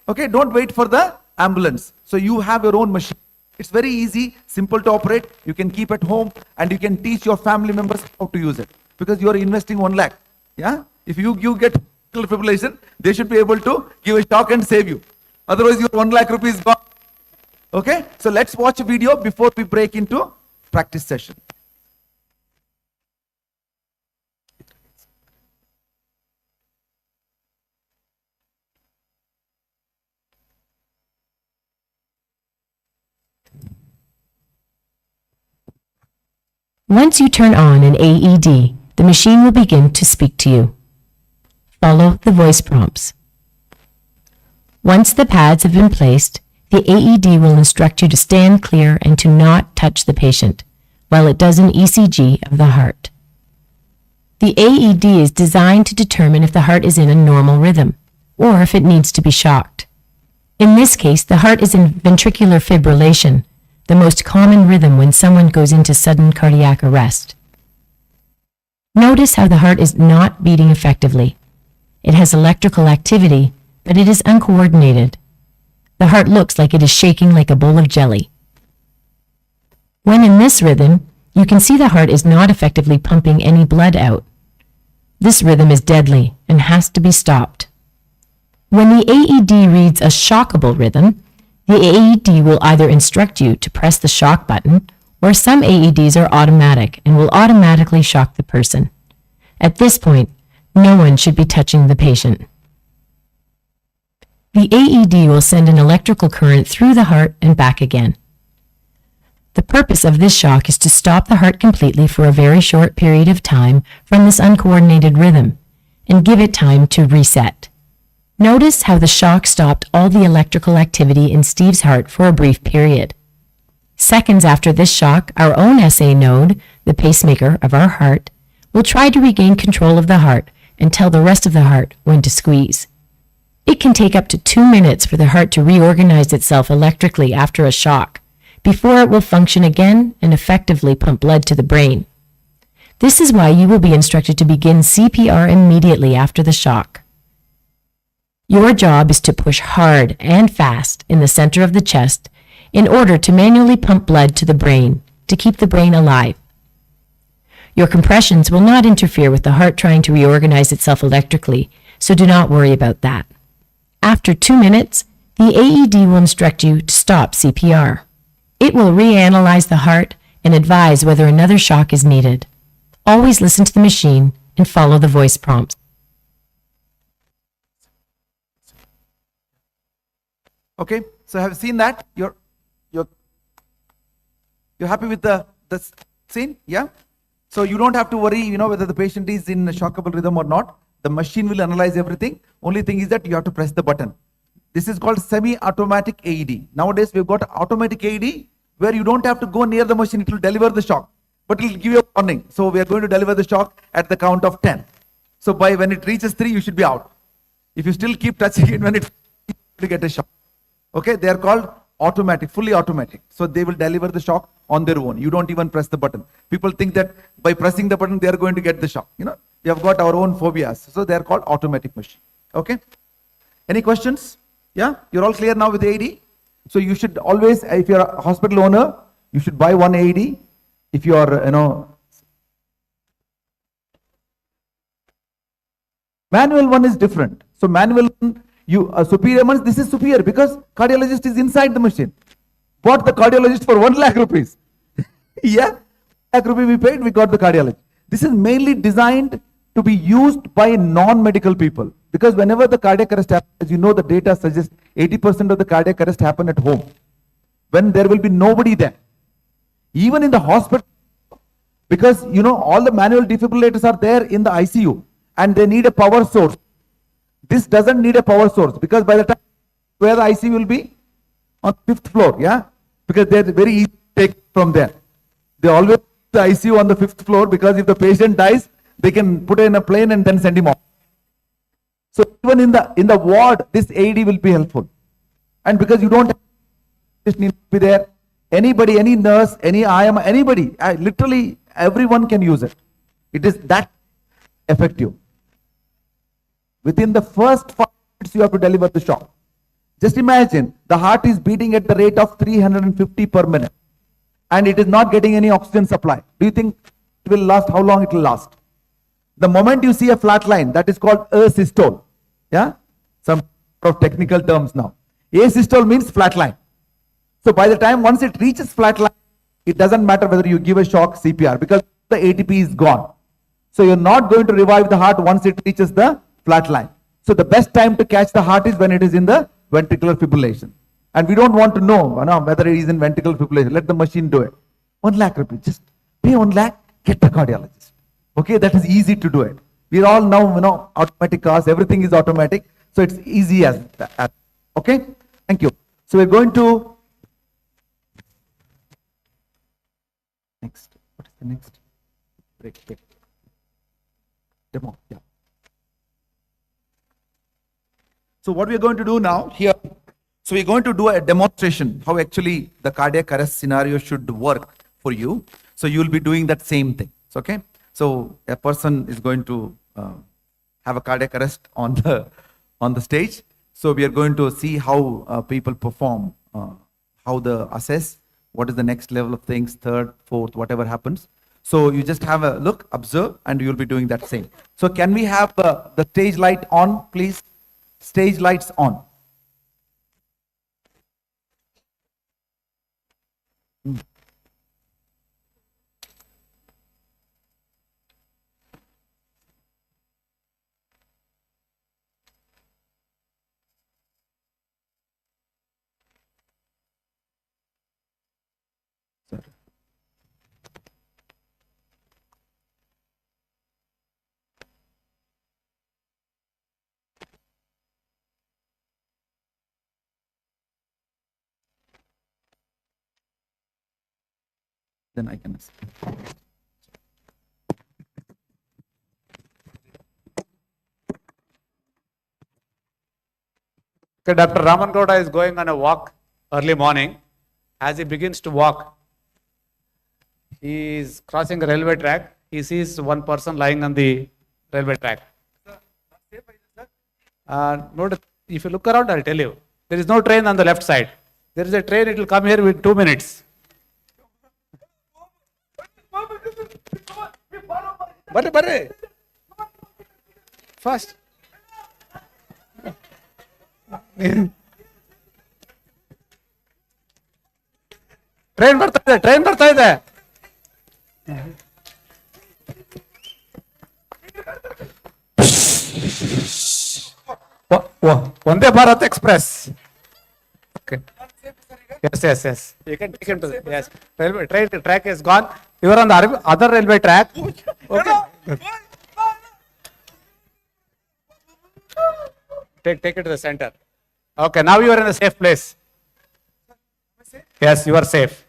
Okay, don't wait for the ambulance. So you have your own machine. It's very easy, simple to operate. You can keep at home and you can teach your family members how to use it. Because you are investing 1 lakh. Yeah? If you get fibrillation, they should be able to give a shock and save you. Otherwise, your 1 lakh rupees gone. Okay? So let's watch a video before we break into practice session. Once you turn on an AED, the machine will begin to speak to you. Follow the voice prompts. Once the pads have been placed, the AED will instruct you to stand clear and to not touch the patient while it does an ECG of the heart. The AED is designed to determine if the heart is in a normal rhythm or if it needs to be shocked. In this case, the heart is in ventricular fibrillation, the most common rhythm when someone goes into sudden cardiac arrest. Notice how the heart is not beating effectively. It has electrical activity, but it is uncoordinated. The heart looks like it is shaking like a bowl of jelly. When in this rhythm, you can see the heart is not effectively pumping any blood out. This rhythm is deadly and has to be stopped. When the AED reads a shockable rhythm, the AED will either instruct you to press the shock button, or some AEDs are automatic and will automatically shock the person. At this point, no one should be touching the patient. The AED will send an electrical current through the heart and back again. The purpose of this shock is to stop the heart completely for a very short period of time from this uncoordinated rhythm and give it time to reset. Notice how the shock stopped all the electrical activity in Steve's heart for a brief period. Seconds after this shock, our own SA node, the pacemaker of our heart, will try to regain control of the heart and tell the rest of the heart when to squeeze. It can take up to 2 minutes for the heart to reorganize itself electrically after a shock, before it will function again and effectively pump blood to the brain. This is why you will be instructed to begin CPR immediately after the shock. Your job is to push hard and fast in the center of the chest in order to manually pump blood to the brain to keep the brain alive. Your compressions will not interfere with the heart trying to reorganize itself electrically, so do not worry about that. After 2 minutes, the AED will instruct you to stop CPR. It will reanalyze the heart and advise whether another shock is needed. Always listen to the machine and follow the voice prompts. Okay, so have you seen that? You're happy with the scene? Yeah? So you don't have to worry, whether the patient is in a shockable rhythm or not. The machine will analyze everything. Only thing is that you have to press the button. This is called semi-automatic AED. Nowadays we've got automatic AED where you don't have to go near the machine. It will deliver the shock, but it will give you a warning. So we are going to deliver the shock at the count of 10. So when it reaches 3, you should be out. If you still keep touching it when it will get a shock. Okay, they are called automatic, fully automatic. So they will deliver the shock on their own. You don't even press the button. People think that by pressing the button they are going to get the shock. We have got our own phobias. So they are called automatic machine. Okay. Any questions? Yeah, you're all clear now with the AED. So you should always, if you're a hospital owner, you should buy one AED. If you are, manual one is different. So manual one, superior ones, this is superior because cardiologist is inside the machine. Bought the cardiologist for 1 lakh rupees. Yeah, 1 lakh rupees we paid, we got the cardiologist. This is mainly designed to be used by non-medical people. Because whenever the cardiac arrest happens, as you know, the data suggests 80% of the cardiac arrest happen at home. When there will be nobody there. Even in the hospital, because all the manual defibrillators are there in the ICU and they need a power source. This doesn't need a power source because by the time where the ICU will be on 5th floor, yeah, because they're very easy to take from there. They always put the ICU on the 5th floor because if the patient dies, they can put it in a plane and then send him off. So even in the ward, this AED will be helpful. And because you don't just need to be there, anybody, any nurse, any IM, anybody, literally everyone can use it. It is that effective. Within the first 5 minutes, you have to deliver the shock. Just imagine the heart is beating at the rate of 350 per minute and it is not getting any oxygen supply. Do you think it will last? How long it will last? The moment you see a flat line, that is called asystole. Yeah? Some of technical terms now. Asystole means flat line. So by the time once it reaches flat line, it doesn't matter whether you give a shock CPR because the ATP is gone. So you're not going to revive the heart once it reaches the flat line. So the best time to catch the heart is when it is in the ventricular fibrillation. And we don't want to know whether it is in ventricular fibrillation. Let the machine do it. 1 lakh rupees. Just pay 1 lakh, get the cardiologist. Okay, that is easy to do it. We're all now, automatic cars, everything is automatic. So it's easy as that. Okay, thank you. So we're going to, next, what is the next? Break. Demo, yeah. So what we're going to do now here, so we're going to do a demonstration how actually the cardiac arrest scenario should work for you. So you will be doing that same thing. Okay. So a person is going to have a cardiac arrest on the stage. So we are going to see how people perform, how they assess, what is the next level of things, third, fourth, whatever happens. So you just have a look, observe, and you will be doing that same. So can we have the stage light on, please? Stage lights on. Then I can. Okay, Dr. Raman Gowda is going on a walk early morning. As he begins to walk, he is crossing a railway track. He sees one person lying on the railway track. Note, if you look around, I'll tell you. There is no train on the left side. There is a train, it will come here with 2 minutes. Barre. Fast. Train ಬರ್ತಾ ಇದೆ Vande Bharat express yes. You can take him to the, yes. Railway track is gone. You are on the other railway track. Okay. Take it to the center. Okay, now you are in a safe place. Yes, you are safe.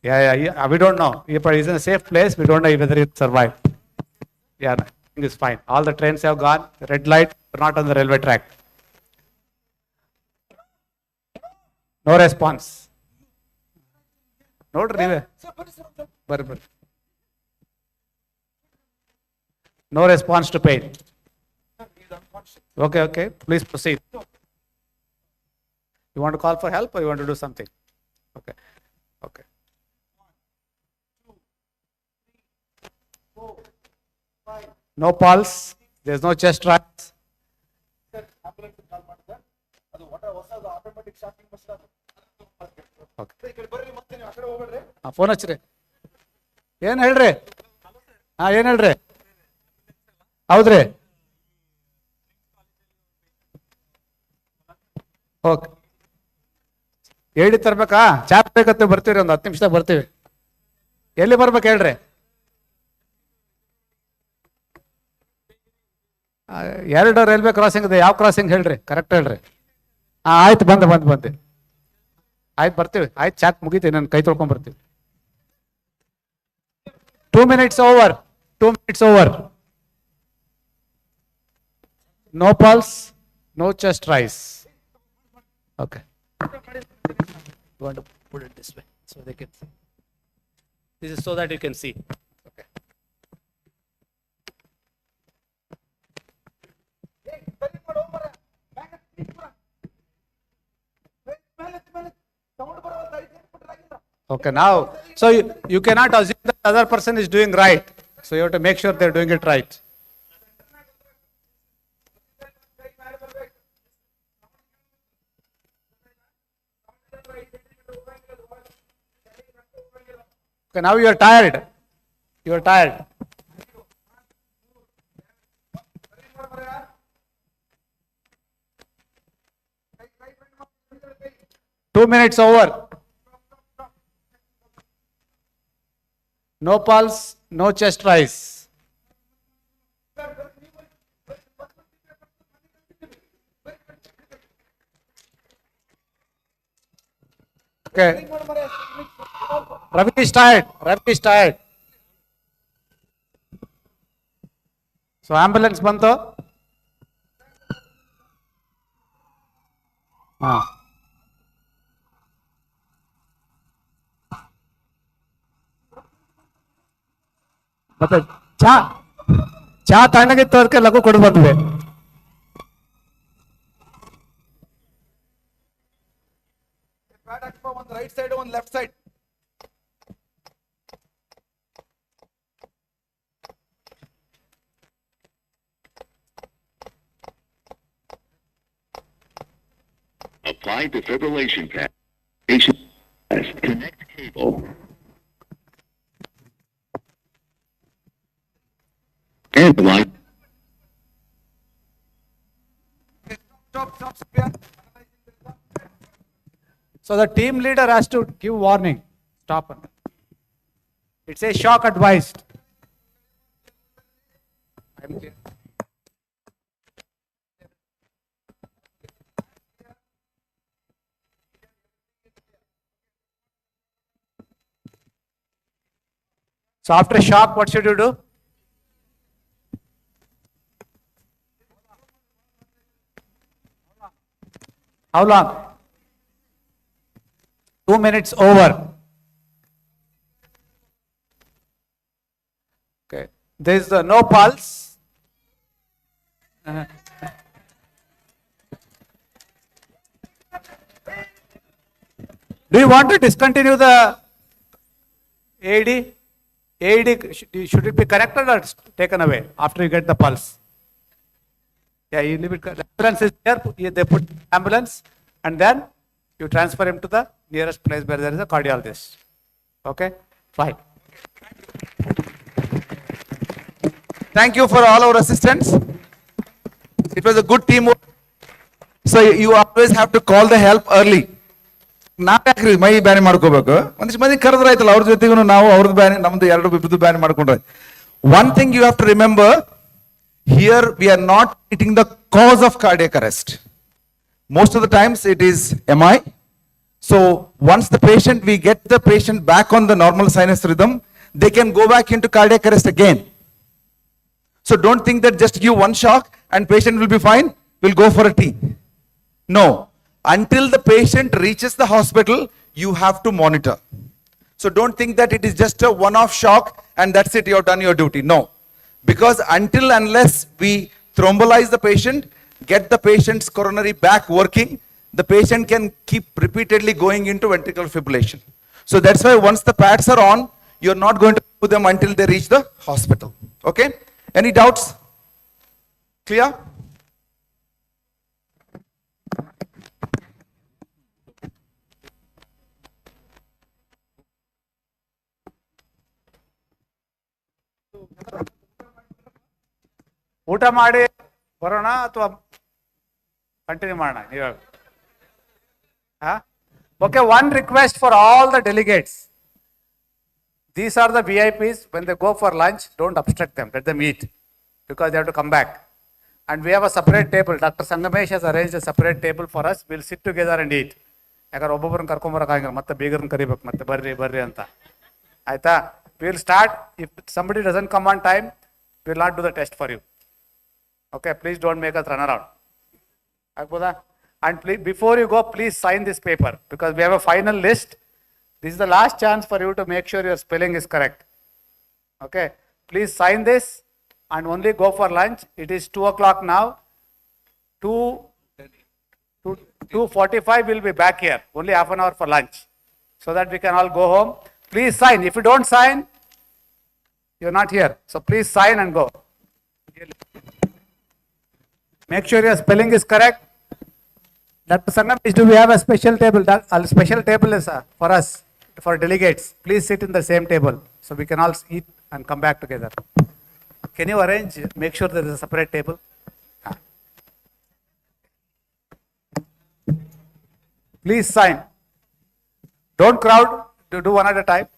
Yeah. We don't know. If he's in a safe place, we don't know whether he survive. Yeah, everything is fine. All the trains have gone. Red light, not on the railway track. No response. No response to pain. Okay. Please proceed. You want to call for help or you want to do something? Okay. No pulse. There's no chest rise. Phone ಹಚ್ಚ್ರಿ. ಏನ್ ಹೇಳ್ರಿ? ಏನ್ ಹೇಳ್ರಿ? ಹೌದ್ರಿ? Okay. ಹೇಳಿ ತರ್ಬೇಕಾ? Chop ಬೇಕತ್ತೆ, ಬರ್ತೀವಿ, ಒಂದು 10 ನಿಮಿಷದಾಗ ಬರ್ತೀವಿ. ಎಲ್ಲಿ ಬರ್ಬೇಕು ಹೇಳ್ರಿ? ಎರಡು ರೈಲ್ವೆ ಕ್ರಾಸಿಂಗ್ ಇದೆ. ಯಾವ ಕ್ರಾಸಿಂಗ್ ಹೇಳ್ರಿ? ಕರೆಕ್ಟ್ ಹೇಳ್ರಿ. ಆಯ್ತು, ಬಂದೆ. ಆಯ್ತು, ಬರ್ತೀವಿ. ಆಯ್ತು, ಚಾಟ್ ಮುಗೀತಿ, ನಾನು ಕೈ ತೊಳ್ಕೊಂಡ್ ಬರ್ತೀವಿ. 2 minutes over. 2 minutes over. No pulse, no chest rise. Okay. You want to put it this way so they can see. This is so that you can see. Okay. Okay, now, so you cannot assume that the other person is doing right. So you have to make sure they're doing it right. Okay, now you are tired. You are tired. Two minutes over. No pulse, no chest rise. Okay. Ravi is tired. So ambulance banto. ಮತ್ತೆ ಚಾ ತಣ್ಣಗಿತ್ತು, ಅದಕ್ಕೆ ಲಘು ಕೊಡು ಬಂದ್ವಿ. One right side, one left side. Apply defibrillation pad. Patient connect cable. And line. Stop. So the team leader has to give warning. Stop. It says shock advised. I'm clear. So after shock, what should you do? How long? 2 minutes over. Okay. There is no pulse. Do you want to discontinue the AED? AED, should it be corrected or taken away after you get the pulse? Yeah, you leave it. The ambulance is there. They put ambulance, and then you transfer him to the nearest place where there is a cardiologist. Okay, fine. Thank you for all our assistants. It was a good teamwork. So you always have to call the help early. ನಾವ್ಯಾಕ್ರಿ ಮೈ ಬ್ಯಾನಿ ಮಾಡ್ಕೋಬೇಕು? ಒಂದಿಷ್ಟು ಮಂದಿ ಕರೆದ್ರೆ ಆಯ್ತಲ್ಲ, ಅವ್ರ ಜೊತೆಗೂ ನಾವು ಅವ್ರದ್ದು ಬ್ಯಾನಿ, ನಮ್ದು ಎರಡು ಇಬ್ಬರದ್ದು ಬ್ಯಾನಿ ಮಾಡ್ಕೊಂಡ್ರೆ. One thing you have to remember, here we are not treating the cause of cardiac arrest. Most of the times it is MI. So once the patient, we get the patient back on the normal sinus rhythm, they can go back into cardiac arrest again. So don't think that just give one shock and patient will be fine, will go for a tea. No, until the patient reaches the hospital, you have to monitor. So don't think that it is just a one-off shock and that's it, you have done your duty. No, because until unless we thrombolize the patient, get the patient's coronary back working, the patient can keep repeatedly going into ventricular fibrillation. So that's why once the pads are on, you're not going to put them until they reach the hospital. Okay? Any doubts? Clear? ಊಟ ಮಾಡಿ ಬರೋಣ ಅಥವಾ continue ಮಾಡೋಣ ನೀವು? Okay, one request for all the delegates. These are the VIPs. When they go for lunch, don't obstruct them. Let them eat because they have to come back. And we have a separate table. Dr. Sangamesh has arranged a separate table for us. We'll sit together and eat. ಯಾಕಂದ್ರೆ ಒಬ್ಬೊಬ್ಬರನ್ನ ಕರ್ಕೊಂಬರಕ್ಕಾಗಿಲ್ಲ, ಮತ್ತೆ ಬೀಗರನ್ನ ಕರಿಬೇಕು, ಮತ್ತೆ ಬರ್ರಿ ಬರ್ರಿ ಅಂತ. ಆಯ್ತಾ? We'll start. If somebody doesn't come on time, we'll not do the test for you. Okay, please don't make us run around. Agboda? And please, before you go, please sign this paper because we have a final list. This is the last chance for you to make sure your spelling is correct. Okay, please sign this and only go for lunch. It is 2 o'clock now. 2:45 we'll be back here. Only half an hour for lunch so that we can all go home. Please sign. If you don't sign, you're not here. So please sign and go. Make sure your spelling is correct. Dr. Sangamesh, do we have a special table? A special table is for us, for delegates. Please sit in the same table so we can all eat and come back together. Can you arrange, make sure there is a separate table? Please sign. Don't crowd, do one at a time.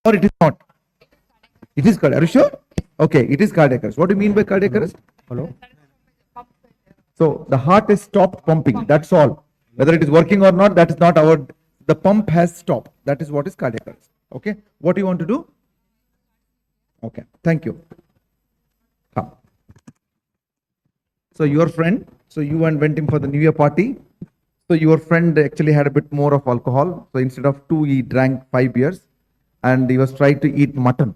Or it is not? It is cardiac. Are you sure? Okay, it is cardiac arrest. What do you mean by cardiac arrest? Hello? So the heart is stopped pumping. That's all. Whether it is working or not, that is not our. The pump has stopped. That is what is cardiac arrest. Okay. What do you want to do? Okay. Thank you. Come. So your friend. So you went in for the New Year party. So your friend actually had a bit more of alcohol. So instead of 2, he drank 5 beers, and he was trying to eat mutton.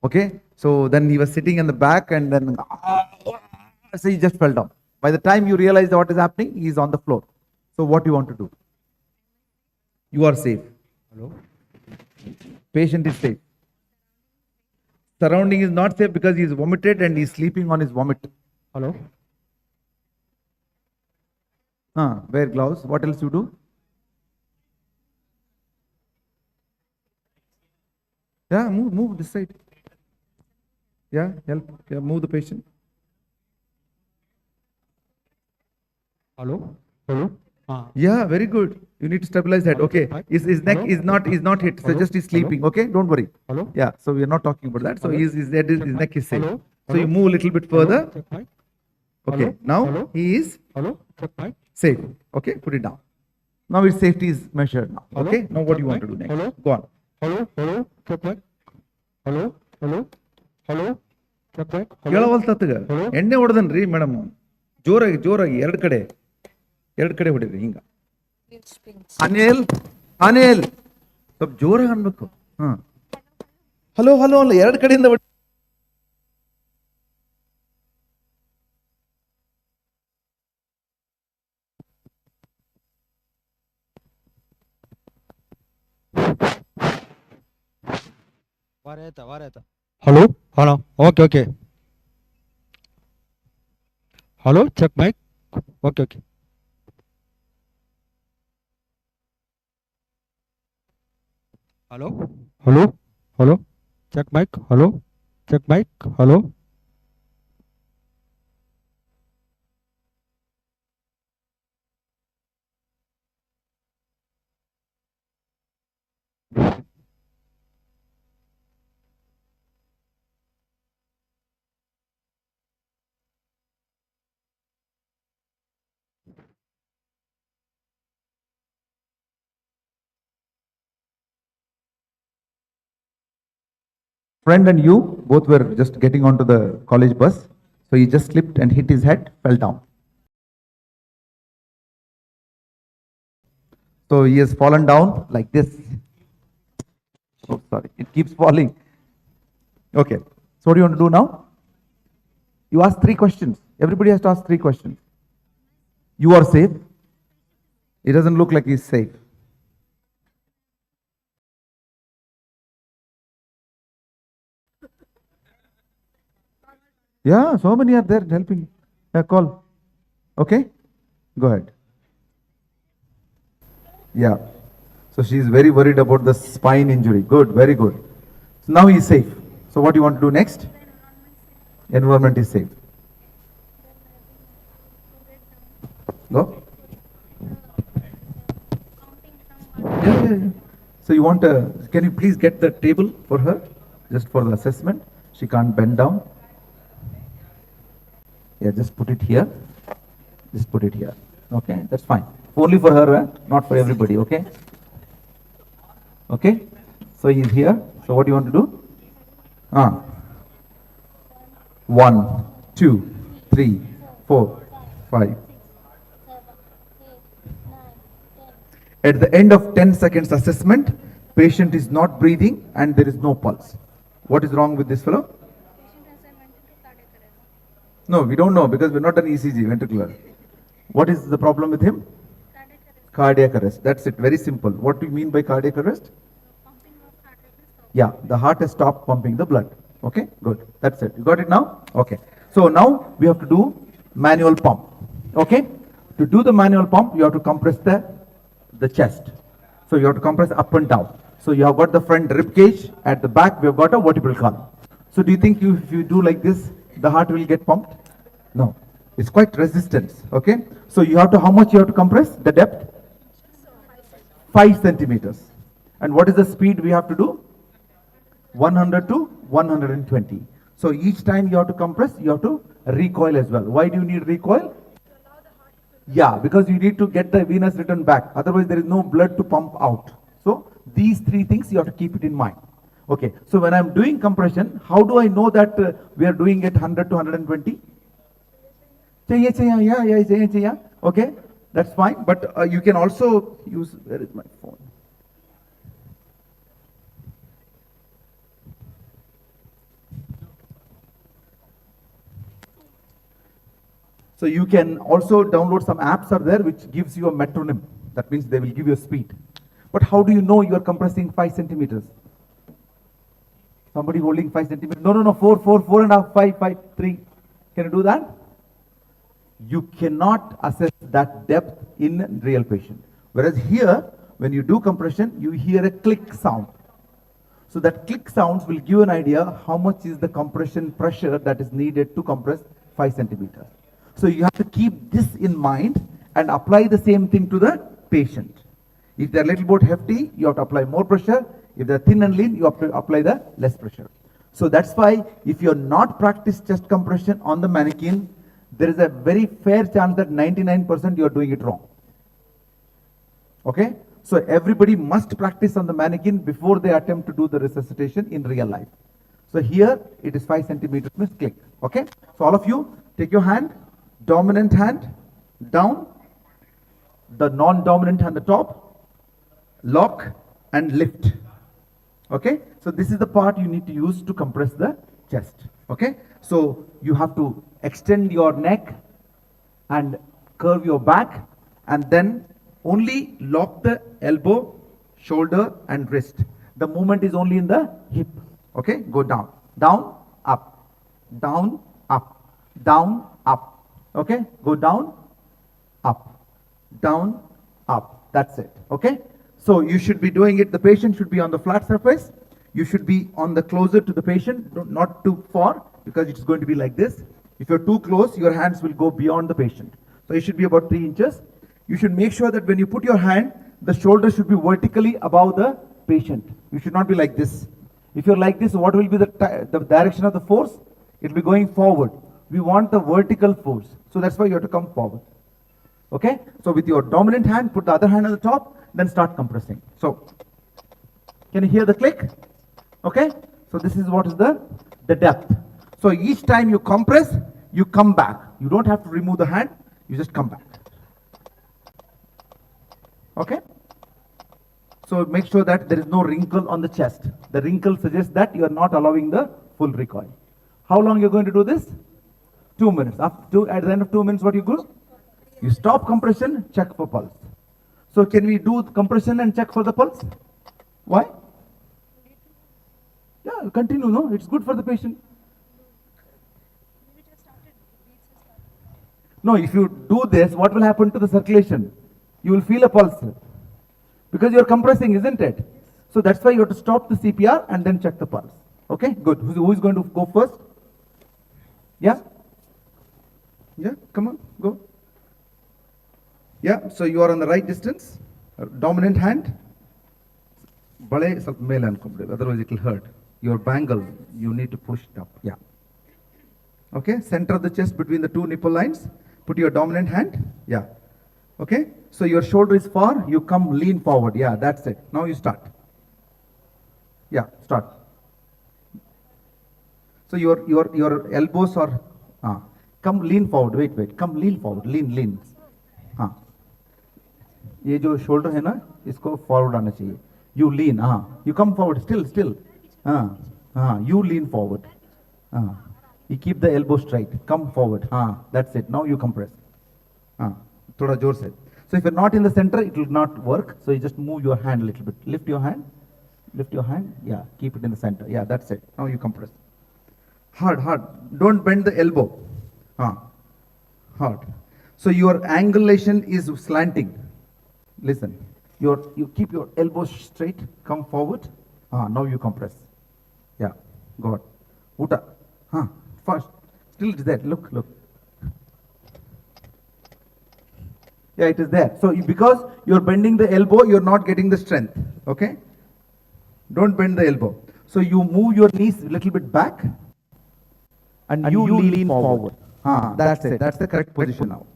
Okay. So then he was sitting in the back, and then so he just fell down. By the time you realize what is happening, he is on the floor. So what do you want to do? You are safe. Hello? Patient is safe. Surrounding is not safe because he is vomited and he is sleeping on his vomit. Hello? Wear gloves. What else you do? Yeah, move this side. Yeah, help. Yeah, move the patient. Hello? Hello? Yeah, very good. You need to stabilize that. Okay. His neck is not hit. So just he's sleeping. Okay, don't worry. Hello? Yeah. So we are not talking about that. So his neck is safe. So you move a little bit further. Okay. Now he is safe. Okay. Put it down. Now his safety is measured now. Okay. Now what do you want to do next? Go on. Hello? Check back. Hello? Check back. ಕೇಳವಲ್ತತ್ತಗ ಎಣ್ಣೆ ಹೊಡೆದನ್ರಿ madam ಜೋರಾಗಿ ಎರಡು ಕಡೆ ಹೊಡಿರಿ ಹಿಂಗ ಅನಿಲ್ ಸ್ವಲ್ಪ ಜೋರಾಗಿ ಅನ್ಬೇಕು hello ಅಲ್ಲ ಎರಡು ಕಡೆಯಿಂದ ವಾರೇತ hello okay hello check mic okay hello check mic hello Friend and you both were just getting onto the college bus. So he just slipped and hit his head, fell down. So he has fallen down like this. Oh, sorry. It keeps falling. Okay. So what do you want to do now? You ask 3 questions. Everybody has to ask 3 questions. You are safe. It doesn't look like he's safe. Yeah, so many are there helping. Yeah, call. Okay? Go ahead. Yeah. So she is very worried about the spine injury. Good, very good. So now he is safe. So what do you want to do next? Environment is safe. Go. Yeah. So you want can you please get the table for her? Just for the assessment. She can't bend down. Yeah, just put it here. Okay, that's fine. Only for her, not for everybody, okay? Okay? So he is here. So what do you want to do? 1, 2, 3, 4, 5. At the end of 10 seconds assessment, patient is not breathing and there is no pulse. What is wrong with this fellow? No, we don't know because we're not an ECG, ventricular. What is the problem with him? Cardiac arrest. That's it. Very simple. What do you mean by cardiac arrest? Yeah, the heart has stopped pumping the blood. Okay, good. That's it. You got it now? Okay. So now we have to do manual pump. Okay. To do the manual pump, you have to compress the chest. So you have to compress up and down. So you have got the front rib cage. At the back, we have got a vertebral column. So do you think if you do like this, the heart will get pumped? No, it's quite resistance. Okay, so you have to, how much you have to compress? The depth? 5 centimeters. And what is the speed we have to do? 100 to 120. So each time you have to compress, you have to recoil as well. Why do you need recoil? Yeah, because you need to get the venous return back. Otherwise, there is no blood to pump out. So these three things you have to keep it in mind. Okay, so when I'm doing compression, how do I know that we are doing it 100 to 120? Yeah. Okay, that's fine. But you can also use, where is my phone? So you can also download some apps are there which gives you a metronome. That means they will give you a speed. But how do you know you are compressing 5 centimeters? Somebody holding 5 centimeters. No, 4.5, 5, 3. Can you do that? You cannot assess that depth in real patient. Whereas here, when you do compression, you hear a click sound. So that click sounds will give an idea how much is the compression pressure that is needed to compress 5 centimeters. So you have to keep this in mind and apply the same thing to the patient. If they're a little bit hefty, you have to apply more pressure. If they're thin and lean, you have to apply the less pressure. So that's why if you're not practiced chest compression on the mannequin, there is a very fair chance that 99% you're doing it wrong. Okay? So everybody must practice on the mannequin before they attempt to do the resuscitation in real life. So here it is 5 centimeters means click. Okay? So all of you take your hand, dominant hand down, the non-dominant hand the top, lock and lift. Okay? So this is the part you need to use to compress the chest. Okay? So you have to extend your neck and curve your back and then only lock the elbow, shoulder and wrist. The movement is only in the hip. Okay? Go down, down, up, down, up, down, up. Okay? Go down, up, down, up. That's it. Okay? So you should be doing it, the patient should be on the flat surface. You should be on the closer to the patient, not too far because it's going to be like this. If you're too close, your hands will go beyond the patient. So you should be about 3 inches. You should make sure that when you put your hand, the shoulder should be vertically above the patient. You should not be like this. If you're like this, what will be the direction of the force? It will be going forward. We want the vertical force. So that's why you have to come forward. Okay? So with your dominant hand, put the other hand on the top, then start compressing. So, can you hear the click? Okay? So this is what is the depth. So each time you compress, you come back. You don't have to remove the hand, you just come back. Okay? So make sure that there is no wrinkle on the chest. The wrinkle suggests that you are not allowing the full recoil. How long you're going to do this? 2 minutes. At the end of 2 minutes, what you do? You stop compression, check for pulse. So can we do compression and check for the pulse? Why? Yeah, continue, no? It's good for the patient. No, if you do this, what will happen to the circulation? You will feel a pulse. Because you're compressing, isn't it? So that's why you have to stop the CPR and then check the pulse. Okay, good. Who is going to go first? Yeah? Yeah, come on, go. Yeah, so you are on the right distance. Dominant hand. Otherwise it will hurt. Your bangle, you need to push it up. Yeah. Okay, center of the chest between the two nipple lines. Put your dominant hand. Yeah. Okay, so your shoulder is far. You come lean forward. Yeah, that's it. Now you start. Yeah, start. So your elbows are, come lean forward. Wait. Come lean forward. Lean. ये जो shoulder है ना, इसको forward आना चाहिए. You lean. You come forward. Still. You lean forward. You keep the elbow straight. Come forward. That's it. Now you compress. थोड़ा जोर से. So if you're not in the center, it will not work. So you just move your hand a little bit. Lift your hand. Yeah, keep it in the center. Yeah, that's it. Now you compress. Hard. Don't bend the elbow. Hard. So your angulation is slanting. Listen. You keep your elbows straight. Come forward. Now you compress. Yeah. Go on. Uta. First. Still it is there. Look. Yeah, it is there. So because you're bending the elbow, you're not getting the strength. Okay? Don't bend the elbow. So you move your knees a little bit back and you lean forward. That's it. That's the correct position now.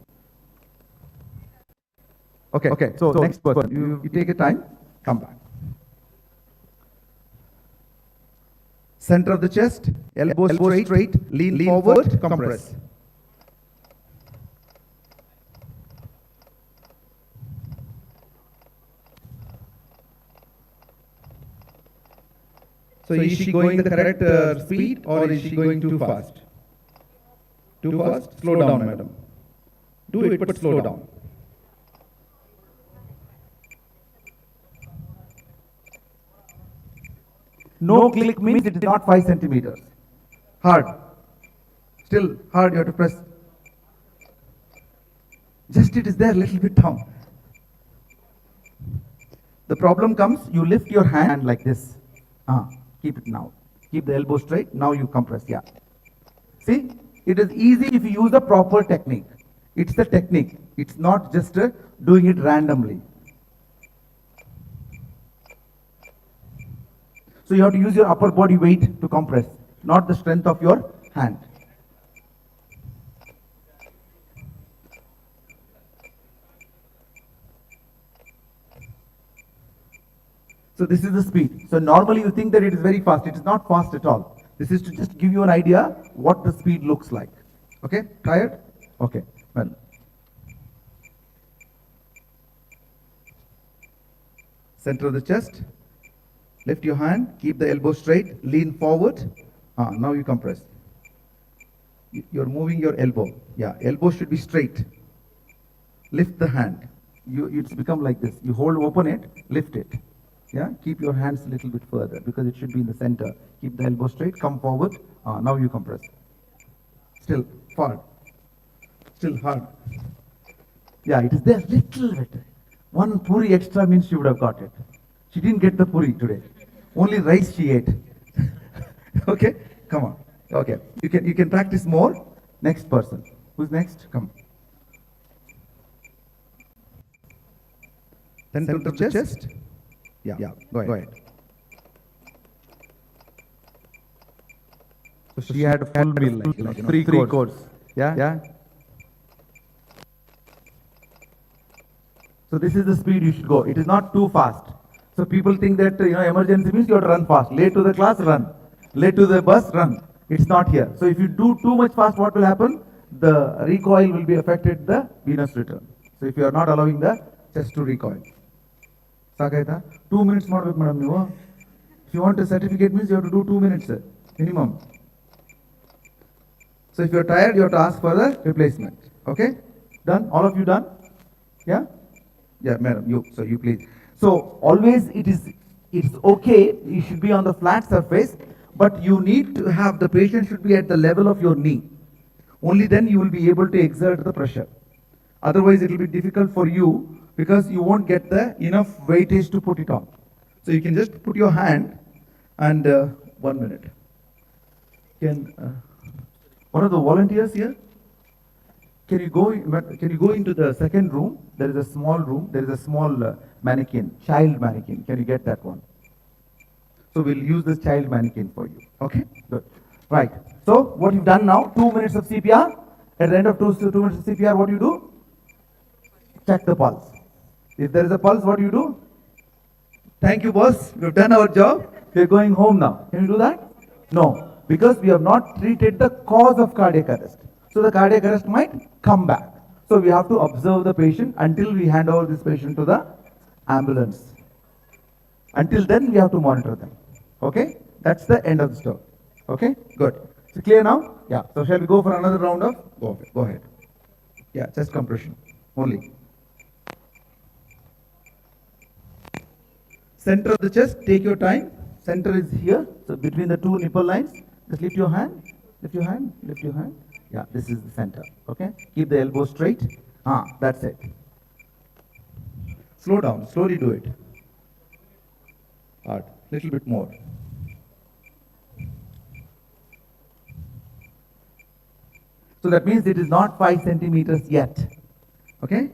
Okay. So next person. You take your time. Come back. Center of the chest. Elbow straight. Lean forward. Compress. So is she going the correct speed or is she going too fast? Too fast? Slow down, madam. Do it, but slow down. No click means it is not 5 centimeters. Hard. Still hard, you have to press. Just it is there, little bit down. The problem comes, you lift your hand like this. Keep it now. Keep the elbow straight. Now you compress. Yeah. See, it is easy if you use the proper technique. It's the technique. It's not just doing it randomly. So you have to use your upper body weight to compress, not the strength of your hand. So this is the speed. So normally you think that it is very fast. It is not fast at all. This is to just give you an idea what the speed looks like. Okay, tired? Okay, well. Center of the chest. Lift your hand, keep the elbow straight, lean forward. Now you compress. You're moving your elbow. Yeah, elbow should be straight. Lift the hand. It's become like this. You hold open it, lift it. Yeah, keep your hands a little bit further because it should be in the center. Keep the elbow straight, come forward. Now you compress. Still hard. Still hard. Yeah, it is there little bit. One puri extra means she would have got it. She didn't get the puri today. Only rice she ate. Okay, come on. Okay, you can practice more. Next person. Who's next? Come. Center of the chest. Yeah, go ahead. So she had a full meal, like 3 course. Yeah. So this is the speed you should go. It is not too fast. So people think that emergency means you have to run fast. Late to the class, run. Late to the bus, run. It's not here. So if you do too much fast, what will happen? The recoil will be affected the venous return. So if you are not allowing the chest to recoil. Sakaita? 2 minutes madam ನೀವು. If you want a certificate means you have to do 2 minutes minimum. So if you are tired, you have to ask for the replacement. Okay? Done? All of you done? Yeah? Yeah, madam, you please. So always it's okay, you should be on the flat surface, but you need to have the patient should be at the level of your knee. Only then you will be able to exert the pressure. Otherwise it will be difficult for you because you won't get the enough weightage to put it on. So you can just put your hand and 1 minute. Can one of the volunteers here? Can you go into the second room? There is a small room. There is a small mannequin, child mannequin. Can you get that one? So we'll use this child mannequin for you. Okay, good. Right. So what you've done now, 2 minutes of CPR. At the end of 2 minutes of CPR, what do you do? Check the pulse. If there is a pulse, what do you do? Thank you, boss. We've done our job. We're going home now. Can you do that? No, because we have not treated the cause of cardiac arrest. So the cardiac arrest might come back. So we have to observe the patient until we hand over this patient to the ambulance. Until then, we have to monitor them. Okay? That's the end of the story. Okay? Good. So clear now? Yeah. So shall we go for another round of? Go ahead. Yeah, chest compression only. Center of the chest, take your time. Center is here. So between the 2 nipple lines, just lift your hand. Lift your hand. Lift your hand. Yeah, this is the center. Okay? Keep the elbow straight. That's it. Slow down. Slowly do it. Hard. Little bit more. So that means it is not 5 centimeters yet. Okay?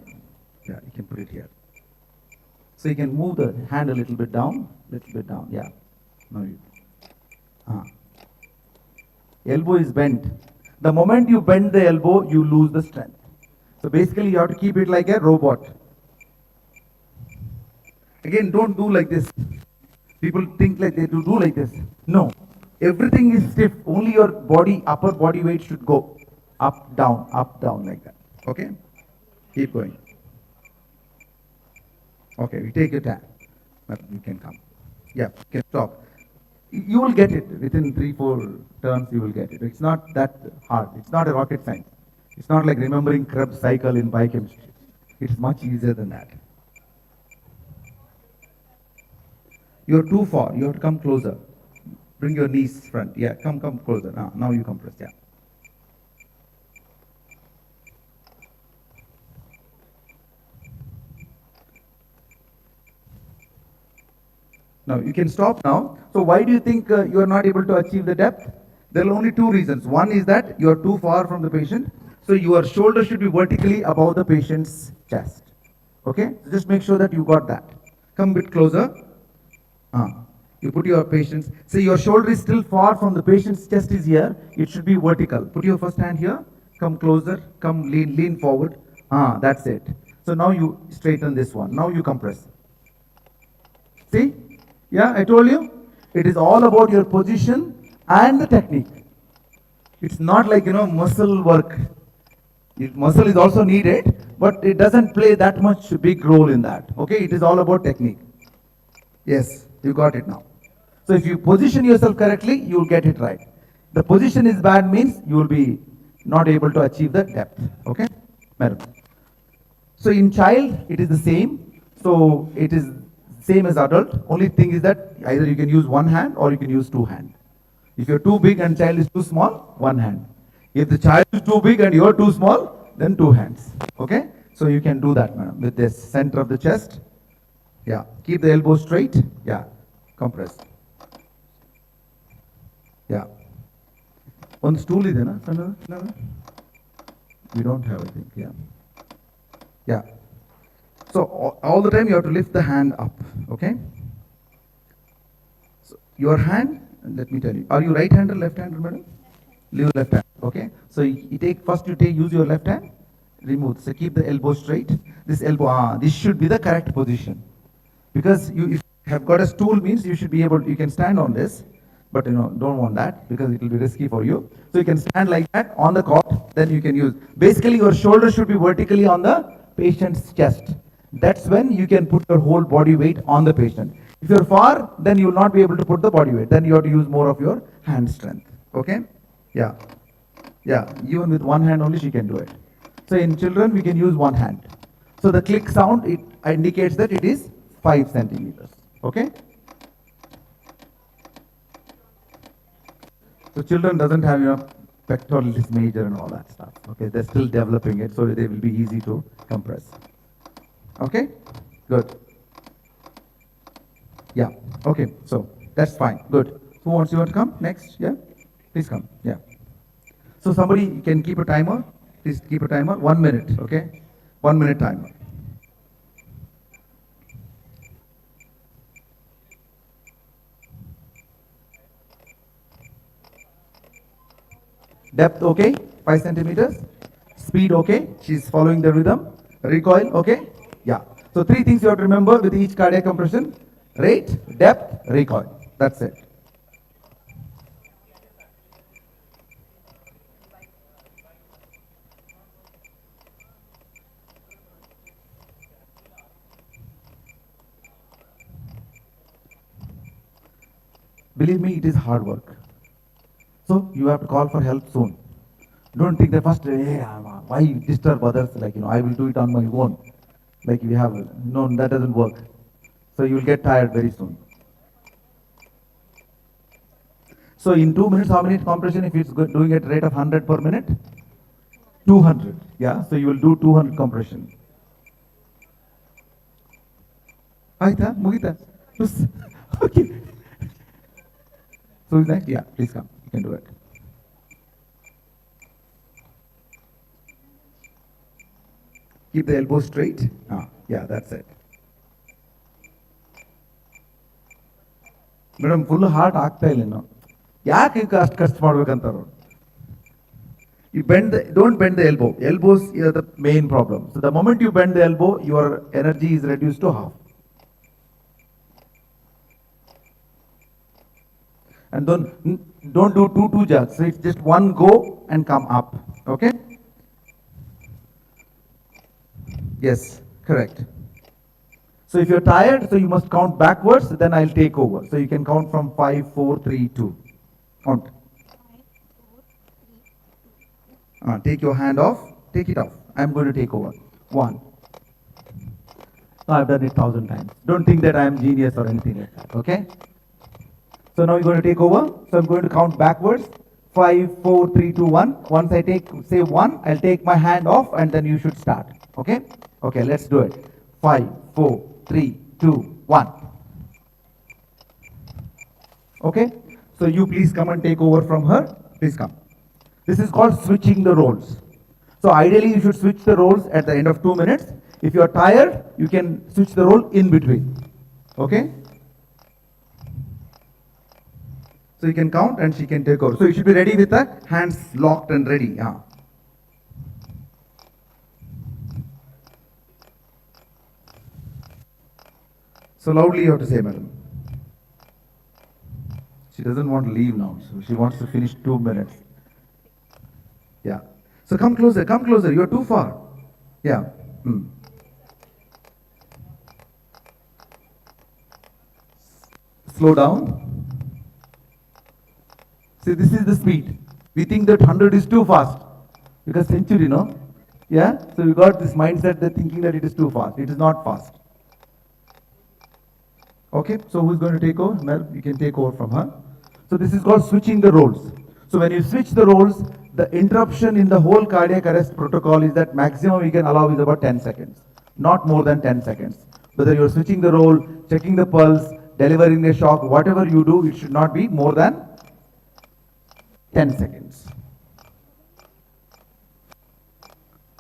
Yeah, you can put it here. So you can move the hand a little bit down. Yeah. Now you. Elbow is bent. The moment you bend the elbow, you lose the strength. So basically, you have to keep it like a robot. Again, don't do like this. People think like they do like this. No. Everything is stiff. Only your body, upper body weight should go up, down, like that. Okay? Keep going. Okay, we take your time. You can come. Yeah, you can stop. You will get it. Within 3-4 turns, you will get it. It's not that hard. It's not a rocket science. It's not like remembering Krebs cycle in biochemistry. It's much easier than that. You're too far. You have to come closer. Bring your knees front. Yeah, come closer. Now you compress. Yeah. Now you can stop now. So why do you think you are not able to achieve the depth? There are only two reasons. One is that you are too far from the patient. So your shoulder should be vertically above the patient's chest. Okay? So just make sure that you got that. Come a bit closer. You put your patient's, say your shoulder is still far from the patient's chest is here. It should be vertical. Put your first hand here. Come closer. Come lean forward. That's it. So now you straighten this one. Now you compress. See? Yeah, I told you. It is all about your position and the technique. It's not like, muscle work. Muscle is also needed, but it doesn't play that much big role in that. Okay, it is all about technique. Yes, you got it now. So if you position yourself correctly, you will get it right. The position is bad means you will be not able to achieve the depth. Okay, madam. So in child, it is the same. So it is same as adult. Only thing is that either you can use one hand or you can use two hands. If you're too big and child is too small, one hand. If the child is too big and you're too small, then two hands. Okay? So you can do that, madam, with this center of the chest. Yeah. Keep the elbow straight. Yeah. Compress. Yeah. One stool is there, no? We don't have, I think. Yeah. Yeah. So all the time you have to lift the hand up. Okay? So your hand, let me tell you, are you right-hander, left-hander, madam? Leave left hand. Okay? So use your left hand, remove. So keep the elbow straight. This elbow, this should be the correct position. Because if you have got a stool means you should be able, you can stand on this, but don't want that because it will be risky for you. So you can stand like that on the cot, then you can use. Basically your shoulder should be vertically on the patient's chest. That's when you can put your whole body weight on the patient. If you're far, then you will not be able to put the body weight. Then you have to use more of your hand strength. Okay? Yeah. Yeah. Even with one hand only, she can do it. So in children, we can use one hand. So the click sound, it indicates that it is 5 centimeters. Okay? So children doesn't have, pectoralis major and all that stuff. Okay? They're still developing it, so they will be easy to compress. Okay? Good. Yeah. Okay. So that's fine. Good. Who wants you to come next? Yeah? Please come. Yeah. So somebody can keep a timer. Please keep a timer. 1 minute. Okay? 1 minute timer. Depth okay? 5 centimeters. Speed okay? She's following the rhythm. Recoil okay? Yeah. So 3 things you have to remember with each cardiac compression. Rate, depth, recoil. That's it. Believe me, it is hard work. So you have to call for help soon. Don't think that first, hey, why disturb others? Like, I will do it on my own. Like we have, no, that doesn't work. So you will get tired very soon. So in 2 minutes, how many compression if it's doing at rate of 100 per minute? 200. Yeah, so you will do 200 compression. Aita, Mugita. Okay. So is that? Yeah, please come. You can do it. Keep the elbow straight. Yeah, that's it. Madam full heart ಆಗ್ತಾ ಇಲ್ಲ ಇನ್ನು. ಯಾಕೆ ಅಷ್ಟು ಕಷ್ಟ ಮಾಡ್ಬೇಕಂತಾರು? You don't bend the elbow. Elbows are the main problem. So the moment you bend the elbow, your energy is reduced to half. And don't do two jerks. So it's just one go and come up. Okay? Yes, correct. So if you're tired, so you must count backwards, then I'll take over. So you can count from 5, 4, 3, 2. Count. Take your hand off, take it off. I'm going to take over. 1. I've done it 1,000 times. Don't think that I am genius or anything like that, okay? So now you're going to take over. So I'm going to count backwards. 5, 4, 3, 2, 1. Once I say 1, I'll take my hand off and then you should start, okay? Okay, let's do it. 5, 4, 3, 2, 1. Okay? So you please come and take over from her. Please come. This is called switching the roles. So ideally you should switch the roles at the end of 2 minutes. If you are tired, you can switch the role in between. Okay? So you can count and she can take over. So you should be ready with the hands locked and ready. Yeah. So loudly you have to say, madam. She doesn't want to leave now, so she wants to finish 2 minutes. Yeah. So come closer, you are too far. Yeah. Slow down. See, this is the speed. We think that 100 is too fast. Because century, no? Yeah? So we got this mindset that thinking that it is too fast. It is not fast. Okay, so who's going to take over? Mel, you can take over from her. So this is called switching the roles. So when you switch the roles, the interruption in the whole cardiac arrest protocol is that maximum we can allow is about 10 seconds. Not more than 10 seconds. Whether you're switching the role, checking the pulse, delivering the shock, whatever you do, it should not be more than 10 seconds.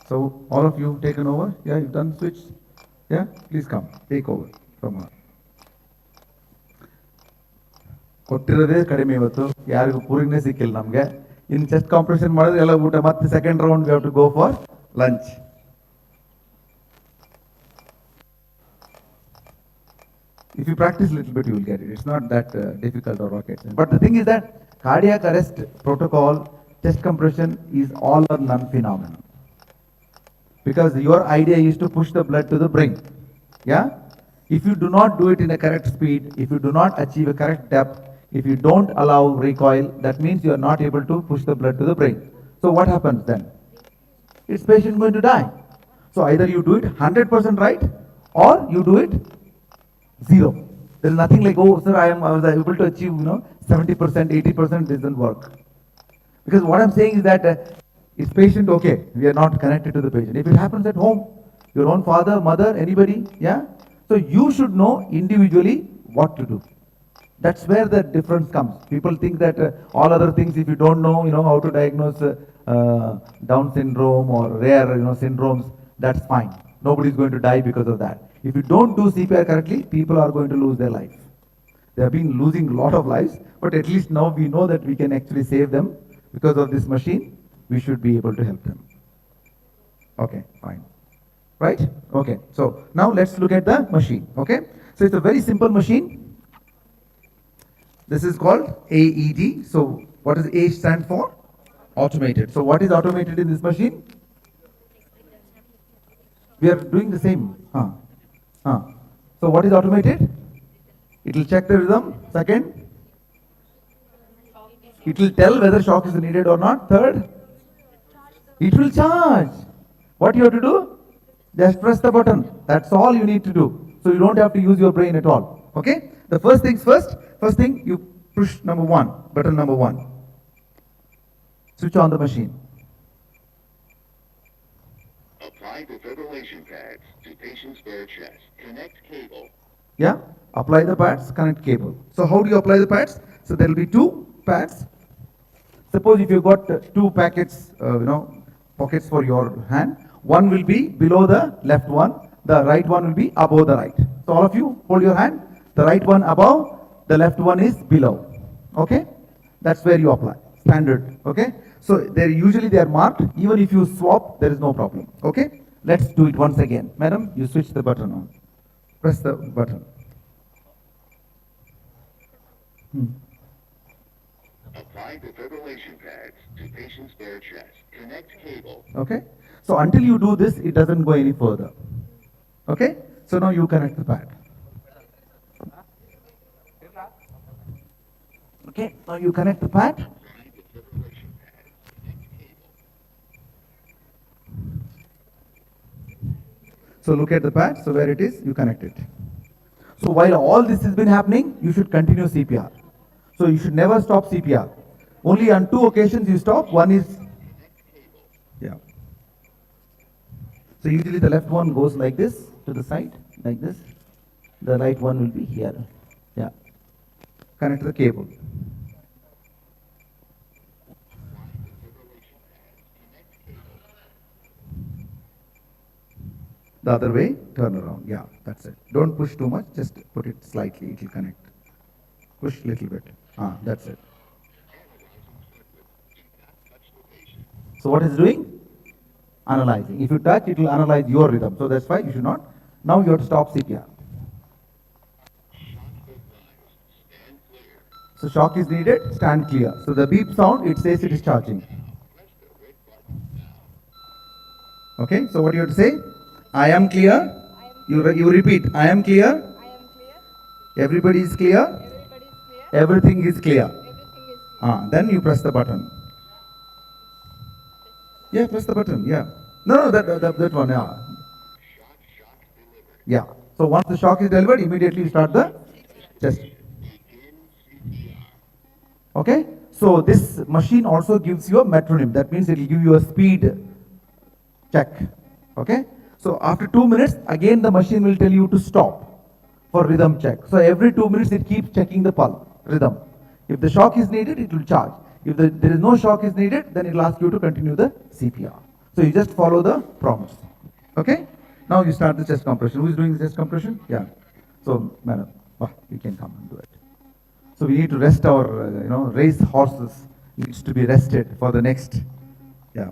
So all of you taken over? Yeah, you've done switch? Yeah, please come, take over from her. ಕೊಟ್ಟಿರೋದೇ ಕಡಿಮೆ ಇವತ್ತು, ಯಾರಿಗೂ ಪೂರಿನೇ ಸಿಕ್ಕಿಲ್ಲ ನಮಗೆ. ಇನ್ನು chest competition ಮಾಡಿದ್ರೆ ಎಲ್ಲ ಊಟ, ಮತ್ತೆ second round we have to go for lunch. If you practice a little bit, you will get it. It's not that difficult or rocket science. But the thing is that cardiac arrest protocol, chest compression is all or none phenomenon. Because your idea is to push the blood to the brain. Yeah? If you do not do it in a correct speed, if you do not achieve a correct depth, if you don't allow recoil, that means you are not able to push the blood to the brain. So what happens then? Is patient going to die? So either you do it 100% right or you do it 0. There is nothing like, oh sir, I was able to achieve 70%, 80% doesn't work. Because what I'm saying is that is patient okay? We are not connected to the patient. If it happens at home, your own father, mother, anybody, yeah? So you should know individually what to do. That's where the difference comes. People think that all other things, if you don't know, how to diagnose Down syndrome or rare, syndromes, that's fine. Nobody is going to die because of that. If you don't do CPR correctly, people are going to lose their life. They have been losing a lot of lives, but at least now we know that we can actually save them because of this machine. We should be able to help them. Okay, fine. Right? Okay, so now let's look at the machine. Okay, so it's a very simple machine. This is called AED. So what does A stand for? Automated. So what is automated in this machine? We are doing the same. So what is automated? It will check the rhythm. Second, it will tell whether shock is needed or not. Third, it will charge. What you have to do? Just press the button. That's all you need to do. So you don't have to use your brain at all. Okay? The first things first. First thing, you push number 1, button number 1. Switch on the machine. Apply defibrillation pads to patient's bare chest. Connect cable. Yeah? Apply the pads, connect cable. So how do you apply the pads? So there will be 2 pads. Suppose if you got 2 packets, pockets for your hand. One will be below the left one, the right one will be above the right. So all of you hold your hand, the right one above, the left one is below. Okay? That's where you apply. Standard. Okay? So usually they are marked. Even if you swap, there is no problem. Okay? Let's do it once again. Madam, you switch the button on. Press the button. Apply defibrillation pads to patient's bare chest. Connect cable. Okay? So until you do this, it doesn't go any further. Okay? So now you connect the pad. Okay, now you connect the pad. So look at the pad, so where it is, you connect it. So while all this has been happening, you should continue CPR. So you should never stop CPR. Only on 2 occasions you stop, one is, yeah. So usually the left one goes like this, to the side, like this. The right one will be here, yeah. Connect the cable. The other way, turn around. Yeah, that's it. Don't push too much, just put it slightly, it will connect. Push a little bit. That's it. So what is doing? Analyzing. If you touch, it will analyze your rhythm. So that's why you should not. Now you have to stop CPR. So shock is needed, stand clear. So the beep sound, it says it is charging. Okay, so what you have to say? I am clear. You repeat, I am clear. Everybody is clear. Everything is clear. Then you press the button. Yeah, press the button. Yeah. No, that one. Yeah. Yeah. So once the shock is delivered, immediately start the test. Okay. So this machine also gives you a metronome. That means it will give you a speed check. Okay. So after 2 minutes, again the machine will tell you to stop for rhythm check. So every 2 minutes it keeps checking the pulse, rhythm. If the shock is needed, it will charge. If there is no shock is needed, then it will ask you to continue the CPR. So you just follow the prompts. Okay? Now you start the chest compression. Who is doing the chest compression? Yeah. So, madam, you can come and do it. So we need to rest our, race horses needs to be rested for the next, yeah.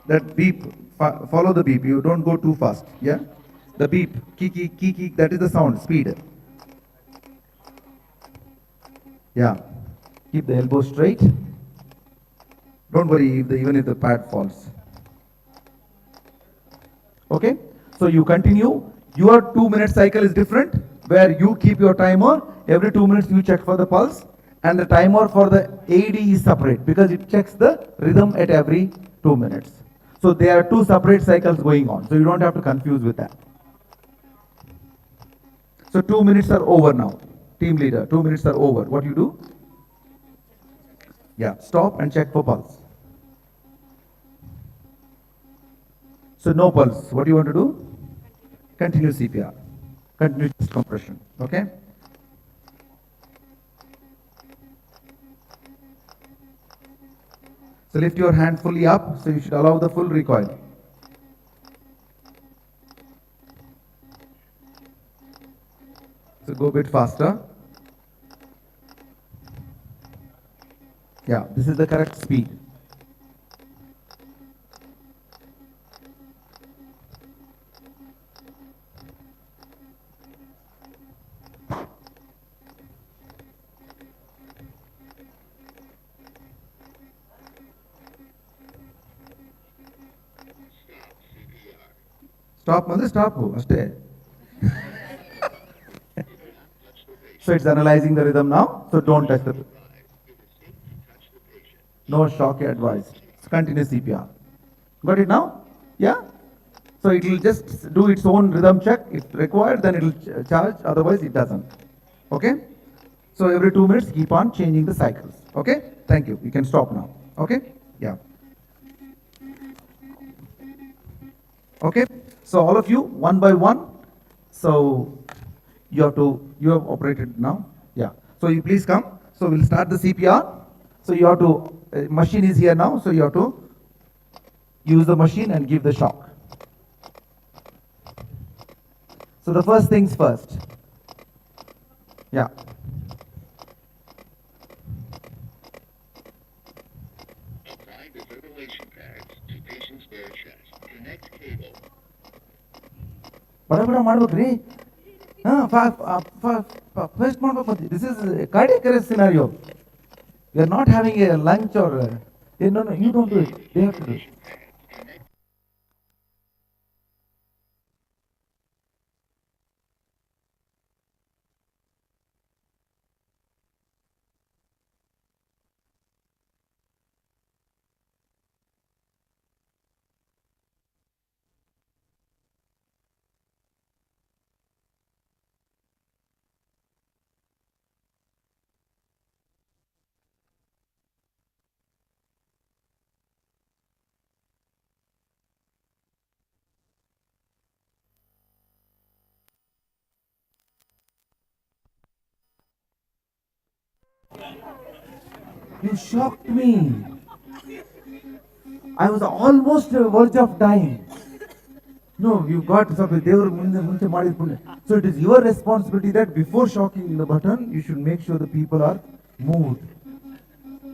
That beep, follow the beep. You don't go too fast. Yeah? The beep, kiki, that is the sound, speed. Yeah. Keep the elbow straight. Don't worry even if the pad falls. Okay? So you continue. Your 2 minute cycle is different, where you keep your timer. Every 2 minutes you check for the pulse. And the timer for the AED is separate because it checks the rhythm at every 2 minutes. So there are 2 separate cycles going on. So you don't have to confuse with that. So 2 minutes are over now. Team leader, 2 minutes are over. What you do? Yeah, stop and check for pulse. So no pulse. What do you want to do? Continue CPR. Continue chest compression. Okay? So lift your hand fully up, so you should allow the full recoil. So go a bit faster. Yeah, this is the correct speed. Stop, mother, stop. Stay. So it's analyzing the rhythm now. So don't touch the. No shock advised. Continue CPR. Got it now? Yeah? So it will just do its own rhythm check. If required, then it will charge. Otherwise, it doesn't. Okay? So every 2 minutes, keep on changing the cycles. Okay? Thank you. You can stop now. Okay? Yeah. Okay? So all of you, one by one. So you have operated now. Yeah. So you please come. So we'll start the CPR. So you have to, machine is here now. So you have to use the machine and give the shock. So the first things first. Yeah. Apply defibrillation pads to patient's bare chest. Connect cable. ಬಡ ಮಾಡ್ಬೇಕ್ರಿ first ಮಾಡ್ಬೇಕು. This is cardiac arrest scenario. You are not having a lunch or no you don't do it, they have to do it. You shocked me. I was almost verge of dying. No, you got something. So it is your responsibility that before shocking the button, you should make sure the people are moved.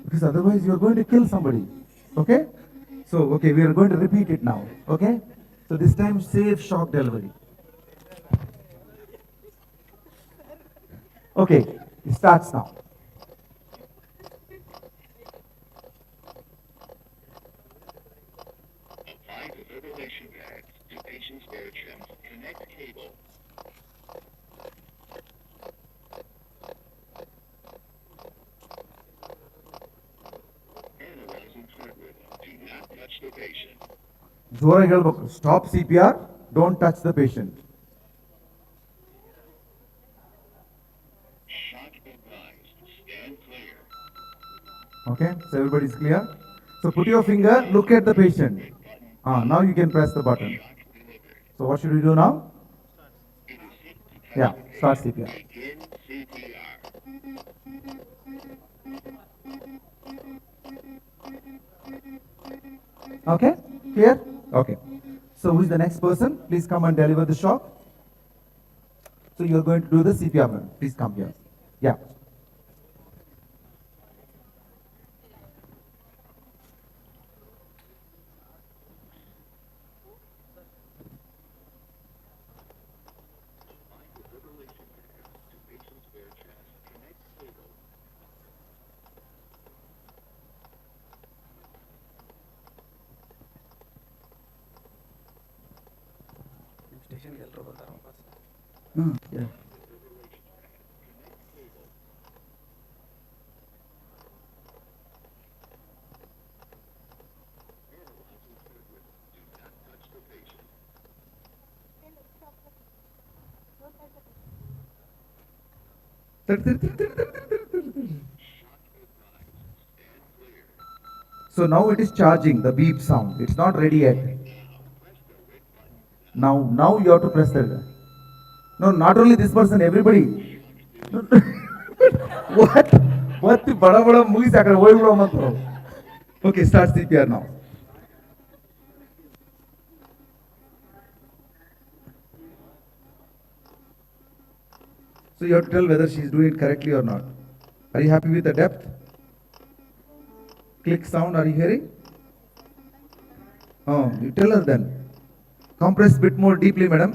Because otherwise you are going to kill somebody. Okay? So, okay, we are going to repeat it now. Okay? So this time safe shock delivery. Okay, it starts now. Apply defibrillation pads to patient's bare chest. Connect cable. Analyzing heart rhythm. Do not touch the patient. ಜೋರಾಗಿ ಹೇಳ್ಬೇಕು. Stop CPR, don't touch the patient. Shock advised. Stand clear. Okay, so everybody is clear? So put your finger, look at the patient. Now you can press the button. So what should we do now? Yeah, start CPR. Begin CPR. Okay, clear? Okay. So who is the next person? Please come and deliver the shock. So you are going to do the CPR. Please come here. Yeah. Yeah. So now it is charging, the beep sound. It's not ready yet. Now you have to press the. No, not only this person, everybody. What? What? Bada movies akada hoyi bido mantro. Okay, start CPR now. So you have to tell whether she is doing it correctly or not. Are you happy with the depth? Click sound, are you hearing? Oh, you tell her then. Compress bit more deeply, madam.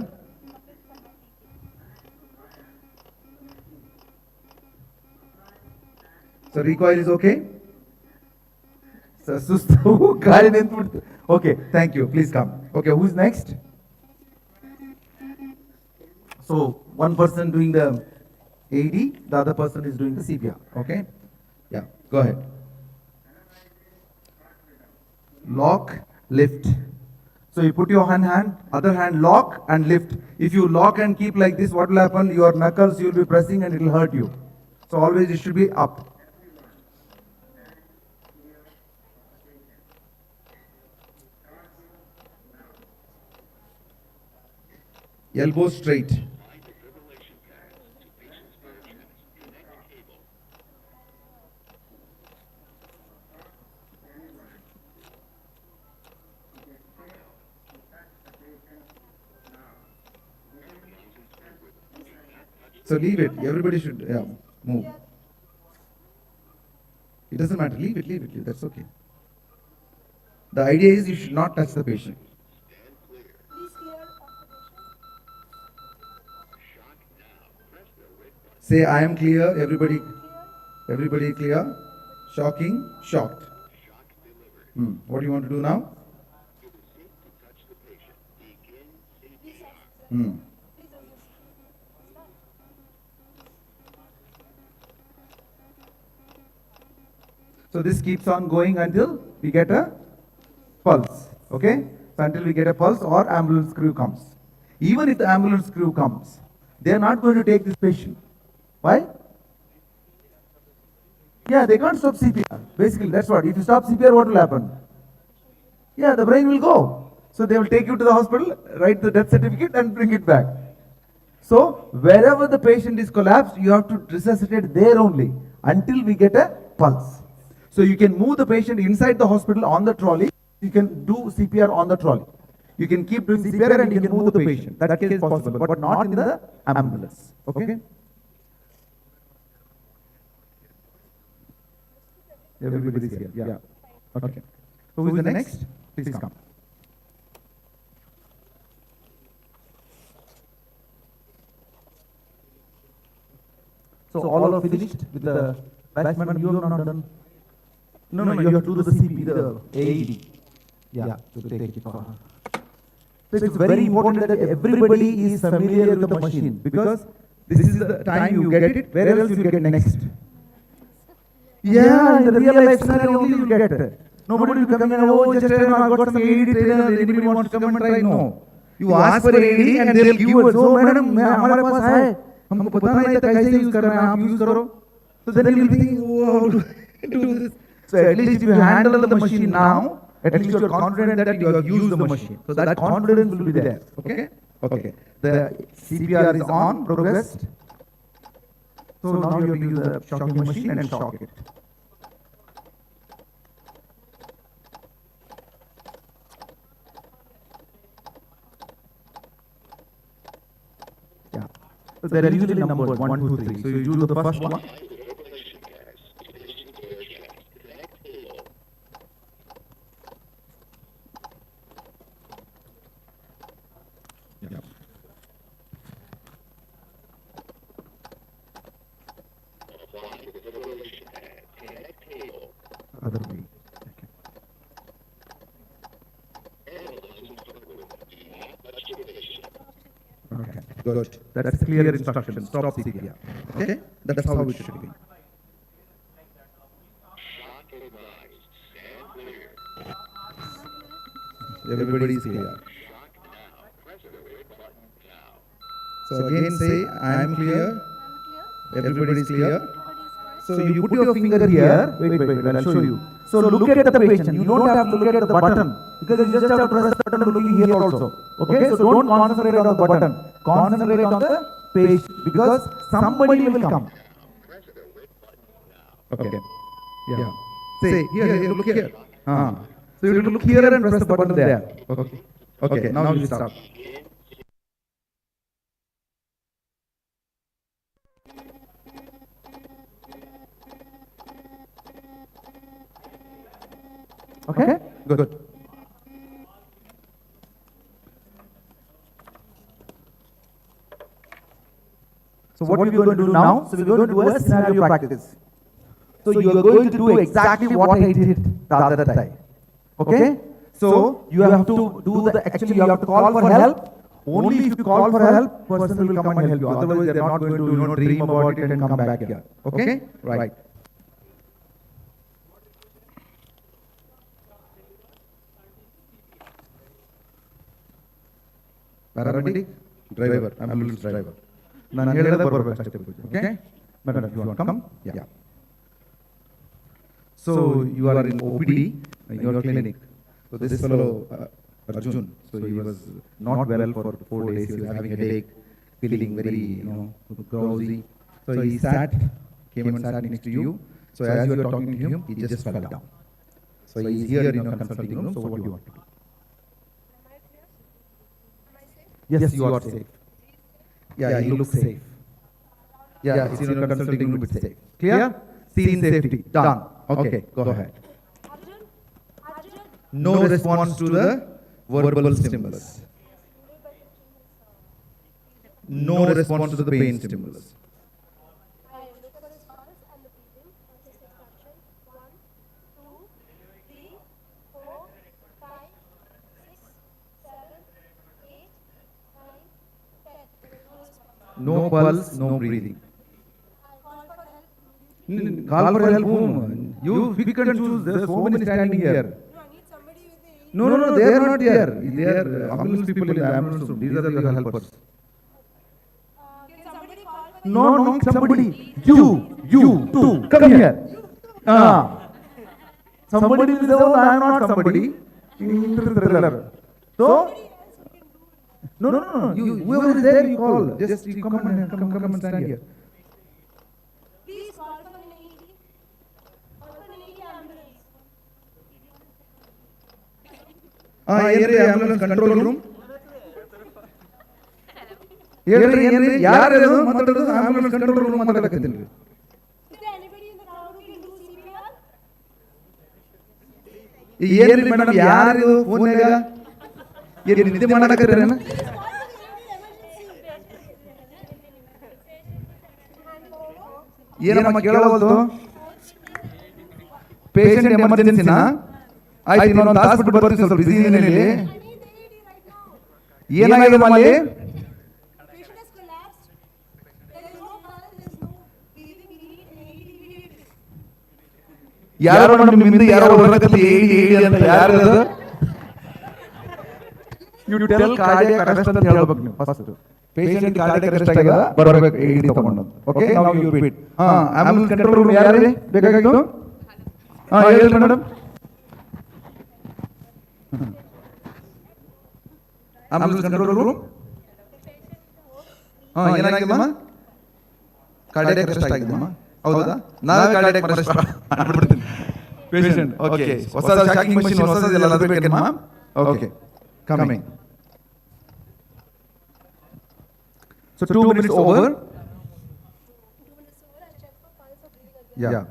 So recoil is okay? Okay, thank you. Please come. Okay, who's next? So one person doing the AD, the other person is doing the CPR. Okay? Yeah, go ahead. Lock, lift. So you put your hand, other hand lock and lift. If you lock and keep like this, what will happen? Your knuckles you will be pressing and it will hurt you. So always it should be up. Elbow straight. So leave it. Everybody should move. It doesn't matter. Leave it. That's okay. The idea is you should not touch the patient. Say, I am clear. Everybody clear. Shocking, shocked. What do you want to do now? So this keeps on going until we get a pulse. Okay? So until we get a pulse or ambulance crew comes. Even if the ambulance crew comes, they are not going to take this patient. Why? Yeah, they can't stop CPR. Basically, that's what. If you stop CPR, what will happen? Yeah, the brain will go. So they will take you to the hospital, write the death certificate and bring it back. So wherever the patient is collapsed, you have to resuscitate there only until we get a pulse. So you can move the patient inside the hospital on the trolley. You can do CPR on the trolley. You can keep doing CPR and you can move the patient. That case is possible, but not in the ambulance. Okay? Everybody is here. Yeah. Okay. So who is the next? Please come. So all are finished with the batsman. You have not done. No, you have to do the CP, the AED. Yeah, to take it for her. So it's very important that everybody is familiar with the machine because this is the time you get it. Where else you get next? Yeah, in the real life scenario only you get it. Nobody will come in and oh, just I've got some AED trainer. Anybody wants to come and try? No. You ask for AED and they'll give you. So, madam, हमारे पास है. हमको पता नहीं था कैसे use करना है. आप यूज करो. So then you will think, oh, how do this? So at least if you handle the machine now, at least you are confident that you have used the machine. So that confidence will be there. Okay? Okay. The CPR is on, progressed. So now you have to use the shocking machine and shock it. Yeah. So there are usually numbers 1, 2, 3. So you do the first one. Other way. Okay, good. That's clear instruction. Stop CPR. Okay, that's how it should be. Everybody is clear. So again say, I am clear. Everybody is clear. So you put your finger here. Wait, I'll show you. So look at the patient. You don't have to look at the button because you just have to press the button looking here also. Okay, so don't concentrate on the button. Concentrate on the patient because somebody will come. Okay. Yeah. Say here, look here. So you have to look here and press the button there. Okay. Okay. Now you start. Okay? Good. So what we are going to do now? So we are going to do a scenario practice. So you are going to do exactly what I did the other time. Okay? So you have to do the, actually you have to call for help. Only if you call for help, person will come and help you. Otherwise they are not going to dream about it and come back here. Okay? Right. Paramedic, driver, ambulance driver. ನಾನು ಹೇಳಿದ ಬರಬೇಕು ಅಷ್ಟೇ ಪೂಜೆ. Okay? Madam, you want to come? Yeah. So you are in OPD in your clinic. So this fellow Arjun, so he was not well for 4 days. He was having a headache, feeling very drowsy. So he came and sat next to you. So as you were talking to him, he just fell down. So he is here in your consulting room. So what do you want to do? Yes, you are safe. Yeah, he looks safe. Yeah, it's in your consulting room, it's safe. Clear? Scene safety, done. Okay, go ahead. No response to the verbal stimulus. No response to the pain stimulus. No pulse, no breathing. Call for help whom? You pick and choose. There are so many standing here. No, they are not here. They are ambulance people in the ambulance room. These are your helpers. No, somebody. You, too. Come here. Somebody will say, oh, I am not somebody. So, no. You, whoever is there, you call. Just you come and stand here. Ambulance control room. ಯಾರು ಮಾತಾಡೋದು ambulance control room ಮಾತಾಡಕತ್ತೀನಿ. ಏನ್ರಿ madam ಯಾರು ಫೋನ್ಯಾಗ ಏನು ನಿದ್ದೆ ಮಾಡಕತ್ತೀರೇನ? ಏನಮ್ಮ ಕೇಳವಲ್ದು? Patient ಎಮರ್ಜೆನ್ಸಿನಾ? ಆಯ್ತು, ಇನ್ನೊಂದು ತಾಸು ಬಿಟ್ಟು ಬರ್ತೀವಿ, ಸ್ವಲ್ಪ ಬಿಸಿ ಏನೇಳಿ. ಏನಾಗಿದೆ ಅಲ್ಲಿ? ಯಾರು ನಿಮ್ಮಿಂದ ಯಾರೋ ಹೊರಗತ್ತೆ ಏಡಿ ಅಂತ ಯಾರದು? ಯು ಟೆಲ್ ಕಾರ್ಡಿಯಾಕ್ ಅರೆಸ್ಟ್ ಅಂತ ಹೇಳ್ಬೇಕು ನೀವು ಫಸ್ಟ್. ಪೇಷಂಟ್ ಕಾರ್ಡಿಯಾಕ್ ಅರೆಸ್ಟ್ ಆಗಿದೆ, ಬರಬೇಕು ಏಡಿ ತಗೊಂಡು. Okay, now you repeat. Ambulance control room ಯಾರಿಗೆ ಬೇಕಾಗಿತ್ತು? ಹೇಳಿ ಮೇಡಮ್. ಆಂಬುಲೆನ್ಸ್ ಕಂಟ್ರೋಲ್ ರೂಮ್ ಏನಾಗಿದೆಮ್ಮ? ಕಾರ್ಡಿಯಾಕ್ ಅರೆಸ್ಟ್ ಆಗಿದೆಮ್ಮ. ಹೌದಾ? ನಾವೇ ಕಾರ್ಡಿಯಾಕ್ ಅರೆಸ್ಟ್ ಮಾಡ್ಬಿಡ್ತೀನಿ ಪೇಷಂಟ್. ಓಕೆ, ಹೊಸ ಶಾಕಿಂಗ್ ಮಷಿನ್ ಹೊಸದೆಲ್ಲ ಅದು ಬೇಕೇನಮ್ಮ? Okay, coming. So 2 minutes over. Yeah.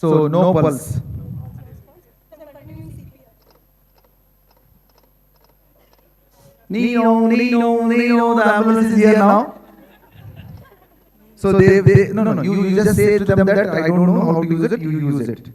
So no pulse. Nino, the ambulance is here now. So they no, you just say to them that I don't know how to use it, you use it.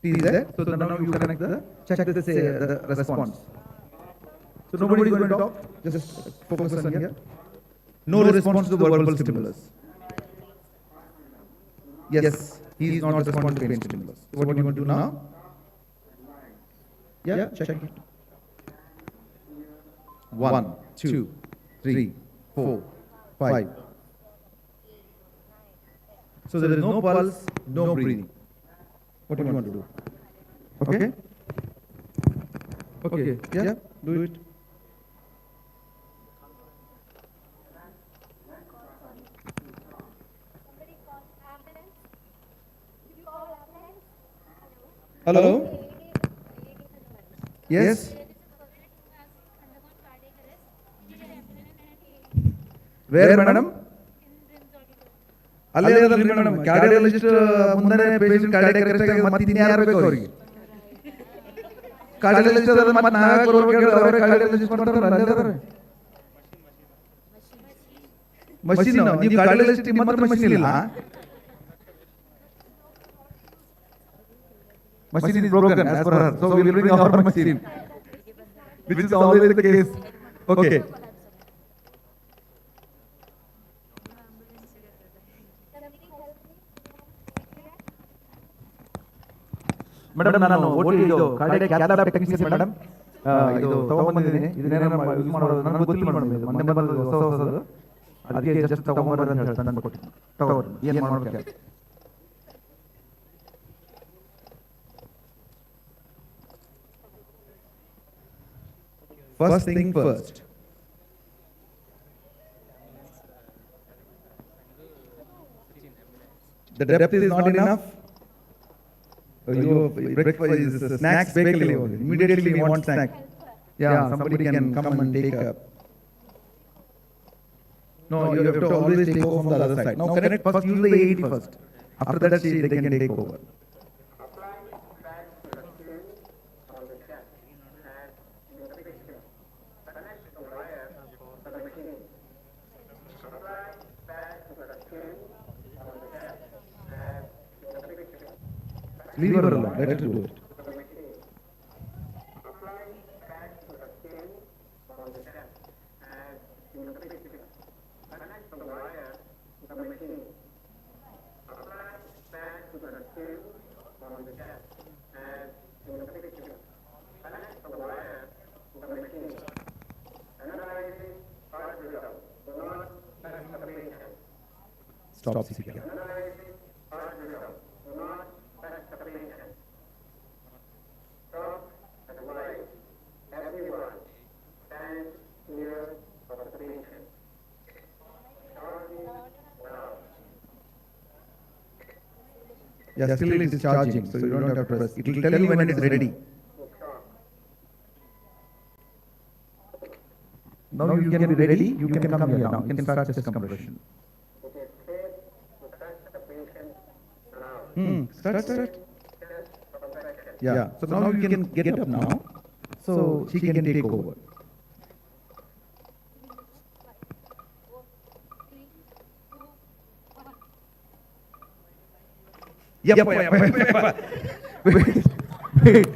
T is there. So now you connect check the response. So nobody is going to talk. Just focus on here. No response to the verbal stimulus. Yes, he is not responding to pain stimulus. So what do you want to do now? Yeah, check it. 1, 2, 3, 4, 5. So there is no pulse, no breathing. What do you want to do? Okay? Okay, yeah, do it. Hello? Yes? Where, madam? ಅಲ್ಲೇ ಅದಲ್ರಿ madam, cardiologist ಮುಂದೆ patient cardiac arrest ಆಗಿ ಮತ್ತೆ ಇನ್ಯಾರು ಬೇಕು ಅವರಿಗೆ? Cardiologist ಅದ ಮತ್ತೆ ನಾವೇ ಬರೋರಿಗೆ ಅವರೇ ಕಾರ್ಡಿಯಾಲಜಿಸ್ಟ್ ಮಾಡ್ತಾರೆ, ಅಲ್ಲೇ ಅದಾರೆ. ಮಷಿನ್ ನೀವು ಕಾರ್ಡಿಯಾಲಜಿಸ್ಟ್ ಮಾತ್ರ ಮಷಿನ್ ಇಲ್ಲ. Machine is broken as per her, so we will bring our machine, which is always the case. Okay. Madam, ನಾನು ಓಟಿ ಇದು ಕಾರ್ಡಿಯಾಕ್ ಕ್ಯಾಥ್ಲಾಬ್ ಟೆಕ್ನಿಷಿಯನ್ ಮೇಡಮ್, ಇದು ತಗೊಂಡ್ಬಂದಿದ್ದೀನಿ. ಇದನ್ನೇನೋ ಯೂಸ್ ಮಾಡೋದು ನನಗೆ ಗೊತ್ತಿಲ್ಲ ಮೇಡಮ್, ಇದು ಮೊನ್ನೆ ಬಂದದ್ದು ಹೊಸದು, ಅದಕ್ಕೆ ಜಸ್ಟ್ ತಗೊಂಡ್ಬರೋದು ಅಂತ ಹೇಳ್ತಾರೆ. ತಂದು ಕೊಟ್ಟು ತಗೋರಿ, ಏನು ಮಾಡ್ಬೇಕು? First thing first. The depth is not enough. Breakfast is snacks bakery. Immediately we want snack. Yeah, somebody can come and take up. No, you have to always take over from the other side. Now connect first, use the AED first. After that, they can take over. Leave her alone, let her do it. Stop CPR. Yeah, still it is charging, so you don't have to press. It will tell you when it is ready. Now you can be ready, you can come here now. You can start chest compression. Start. Yeah, so now you can get up now, so she can take over. Wait.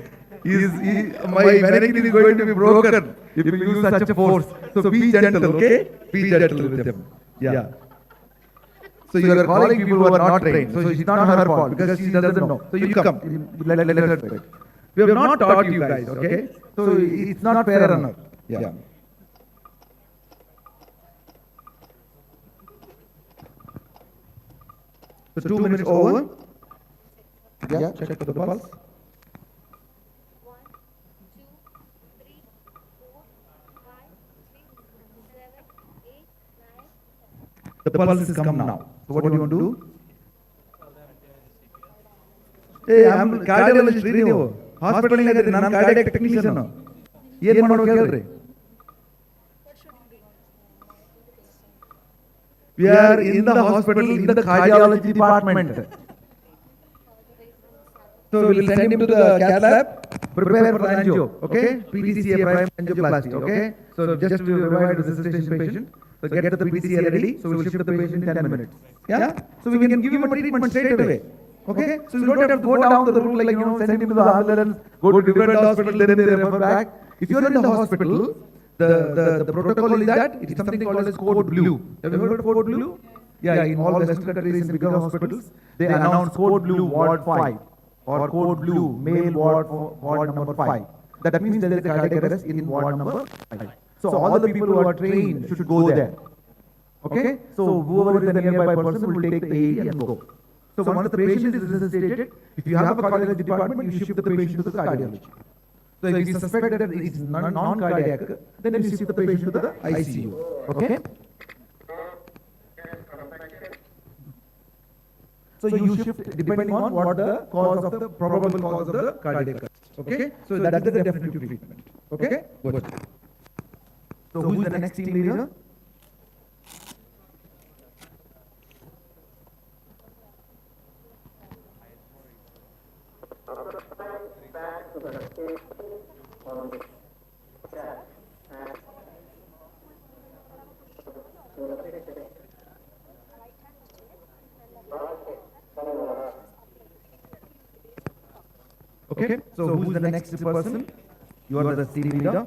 My mannequin is going to be broken if you use such a force. So be gentle, okay? Be gentle with them. Yeah. So you are calling people who are not trained. So it's not her fault because she doesn't know. So you come. Let her do it. We have not taught you guys, okay? So it's not fair enough. Yeah. So 2 minutes over. Yeah, check the pulse. 1, 2, 3, 4, 5, 6, 7, 8, 9. The pulse is come now. So what do you want to do? Hey, I'm cardiologist. Renew. Hospital in the non cardiac technician. Yen mano kelre. We are in the hospital in the cardiology department. So we'll send him to the cath lab, prepare for the angio, okay? PTCA prime angioplasty, okay? So just to revive the resuscitation patient, so get the PTCA ready, so we'll shift the patient in 10 minutes. Yeah? So we can give him a treatment straight away. Okay? So you don't have to go down the route like, send him to the ambulance, go to different hospital, then they refer back. If you are in the hospital, the protocol is that it is something called as code blue. Have you heard of code blue? Yeah, in all Western countries, in bigger hospitals, they announce code blue ward 5 or code blue male ward number 5. That means there is a cardiac arrest in ward number 5. So all the people who are trained should go there. Okay? So whoever is the nearby person will take the AED and go. So once the patient is resuscitated, if you have a cardiology department, you shift the patient to the cardiology. So if you suspect that it is non-cardiac, then you shift the patient to the ICU. Okay? So you shift depending on what the cause of the probable cause of the cardiac arrest. Okay? So that is the definitive treatment. Okay? Good. So who is the next team leader? Okay, so who's the next person? You are the team leader.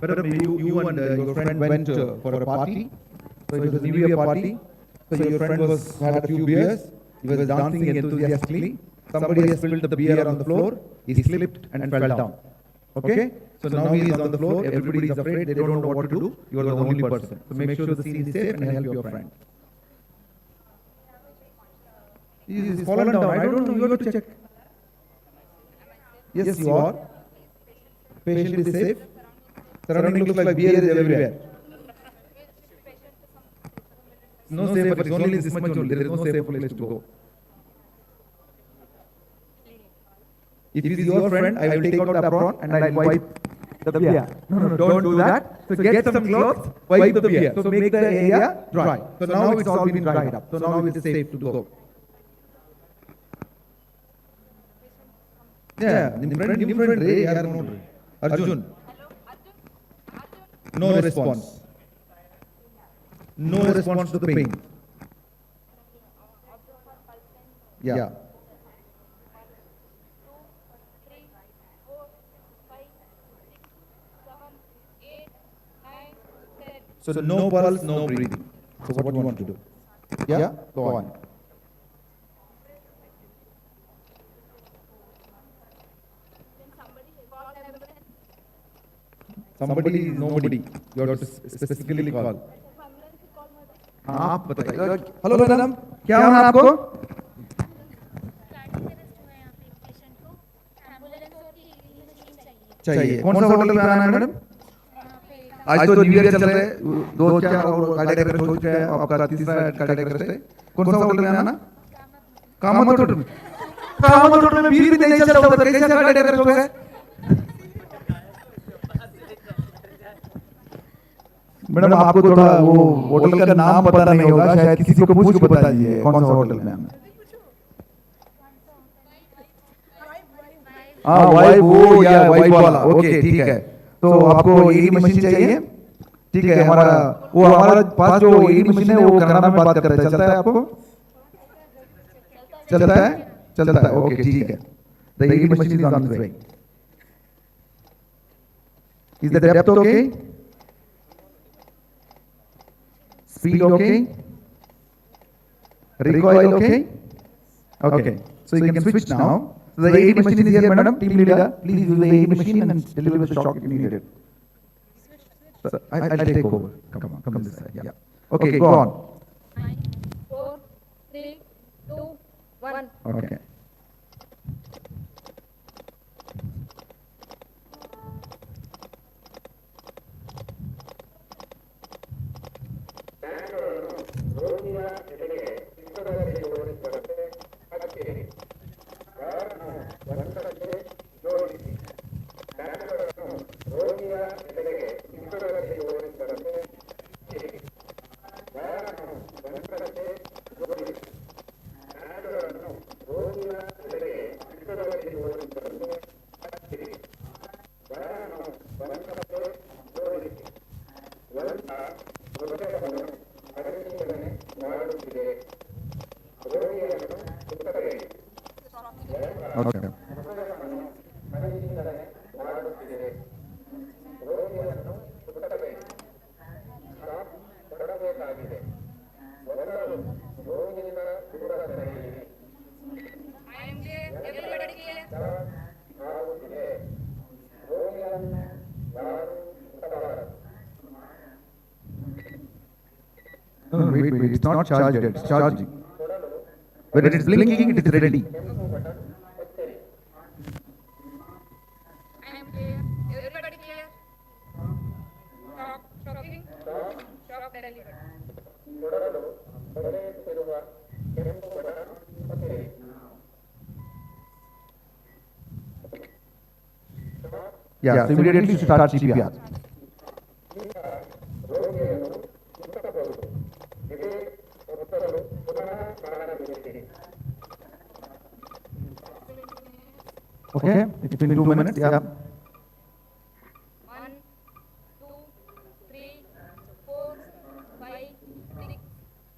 But you and your friend went for a party. So it was a New Year party. So your friend had a few beers. He was dancing enthusiastically. Somebody has spilled the beer on the floor. He slipped and fell down. Okay? So now he is on the floor. Everybody is afraid. They don't know what to do. You are the only person. So make sure the scene is safe and help your friend. He is fallen down. I don't know. You have to check. Yes, you are. Patient is safe. Surrounding looks like beer is everywhere. No safe, but it's only this much only. There is no safe place to go. If it is your friend, I will take out the apron and I will wipe the beer. No, don't do that. So get some clothes, wipe the beer. So make the area dry. So now it's all been dried up. So now it is safe to go. Yeah, different Ray, Arjun. No response. No response to the pain. Yeah. So no pulse, no breathing. So what do you want to do? Yeah? Go on. Somebody is nobody. You have to specifically call. आप बताइए. Hello madam, क्या होना है आपको? चाहिए. कौन सा hotel में आना है मैडम? आज तो न्यू ईयर चल रहा है. 2-4 और कार्डियक अरेस्ट हो चुका है. आपका तीसरा कार्डियक अरेस्ट है. कौन सा होटल में आना? कामत होटल में. कामत होटल में भी नहीं चल रहा उधर. कैसे कार्डियक अरेस्ट हो गया? मैडम आपको थोड़ा वो होटल का नाम पता नहीं होगा, शायद किसी को पूछ के बता दीजिए कौन सा होटल में आना. हाँ वाइफ वाला. ओके ठीक है. तो आपको एडी मशीन चाहिए. ठीक है. हमारा पास जो एडी मशीन है वो कनाडा में बात करता है. चलता है आपको? चलता है. ओके ठीक है. The AED machine is on the way. Is the depth okay? Speed okay? Recoil okay? Okay. So you can switch now. So the AED machine is here, madam. Team leader, please use the AED machine and deliver the shock if you need it. So I'll take over. Come this side. Yeah. Okay, go on. 4, 3, 2, 1. Okay. Okay. No, wait, it's not charged yet, it's charging. When it is blinking, it is ready. I am clear. Everybody clear? Stop. Stopping. Stop delivered. Yeah, so immediately start CPR. Okay, it's been 2 minutes, yeah. 1, 2, 3, 4, 5, 6,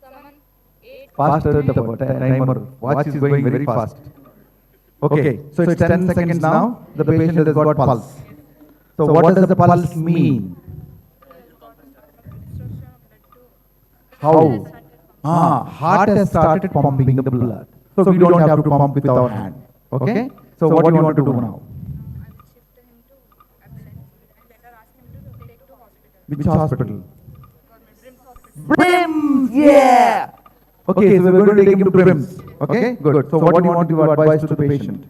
7, 8. Faster the timer. Watch is going very fast. Okay, so it's 10 seconds now. The patient has got pulse. So what does the pulse mean? How? Heart has started pumping the blood. So we don't have to pump with our hand. Okay? So what do you want to do now? Which hospital? BRIMS, yeah! Okay, so we're going to take him to BRIMS. Okay, good. So what do you want to advise to the patient?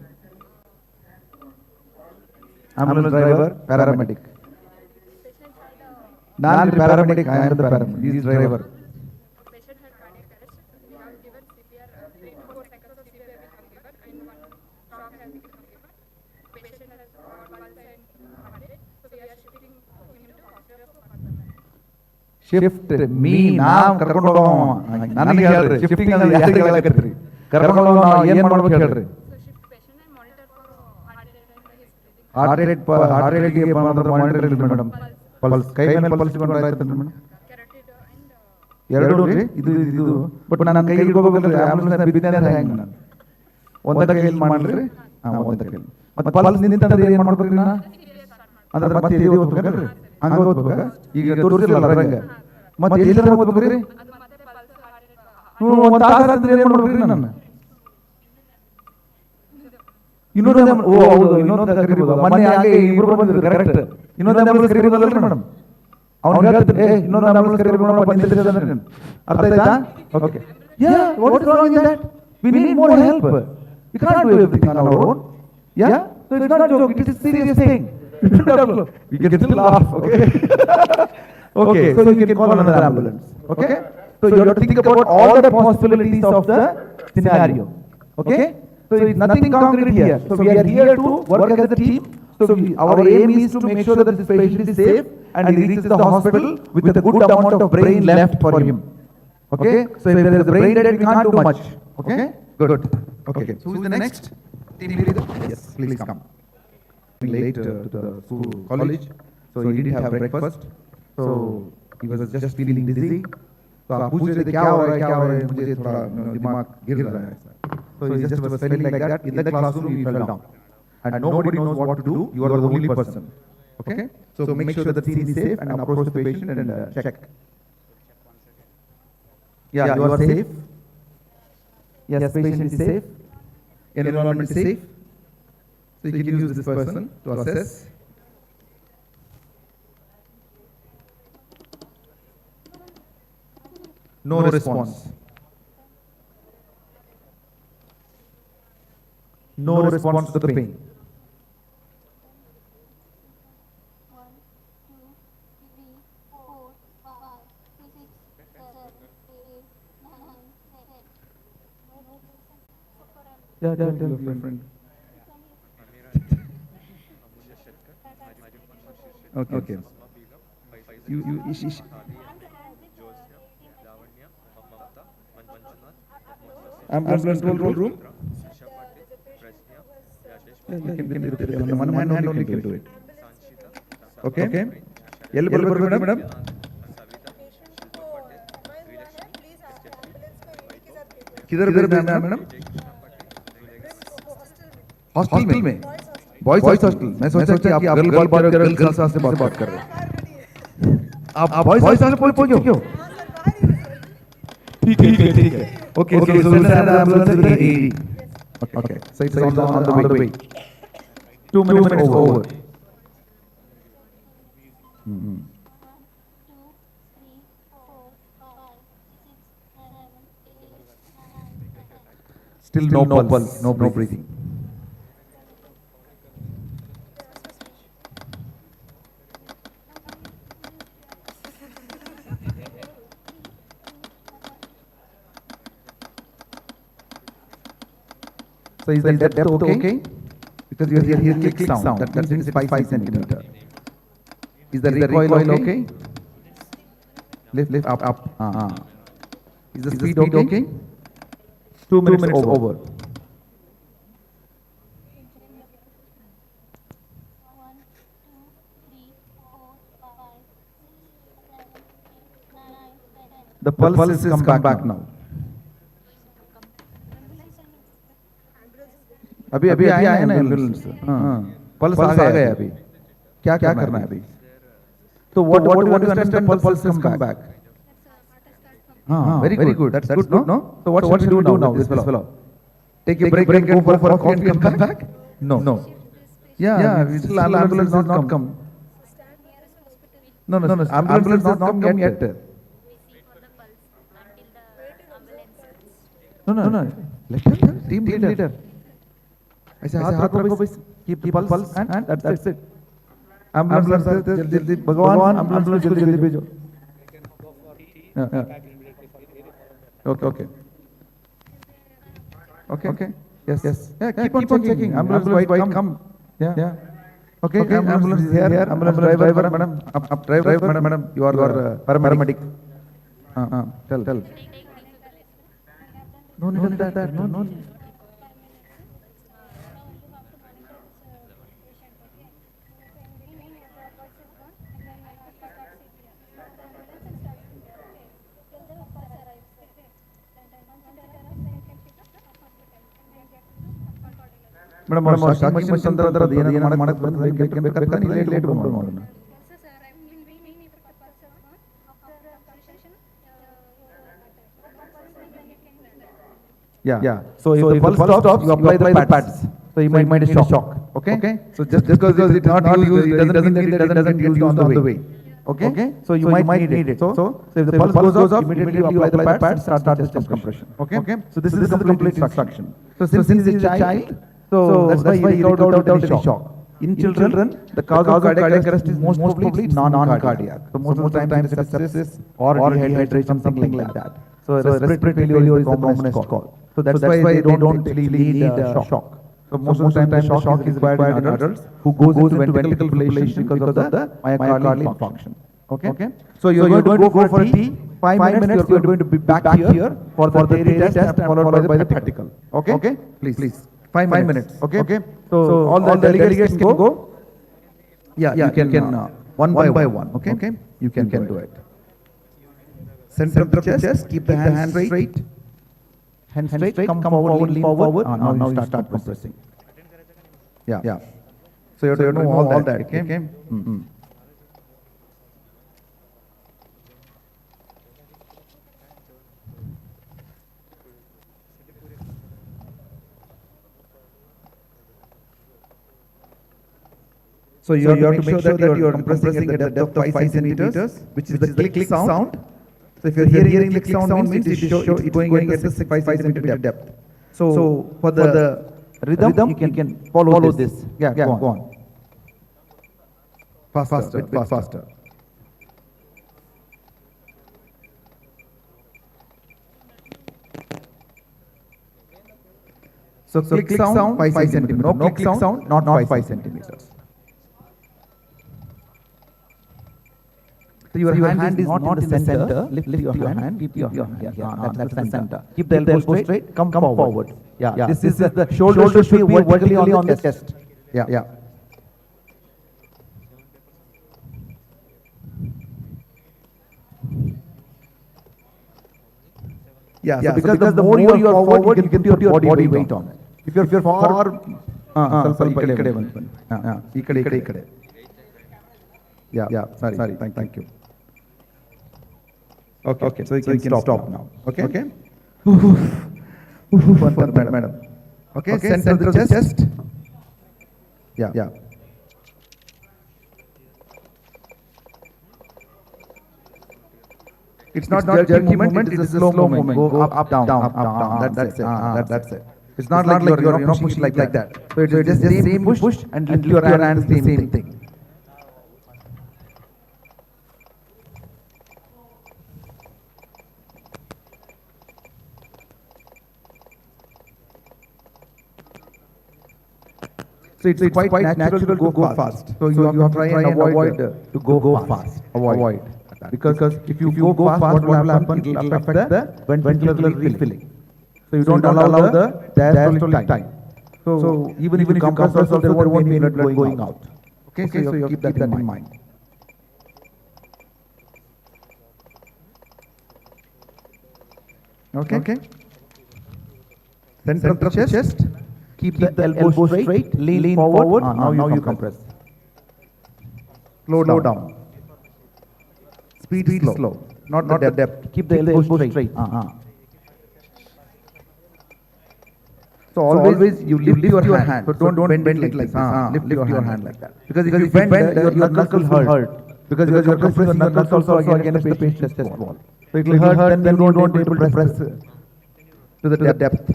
Ambulance driver, paramedic. Not the paramedic, I am the paramedic. He is driver. Patient had cardiac arrest. We have given CPR, 3 to 4 seconds of CPR we have given, and 1 shock has been given. Patient has pulse and heart rate, so we are shifting him to hospital for further management. Shift me now ಕರ್ಕೊಂಡು ಹೋಗವ ನನಗೆ ಹೇಳ್ರಿ shifting ಅಂದ್ರೆ ಯಾರಿಗೆ ಹೇಳಕತ್ರಿ ಕರ್ಕೊಂಡು ಹೋಗವ ನಾವು ಏನು ಮಾಡ್ಬೇಕು ಹೇಳ್ರಿ ಹಾರ್ಟ್ ರೇಟ್ ಗೆ ಮಾನಿಟರ್ ಇಲ್ಲ ಮೇಡಮ್ ಪಲ್ಸ್ ಕೈ ಮೇಲೆ ಪಲ್ಸ್ ಕೊಂಡ್ರೆ ಆಯ್ತು ಮೇಡಮ್ ಎರಡು ರೀ ಇದು ಬಟ್ ನಾನು ಕೈ ಹಿಡ್ಕೋಬೇಕಂದ್ರೆ ಆಂಬುಲೆನ್ಸ್ ಬಿದ್ದರೆ ಹೆಂಗೆ ನಾನು ಒಂದ ಕೈಯಲ್ಲಿ ಮಾಡ್ರಿ ಒಂದ ಕೈಯಲ್ಲಿ ಮತ್ತೆ ಪಲ್ಸ್ ನಿಂತಂದ್ರೆ ಏನು ಮಾಡ್ಬೇಕ್ರಿ ನಾನು ಅಂದ್ರೆ ಮತ್ತೆ ಇದು ಓದ್ಬೇಕಲ್ರಿ ಹಂಗ ಓದ್ಬೇಕ ಈಗ ತೋರಿಸಿರಲ್ಲ ಅದ್ರಂಗ ಮತ್ತೆ ಎಲ್ಲಿಂದ ಓದ್ಬೇಕ್ರಿ ಒಂದು ತಾಸು ರಾತ್ರಿ ಏನು ಮಾಡ್ಬೇಕ್ರಿ ನಾನು ಇನ್ನೊಂದು ಕರಿಬೋದು ಮೊನ್ನೆ ಹಾಗೆ ಇಬ್ರು ಬಂದಿದ್ರು ಕರೆಕ್ಟ್ ಇನ್ನೊಂದು ಆಂಬುಲೆನ್ಸ್ ಕರಿಬೋದಲ್ರಿ ಮೇಡಮ್ ಅವ್ನು ಹೇಳ್ತಾರೆ ಇನ್ನೊಂದು ಆಂಬುಲೆನ್ಸ್ ಕರಿಬೋದು ಅರ್ಥ ಆಯ್ತಾ okay yeah what is wrong in that we need more help we can't do everything on our own yeah so it's not joke it is serious thing we can still laugh okay okay so you can call another ambulance okay so you have to think about all the possibilities of the scenario okay so it's nothing concrete here so we are here to work as a team so our aim is to make sure that this patient is safe and he reaches the hospital with a good amount of brain left for him okay so if there is a brain dead we can't do much okay good okay so who is the next team leader yes please come late to the school college so he didn't have breakfast so he was just feeling dizzy so आप पूछ रहे थे क्या हो रहा है मुझे थोड़ा दिमाग गिर रहा है so he just was feeling like that in the classroom he fell down and nobody knows what to do you are the only person okay so make sure that the scene is safe and approach the patient and check yeah you are safe yes patient is safe environment is safe so you can use this person to assess. No response. No response to the pain. Yeah, tell your friend. Okay. You ambulance control room. One man only can do it. Okay. Yellow barber, madam. किधर भेजना है madam hostel में, boys hostel. मैं सोचा कि आप girl बात कर रहे हो, गर्ल्स से बात कर रहे हो। आप बॉयज हॉस्टल पहुंचे क्यों? ठीक है। Okay, so send an ambulance to the AED. Okay, so it's on the way. 2 minutes over. Still no pulse, no breathing. So is the depth okay? Because you are hearing click sound. That means it's 5 centimeter. Is the recoil okay? Lift up. Is the speed okay? 2 minutes over. The pulse is come back now. अभी आया ना ambulance. Pulse आ गया अभी। क्या करना है अभी? तो what do you understand the pulse has come back? Very good. That's good, no? So what should we do now with this fellow? Take a break and go for a coffee and come back? No. Yeah, still ambulance has not come. No, ambulance has not come yet. No. Team leader. ऐसे हाथ रखो बस, keep pulse and that's it. Ambulance जल्दी भगवान ambulance को जल्दी भेजो. Okay. Yes. Yeah, keep on checking. Ambulance white come. Yeah. Okay. Ambulance is here. Ambulance driver, madam. Driver, madam. You are paramedic. Tell. No need that. No. Madam stalking machine ತಂದ್ರ ಏನು ಮಾಡಕ್ ಬರ್ತದೆ ಬೇಕಾದ್ರೆ late ಬಂದ್ಬಿಡು ನೋಡೋಣ. Yeah. So if the pulse stops, you apply the pads. So you might shock. Okay. So just because it's not used, it doesn't mean that it doesn't get used on the way. Okay. So you might need it. So if the pulse goes off, immediately you apply the pads, start the chest compression. Okay. So this is a complete instruction. So since it's a child, so that's why you recover without any shock. In children, the cause of cardiac arrest is most probably non-cardiac. So most of the time it's sepsis or dehydration, something like that. So respiratory failure is the commonest cause. So that's why they don't really need shock. So most of the time the shock is required in adults who goes into ventricular fibrillation because of the myocardial infarction. Okay. So you're going to go for a tea. 5 minutes you're going to be back here for the theory test and followed by the practical. Okay. Please. 5 minutes. Okay. So all the delegates can go. Yeah. You can one by one. Okay. You can do it. Center of the chest. Keep the hands straight. Hands straight. Come forward. Lean forward. Now you start compressing. Yeah. So you have to know all that. Okay. So you have to make sure that you are compressing at the depth of 5 centimeters, which is the click sound. So if you're hearing the click sound, means it's going at the 5 centimeter depth. So for the rhythm, you can follow this. Yeah, go on. Faster. So click sound 5 centimeters. No click sound, not 5 centimeters. So your hand is not in the center. Lift your hand. Keep your hand. That's the center. Keep the elbow straight. Come forward. Yeah. This is the shoulder should be vertically on the chest. Yeah. So because the more you are forward, you can put your body weight on it. If you're far ಸ್ವಲ್ಪ ಈ ಕಡೆ ಬನ್ನಿ. ಈ ಕಡೆ. Yeah, sorry, thank you. Okay, so you can stop now. Okay? Madam. Okay, center the chest. Yeah. It's not jerky movement, it is a slow movement. Go up, down. That's it. It's not like you're pushing like that. So it is just the same push and lift your hand, the same thing. So it's quite natural to go fast. So you have to try and avoid to go fast. Avoid. Because if you go fast, what will happen? It will affect the ventricular refilling. So you don't allow the diastolic time. So even if you compress also, there won't be any blood going out. Okay, so you keep that in mind. Okay. Center of the chest. Keep the elbow straight. Lean forward. Now you compress. Slow down. Speed slow. Not the depth. Keep the elbow straight. So always you lift your hand. So don't bend it like this. Lift your hand like that. Because if you bend, your knuckles will hurt. Because you're compressing your knuckles also against the patient's chest wall. So it will hurt, then you don't be able to press to the depth.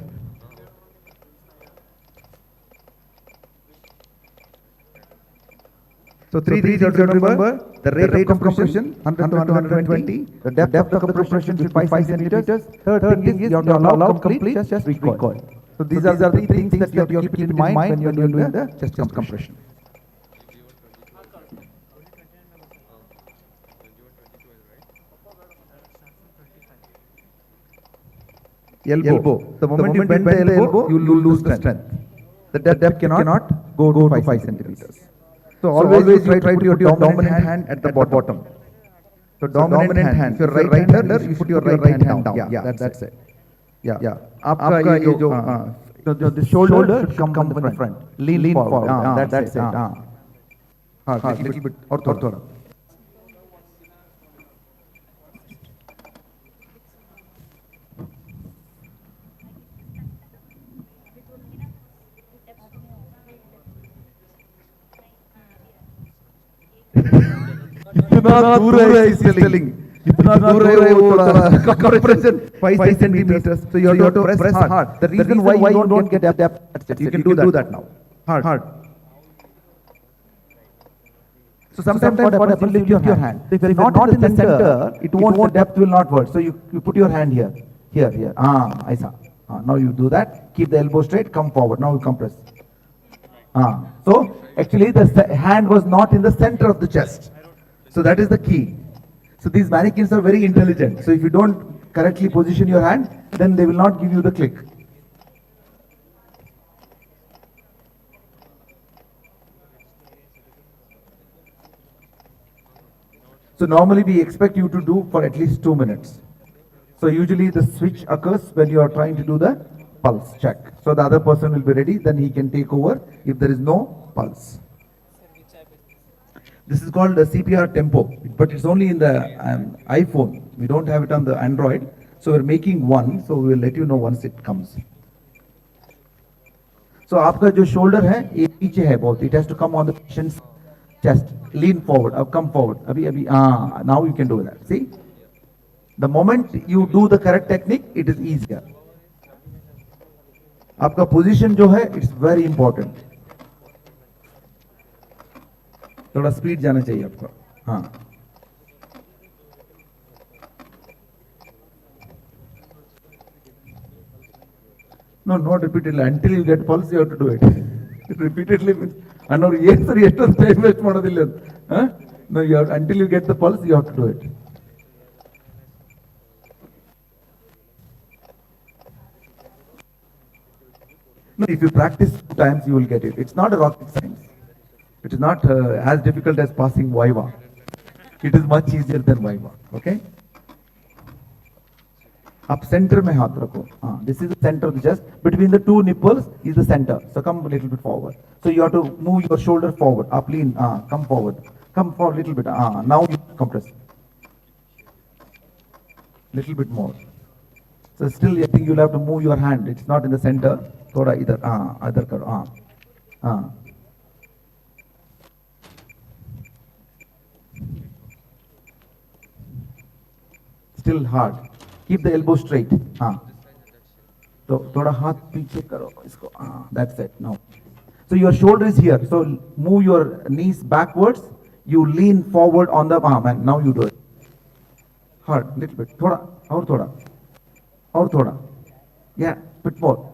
So three things you have to remember: the rate of compression 100 to 120, the depth of compression should be 5 centimeters. Third thing is you have to allow complete chest recoil. So these are the three things that you have to keep in mind when you are doing the chest compression. Elbow. The moment you bend the elbow, you lose the strength. The depth cannot go to 5 centimeters. So always you try to put your dominant hand at the bottom. So dominant hand. If you're right-hander, you put your right hand down. Yeah, that's it. Yeah. आपका ये जो the shoulder should come in the front. Lean forward. That's it. Little bit और थोड़ा. इतना दूर है इसलिए इतना दूर है वो थोड़ा compression 5 centimeters. So you have to press hard. The reason why you don't get depth, you can do that now. Hard. So sometimes what happens, lift your hand. If you're not in the center, it won't, the depth will not work. So you put your hand here. I saw. Now you do that. Keep the elbow straight. Come forward. Now you compress. So actually the hand was not in the center of the chest. So that is the key. So these mannequins are very intelligent. So if you don't correctly position your hand, then they will not give you the click. So normally we expect you to do for at least 2 minutes. So usually the switch occurs when you are trying to do the pulse check. So the other person will be ready, then he can take over if there is no pulse. This is called the CPR tempo, but it's only in the iPhone. We don't have it on the Android. So we're making one, so we'll let you know once it comes. So आपका जो shoulder है ये पीछे है बहुत. It has to come on the patient's chest. Lean forward. Come forward. Now you can do that. See, the moment you do the correct technique, it is easier. आपका position जो है, it's very important. थोड़ा speed जाना चाहिए आपका. No, not repeatedly. Until you get pulse, you have to do it. Repeatedly means, and yes, sir, ಎಷ್ಟು time waste ಮಾಡೋದಿಲ್ಲ. No, until you get the pulse, you have to do it. No, if you practice 2 times, you will get it. It's not a rocket science. It is not as difficult as passing Viva. It is much easier than Viva. Okay? Up center में हाथ रखो. This is the center of the chest. Between the two nipples is the center. So come a little bit forward. So you have to move your shoulder forward. Up lean. Come forward. Come forward a little bit. Now you compress. Little bit more. So still, I think you'll have to move your hand. It's not in the center. Thoda idhar. Idhar karo. Still hard. Keep the elbow straight. तो थोड़ा हाथ पीछे करो इसको. That's it. Now. So your shoulder is here. So move your knees backwards. You lean forward on the arm, and now you do it. Hard, little bit. थोड़ा और थोड़ा. Yeah, bit more.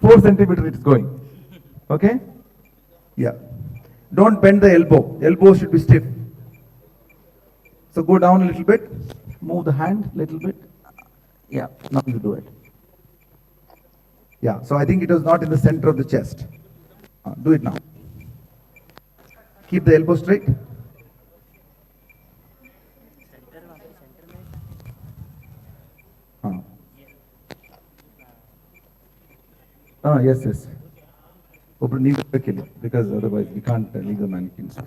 4 centimeter it's going. Okay? Yeah. Don't bend the elbow. Elbow should be stiff. So go down a little bit. Move the hand a little bit. Yeah, now you do it. Yeah, so I think it was not in the center of the chest. Do it now. Keep the elbow straight. Yes. Open knee because otherwise we can't leave the mannequins.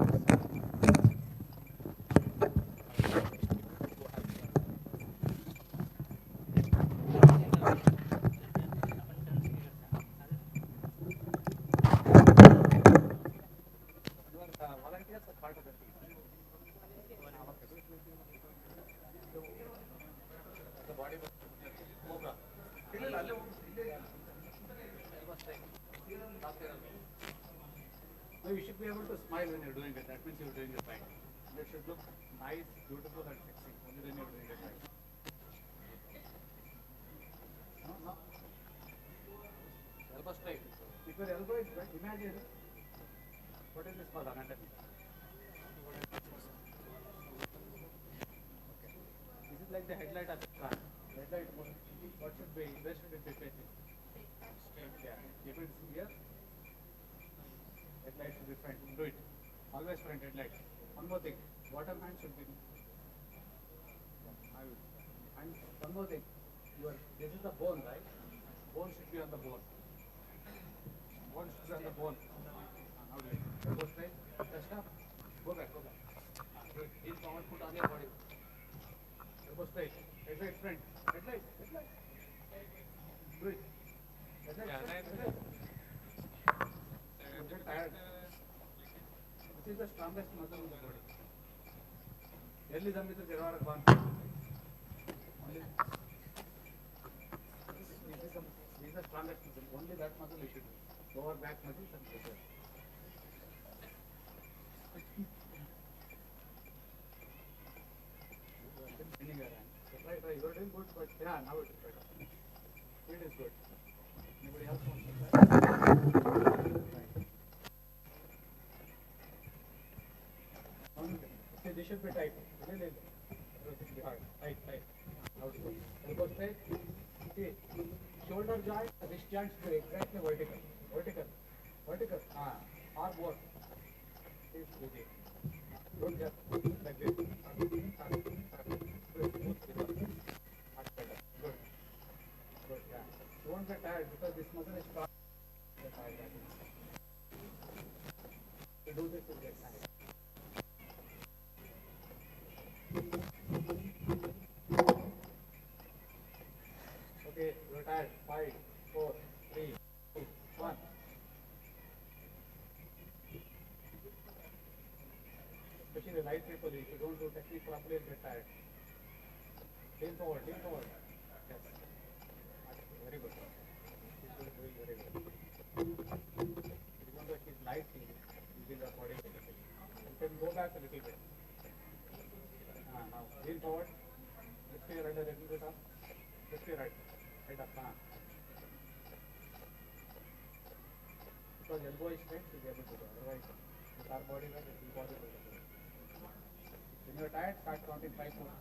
No, you should be able to smile when you're doing it. That means you're doing it right. It should look nice, beautiful, and sexy. Only then you're doing it right. No. Elbow straight. If your elbow is right, imagine what is this called anatomy? Okay. This is like the headlight of the car. Headlight, what should be? Where should it be facing? Straight. Yeah. If it's here. Headlight should be front. Do it. Always front headlight. One more thing. Bottom hand should be. I will. And one more thing. This is the bone, right? Bone should be on the bone. Bone should be on the bone. Now do it. Go straight. Chest up. Go back. Do it. In forward, put on your body. Go straight. Headlight front. Headlight. Do it. Headlight. Get tired. This is the strongest muscle in the body. Early zambitu jervara ban. Only this is the strongest muscle. Only that muscle you should do. Lower back muscles and pressure. Right. You are doing good, but yeah, now it is better. It is good. Anybody else wants to try? See, this should be tight. Really hard. Tight. Now to go. Elbow straight. See, shoulder joint, wrist joint should be exactly vertical. Vertical. Or both. See, easy. Don't just like this. Good. Yeah. Don't get tired because this muscle is strong. Get tired. To do this, will get tired. Okay, you're tired. 5, 4, 3, 2, 1. Especially the light people, if you don't do technique properly, you'll get tired. Lean forward. Yes. Very good. She's doing very good. Even though she's light, using the body a little bit. You can go back a little bit. Now, lean forward. Lift your head a little bit up. Lift your head up. Because elbow is straight, she's able to do. Otherwise, with our body, it is impossible to do. When you are tired, start counting 5 more.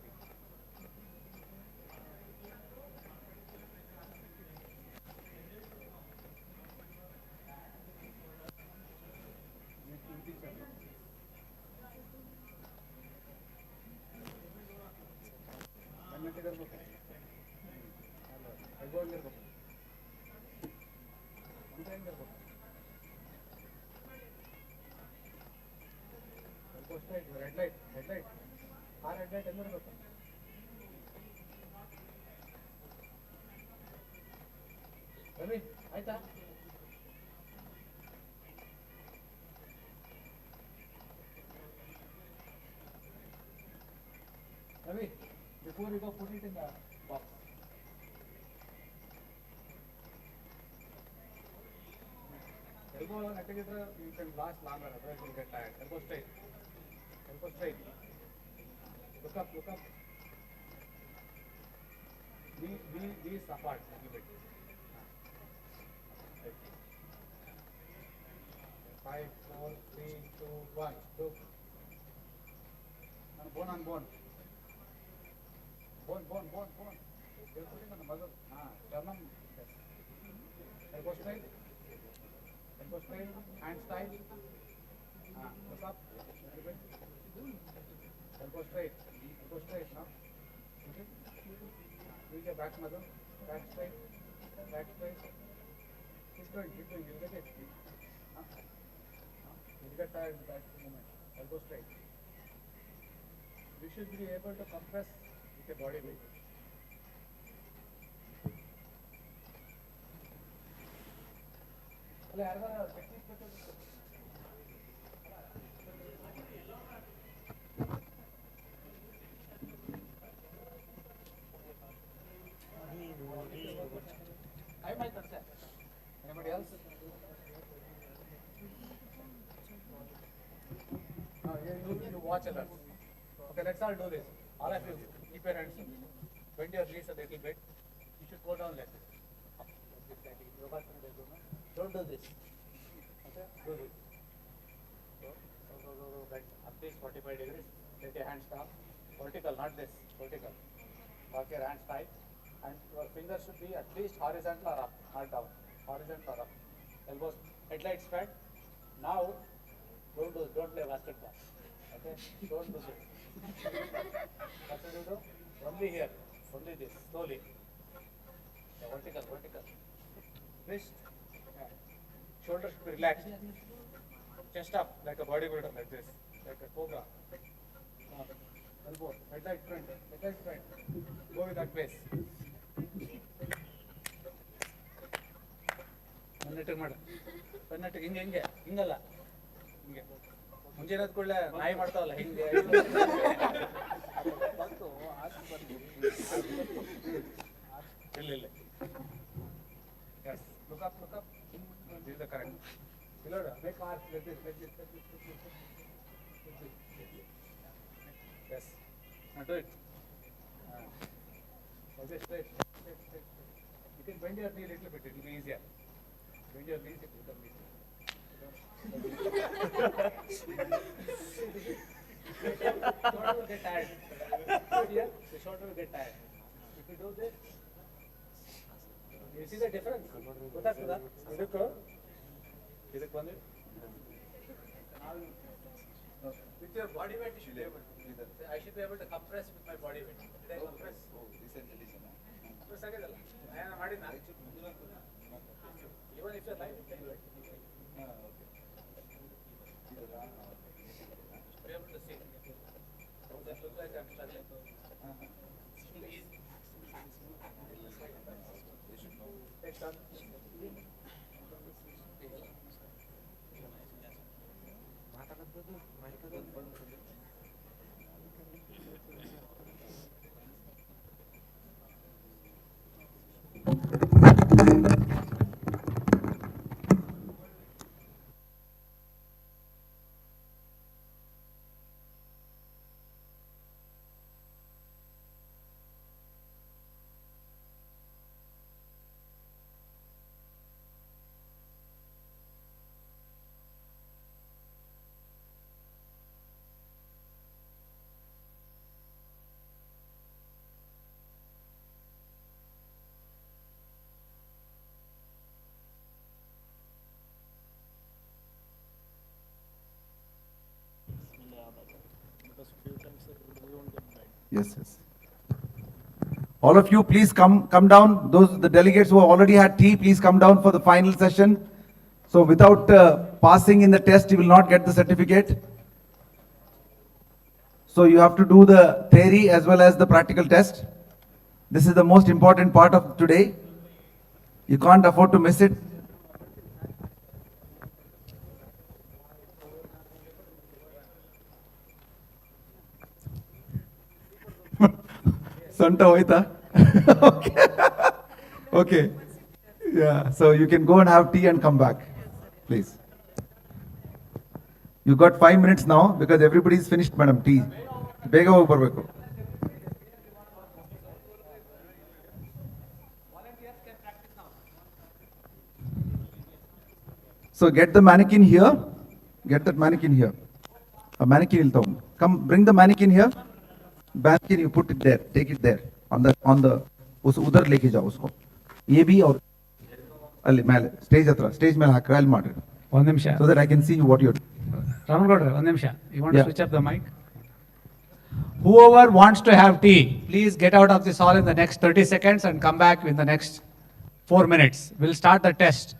When Ravi ಆಯ್ತಾ? Ravi, before you go, put it in the box. Elbow ನೆಟ್ಟಗಿದ್ರೆ you can last longer, otherwise you'll get tired. Elbow straight. Elbow straight. Look up, look up. These apart a little bit. 5, 4, 3, 2, 1. Look. And bone on bone. Bone. You're putting on the muscle. Sternum. Yes. Elbow straight. Elbow straight. Hands tight. Look up. A little bit. Elbow straight. Elbow straight now. Okay. Use your back muscle. Back straight. Back straight. Keep going. You'll get it. You'll get tired in that moment. Elbow straight. You should be able to compress with your body weight. Anybody else? No, you watch others. Okay, let's all do this. All of you, keep your hands. Bend your knees a little bit. You should go down like this. Don't do this. Okay, do this. Go. Bend at least 45 degrees. Let your hands down. Vertical, not this. Vertical. Lock your hands tight. And your fingers should be at least horizontal or up, not down. Horizontal or up. Elbows, headlights spread. Now, don't play basketball. Okay? Don't do this. What should you do? Only here. Only this. Slowly. Yeah, vertical. Wrist. Yeah. Shoulders should be relaxed. Chest up like a bodybuilder, like this. Like a cobra. Elbow. Headlight front. Go with that pace. ಹಿಂಗೆ ಹಿಂಗಲ್ಲ ಹಿಂಗೆ ಮುಂಜಾನೆ ಕೂಡಲೇ ನಾಯಿ ಮಾಡ್ತಾವಲ್ಲ ಹಿಂಗೆ ಇಲ್ಲ yes look up this is the correct below make mark like this yes now do it okay straight you can bend your knee a little bit, it will be easier. Bend your knees, it will become easier. Shoulder will get tired. Here, the shoulder will get tired. If you do this, you see the difference? ಗೊತ್ತಾಗ್ತದಾ? ಇದಕ್ಕೆ ಬಂದು with your body weight you should be able to do that. I should be able to compress with my body weight. Did I compress? Compress ಆಗಿದಲ್ಲ? ನಾನು ಮಾಡಿದ್ನಾ? Even if you're light, you can do it. Be able to see. That look like I'm struggling. Please. Take turn. Yes. All of you, please come down. Those, the delegates who have already had tea, please come down for the final session. So without passing in the test, you will not get the certificate. So you have to do the theory as well as the practical test. This is the most important part of today. You can't afford to miss it. Santa hoita. Okay. Okay. Yeah. So you can go and have tea and come back, please. You got 5 minutes now because everybody is finished, madam. Tea. Bega hogi barbeku. So get the mannequin here. Get that mannequin here. A mannequin will come. Bring the mannequin here. Mannequin, you put it there. Take it there. On the उस उधर लेके जाओ उसको. ये भी और ಅಲ್ಲಿ ಮೇಲೆ ಸ್ಟೇಜ್ ಹತ್ರ ಸ್ಟೇಜ್ ಮೇಲೆ ಹಾಕಿ ಅಲ್ಲಿ ಮಾಡ್ರಿ. ಒಂದು ನಿಮಿಷ. So that I can see you what you're. Ramangowda, ಒಂದು ನಿಮಿಷ. You want to switch up the mic? Whoever wants to have tea, please get out of this hall in the next 30 seconds and come back in the next 4 minutes. We'll start the test.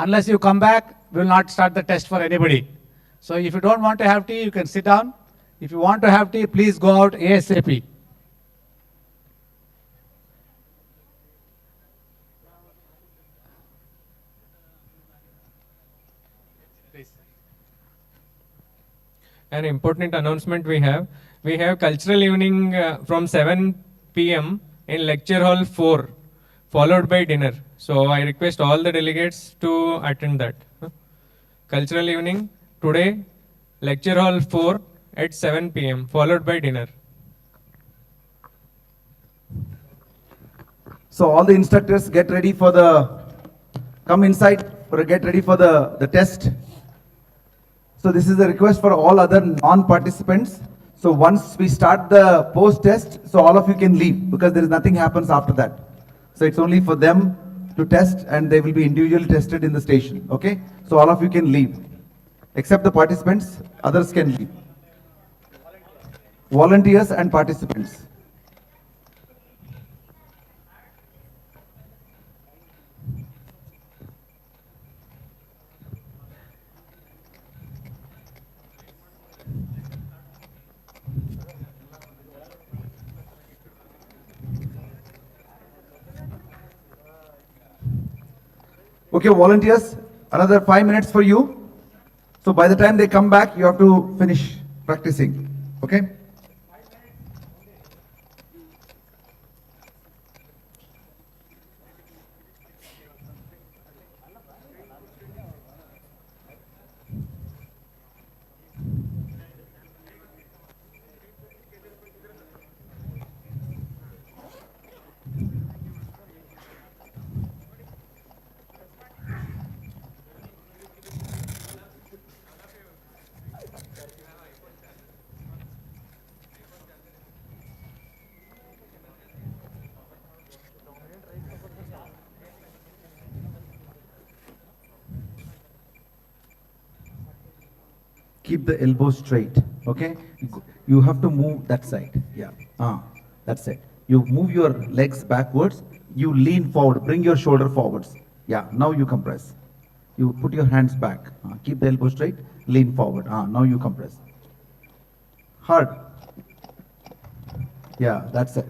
Unless you come back, we'll not start the test for anybody. So if you don't want to have tea, you can sit down. If you want to have tea, please go out ASAP. An important announcement we have. We have cultural evening from 7 p.m. in lecture hall 4, followed by dinner. So I request all the delegates to attend that. Cultural evening today, lecture hall 4 at 7 p.m. followed by dinner. So all the instructors get ready for the, come inside or get ready for the test. So this is a request for all other non-participants. So once we start the post-test, so all of you can leave because there is nothing happens after that. So it's only for them to test and they will be individually tested in the station. Okay? So all of you can leave. Except the participants, others can leave. Volunteers and participants. Okay, volunteers, another 5 minutes for you. So by the time they come back, you have to finish practicing. Okay? Keep the elbows straight, okay? You have to move that side, yeah. That's it. You move your legs backwards, you lean forward, bring your shoulder forwards. Yeah, now you compress. You put your hands back, keep the elbow straight, lean forward. Now you compress. Hard. Yeah, that's it.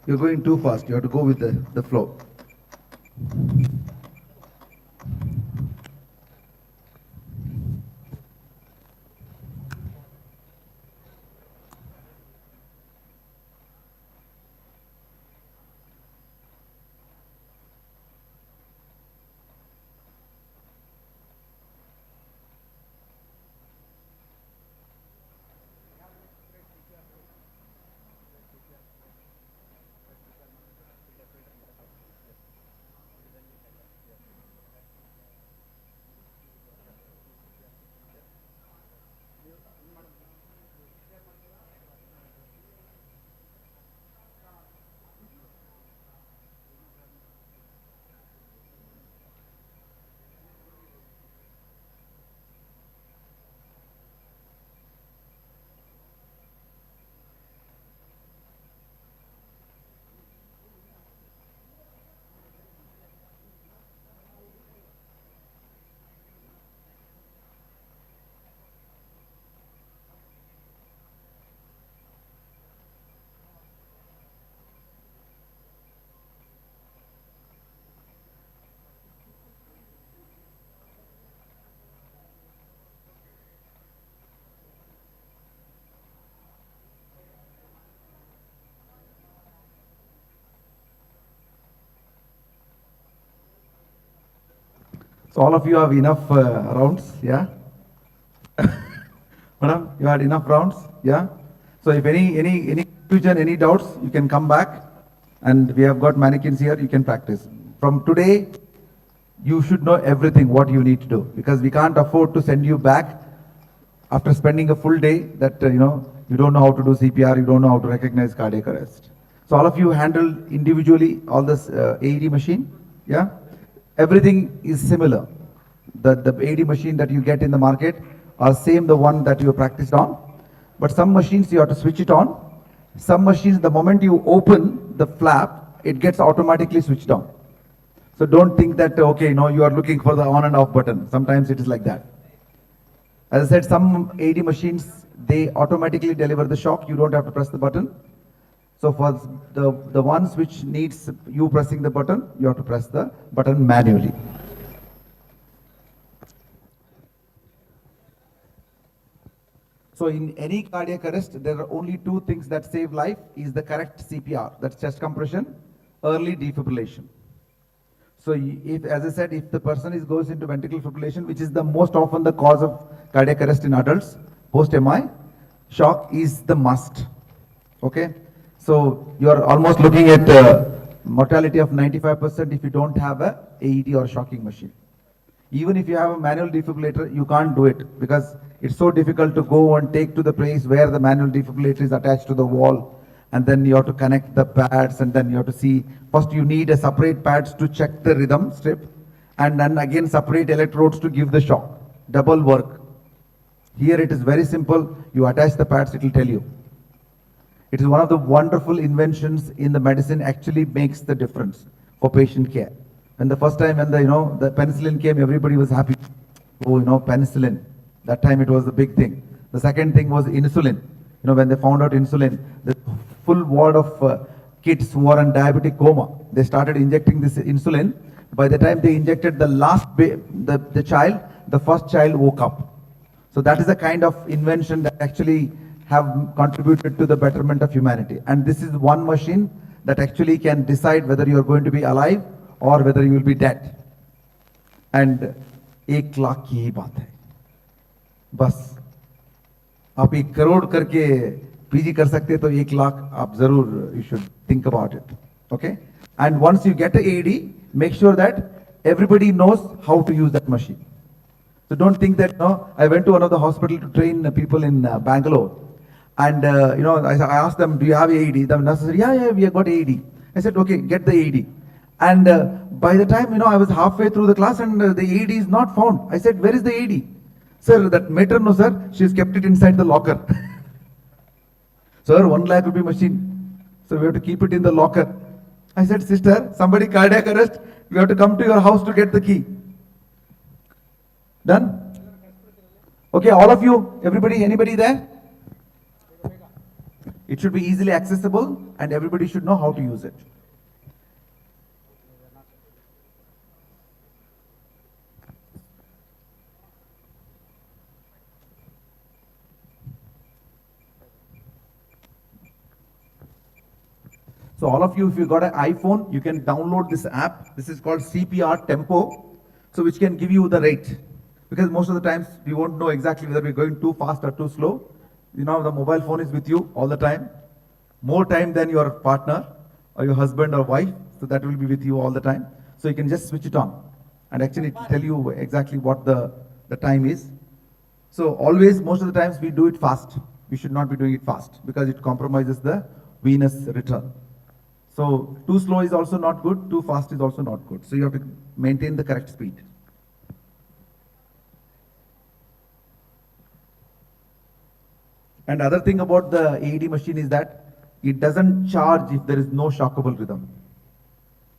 You're going too fast, you have to go with the flow. So all of you have enough rounds, yeah? Madam, you had enough rounds, yeah? So if any confusion, any doubts, you can come back, and we have got mannequins here, you can practice. From today, you should know everything what you need to do, because we can't afford to send you back after spending a full day that you don't know how to do CPR, you don't know how to recognize cardiac arrest. So all of you handle individually all this AED machine, yeah? Everything is similar. The AED machine that you get in the market are same the one that you have practiced on, but some machines you have to switch it on. Some machines, the moment you open the flap, it gets automatically switched on. So don't think that, okay, you are looking for the on and off button. Sometimes it is like that. As I said, some AED machines, they automatically deliver the shock. You don't have to press the button. So for the ones which needs you pressing the button, you have to press the button manually. So in any cardiac arrest, there are only two things that save life, is the correct CPR, that's chest compression, early defibrillation. So if, as I said, if the person goes into ventricular fibrillation, which is the most often the cause of cardiac arrest in adults, post-MI, shock is the must, okay? So you are almost looking at mortality of 95% if you don't have a AED or shocking machine. Even if you have a manual defibrillator, you can't do it because it's so difficult to go and take to the place where the manual defibrillator is attached to the wall, and then you have to connect the pads, and then you have to see, first you need a separate pads to check the rhythm strip, and then again separate electrodes to give the shock. Double work. Here it is very simple. You attach the pads, it will tell you. It is one of the wonderful inventions in the medicine, actually makes the difference for patient care. And the first time when the penicillin came, everybody was happy. Oh, penicillin. That time it was the big thing. The second thing was insulin. When they found out insulin, the full ward of kids who are in diabetic coma, they started injecting this insulin. By the time they injected the last the child, the first child woke up. So that is the kind of invention that actually have contributed to the betterment of humanity. And this is one machine that actually can decide whether you are going to be alive or whether you will be dead. And 1 lakh की ही बात है, बस आप 1 करोड़ करके PG कर सकते तो 1 लाख आप जरूर, you should think about it, okay? And once you get a AED, make sure that everybody knows how to use that machine. So don't think that, I went to one of the hospital to train people in Bangalore, and I asked them, do you have AED? The nurse said, yeah, we have got AED. I said, okay, get the AED. And by the time, I was halfway through the class and the AED is not found. I said, where is the AED? Sir, that mater, no sir, she's kept it inside the locker. Sir, 1 lakh rupee machine. So we have to keep it in the locker. I said, sister, somebody cardiac arrest, we have to come to your house to get the key. Done? Okay, all of you, everybody, anybody there? It should be easily accessible and everybody should know how to use it. So all of you, if you got an iPhone, you can download this app. This is called CPR Tempo, so which can give you the rate. Because most of the times we won't know exactly whether we're going too fast or too slow. The mobile phone is with you all the time, more time than your partner or your husband or wife. So that will be with you all the time. So you can just switch it on and actually tell you exactly what the time is. So always, most of the times we do it fast. We should not be doing it fast because it compromises the venous return. So too slow is also not good, too fast is also not good. So you have to maintain the correct speed. And other thing about the AED machine is that it doesn't charge if there is no shockable rhythm.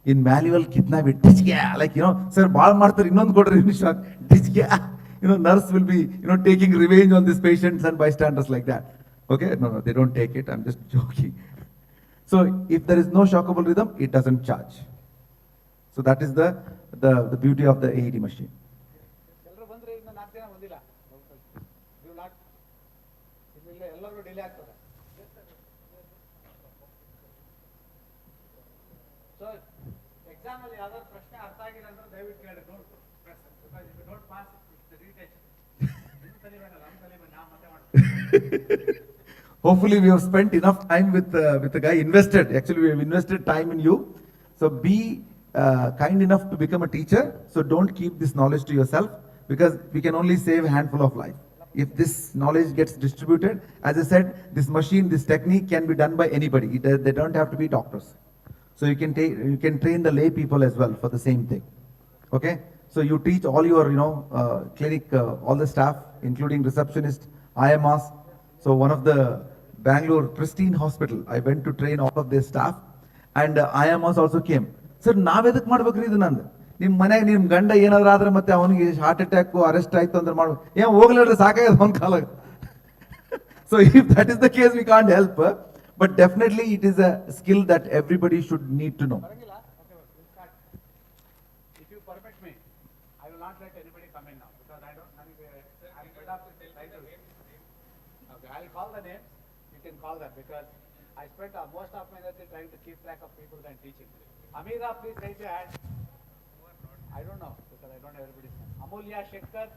In manual, kitna bhi tishkya, like, sir, baal martar innond kodri shock, tishkya. Nurse will be, taking revenge on these patients and bystanders like that. Okay, no, they don't take it, I'm just joking. So if there is no shockable rhythm, it doesn't charge. So that is the beauty of the AED machine. So exam ಅಲ್ಲಿ ಯಾವ್ದಾದ್ರು ಪ್ರಶ್ನೆ ಅರ್ಥ ಆಗಿಲ್ಲ ಅಂದ್ರೆ ದಯವಿಟ್ಟು ಕೇಳಿ, don't press. Hopefully, we have spent enough time with the guy invested. Actually, we have invested time in you. So be kind enough to become a teacher. So don't keep this knowledge to yourself, because we can only save a handful of life. If this knowledge gets distributed, as I said, this machine, this technique can be done by anybody. They don't have to be doctors. So you can train the lay people as well for the same thing. Okay? So you teach all your, clinic, all the staff, including receptionist, IMRs. So one of the Bangalore pristine hospital, I went to train all of their staff, and IMRs also came. Sir, ನಾವೆದಕ್ಕೆ ಮಾಡ್ಬೇಕ್ರಿ ಇದು ನಂದು? ನಿಮ್ಮ ಮನೆಗೆ ನಿಮ್ಮ ಗಂಡ ಏನಾದ್ರು ಆದ್ರೆ ಮತ್ತೆ ಅವನಿಗೆ ಹಾರ್ಟ್ ಅಟ್ಯಾಕ್ ಅರೆಸ್ಟ್ ಆಯ್ತು ಅಂದ್ರೆ ಮಾಡ್ಬೇಕು. ಏನ್ ಹೋಗ್ಲಿಲ್ಲ ಸಾಕಾಗಿದೆ ಅವನ ಕಾಲ. So if that is the case, we can't help. But definitely it is a skill that everybody should need to know. If you permit me, I will not let anybody come in now, because I'm fed up with the Okay, I'll call the names. You can call them, because I spent most of my energy trying to keep track of people than teaching. Amira, please raise your hand. I don't know, because I don't know everybody's name. Amulya Shekhar,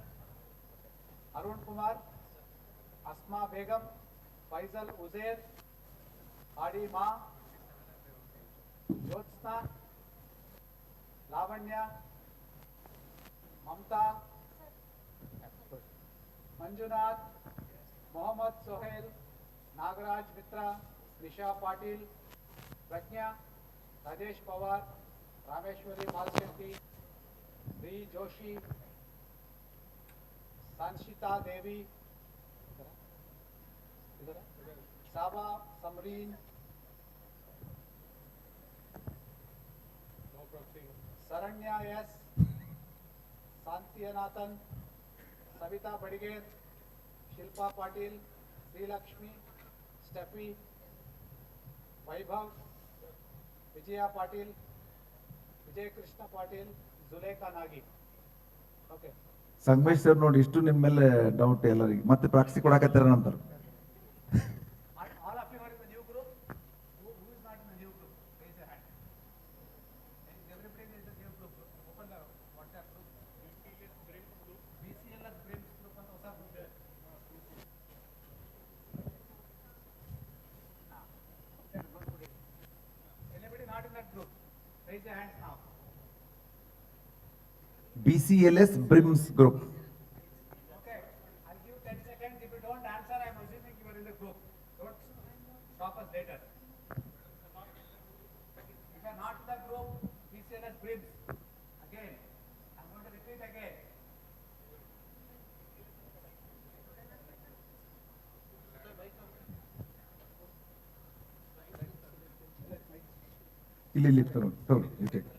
Arun Kumar, Asma Begum, Faisal Uzair, Adi Ma, Jyotsna, Lavanya, Mamta, Manjunath, Mohammad Sohail, Nagaraj Mitra, Nisha Patil, Prajna, Rajesh Pawar, Rameshwari Malshetty, Bri Joshi, Sanshita Devi, Saba Samreen, Saranya S, Santianathan, Savita Badiger, Shilpa Patil, Sri Lakshmi, Steffi, Vaibhav, Vijaya Patil, Vijay Krishna Patil, Zulekha Nagi. Okay. Sangamesh sir ನೋಡಿ ಇಷ್ಟು ನಿಮ್ಮ ಮೇಲೆ doubt ಎಲ್ಲರಿಗೆ ಮತ್ತೆ proxy ಕೊಡಕತ್ತಾರ ನಂತರ. All of you are in the new group. Who is not in the new group? Raise your hand. Everybody is in the new group. Open the WhatsApp group. BCLS Brims group and ಹೊಸ group ಇದೆ. Anybody not in that group? Raise your hands now. BCLS Brims Group. Okay, I'll give 10 seconds. If you don't answer, I'm assuming you are in the group. Don't stop us later. If you are not in the group, BCLS Brims. Again, I'm going to repeat again. ಇಲ್ಲಿ ತಗೊಳ್ಳಿ you take.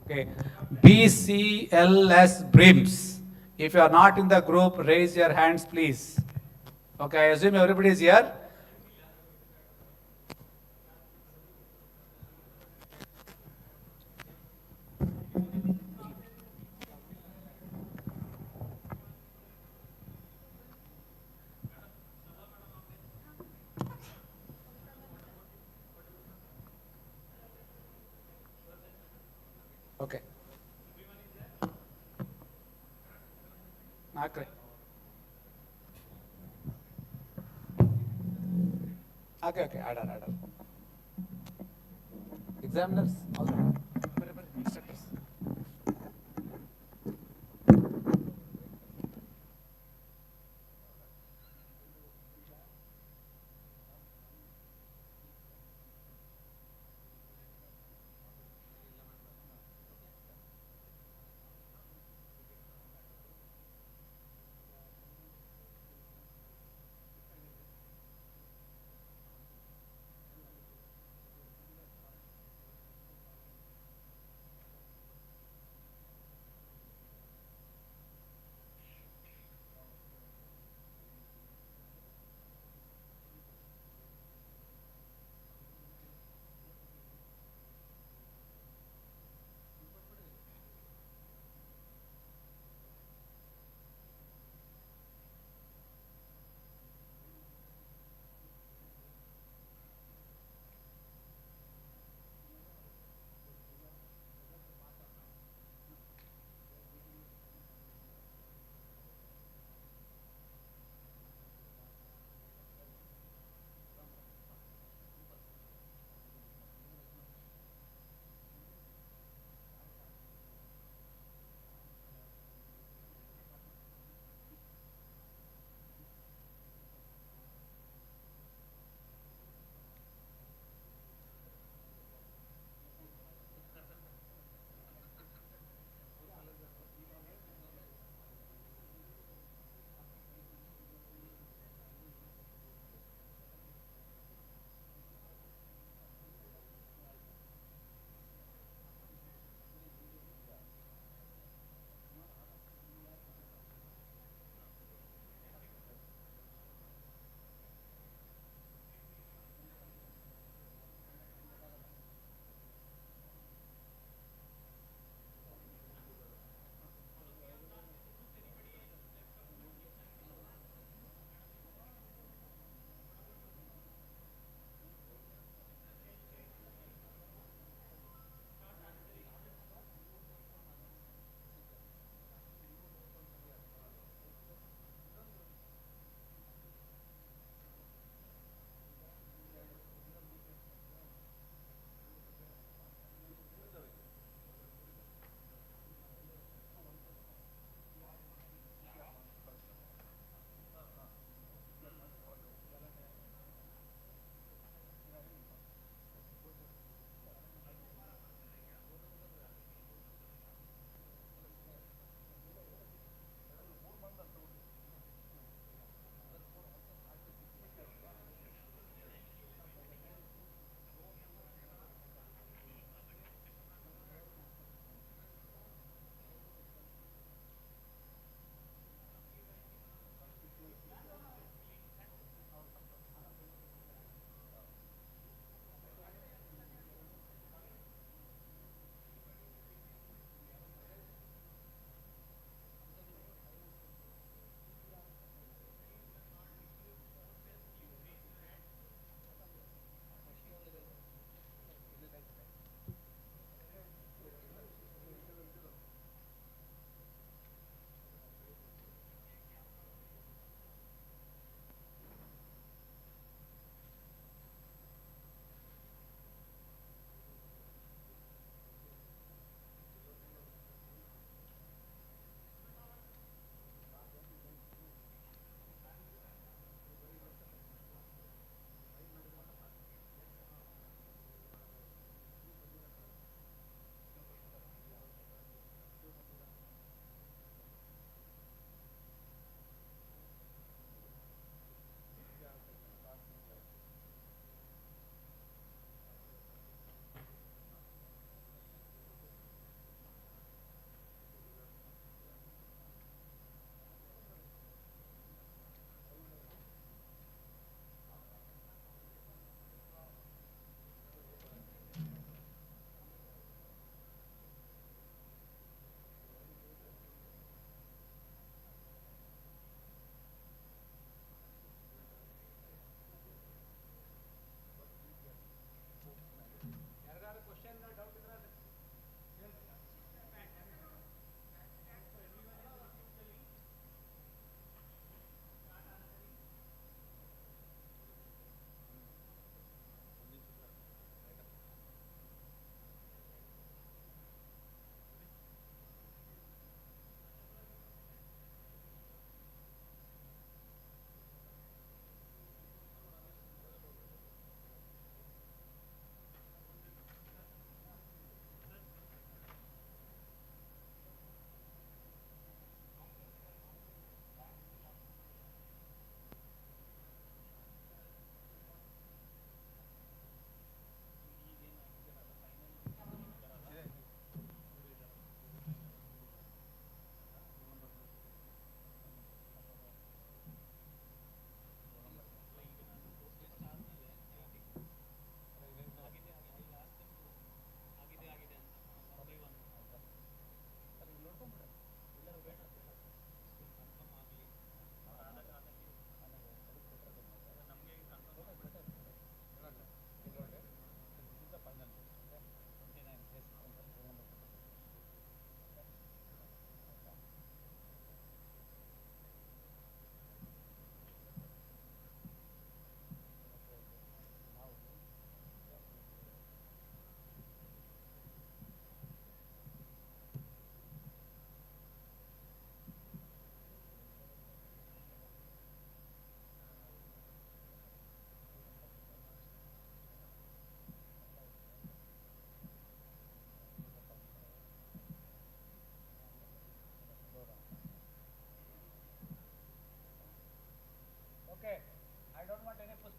Okay, BCLS Brims. If you are not in the group, raise your hands, please. Okay, I assume everybody is here. Okay. Okay. Okay, add. Examiners, all instructors.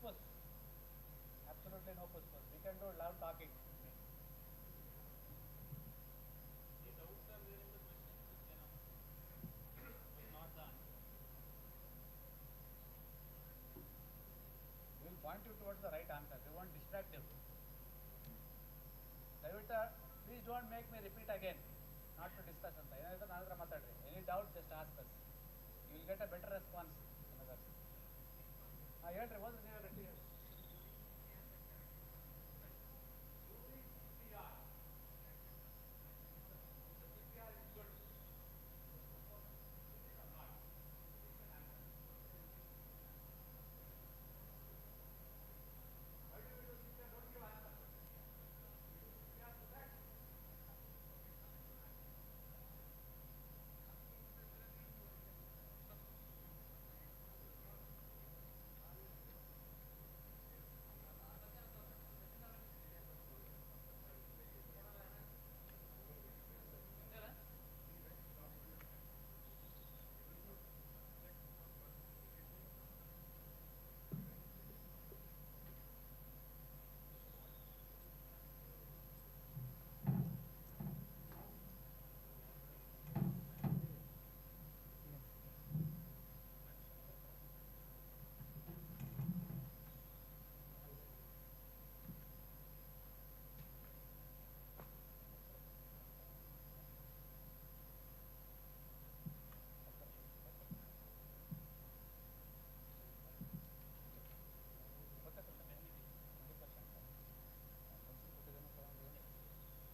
push. Absolutely no push. We can do loud talking. The doubts are there in the questions, but not the answer. We will point you towards the right answer. We won't distract you. Please don't make me repeat again. Not to discuss another method. Any doubt, just ask us. You will get a better response. ಹೇಳ್ರಿ ಹೋದ್ರೆ ನೀವು ready ಹೇಳಿ.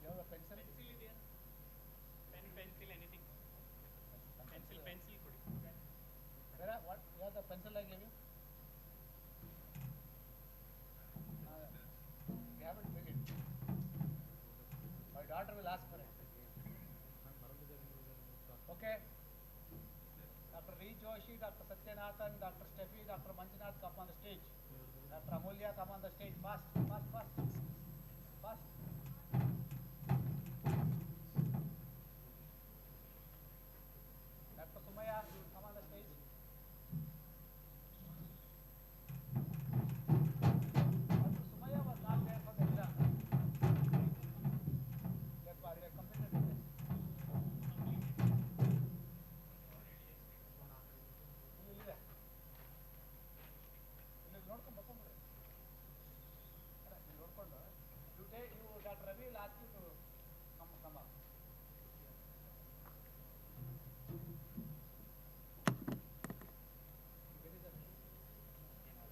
You have a pencil? Pencil is there. Pen, pencil, anything. Pencil. Where? What? You have the pencil I gave you? You haven't bring it. My daughter will ask for it. Okay. Dr. Ree Joshi, Dr. Satyanathan, Dr. Steffi, Dr. Manjunath come on the stage. Dr. Amulya come on the stage. Fast. Dr. Sumaya, come on the stage. Dr. Sumaya was not there for the exam. Therefore, they completed the test. ಇಲ್ಲಿ ನೋಡ್ಕೊಂಡು ಬರ್ಕೊಂಡ್ಬಿಡ್ರಿ ನೋಡ್ಕೊಂಡು you Dr. Ravi will ask you to come up. Where is that? No.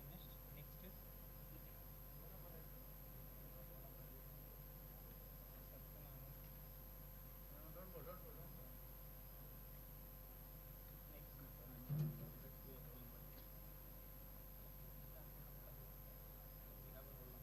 Finished. Next is don't go. Next. We have a roll number.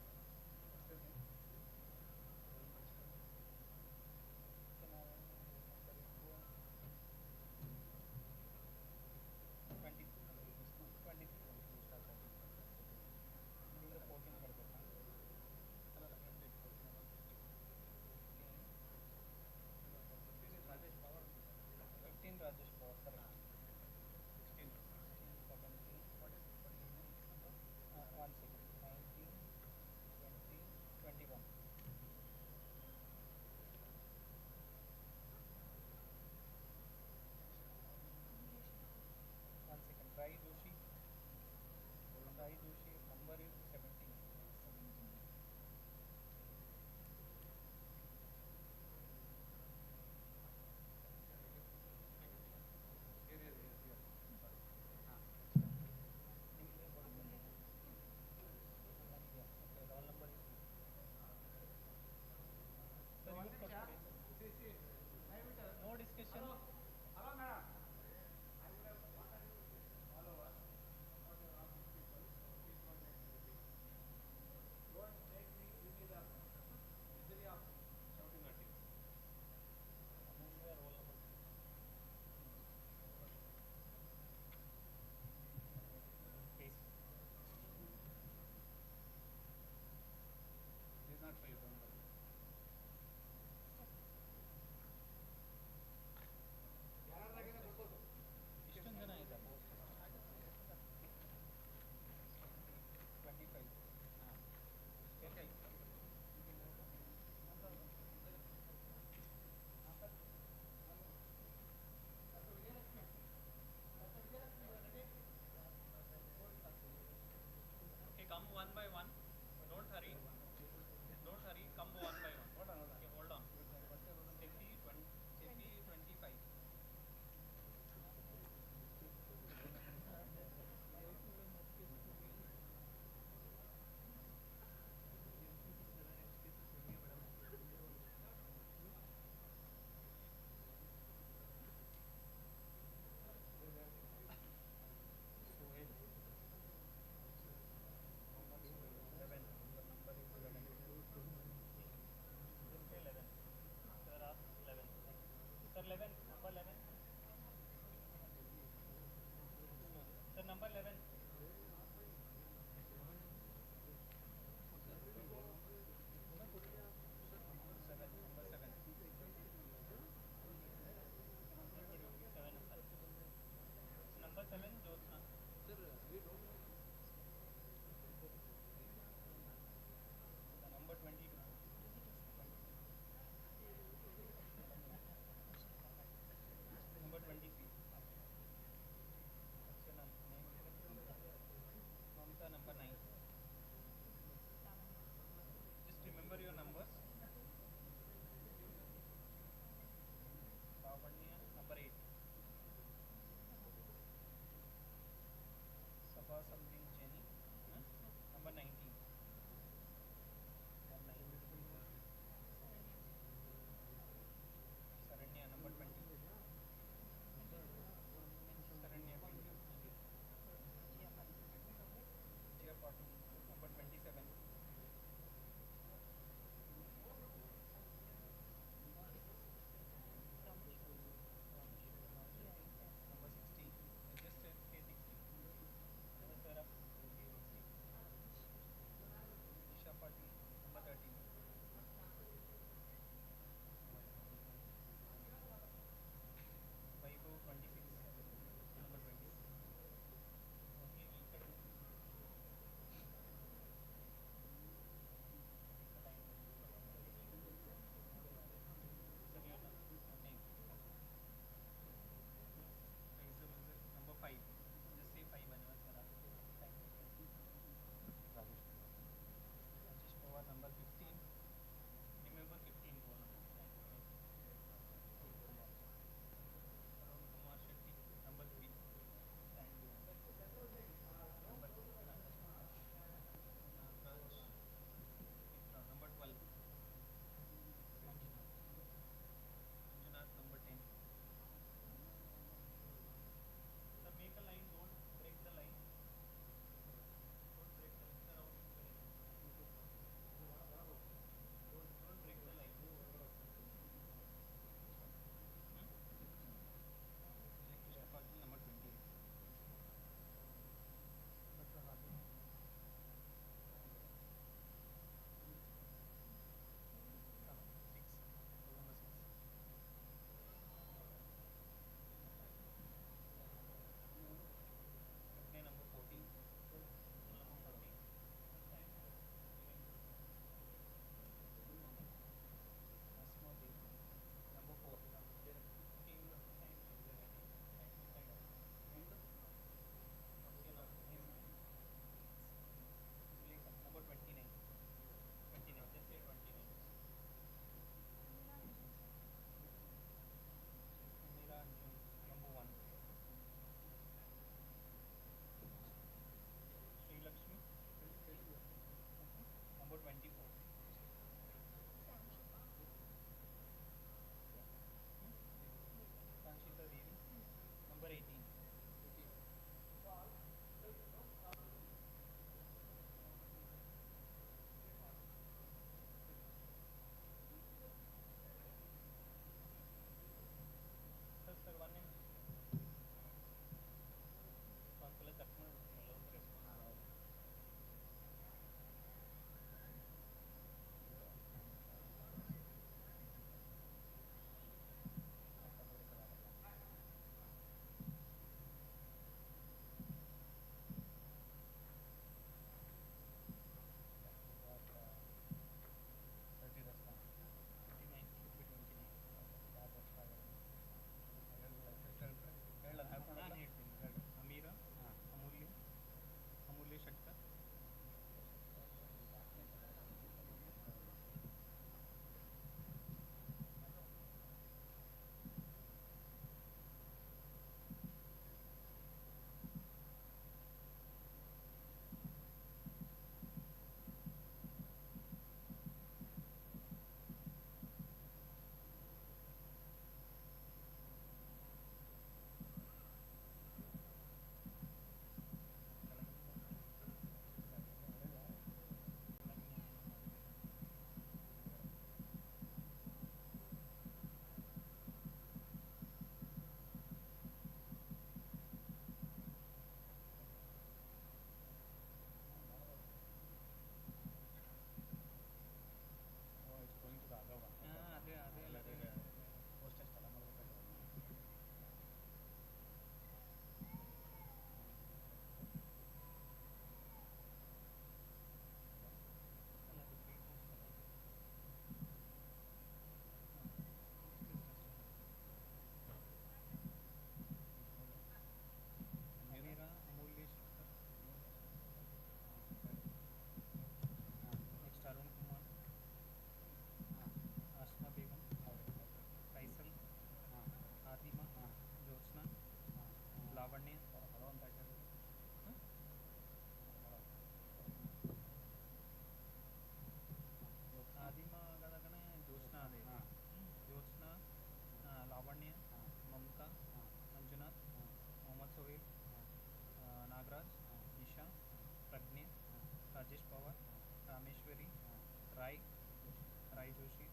Sai Joshi,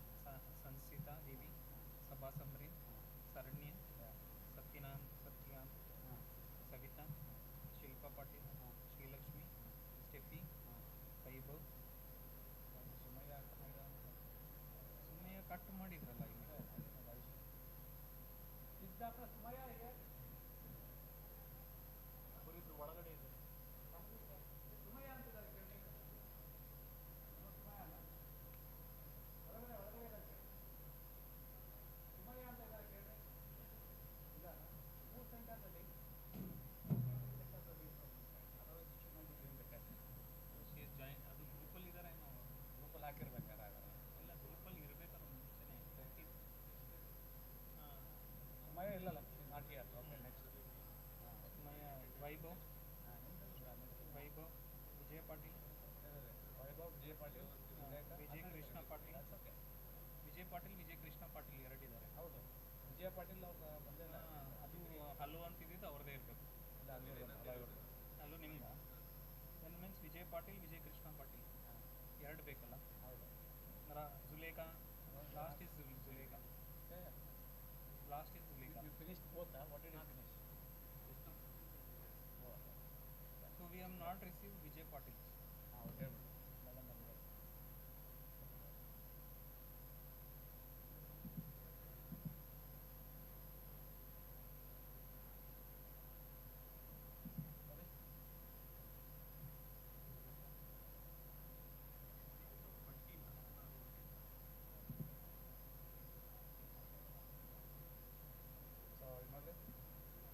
Sansita Devi, Saba Samreen, Saranya, Satyanam, Savita, Shilpa Patil, Srilakshmi, Steffi, Vaibhav, Sumayya cut ಮಾಡಿದ್ರಲ್ಲ ಇಲ್ಲಿ ಅವರಿದ್ರು ಒಳಗಡೆ ಇದೆ ಸುಮಯ್ಯ ಅಂತಿದ್ದಾರೆ ಕೇಳಿ ಸುಮಯ್ಯ ಅಲ್ಲ ಒಳಗಡೆ ಇದ್ದಾರೆ ಸುಮಯ್ಯ ಅಂತ ಇದ್ದಾರೆ ಕೇಳಿ ಇಲ್ಲ 3 ಸೆಂಟರ್ಸಲ್ಲಿ ಅದು ಗ್ರೂಪಲ್ಲಿ ಇದ್ದಾರೆ ನಾವು ಗ್ರೂಪಲ್ಲಿ ಹಾಕಿರ್ಬೇಕಾರೆ ಎಲ್ಲ ಗ್ರೂಪಲ್ಲಿ ಇರಬೇಕಾದ್ರೆ ಮುಂಚೆನೆ ಸುಮಯ್ಯ ಇಲ್ಲಲ್ಲ not here okay next Sumayya Vaibhav Vijaya Patil Vijaya Krishna Patil Vijaya Krishna Patil ಎರಡಿದ್ದಾರೆ ಹೌದು ವಿಜಯ ಪಾಟೀಲ್ ಅವ್ರು ಬಂದಿಲ್ಲ ಅದು ಹಲ್ಲು ಅಂತಿದ್ದು ಅವ್ರದ್ದೇ ಇರಬೇಕು ಹಲ್ಲು ನಿಮ್ಗೆ ದೆನ್ ಮೀನ್ಸ್ ವಿಜಯ್ ಪಾಟೀಲ್ ವಿಜಯ್ ಕೃಷ್ಣ ಪಾಟೀಲ್ ಎರಡು ಬೇಕಲ್ಲ ಹೌದು Zulekha last is Zulekha finished both what did you finish so we have not receive Vijay Patil okay madam ಬಂದಿದೆ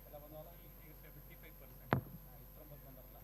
ಎಲ್ಲ ಬಂದವಲ್ಲ ಈಗ 75% ಇಷ್ಟೊಂಬತ್ತು ಬಂದಾರಲ್ಲ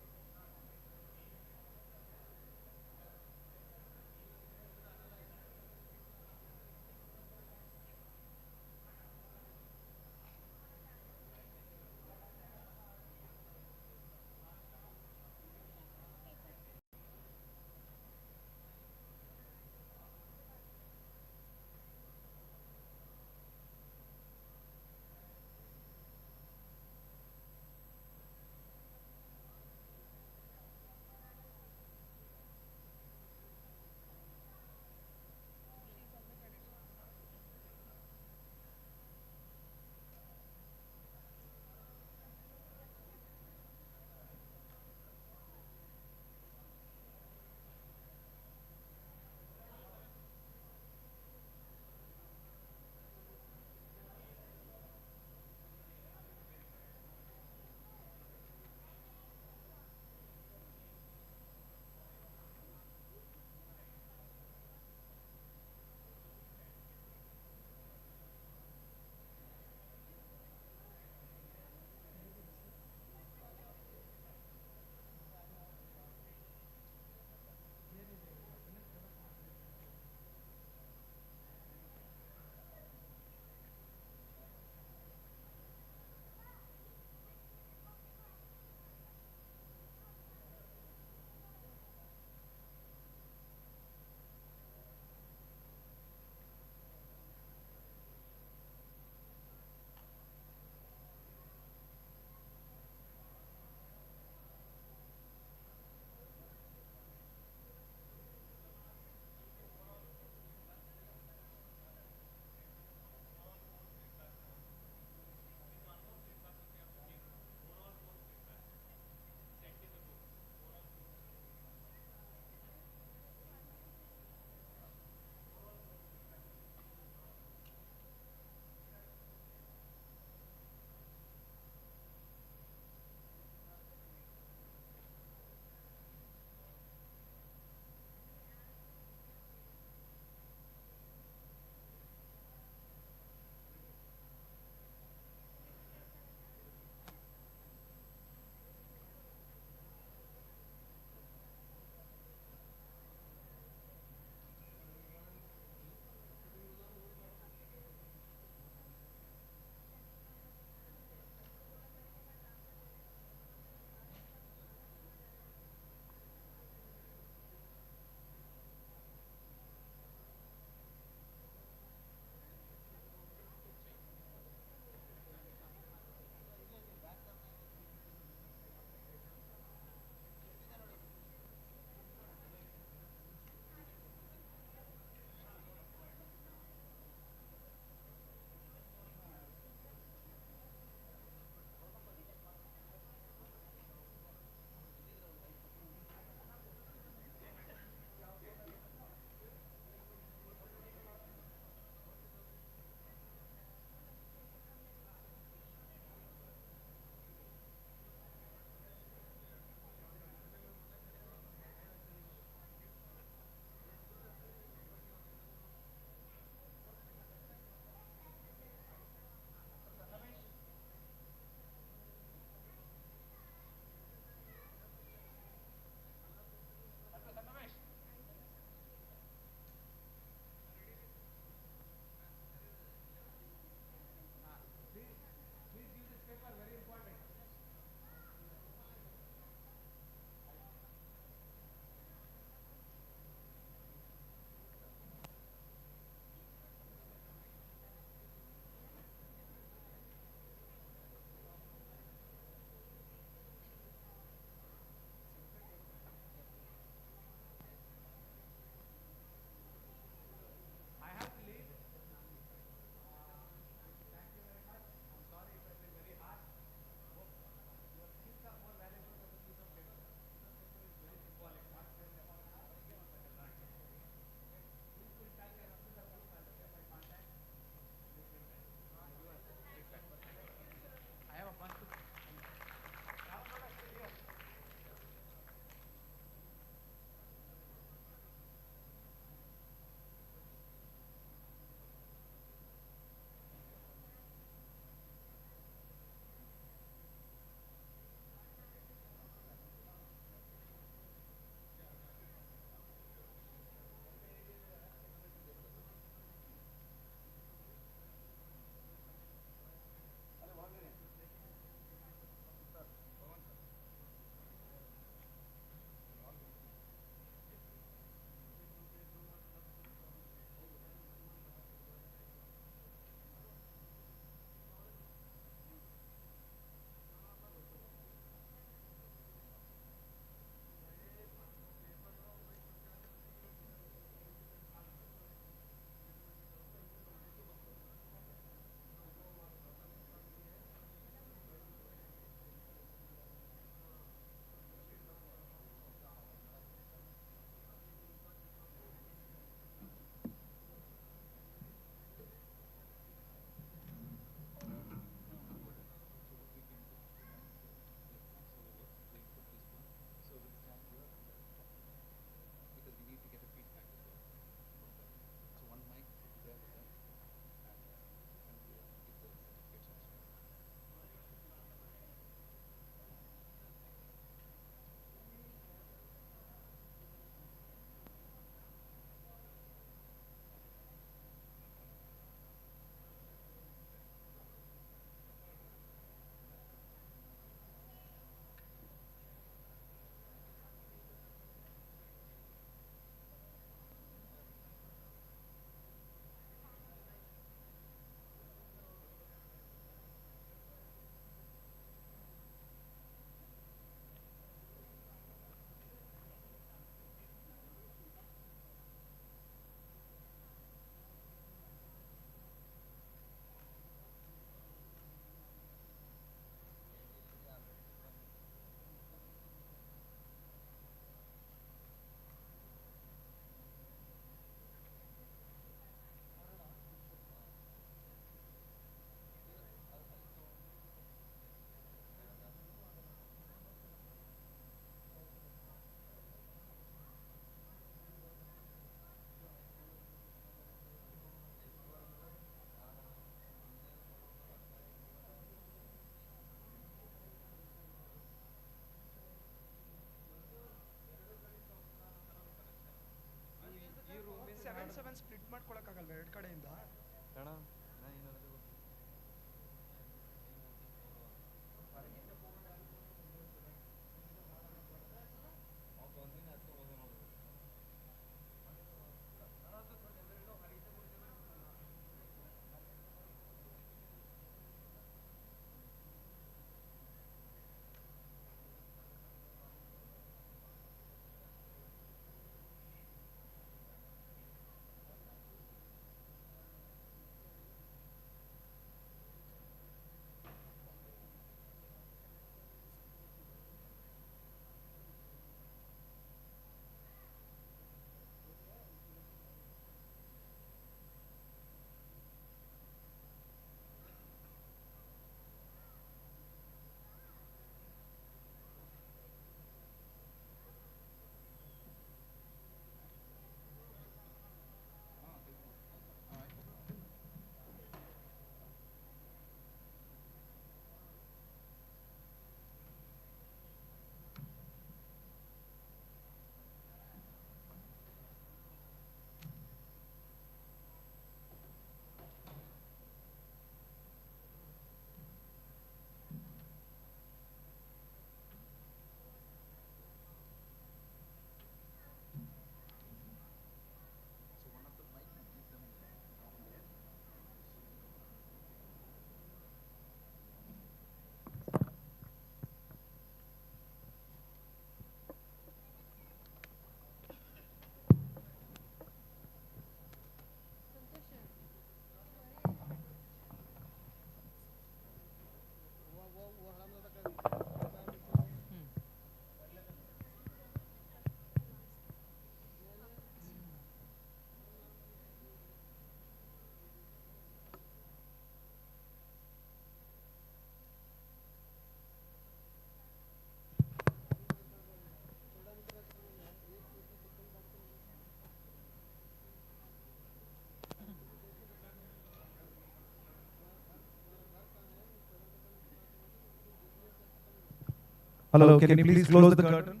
Hello, can you please close the curtain?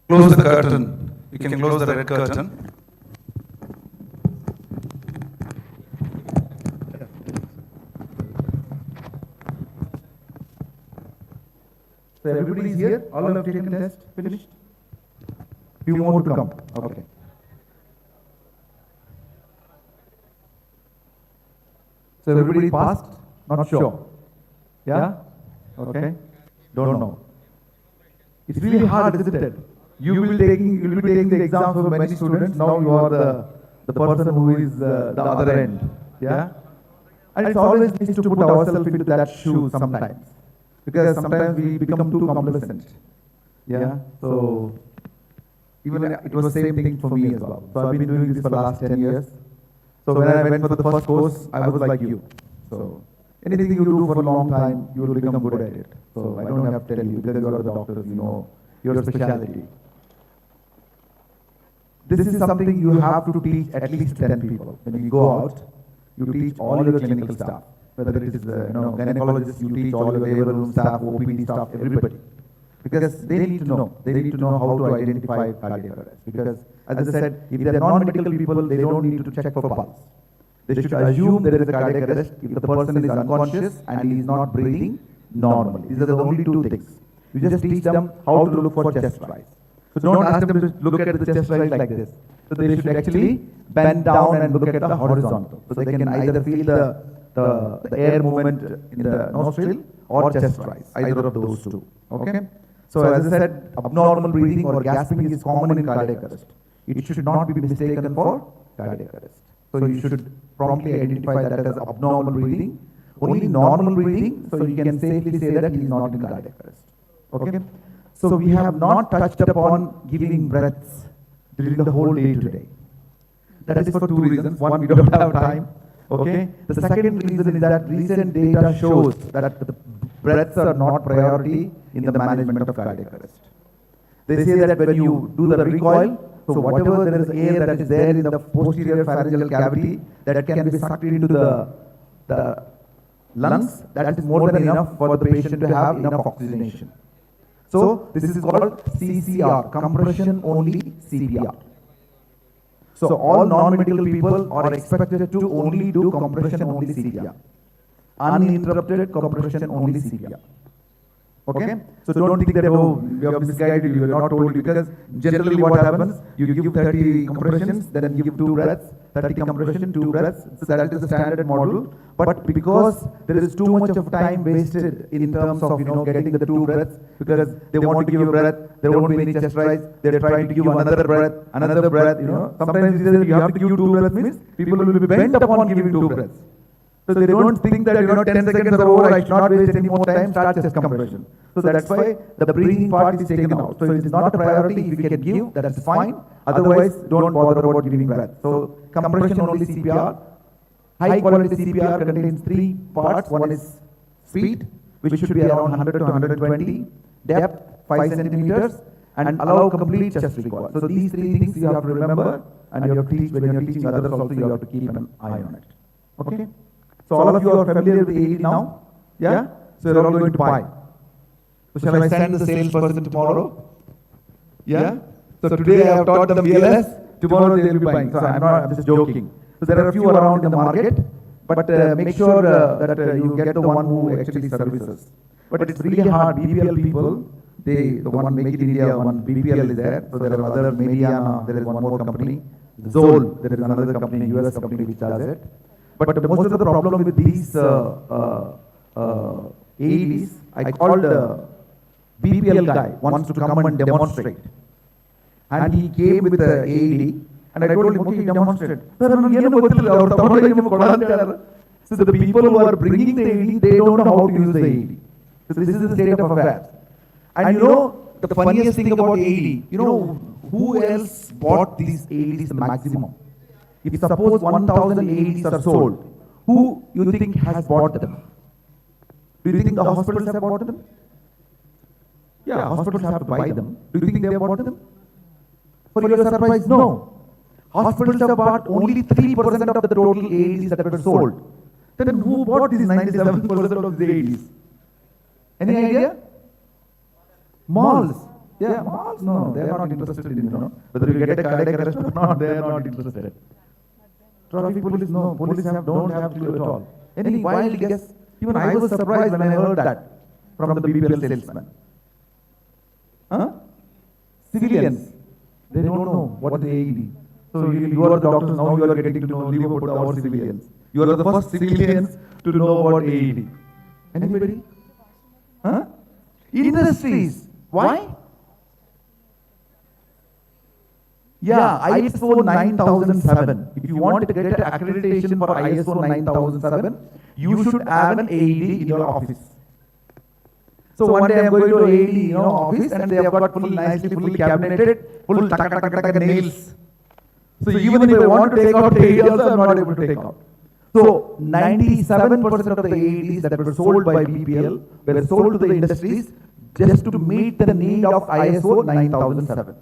Close the curtain. You can close the red curtain. So everybody is here? All have taken the test? Finished? Few more to come. Okay. So everybody passed? Not sure? Yeah? Okay. Don't know. It's really hard, isn't it? You will be taking the exam for many students. Now you are the person who is the other end. Yeah? And it's always nice to put ourselves into that shoe sometimes. Because sometimes we become too complacent. Yeah? So, even it was the same thing for me as well. So I've been doing this for the last 10 years. So when I went for the first course, I was like you. So anything you do for a long time, you will become good at it. So I don't have to tell you, because you are the doctors, you know your specialty. This is something you have to teach at least 10 people. When you go out, you teach all your clinical staff. Whether it is gynecologists, you teach all your labor room staff, OPD staff, everybody. Because they need to know. They need to know how to identify cardiac arrest. Because, as I said, if they are non-medical people, they don't need to check for pulse. They should assume there is a cardiac arrest if the person is unconscious and he is not breathing normally. These are the only two things. You just teach them how to look for chest rise. So don't ask them to look at the chest rise like this. So they should actually bend down and look at the horizontal. So they can either feel the air movement in the nostril or chest rise, either of those two. Okay? So as I said, abnormal breathing or gasping is common in cardiac arrest. It should not be mistaken for cardiac arrest. So you should promptly identify that as abnormal breathing. Only normal breathing, so you can safely say that he is not in cardiac arrest. Okay? So we have not touched upon giving breaths during the whole day today. That is for two reasons. One, we don't have time. Okay. The second reason is that recent data shows that the breaths are not priority in the management of cardiac arrest. They say that when you do the recoil, so whatever there is air that is there in the posterior pharyngeal cavity that can be sucked into the lungs, that is more than enough for the patient to have enough oxygenation. So this is called CCR, compression only CPR. So all non-medical people are expected to only do compression only CPR. Uninterrupted compression only CPR. Okay? So don't think that, oh, we have misguided you, we are not told you, because generally what happens, you give 30 compressions, then give 2 breaths, 30 compression, 2 breaths, so that is the standard model. But because there is too much of time wasted in terms of, getting the 2 breaths, because they want to give a breath, there won't be any chest rise, they're trying to give another breath, sometimes you have to give 2 breaths means people will be bent upon giving 2 breaths. So they don't think that 10 seconds are over, I should not waste any more time, start chest compression. So that's why the breathing part is taken out. So it is not a priority. If you can give, that's fine. Otherwise, don't bother about giving breath. So compression only CPR. High quality CPR contains 3 parts. One is speed, which should be around 100 to 120, depth 5 centimeters, and allow complete chest recoil. So these 3 things you have to remember, and you have to teach when you are teaching others also. You have to keep an eye on it. Okay. So all of you are familiar with AED now? Yeah? So you're all going to buy. So shall I send the salesperson tomorrow? Yeah? So today I have taught them BLS, tomorrow they will be buying. So I'm just joking. So there are a few around in the market, but make sure that you get the one who actually services. But it's really hard. BPL people, the one Make in India, one BPL is there. So there are other Mediana, there is one more company. Zoll, there is another company, US company which does it. But most of the problem with these AEDs, I called BPL guy wants to come and demonstrate. And he came with the AED, and I told him, okay, demonstrate. So the people who are bringing the AED, they don't know how to use the AED. So this is the state of affairs. And the funniest thing about AED, who else bought these AEDs the maximum? If suppose 1,000 AEDs are sold, who you think has bought them? Do you think the hospitals have bought them? Yeah, hospitals have to buy them. Do you think they have bought them? For your surprise, no. Hospitals have bought only 3% of the total AEDs that were sold. Then who bought these 97% of the AEDs? Any idea? Malls. Yeah, malls, no, they are not interested in, whether you get a cardiac arrest or not, they are not interested. Traffic police, no, police don't have clue at all. Any wild guess? Even I was surprised when I heard that from the BPL salesman. Huh? Civilians, they don't know what the AED. So you are the doctors, now you are getting to know about our civilians. You are the first civilians to know about AED. Anybody? Huh? Industries. Why? Yeah, ISO 9007. If you want to get accreditation for ISO 9007, you should have an AED in your office. So one day I'm going to AED office, and they have got fully cabinetted, full nails. So even if I want to take out the AED also, I'm not able to take out. So 97% of the AEDs that were sold by BPL were sold to the industries just to meet the need of ISO 9007.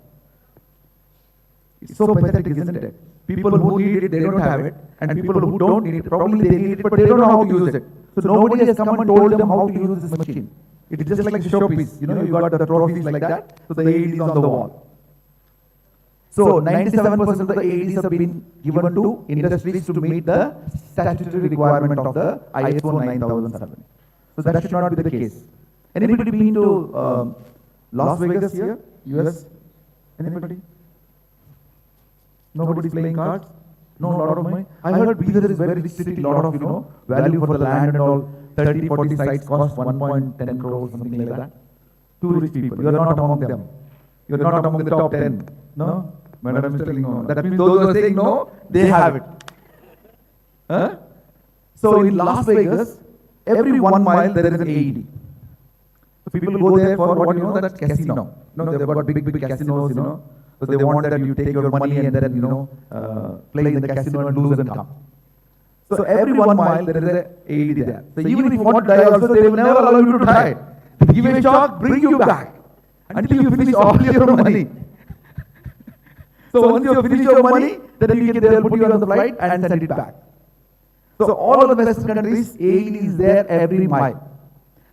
It's so pathetic, isn't it? People who need it, they don't have it. And people who don't need it, probably they need it, but they don't know how to use it. So nobody has come and told them how to use this machine. It is just like a showpiece. You got the trophies like that, so the AED is on the wall. So 97% of the AEDs have been given to industries to meet the statutory requirement of the ISO 9007. So that should not be the case. Anybody been to Las Vegas here, US? Anybody? Nobody's playing cards? No, lot of money? I heard Bidar is very rich city, lot of, value for the land and all. 30, 40 sites cost 1.10 crores, something like that. Two rich people. You are not among them. You are not among the top 10. No? Madam is telling no. That means those who are saying no, they have it. Huh? So in Las Vegas, every 1 mile there is an AED. people go there for what, that casino. They've got big casinos, So they want that you take your money and then, play in the casino and lose and come. So every 1 mile there is a AED there. So even if you want to die also, they will never allow you to die. They give you a shock, bring you back until you finish all your money. So once you finish your money, then they will put you on the flight and send it back. So all of the Western countries, AED is there every mile.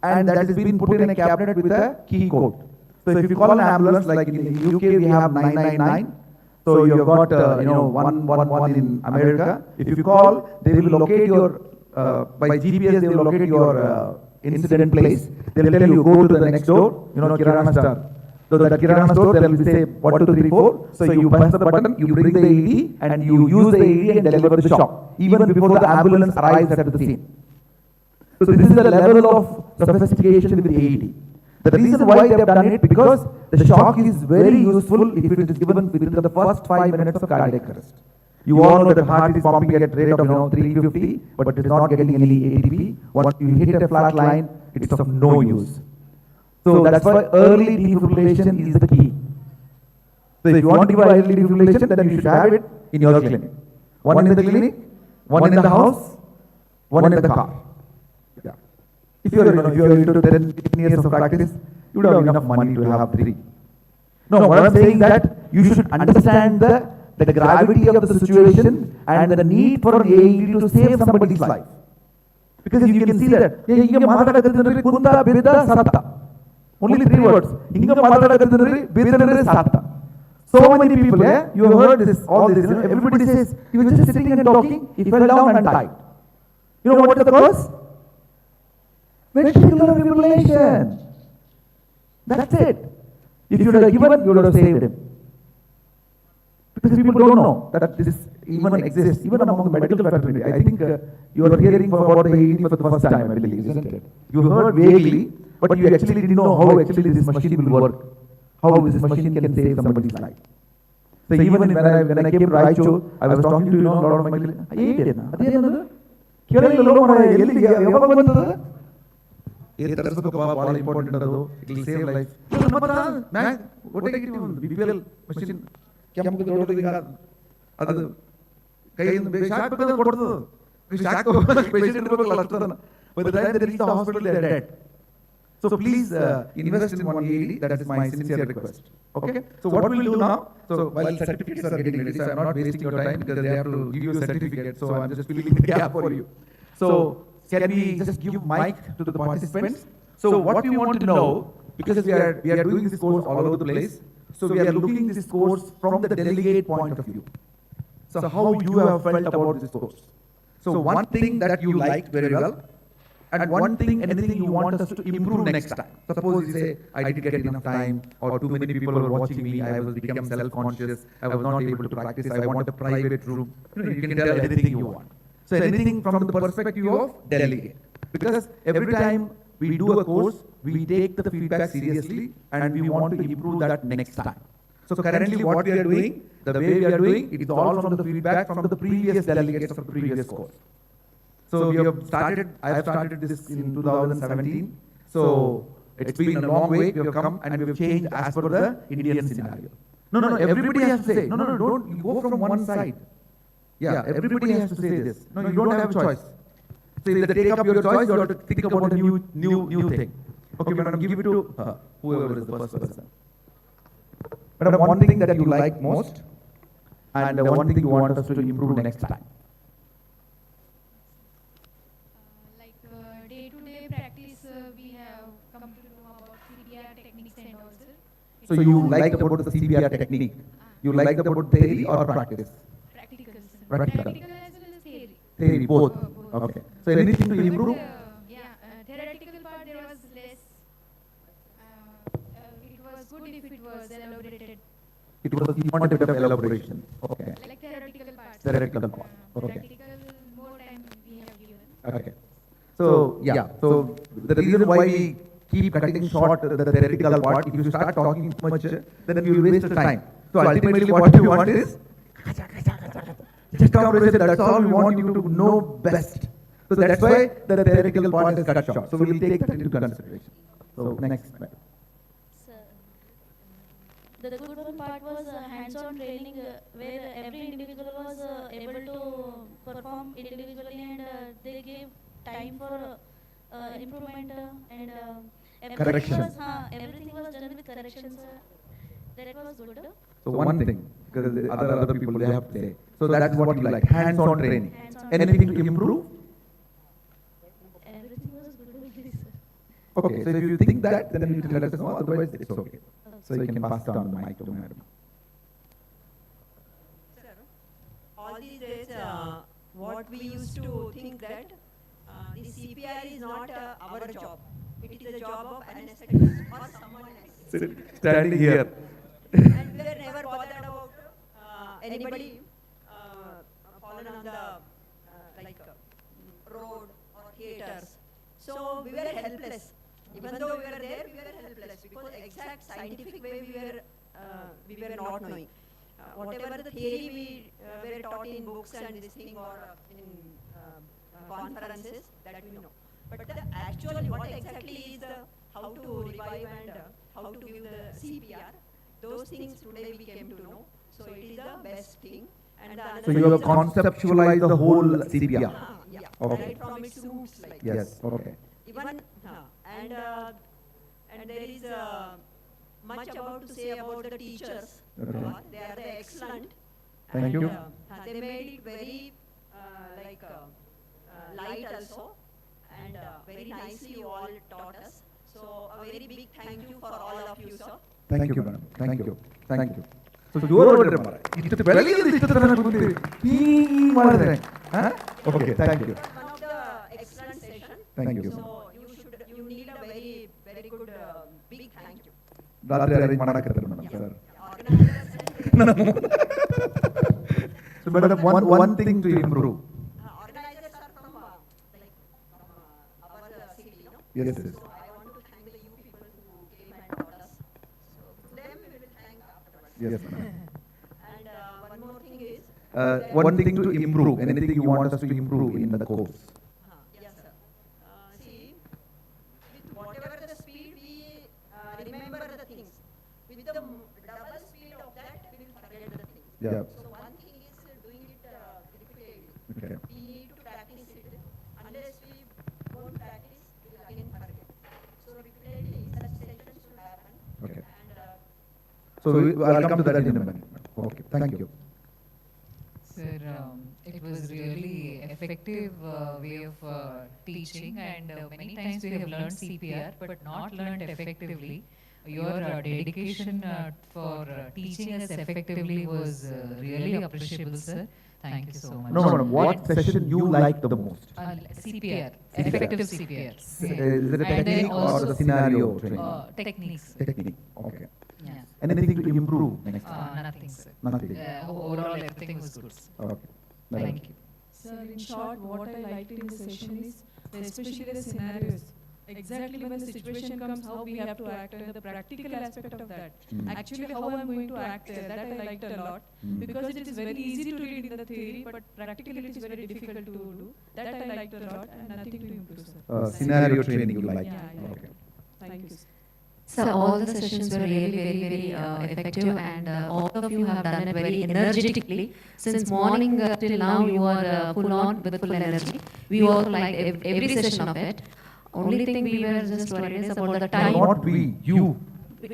And that has been put in a cabinet with a key code. So if you call an ambulance, like in the UK we have 999. So you have got 111 in America. If you call, they will locate your, by GPS they will locate your incident place. They will tell you, go to the next door, Kirana store. So that Kirana store, they will say 1, 2, 3, 4. So you press the button, you bring the AED and you use the AED and deliver the shock, even before the ambulance arrives at the scene. So this is the level of sophistication with the AED. The reason why they have done it, because the shock is very useful if it is given within the first 5 minutes of cardiac arrest. You all know that heart is pumping at rate of 350, but it is not getting any ATP. Once you hit a flat line, it is of no use. So that's why early defibrillation is the key. So if you want to give early defibrillation, then you should have it in your clinic. One in the clinic, one in the house, one in the car. Yeah. If you are into 10 years of practice, you would have enough money to have 3. No, what I am saying that you should understand the gravity of the situation and the need for an AED to save somebody's life. Because you can see that. Only 3 words. So many people, you have heard this, all this. Everybody says, he was just sitting and talking, he fell down and died. You know what is the cause? Ventricular fibrillation. That's it. If you would have given, you would have saved him. Because people don't know that this even exists, even among the medical fraternity. I think you are hearing about the AED for the first time, I believe, isn't it? You heard vaguely, but you actually didn't know how actually this machine will work, how this machine can save somebody's life. So even when I came to Raichur, I was talking to a lot of my colleagues. Bhai important it will save life. What take it on the BPL machine? By the time they reach the hospital, they are dead. So please invest in one AED. That is my sincere request. Okay. So what we will do now? So while certificates are getting ready, so I am not wasting your time because they have to give you a certificate. So I am just filling the gap for you. So can we just give mic to the participants? So what we want to know, because we are doing this course all over the place. So we are looking at this course from the delegate point of view. So how you have felt about this course? So one thing that you liked very well, and one thing, anything you want us to improve next time. Suppose you say, I didn't get enough time, or too many people were watching me, I was become self-conscious, I was not able to practice, I want a private room. You can tell anything you want. So anything from the perspective of delegate. Because every time we do a course, we take the feedback seriously and we want to improve that next time. So currently what we are doing, the way we are doing, it is all from the feedback from the previous delegates of the previous course. So we have started, I have started this in 2017. So it's been a long way, we have come and we have changed as per the Indian scenario. No, everybody has to say, no, don't go from one side. Yeah, everybody has to say this. No, you don't have a choice. So if they take up your choice, you have to think about a new thing. Okay, madam, give it to whoever is the first person. Madam, one thing that you like most, and one thing you want us to improve next time. Day-to-day practice, we have come to know about CPR techniques and also. So you liked about the CPR technique. You liked about theory or practice? Practical. Practical. Practical as well as theory. Theory, both. Okay. So anything to improve? Theoretical part there was less. It was good if it was elaborated. It was you wanted a bit of elaboration. Okay. Like theoretical parts. Theoretical part. Okay. Practical, more time we have given. Okay. So yeah. So the reason why we keep cutting short the theoretical part, if you start talking too much, then you will waste the time. So ultimately what we want is just comprehension. That's all we want you to know best. So that's why the theoretical part is cut short. So we will take that into consideration. So next. The good one part was hands-on training where every individual was able to perform individually and they gave time for improvement and Correction. everything was done with corrections. That was good. So one thing, because the other people they have to say. So that's what you like, hands-on training. Anything to improve? Everything was good with this. Okay, so if you think that, then you let us know, otherwise it's okay. So you can pass down the mic to madam. All these days, what we used to think that the CPR is not our job. It is the job of anesthetist or someone else. Standing here. And we were never bothered about anybody fallen on the road or theaters. So we were helpless. Even though we were there, we were helpless because exact scientific way we were not knowing. Whatever the theory we were taught in books and this thing or in conferences, that we know. But actually what exactly is how to revive and how to give the CPR, those things today we came to know. So it is the best thing. And So you have conceptualized the whole CPR? Yeah, okay. right from its roots. Like Yes, okay. Even, and there is much about to say about the teachers. Okay. They are the excellent. Thank and, you. They made it very light also, and very nicely you all taught us. So a very big thank you for all of you, sir. Thank you, madam. Thank you. Thank you. So you are over there. It's very Okay, thank you. One of the excellent session. Thank you. So you need a very, very good big thank you. Ratri arrange madakirtare madam, sir. So madam, one thing to improve. Organizers are from our city, no? Yes, yes. So I want to thank the you people who came and taught us. So them we will thank afterwards. Yes, madam. And one more thing is. One thing to improve, anything you want us to improve in the course. Yes, sir. See, with whatever the speed we remember the things, with the double speed of that, we will forget the things. Yeah. So one thing is doing it repeatedly. Okay. We need to practice it. Unless we won't practice, we will again forget. So repeatedly, such sessions should happen. Okay. And So I'll come to that in a minute. Okay, thank you. Sir, it was really effective way of teaching, and many times we have learned CPR but not learned effectively. Your dedication for teaching us effectively was really appreciable, sir. Thank you so much. No, madam, what session you like the most? CPR, effective CPR. Is it a technique or the scenario training? Techniques. Technique, okay. Yeah. Anything to improve next time? Nothing, sir. Nothing. Overall, everything was good, sir. Okay. Thank you. Sir, in short, what I liked in the session is especially the scenarios. Exactly when the situation comes, how we have to act and the practical aspect of that. Actually, how I'm going to act there, that I liked a lot. Because it is very easy to read in the theory, but practically it is very difficult to do. That I liked a lot and nothing to improve, sir. Scenario training you like? Yeah. Okay. Thank you, sir. So all the sessions were really very effective, and all of you have done it very energetically. Since morning till now, you are full on with full energy. We all liked every session of it. Only thing we were just worried is about the time. Not we, you.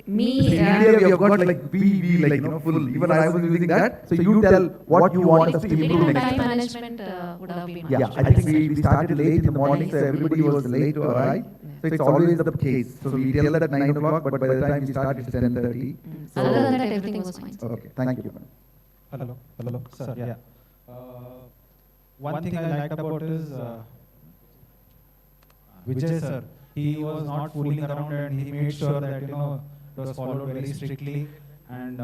Me. See, in India we have got like we like full. Even I was using that. So you tell what you want us to improve next Time time. management would have been. Yeah, I think we started late in the morning, so everybody was late to arrive. So it's always the case. So we tell that at 9 o'clock, but by the time we start, it's 10:30. So Other than that, everything was fine. Okay, thank you. Hello, sir. Yeah. One thing I liked about is Vijay sir. He was not fooling around, and he made sure that it was followed very strictly and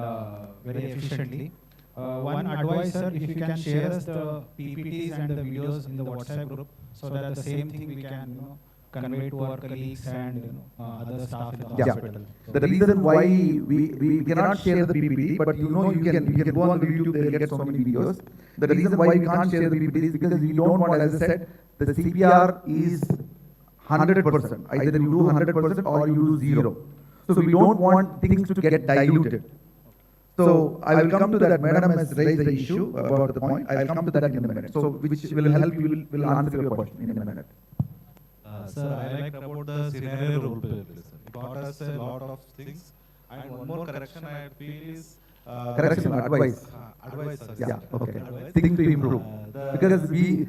very efficiently. One advice, sir, if you can share us the PPTs and the videos in the WhatsApp group, so that the same thing we can convey to our colleagues and other staff in the hospital. The reason why we cannot share the PPT, but you can go on the YouTube, they'll get so many videos. The reason why we can't share the PPT is because we don't want, as I said, the CPR is 100%. Either you do 100% or you do 0. So we don't want things to get diluted. So I will come to that. Madam has raised the issue about the point. I will come to that in a minute. So which will help you, will answer your question in a minute. Sir, I liked about the scenario role play. It taught us a lot of things. And one more correction I feel is Correction, advice. Advice, sir. Yeah, okay. Advice. Thing to improve. Because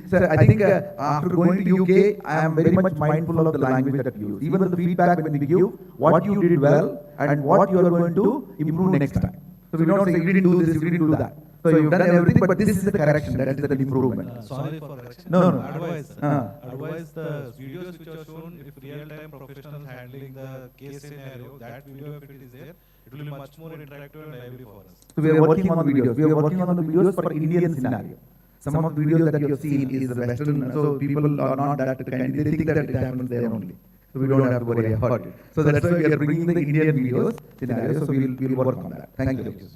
sir, I think after going to UK, I am very much mindful of the language that you use. Even the feedback when we give, what you did well and what you are going to improve next time. So we don't say you didn't do this, you didn't do that. So you've done everything, but this is the correction, that is the improvement. Sorry for correction. No. Advice. Advice, the videos which are shown, if real-time professionals handling the case scenario, that video, if it is there, it will be much more interactive and lively for us. So we are working on the videos. We are working on the videos for Indian scenario. Some of the videos that you have seen is the Western, so people are not that kind. They think that it happens there only. So we don't have to worry about it. So that's why we are bringing the Indian videos scenario. So we'll work on that. Thank you.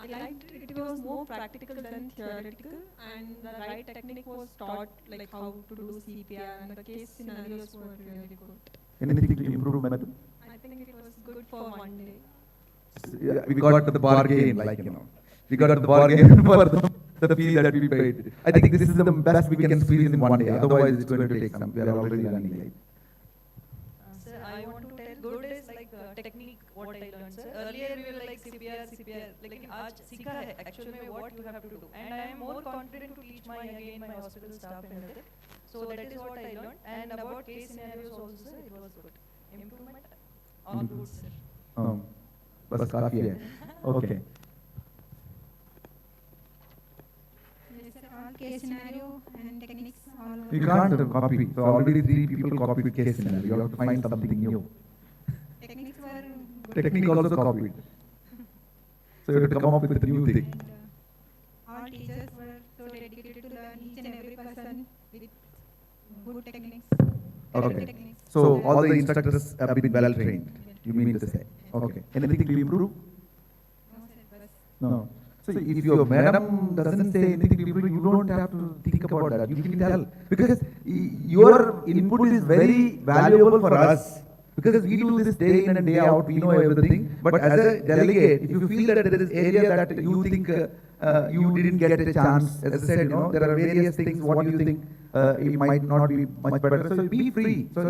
I liked it was more practical than theoretical, and the right technique was taught, like how to do CPR, and the case scenarios were really good. Anything to improve, madam? I think it was good for one day. Yeah, we got the bargain, like, we got the bargain for the fee that we paid. I think this is the best we can squeeze in one day. Otherwise, it's going to take some. We are already running late. Sir, I want to tell good is like technique what I learned, sir. Earlier we were like CPR, लेकिन आज सीखा है actual में what you have to do, and I am more confident to teach my hospital staff and other. So that is what I learned. And about case scenarios also, sir, it was good. Improvement on good, sir. बस काफी है. Okay. Case scenario and techniques all. You can't copy. So already 3 people copied case scenario. You have to find something new. Techniques were good. Technique also copied. So you have to come up with a new thing. All teachers were so dedicated to learn each and every person with good techniques. Okay. So all the instructors have been well trained. You mean to say? Okay. Anything to improve? No. So if your madam doesn't say anything, you don't have to think about that. You can tell. Because your input is very valuable for us. Because we do this day in and day out, we know everything. But as a delegate, if you feel that there is area that you think you didn't get a chance, as I said, there are various things, what do you think it might not be much better. So be free. So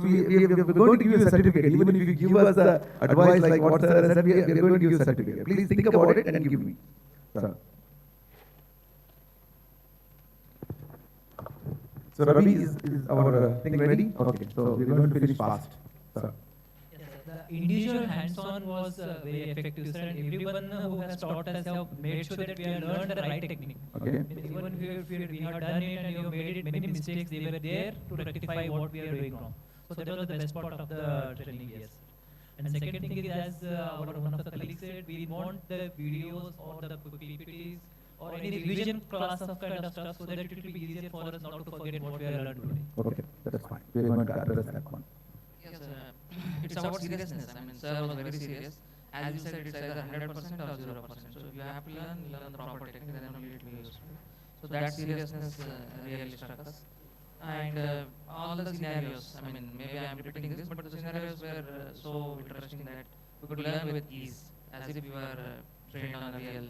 we are going to give you a certificate. Even if you give us the advice like what sir said, we are going to give you a certificate. Please think about it and give me. Sir. So Ravi, is our thing ready? Okay, so we're going to finish fast. Sir. Yes, sir. The individual hands-on was very effective, sir, and everyone who has taught us have made sure that we have learned the right technique. Okay. Even if we have done it and we have made it many mistakes, they were there to rectify what we are doing wrong. So that was the best part of the training, yes. And second thing is, as one of the colleagues said, we want the videos or the PPTs or any revision class of kind of stuff so that it will be easier for us not to forget what we have learned today. Okay, that's fine. We are going to address that one. Yes, it's about seriousness. I mean, sir was very serious. As you said, it's either 100% or 0%. So if you have to learn the proper technique, then only it will be useful. So that seriousness really struck us. And all the scenarios, I mean, maybe I am repeating this, but the scenarios were so interesting that we could learn with ease, as if we were trained on a real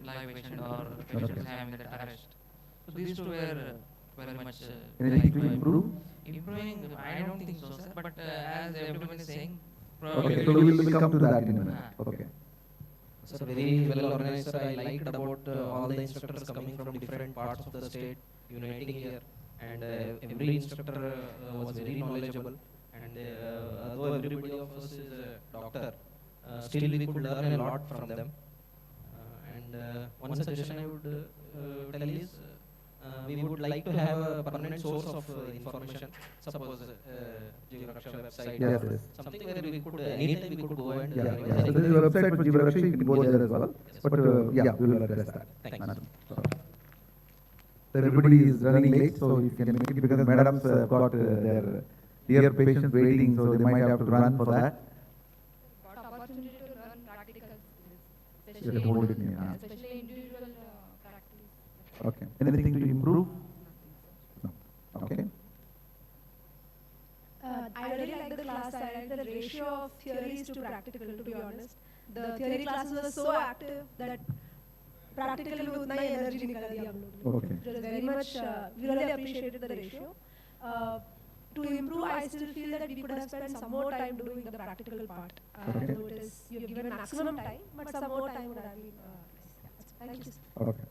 live patient or patients having that arrest. So these two were very much Anything to improve? Improving, I don't think so, sir, but as everyone is saying, okay, so we will come to that in a minute. Okay. So very well organized, sir. I liked about all the instructors coming from different parts of the state uniting here, and every instructor was very knowledgeable, and although everybody of us is a doctor, still we could learn a lot from them. And one suggestion I would tell is we would like to have a permanent source of information, suppose Jivaraksha website, yes, or yes. something where we could anytime we could go and So there is a website for Jivaraksha, you can go there as well. But yeah, we will address that. Thank you. Madam. So everybody is running late, so you can make it because madams got their dear patients waiting, so they might have to run for that. Got opportunity to learn practical skills, You have to hold it in your hand. especially individual practice. Okay. Anything to improve? No. ratio of theories to practical, to be honest. The theory classes were so active that practical में उतना ही energy निकाल दिया हम लोगों ने. Okay. It was very much, we really appreciated the ratio. To improve, I still feel that we could have spent some more time doing the practical part. Okay. Notice you have given maximum time, but some more time would have been. Thank you. Okay.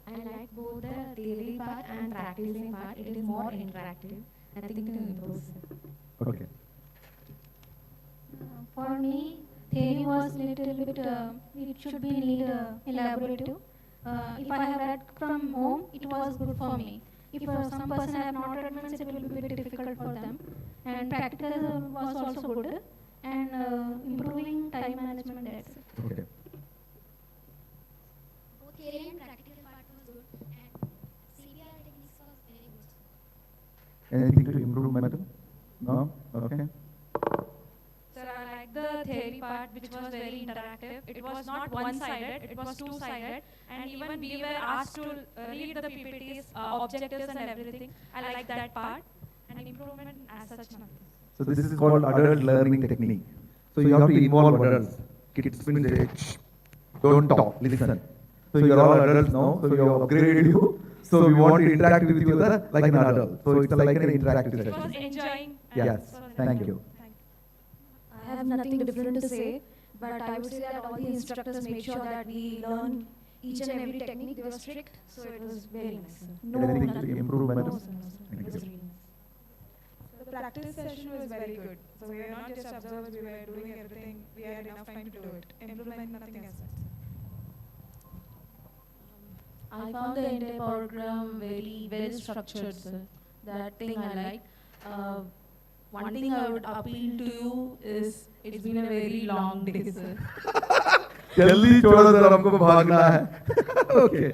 I like both the theory part and practicing part. It is more interactive. Nothing to improve. Okay. For me, theory was little bit, it should be elaborative. If I have read from home, it was good for me. If some person have not read, means it will be very difficult for them. And practical was also good. And improving time management, that's it. Okay. Both theory and practical part was good. And CPR techniques was very good. Anything to improve, madam? No? Okay. Sir, I like the theory part, which was very interactive. It was not one-sided, it was two-sided. And even we were asked to read the PPTs, objectives and everything. I like that part. And improvement as such, nothing. So this is called adult learning technique. So you have to involve adults. Kids will say, shh, don't talk, listen. So you are all adults now, so we have upgraded you. So we want to interact with you like an adult. So it's like an interactive It session. was enjoying. Yes, thank you. I have nothing different to say, but I would say that all the instructors made sure that we learn each and every technique. They were strict, so it was very nice. Anything to improve, madam? No, sir. Thank It was you. really nice. The practice session was very good. So we were not just observers, we were doing everything. We had enough time to do it. Improvement, nothing as such. I found the entire program very well structured, sir. That thing I like. One thing I would appeal to you is it's been a very long day, sir. जल्दी छोड़ो sir, हमको भागना है. Okay.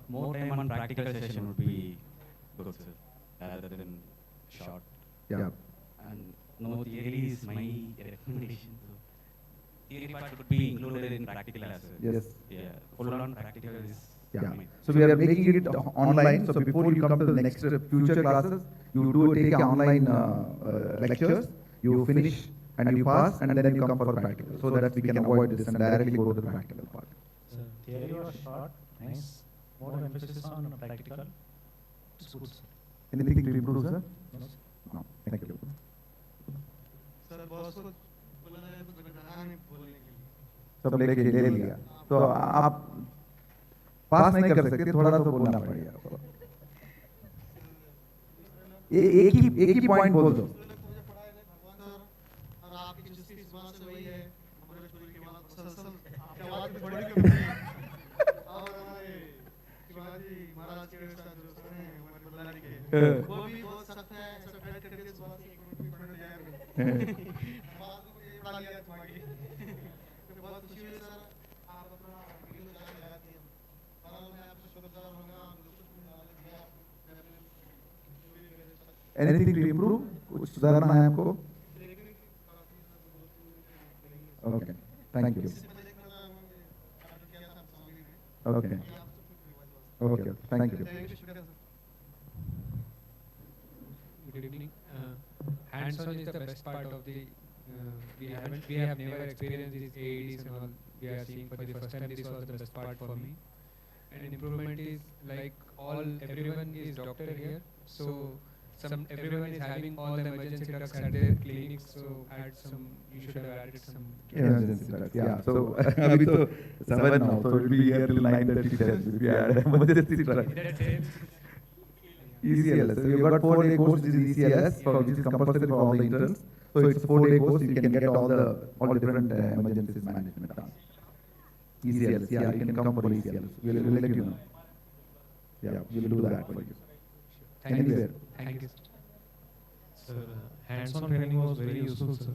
More time on practical session would be good, sir, rather than short. Yeah. And no theory is my recommendation. So theory part could be included in practical as well. Yes. Yeah. Full on practical is. Yeah. So we are making it online. So before you come to the next future classes, you do take online lectures, you finish and you pass, and then you come for practical. So that we can avoid this and directly go to the practical part. So theory was short, nice. More emphasis on practical. It's good, sir. Anything to improve, sir? No, sir. No. Thank you. Sir बहुत कुछ बोलना है, कुछ कहा नहीं बोलने के लिए. सब लेके ले लिया. तो आप पास नहीं कर सकते, थोड़ा तो बोलना पड़ेगा. एक ही पॉइंट बोल दो. और आपकी जस्टिस बात से वही है, हमारे स्कूल की बात मुसलसल आपकी आवाज भी बड़ी कम है. और हमारे शिवाजी महाराज के साथ जो सुने हमारे बदलारी के, वो भी बहुत सख्त है, सब बैठ करके इस बात से भी पढ़ने जा रहे हैं. बात को ये पढ़ा लिया तुम्हारी. तो बहुत खुशी हुई सर, आप अपना वीडियो लगाते हैं. और मैं आपसे शुक्रगुजार होऊंगा, Anything to improve? कुछ सुधारना है आपको? Okay. Thank you. Okay. Okay. Thank you. Good evening. Hands-on is the best part of the. We have never experienced these AEDs and all. We are seeing for the first time. This was the best part for me. And improvement is like everyone is doctor here, so everyone is having all the emergency drugs at their clinics. So you should have added some. Emergency drugs. Yeah. So अभी तो 7 now, so we'll be here till 9:30. If we add emergency drugs. ECLS. So you've got 4-day course. This is ECLS, which is compulsory for all the interns. So it's a 4-day course. You can get all the different emergencies management done. ECLS. Yeah, you can come for ECLS. We'll let you know. Yeah, we'll do that for you. Anywhere. Thank you. Sir, hands-on training was very useful, sir.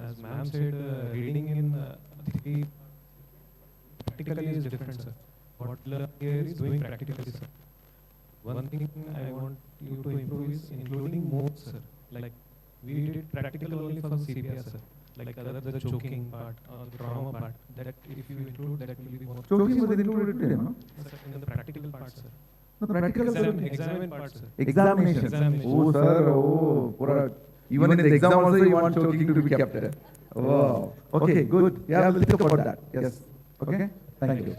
As ma'am said, reading in theory practically is different, sir. What learning here is doing practically, sir. One thing I want you to improve is including modes, sir. Like we did practical only for CPR, sir. Like the choking part or the trauma part. That if you include, that will be more. Choking was included there, no? Sir, in the practical part, sir. No, practical examine part, sir. Examination. Oh, sir. Oh, पूरा Even in the exam also you want choking to be kept. Wow. Okay, good. Yeah, we'll think about that. Yes. Okay. Thank you.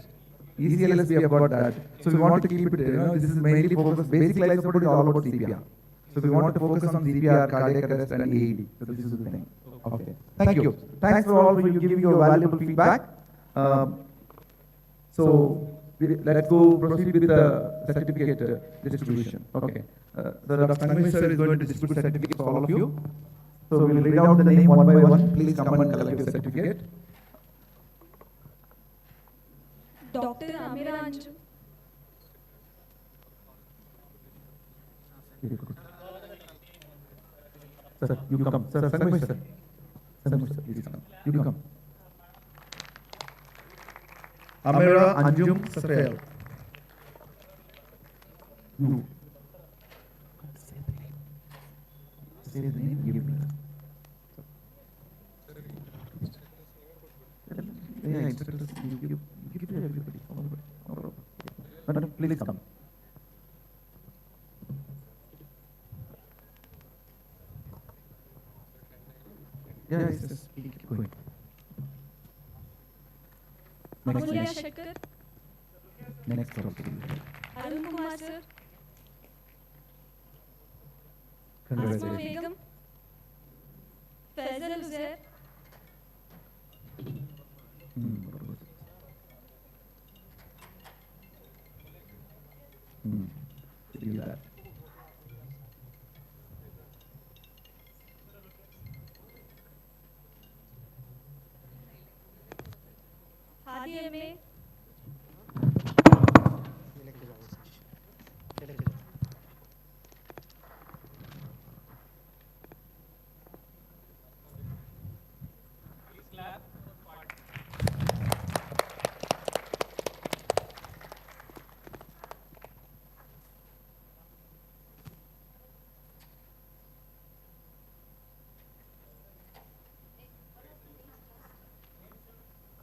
ECLS we have got that. So we want to keep it, this is mainly focused, basic life support is all about CPR. So we want to focus on CPR, cardiac arrest and AED. So this is the thing. Okay. Thank you. Thanks for all for you giving your valuable feedback. Let's go proceed with the certificate distribution. Okay. So Dr. Sanghvi sir is going to distribute certificates for all of you. So we'll read out the name one by one. Please come and collect your certificate. Dr. Amira Anju. Sir, you come. Sir, Sanghvi sir. Sanghvi sir, please come. You come. Amira Anjum Safel. You. Say the name, give me. Yeah, instructors, you give it to everybody. No, please come. Yes, keep going. Amulya Shekhar. Next one. Arun Kumar sir. Asma Congratulations. Begum. Faisal Uzair. Do that. Hadi M.A.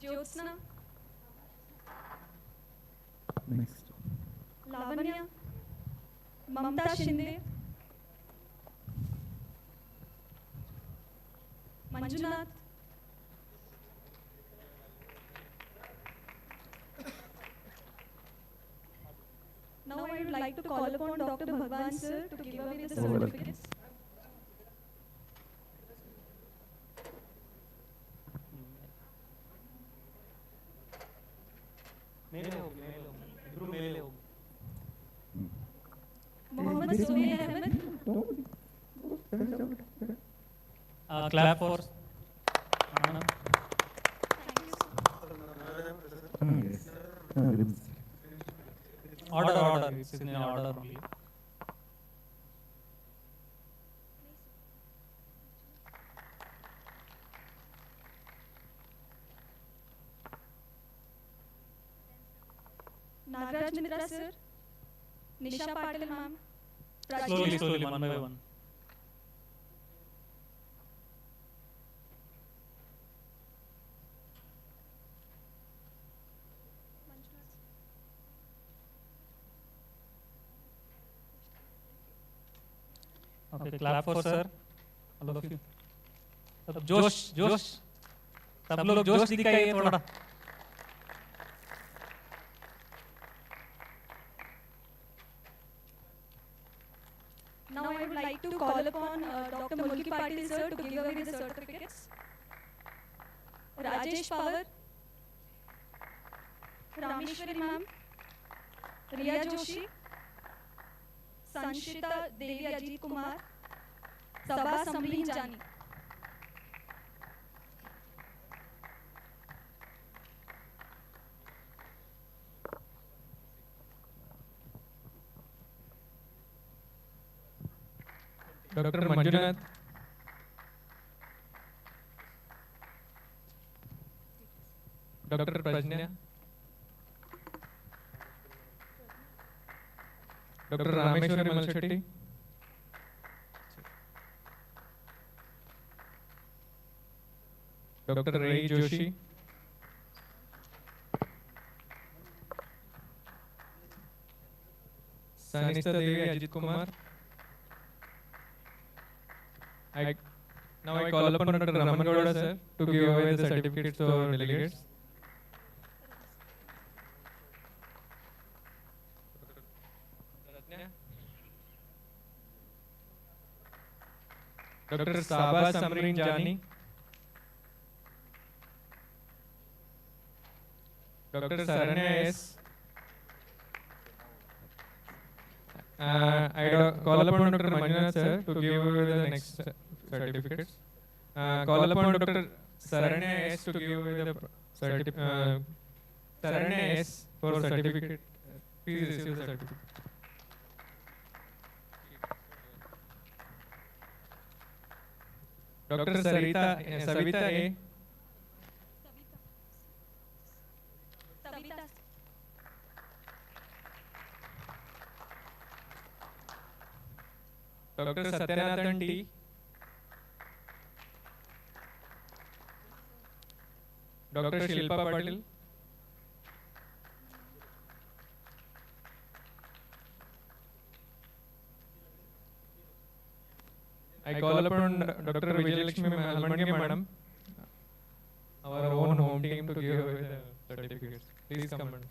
Jyotsna. Next. Lavanya. Mamta Shinde. Manjunath. Now I would like to call upon Dr. Bhagwan sir to give away the certificates. Mohammed Sohail Ahmed. Clap for. Order. It's in order only. Nagraj Mitra sir. Nisha Patil ma'am. Slowly, one by one. Okay, clap for sir. All of you. सब जोश. सब लोग जोश दिखाइए थोड़ा. Now I would like to call upon Dr. Mulki Patil sir to give away the certificates. Rajesh Power, Rameshwari ma'am, Riya Joshi, Sanshita Devi Ajit Kumar, Sabha Samreen Jani. Dr. Manjunath. Dr. Prajna. Dr. Rameshwari Malshetty. Dr. Ray Joshi. Sanista Devi Ajit Kumar. I now I call upon Dr. Ramangowda sir to give away the certificates to our delegates. Dr. Saba Samrin Jani, Dr. Saranya S. I call upon Dr. Manjunath sir to give away the next certificates. Call upon Dr. Saranya S to give away the Saranya S for certificate. Please receive the certificate. Dr. Savita A. Dr. Satyanathan T. Dr. Shilpa Patil. I call upon Dr. Vijayalakshmi Almange Madam, our own home team, to give away the certificates. Please come, madam.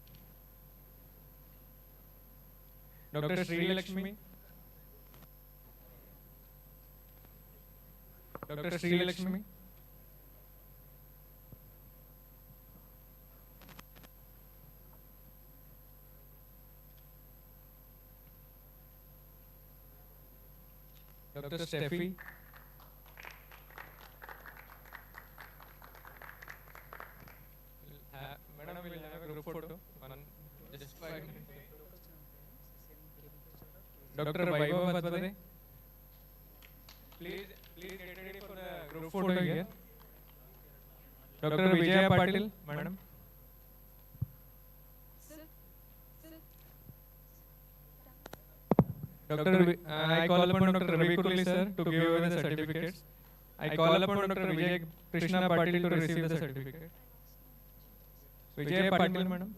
Dr. Sri Lakshmi. Dr. Sri Lakshmi. Dr. Steffi. Madam, we will have a group photo. Just 5 minutes. Dr. Vaibhav Badbade. Please get ready for the group photo here. Dr. Vijaya Patil, madam. I call upon Dr. Ravi Kurli sir to give away the certificates. I call upon Dr. Vijay Krishna Patil to receive the certificate. Vijay Patil, madam.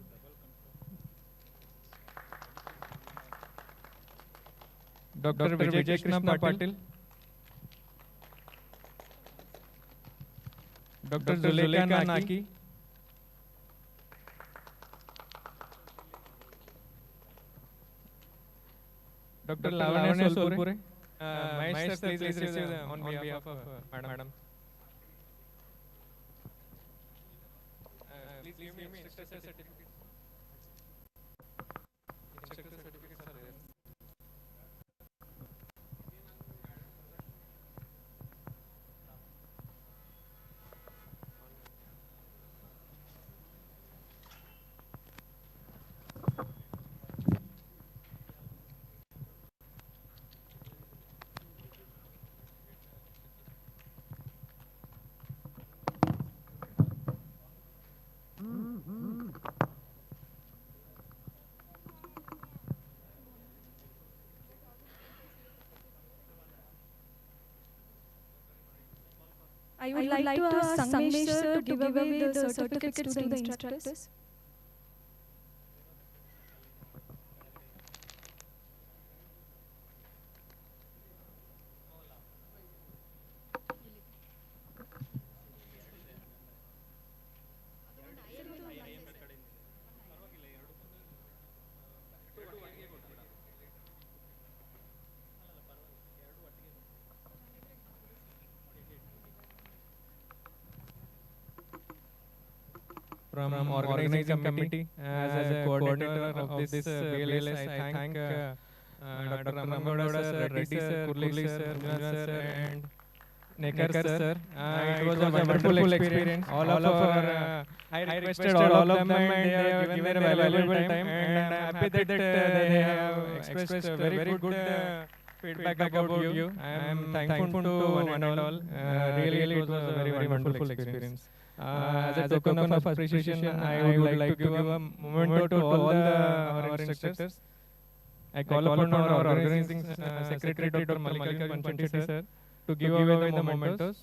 Dr. Vijay Krishna Patil. Dr. Zulekha Naki. Dr. Lavanya Solpure. Mahesh sir, please receive on behalf of madam. Please give me instructor certificate. Instructor certificates are there. I would like to ask Sangesh sir to give away the certificates to the instructors. From organizing committee as a coordinator of this BLS, I thank Dr. Ramangowda sir, Reddy sir, Kurli sir, Manjunath sir, and Nekar sir. It was a wonderful experience. All of our, I requested all of them, and they have given a valuable time, and I'm happy that they have expressed very good feedback about you. I am thankful to one and all. Really, it was a very wonderful experience. As a token of appreciation, I would like to give a moment to all our instructors. I call upon our organizing secretary, Dr. Mallikarjun Panchanti sir, to give away the mementos.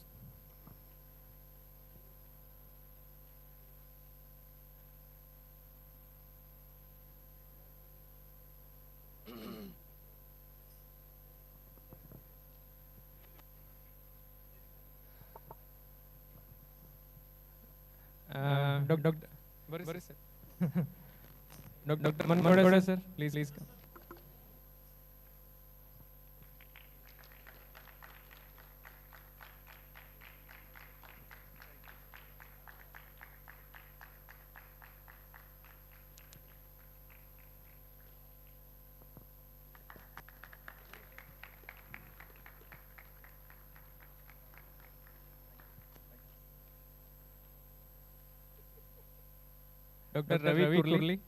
Dr. Dr. Mankoda sir, please come. Dr. Ravi Kurli.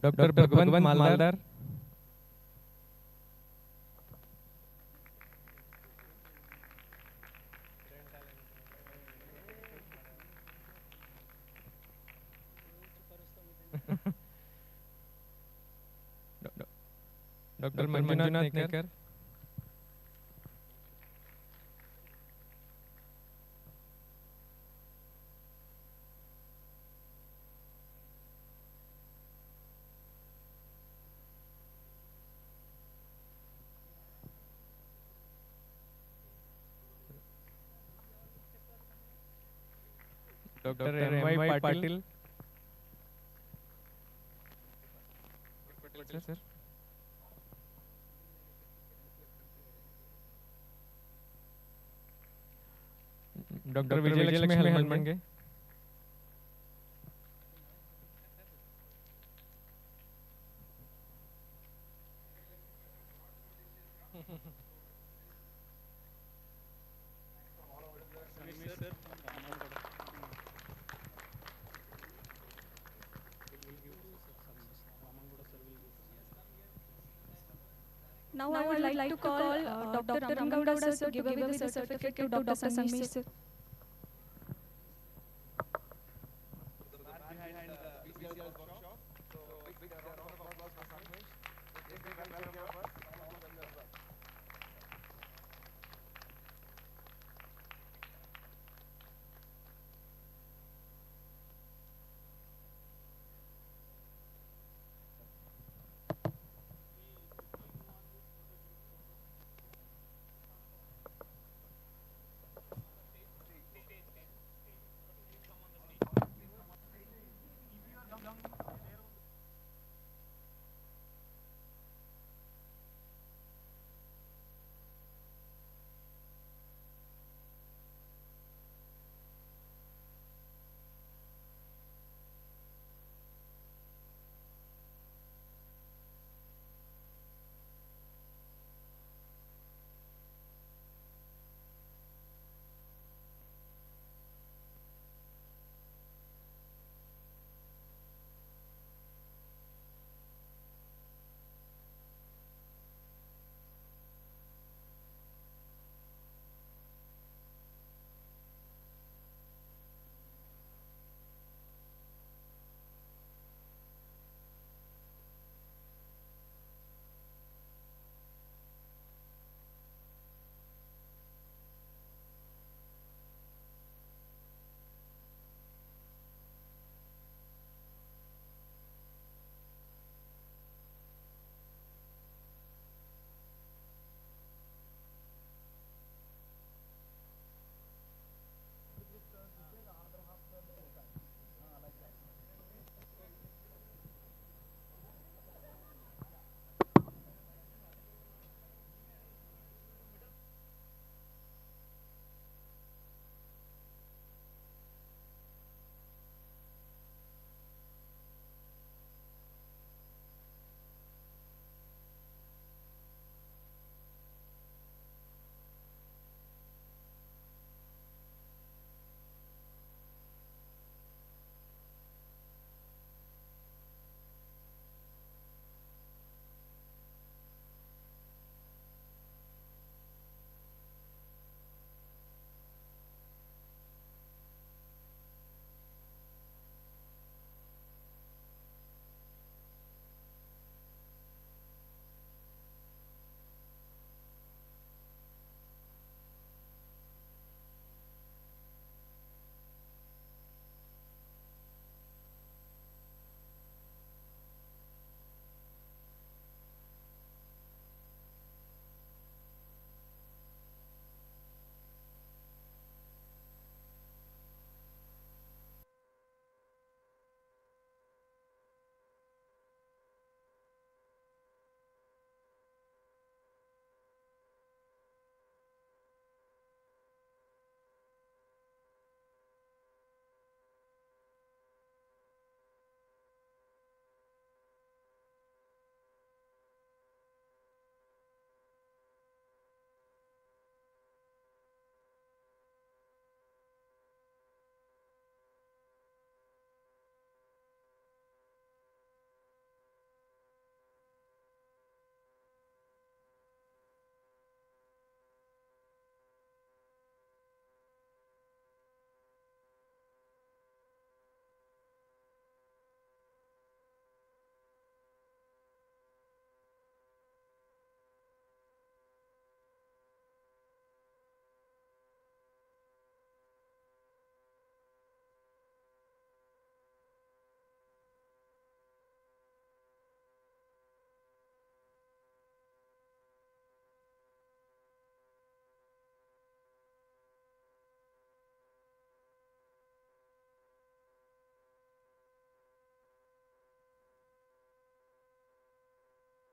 Dr. Bhagwan Maldar. Dr. Manjunath Nekar. Dr. M.Y. Patil. Sir. Dr. Vijayalakshmi Halmange. Now I would like to call Dr. Ramgowda sir to give away the certificate to Dr. Sangesh sir.